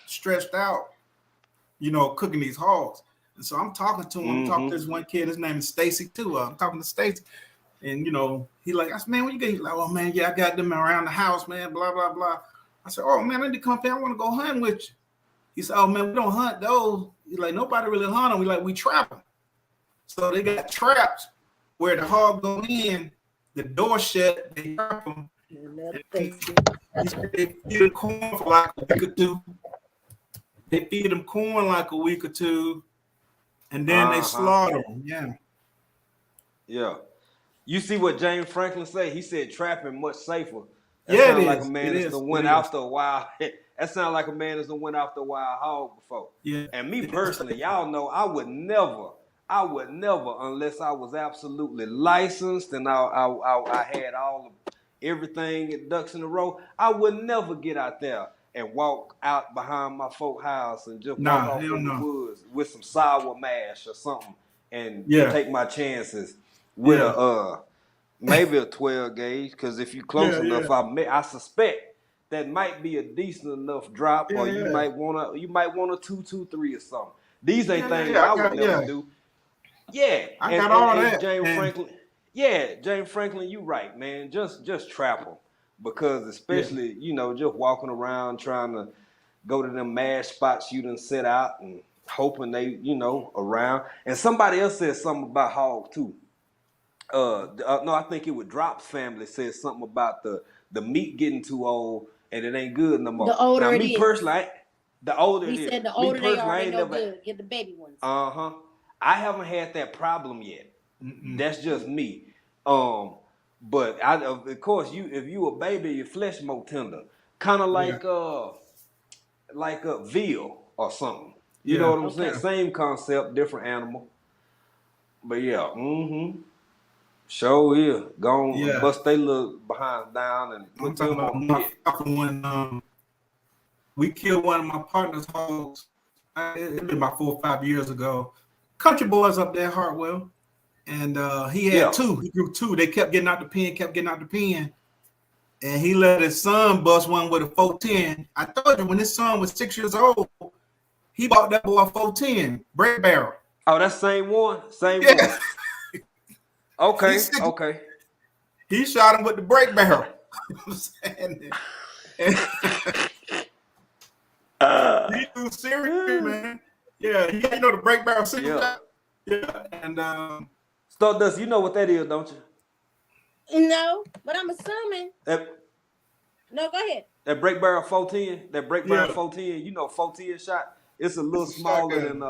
stretched out, you know, cooking these hogs. And so I'm talking to him. I'm talking to this one kid. His name is Stacy too. I'm talking to Stacy. And, you know, he like, I said, man, when you get? He's like, oh, man, yeah, I got them around the house, man, blah, blah, blah. I said, oh, man, I need to come down. I want to go hunt with you. He said, oh, man, we don't hunt those. He's like, nobody really hunt them. We trap them. So they got traps where the hog go in, the door shut, they trap them. They feed them corn for like a week or two. They feed them corn like a week or two, and then they slaughter them. Yeah. Yeah. You see what James Franklin said? He said trapping much safer. That Yeah, sounds it like is. a man that's went after a wild. That sounds like a man that's went after a wild hog before. Yeah. And me personally, y'all know I would never, unless I was absolutely licensed and I had all of everything ducks in a row, I would never get out there and walk out behind my folk house and just walk off in the woods with some sour mash or something and take my chances with maybe a 12 gauge, because if you close enough, I suspect that might be a decent enough drop, or you might want a 223 or something. These ain't things I would never do. Yeah, I got all that. James Franklin. Yeah, James Franklin, you right, man. Just trap them, because especially you know, just walking around trying to go to them mash spots you done set out and hoping they around. And somebody else said something about hog too. No, I think it was Drop's family said something about the meat getting too old and it ain't good no more. The older now, it me is. personally, the older he it is. said the older they are, they no never, good. Get the baby ones. I haven't had that problem yet. That's just me. But of course, if you a baby, your flesh more tender, kind of like a veal or something. You know what I'm saying? Same concept, different animal. But sure is. Go on, bust they little behind down and put them on the pit. When we killed one of my partner's hogs, it been about 4 or 5 years ago. Country boys up there, Hartwell, and he had two. He grew two. They kept getting out the pen, and he let his son bust one with a 410. I told you when his son was 6 years old, he bought that boy a 410 break barrel. Oh, that's same one. One. Okay. He shot him with the break barrel. He do serious, man. Yeah, you know the break barrel shot. Yeah, and Stardust, you know what that is, don't you? No, but I'm assuming. No, go ahead. That break barrel 410, that break barrel 410, you know 410 shot. It's a little smaller than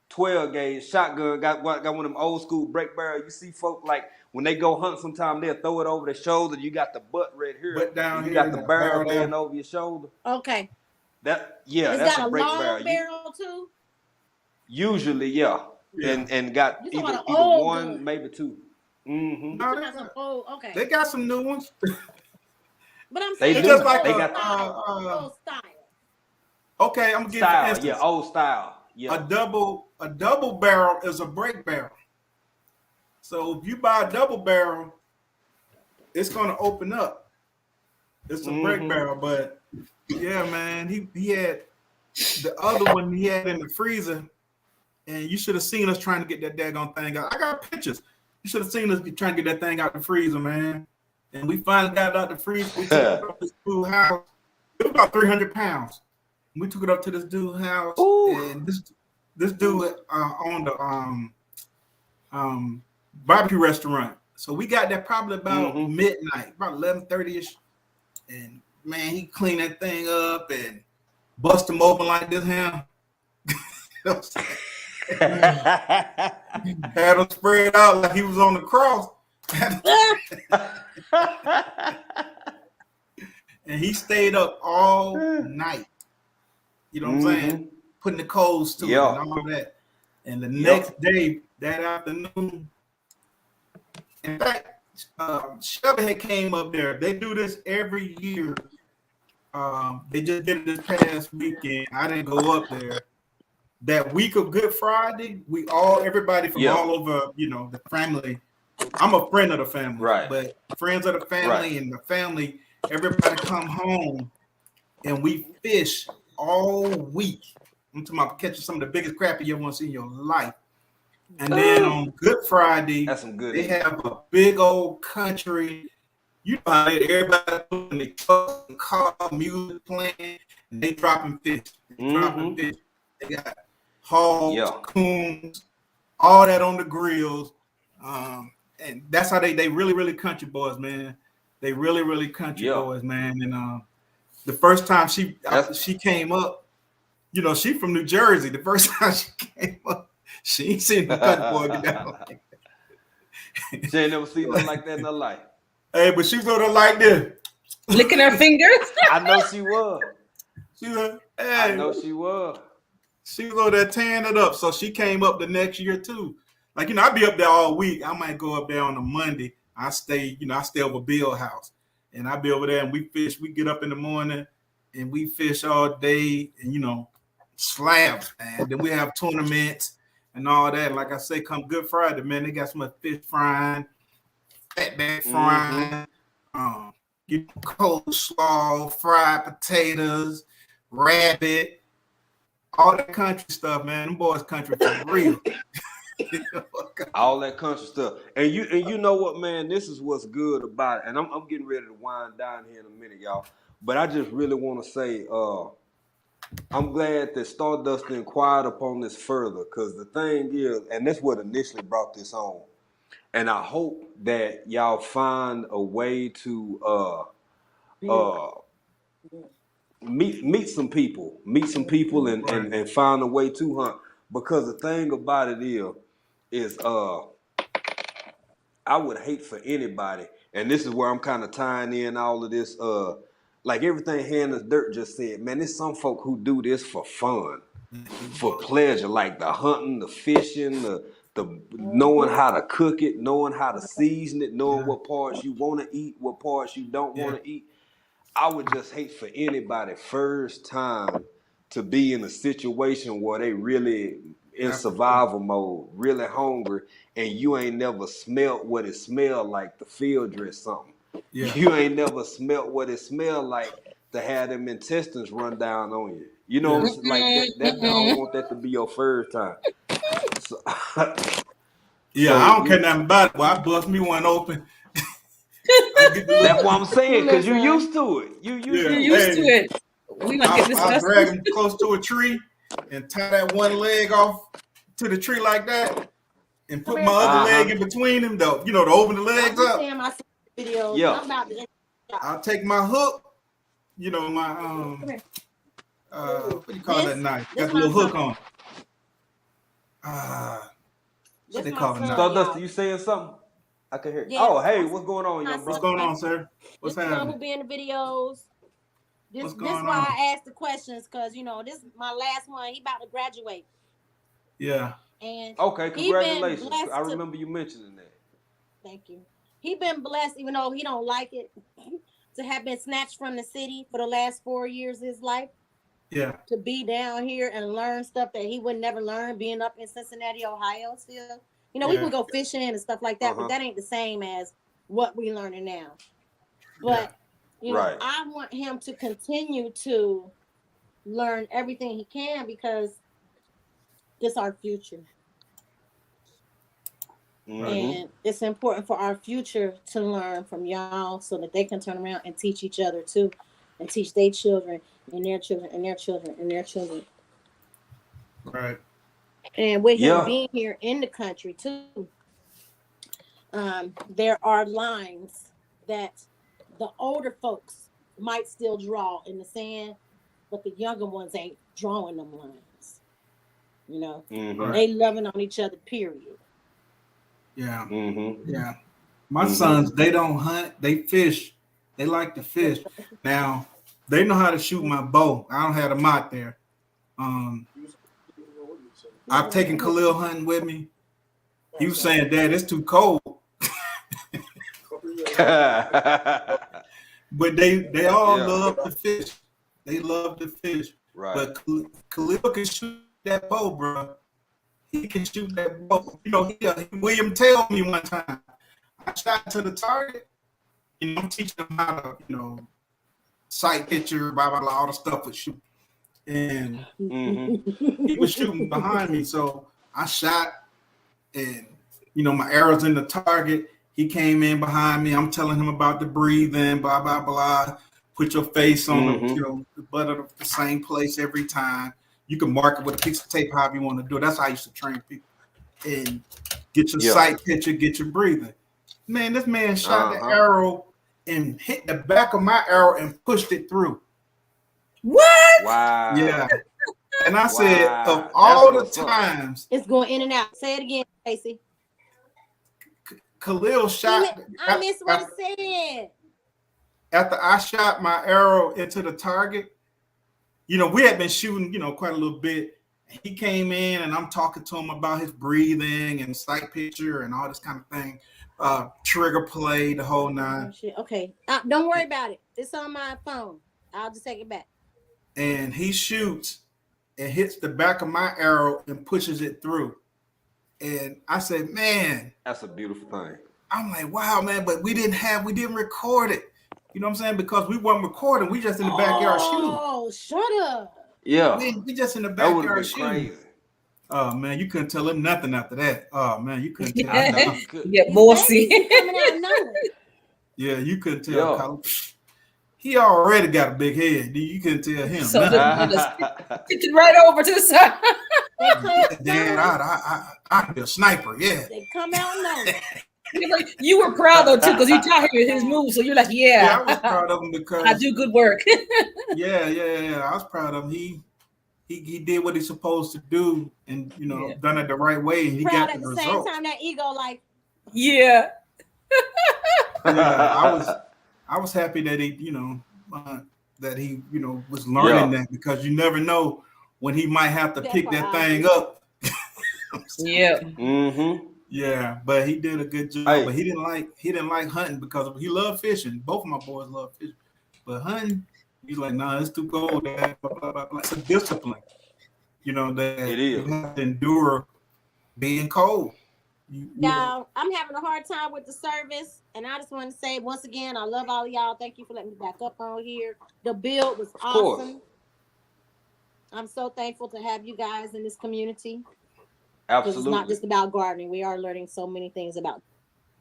12 gauge shotgun. Got one of them old school break barrel. You see folk like when they go hunt, sometimes they'll throw it over their shoulder. You got the butt right here. Butt down you here, got the barrel bent over your shoulder. Okay. That's got a break long barrel too. Usually, and got either one, maybe two. No, they got some new ones. But I'm saying they just like they got old style. Okay, I'm gonna give style, you an instance. old style. Yeah. A double barrel is a break barrel. So if you buy a double barrel, it's gonna open up. It's a break barrel, but yeah, man, he had the other one he had in the freezer, and you should have seen us trying to get that daggone thing out. I got pictures. You should have seen us trying to get that thing out the freezer, man. And we finally got it out the freezer. We took it up to this dude's house. It was about 300 pounds. We took it up to this dude's house, and this dude owned a barbecue restaurant. So we got there probably about midnight, about 11:30ish. And man, he cleaned that thing up and bust him open like this ham. Had him spread out like he was on the cross. And he stayed up all night. You know what I'm saying? Putting the codes to it and all that. And the next day, that afternoon, in fact, Shelby had came up there. They do this every year. They just did it this past weekend. I didn't go up there. That week of Good Friday, everybody from all over, the family. I'm a friend of the family, but friends of the family and the family, everybody come home and we fish all week. I'm talking about catching some of the biggest crappie you ever want to see in your life. And then on Good Friday, they have a big old country. You know how everybody putting the truck and car music playing, and they dropping fish. They got hogs, coons, all that on the grills. And that's how they really, really country boys, man. They really, really country boys, man. And the first time she came up, she from New Jersey. The first time she came up, she ain't seen the country boy get down like that. She ain't never seen nothing like that in her life. Hey, but she was on there like this. Licking her fingers. I know she was. She was, I know she was. She was on there tearing it up. So she came up the next year too. Like, I'd be up there all week. I might go up there on a Monday. I stay over Bill's house. And I'd be over there and we fish. We get up in the morning and we fish all day and, slabs, man. Then we have tournaments and all that. Like I say, come Good Friday, man, they got so much fish frying, fatback frying, coleslaw, fried potatoes, rabbit, all that country stuff, man. Them boys country for real. All that country stuff. And you know what, man, this is what's good about it. And I'm getting ready to wind down here in a minute, y'all. But I just really want to say, I'm glad that Stardust inquired upon this further, because the thing is, and that's what initially brought this on. And I hope that y'all find a way to meet some people and find a way to hunt. Because the thing about it is I would hate for anybody, and this is where I'm kind of tying in all of this, like everything Hannah's Dirt just said, man, there's some folk who do this for fun, for pleasure, like the hunting, the fishing, the knowing how to cook it, knowing how to season it, knowing what parts you want to eat, what parts you don't want to eat. I would just hate for anybody first time to be in a situation where they really in survival mode, really hungry, and you ain't never smelt what it smelled like to field dress something. Yeah. You ain't never smelt what it smelled like to have them intestines run down on you. You know what I'm saying? Like that I don't want that to be your first time. So, I don't care nothing about it. Well, I bust me one open. That's what I'm saying, because you used to it. You're used to it. We might get I'll drag him close to a tree and tie that one leg off to the tree like that, and put my other leg in between them, though. To open the legs up. Videos. Yeah. I'm about to I'll take my hook, my what do you call that knife? Got the little hook on. What they call it now? Stardust, you saying something? I can hear. Yeah. Oh, hey, what's going on, young bro? What's going on, sir? What's happening? Who be in the videos? This why I asked the questions, because this is my last one. He about to graduate. Yeah. And okay, congratulations. I remember you mentioning that. Thank you. He been blessed, even though he don't like it, to have been snatched from the city for the last 4 years of his life. Yeah. To be down here and learn stuff that he would never learn being up in Cincinnati, Ohio still. We would go fishing and stuff like that, but that ain't the same as what we learning now. But, I want him to continue to learn everything he can, because this is our future. Mm-hmm. And it's important for our future to learn from y'all so that they can turn around and teach each other too, and teach their children and their children and their children and their children. Right. And with him being here in the country too, there are lines that the older folks might still draw in the sand, but the younger ones ain't drawing them lines. They loving on each other, period. Yeah. Mm-hmm. Yeah. My sons, they don't hunt, they fish. They like to fish. Now, they know how to shoot my bow. I don't have them out there. I've taken Khalil hunting with me. He was saying, "Dad, it's too cold." But they all love to fish. They love to fish. Right. But Khalil can shoot that bow, bro. He can shoot that bow. You know, William told me one time, I shot to the target. You know, I'm teaching him how to, you know, sight picture, blah, blah, blah, all the stuff with shoot. And he was shooting behind me. So I shot and, you know, my arrow's in the target. He came in behind me. I'm telling him about the breathing, blah, blah, blah. Put your face on the, you know, the butt of the same place every time. You can mark it with a piece of tape, however you want to do it. That's how I used to train people. And get your sight picture, get your breathing. Man, this man shot the arrow and hit the back of my arrow and pushed it through. What? Wow. Yeah. And I said, of all the times. It's going in and out. Say it again, Casey. Khalil shot. I missed what it said. After I shot my arrow into the target, you know, we had been shooting, you know, quite a little bit. He came in and I'm talking to him about his breathing and sight picture and all this kind of thing. Trigger play, the whole nine. Okay. Don't worry about it. It's on my phone. I'll just take it back. And he shoots and hits the back of my arrow and pushes it through. And I said, man. That's a beautiful thing. I'm like, wow, man, but we didn't record it. You know what I'm saying? Because we weren't recording. We just in the backyard shooting. Oh, shut up. Yeah. We just in the backyard shooting. Crazy. Oh, man, you couldn't tell him nothing after that. Oh, man, you couldn't tell him nothing. Yeah, bossy. Yeah, you couldn't tell Colin. He already got a big head. You couldn't tell him So nothing. Stick it right over to the side. Dad, I'd be a sniper, yeah. They come out now. You were proud though too, because you taught him his moves, so you're like, I was proud of him because I do good work. yeah. I was proud of him. He did what he's supposed to do, and you know, done it the right way, and he proud got at the the result. same time. That ego, like, Yeah. I was happy that he, you know, was learning that, because you never know when he might have to pick that thing up. Yeah. Yeah, but he did a good job. But he didn't like hunting because he loved fishing. Both of my boys love fishing, but hunting, he's like, nah, it's too cold. Blah, blah, blah, blah. It's a discipline, you know, that it is. You have to endure being cold. y'all, I'm having a hard time with the service, and I just want to say once again, I love all of y'all. Thank you for letting me back up on here. The build was awesome. I'm so thankful to have you guys in this community. Absolutely. It's not just about gardening. We are learning so many things about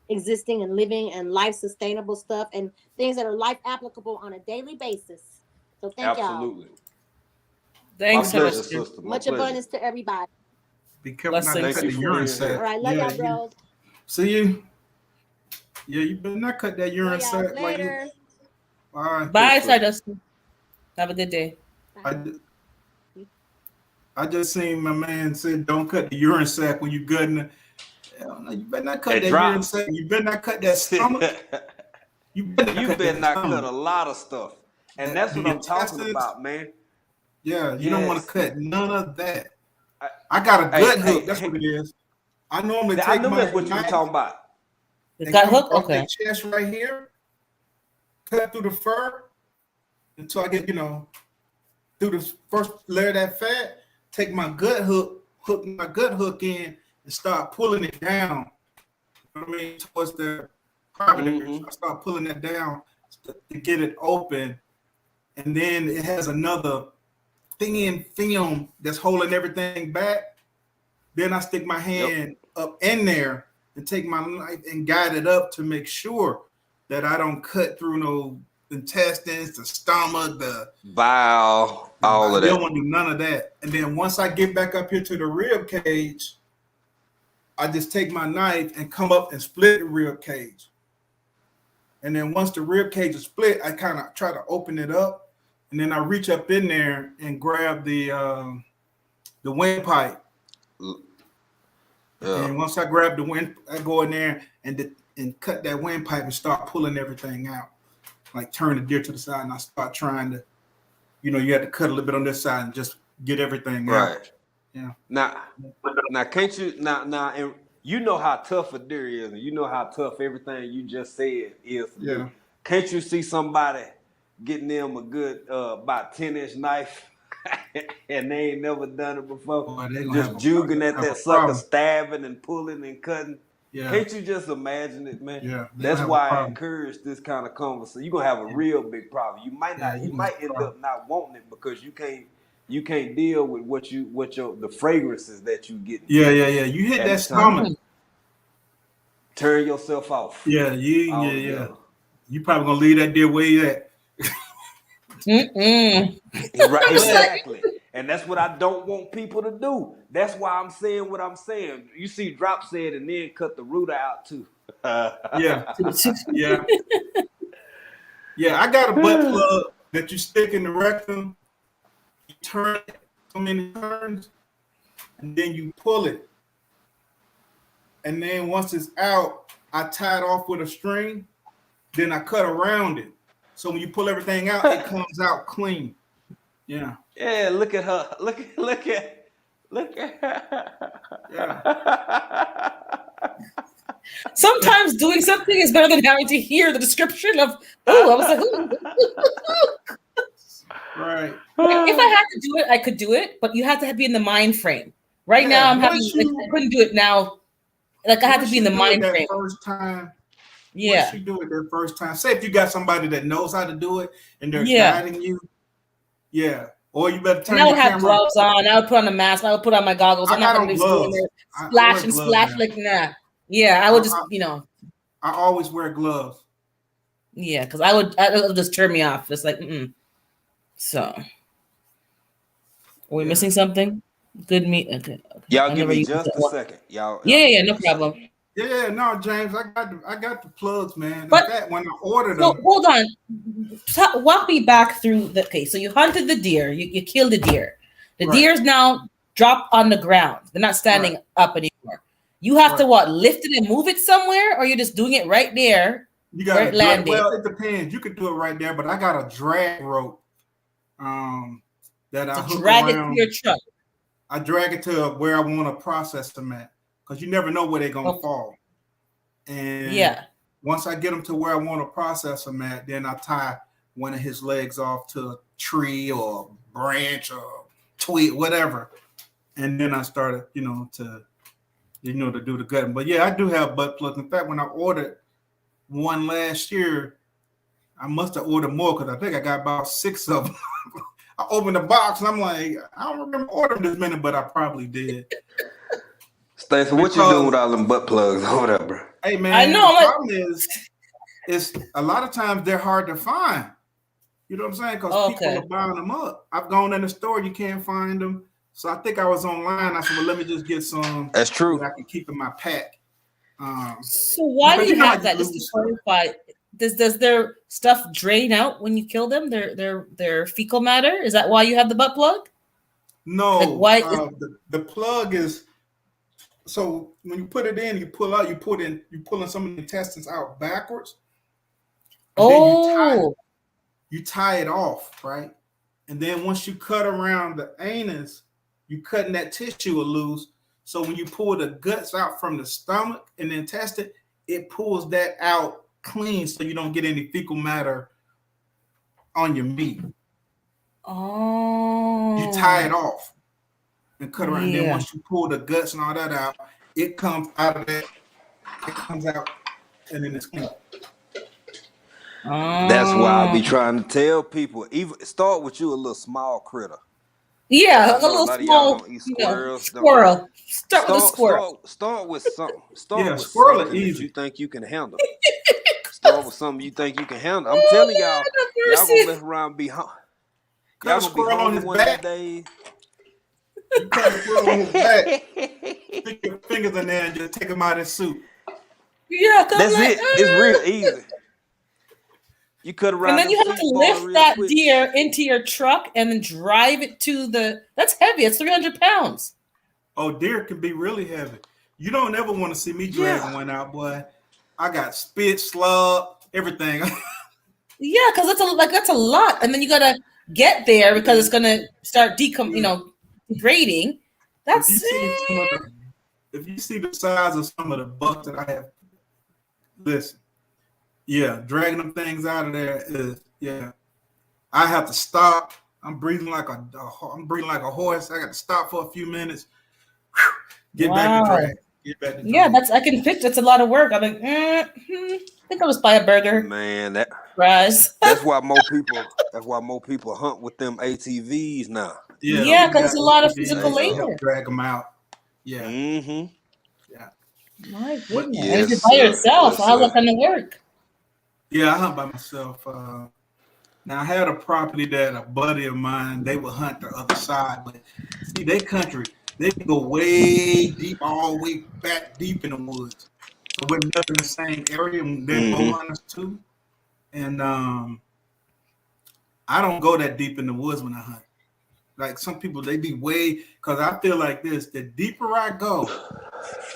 existing and living and life sustainable stuff and things that are life applicable on a daily basis. So thank y'all. Thanks, sister. Much abundance to everybody. Be careful not to cut the urine sac. All right, love y'all, bros. See you. Yeah, you better not cut that urine sac. Later. All right. Bye, Justin. Have a good day. I just seen my man say, "Don't cut the urine sac when you gutting it." Hell no, you better not cut that urine sac. You better not cut that stomach. You better not cut a lot of stuff, and that's what I'm talking about, man. Yeah, you don't want to cut none of that. I got a gut hook. That's what it is. I normally take my that's what you're talking about. The gut hook, okay. The chest right here, cut through the fur until I get, through the first layer of that fat. Take my gut hook, hook my gut hook in, and start pulling it down. You know what I mean? Towards the private area. I start pulling that down to get it open, and then it has another thin film that's holding everything back. Then I stick my hand up in there and take my knife and guide it up to make sure that I don't cut through no intestines, the stomach, the bowel, all of that. I don't want to do none of that. And then once I get back up here to the rib cage, I just take my knife and come up and split the rib cage. And then once the rib cage is split, I kind of try to open it up, and then I reach up in there and grab the windpipe. And once I grab the wind, I go in there and cut that windpipe and start pulling everything out. Like turn the deer to the side, and I start trying to, you have to cut a little bit on this side and just get everything Right. out. Yeah. Now can't you now and you know how tough a deer is, and you know how tough everything you just said is to do. Yeah. Can't you see somebody getting them a good about 10-inch knife and they ain't never done it before? Boy, they gonna Just have juging at have a that sucker, problem. stabbing and pulling and cutting. Yeah. Can't you just imagine it, man? Yeah. They That's gonna have a why I problem. encourage this kind of conversation. You're gonna have a real big problem. You might Yeah, not. you're You gonna have might a end problem. up not wanting it because you can't deal with the fragrances that you get. Yeah. You hit At that the time. stomach. Turn yourself off. Yeah. Yeah. Altogether. You probably gonna leave that deer where you at. Right, exactly. And that's what I don't want people to do. That's why I'm saying what I'm saying. You see, Drop said, and then cut the rooter out too. Yeah. Yeah. Yeah. I got a butt plug that you stick in the rectum. You turn it so many turns, and then you pull it. And then once it's out, I tie it off with a string. Then I cut around it. So when you pull everything out, it comes out clean. Yeah. Yeah, look at her. Look at her. Yeah. Sometimes doing something is better than having to hear the description of, oh, I was like, ooh. Right. If I had to do it, I could do it, but you have to be in the mind frame. Right now, I'm having, I couldn't do it now. Like I had to be in the mind frame. First time. Yeah. Once you do it that first time, say if you got somebody that knows how to do it and they're guiding you, yeah. Or you better turn. And I would have gloves on. I would put on a mask. I would put on my goggles. I'm not going to be going there, splash and splash like nah. Yeah, I would just, I always wear gloves. Yeah, because I would just turn me off. It's like, So, are we missing something? Good meat. Okay. Y'all give me just a second. Y'all. Yeah, no problem. Yeah, no, James, I got the plugs, man. But in fact, when I ordered them, hold on, walk me back through the. Okay, so you hunted the deer, you killed the deer. The deer's now dropped on the ground. They're not standing up anymore. You have to lift it and move it somewhere, or you're just doing it right there. You got well, it depends. You could do it right there, but I got a drag rope. That I hook drag around. it to your truck. I drag it to where I want to process them at. Because you never know where they're going to fall. And once I get them to where I want to process them at, then I tie one of his legs off to a tree or a branch or twig, whatever. And then I started, to do the gutting. But yeah, I do have butt plugs. In fact, when I ordered one last year, I must have ordered more because I think I got about 6 of them. I opened the box and I'm like, I don't remember ordering this many, but I probably did. Stacey, what you doing with all them butt plugs over there, bro? Hey, man, I know. The problem is a lot of times they're hard to find. You know what I'm saying? Because people are buying them up. I've gone in the store, you can't find them. So I think I was online. I said, well, let me just get some. That's true. That I can keep in my pack. So why do you have that? Just to clarify, does their stuff drain out when you kill them? Their fecal matter? Is that why you have the butt plug? No. Like why? The plug is. So when you put it in, you pull out, you pulling some of the intestines out backwards. Oh. You tie it off, right? And then once you cut around the anus, you cutting that tissue loose. So when you pull the guts out from the stomach and the intestine, it pulls that out clean so you don't get any fecal matter on your meat. Oh. You tie it off. And cut around. Yeah. And then once you pull the guts and all that out, it comes out of that. It comes out, and then it's clean. That's why I be trying to tell people. Even start with you a little small critter. Yeah, a little small. Don't eat squirrels. Squirrel. Start with a squirrel. Start with something. Start with squirrel something easy. that you think you can handle. Start with something you think you can handle. I'm telling y'all gonna mess around and be hungry. Y'all gonna be hungry one of these days. You cut a squirrel on his back, stick your fingers in there and just take him out of his suit. Yeah, that's it. It's real easy. You cut around, and then you have to lift that deer into your truck and then drive it to the. That's heavy. It's 300 pounds. Oh, deer can be really heavy. You don't ever want to see me dragging one out, boy. I got spit, slug, everything. Yeah, because that's a lot, and then you gotta get there because it's gonna start degrading. That's If you see the size of some of the bucks that I have, listen, dragging them things out of there is I have to stop. I'm breathing like a horse. I got to stop for a few minutes. Get back to drag. Get back to drag. Yeah, I can picture. That's a lot of work. I'm like, I think I was buy a burger. Man, fries. That's why more people hunt with them ATVs now. Yeah, because it's a lot of physical labor. Help drag them out. Yeah. Mm-hmm. Yeah. My goodness. Yes, and if you're by yourself, how's that going to work? Yeah, I hunt by myself. Now I had a property that a buddy of mine, they would hunt the other side, but see, they country, they can go way deep, all the way back deep in the woods. So we're never in the same area, and they're bow hunters too. And I don't go that deep in the woods when I hunt. Like some people, they be way, because I feel like this, the deeper I go,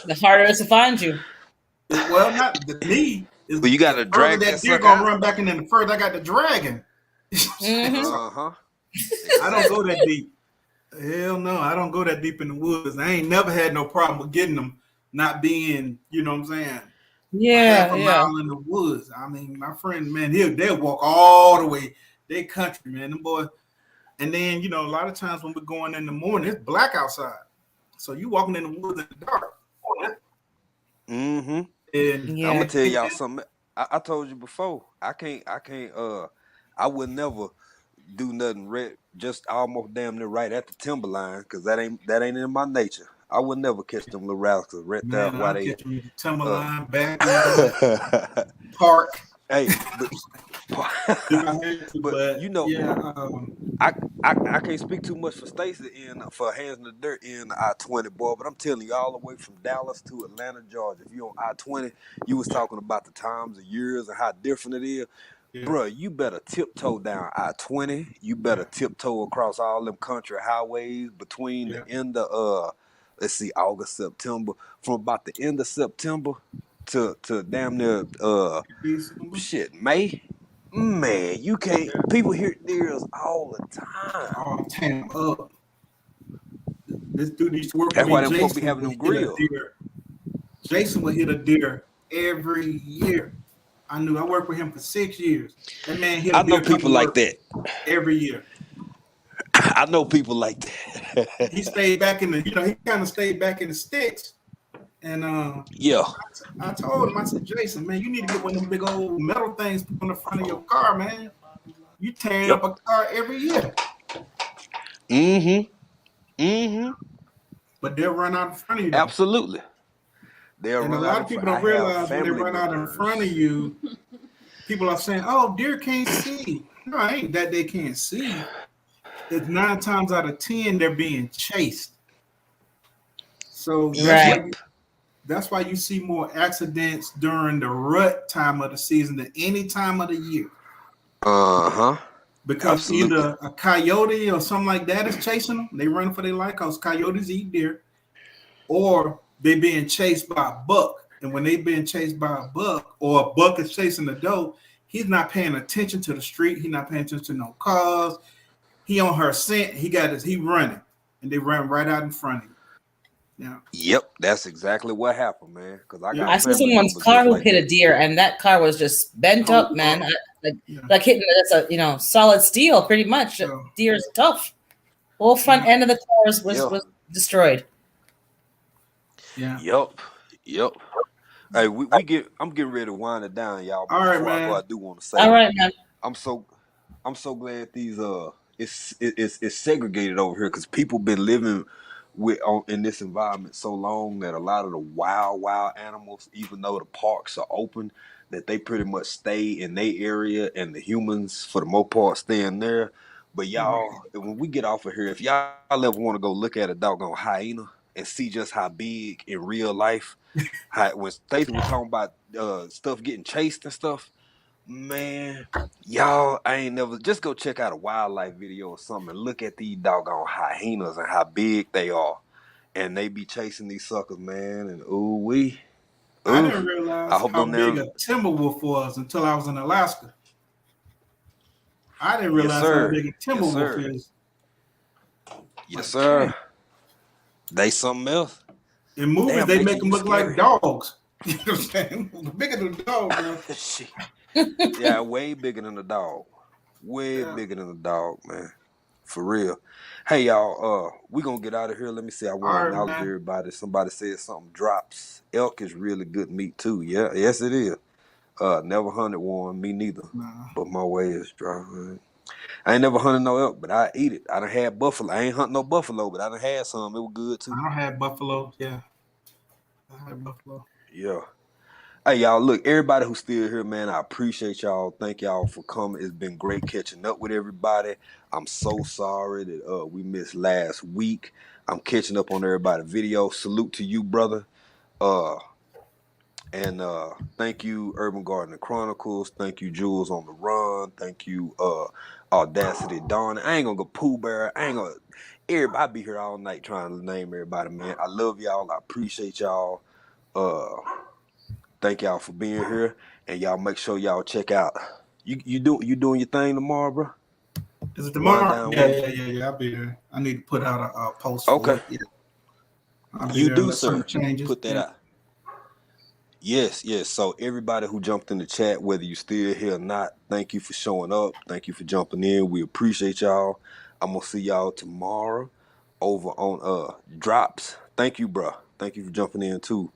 the harder it's to find you. Well, not me. But you got to drag that deer gonna run back, and then the further I got the dragon. Uh-huh. I don't go that deep. Hell no, I don't go that deep in the woods. I ain't never had no problem with getting them not being, you know what I'm saying? Half a mile in the woods. I mean, my friend, man, they'll walk all the way. They country, man. Them boys. And then, a lot of times when we're going in the morning, it's black outside. So you walking in the woods in the dark. Mm-hmm. And I'm gonna tell y'all something. I told you before. I would never do nothing just almost damn near right at the timberline, because that ain't in my nature. I would never catch them little rascals right there while they catch them timberline back park. Hey, but I can't speak too much for Stacy for Hands in the Dirt in I-20, boy. But I'm telling you, all the way from Dallas to Atlanta, Georgia. If you're on I-20, you was talking about the times of years and how different it is. Yeah. Bro, you better tiptoe down I-20. You better tiptoe across all them country highways between the end of August, September. From about the end of September to damn near May. Man, you can't. People hear deers all the time. All the time. This dude used to work. That's why they're supposed to be having them grills. Jason would hit a deer every year. I worked with him for 6 years. That man hit a deer. I know people like that every year. I know people like that. He stayed back in the, he kind of stayed back in the sticks. And I told him, I said, Jason, man, you need to get one of them big old metal things on the front of your car, man. You tearing up a car every year. But they'll run out in front of you. Absolutely. And a lot of people don't realize when they run out in front of you, people are saying, oh, deer can't see. No, it ain't that they can't see. It's 9 times out of 10 they're being chased. So that's why you see more accidents during the rut time of the season than any time of the year. Because either a coyote or something like that is chasing them. They run for their life because coyotes eat deer. Or they being chased by a buck. And when they being chased by a buck, or a buck is chasing the doe, he's not paying attention to the street. He's not paying attention to no cars. He on her scent. He running. And they run right out in front of him. Yeah. Yep, that's exactly what happened, man. Because I saw someone's car who hit a deer, and that car was just bent up, man. Like hitting that's solid steel, pretty much. Deer is tough. Whole front end of the car was destroyed. Yeah. Yep. Hey, I'm getting ready to wind it down, y'all. All right, man. I do want to say. All right, man. I'm so glad these it's segregated over here, because people been living in this environment so long that a lot of the wild animals, even though the parks are open, that they pretty much stay in their area, and the humans for the most part stay in there. But y'all, when we get off of here, if y'all ever want to go look at a doggone hyena and see just how big in real life, when Stacey was talking about stuff getting chased and stuff, man, y'all, I ain't never, just go check out a wildlife video or something and look at these doggone hyenas and how big they are. And they be chasing these suckers, man. And I didn't realize how big a timber wolf was until I was in Alaska. I didn't Yes, realize how sir. big a Yes, Timberwolf sir. is. Yes, Like, sir. dang. They something else. In movies, Damn, they they make give them you look like scary. dogs. You know what I'm saying? Bigger than a dog, man. Shit. Yeah, way bigger than a dog. Way Yeah. bigger than a dog, man. For real. Hey y'all, we gonna get out of here. Let me see. I want All to right, acknowledge man. everybody. Somebody said something drops. Elk is really good meat too. Yeah, yes it is. Never hunted one, me neither. Nah, But my way is dry. I ain't never hunted no elk, but I eat it. I done had buffalo. I ain't hunt no buffalo, but I done had some. It was good too. I don't have buffalo. Yeah, I have buffalo. Yeah. Hey y'all, look, everybody who's still here, man, I appreciate y'all. Thank y'all for coming. It's been great catching up with everybody. I'm so sorry that we missed last week. I'm catching up on everybody's video. Salute to you, brother. And thank you, Urban Gardener Chronicles. Thank you, Jules on the Run. Thank you, Audacity Dawn. I ain't gonna go Pooh Bear. I ain't gonna. Everybody, I be here all night trying to name everybody, man. I love y'all. I appreciate y'all. Thank y'all for being here, and y'all make sure y'all check out. You doing your thing tomorrow, bro? Is it Wind tomorrow? down Yeah, with. yeah, yeah, yeah. I'll be there. I need to put out a post for Okay, it. Yeah, I'll be you there do, unless something sir. changes. Put that Yeah. out. Yes, yes. So everybody who jumped in the chat, whether you still here or not, thank you for showing up. Thank you for jumping in. We appreciate y'all. I'm gonna see y'all tomorrow over on drops. Thank you, bro. Thank you for jumping in too.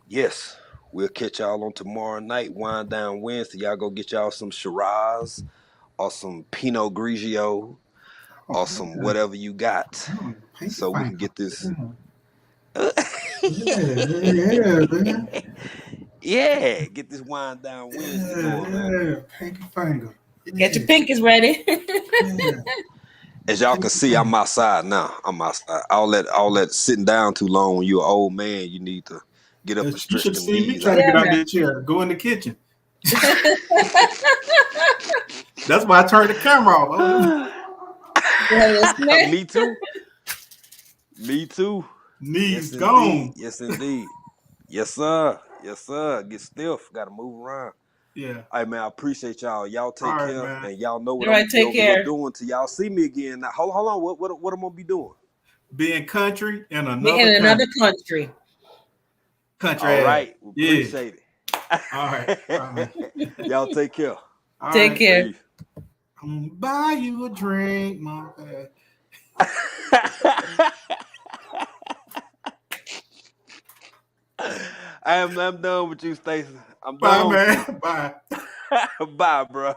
Yes, we'll catch y'all on tomorrow night. Wind down Wednesday. Y'all go get y'all some Shiraz or some Pinot Grigio Oh, or some whatever you got, yeah. Pinky so we can finger. get this. Yeah, yeah, man. Yeah, get this wind down Wednesday Yeah, going, man. yeah. Pinky finger. Get your Yeah, pinkies ready. yeah. As y'all can Pinky see, finger. I'm outside now. I'm outside. All that sitting down too long. When you're an old man, you need to get up and You stretch should them see me knees try to out. Yeah, get out man. this chair. Go in the kitchen. That's why I turned the camera off. Yeah, listener. Me too. Me too. Knees Yes, indeed. gone. Yes, indeed. Yes, sir. Yes, sir. Get stiff. Got to move around. Yeah. Hey, man, I appreciate y'all. Y'all All take right, care, man. and y'all know what All I'm right, gonna be take over here care. doing till y'all see me again. Now, hold on. What I'm gonna be doing? Being country in Be another in another country. country. Country All ass. right. We Yeah. appreciate All right. All right. it. Y'all take care. All Take right. care. Peace. I'm gonna buy you a drink, my bad. I'm done with you, Stacey. I'm Bye, done with man. Bye. you. Bye, bro.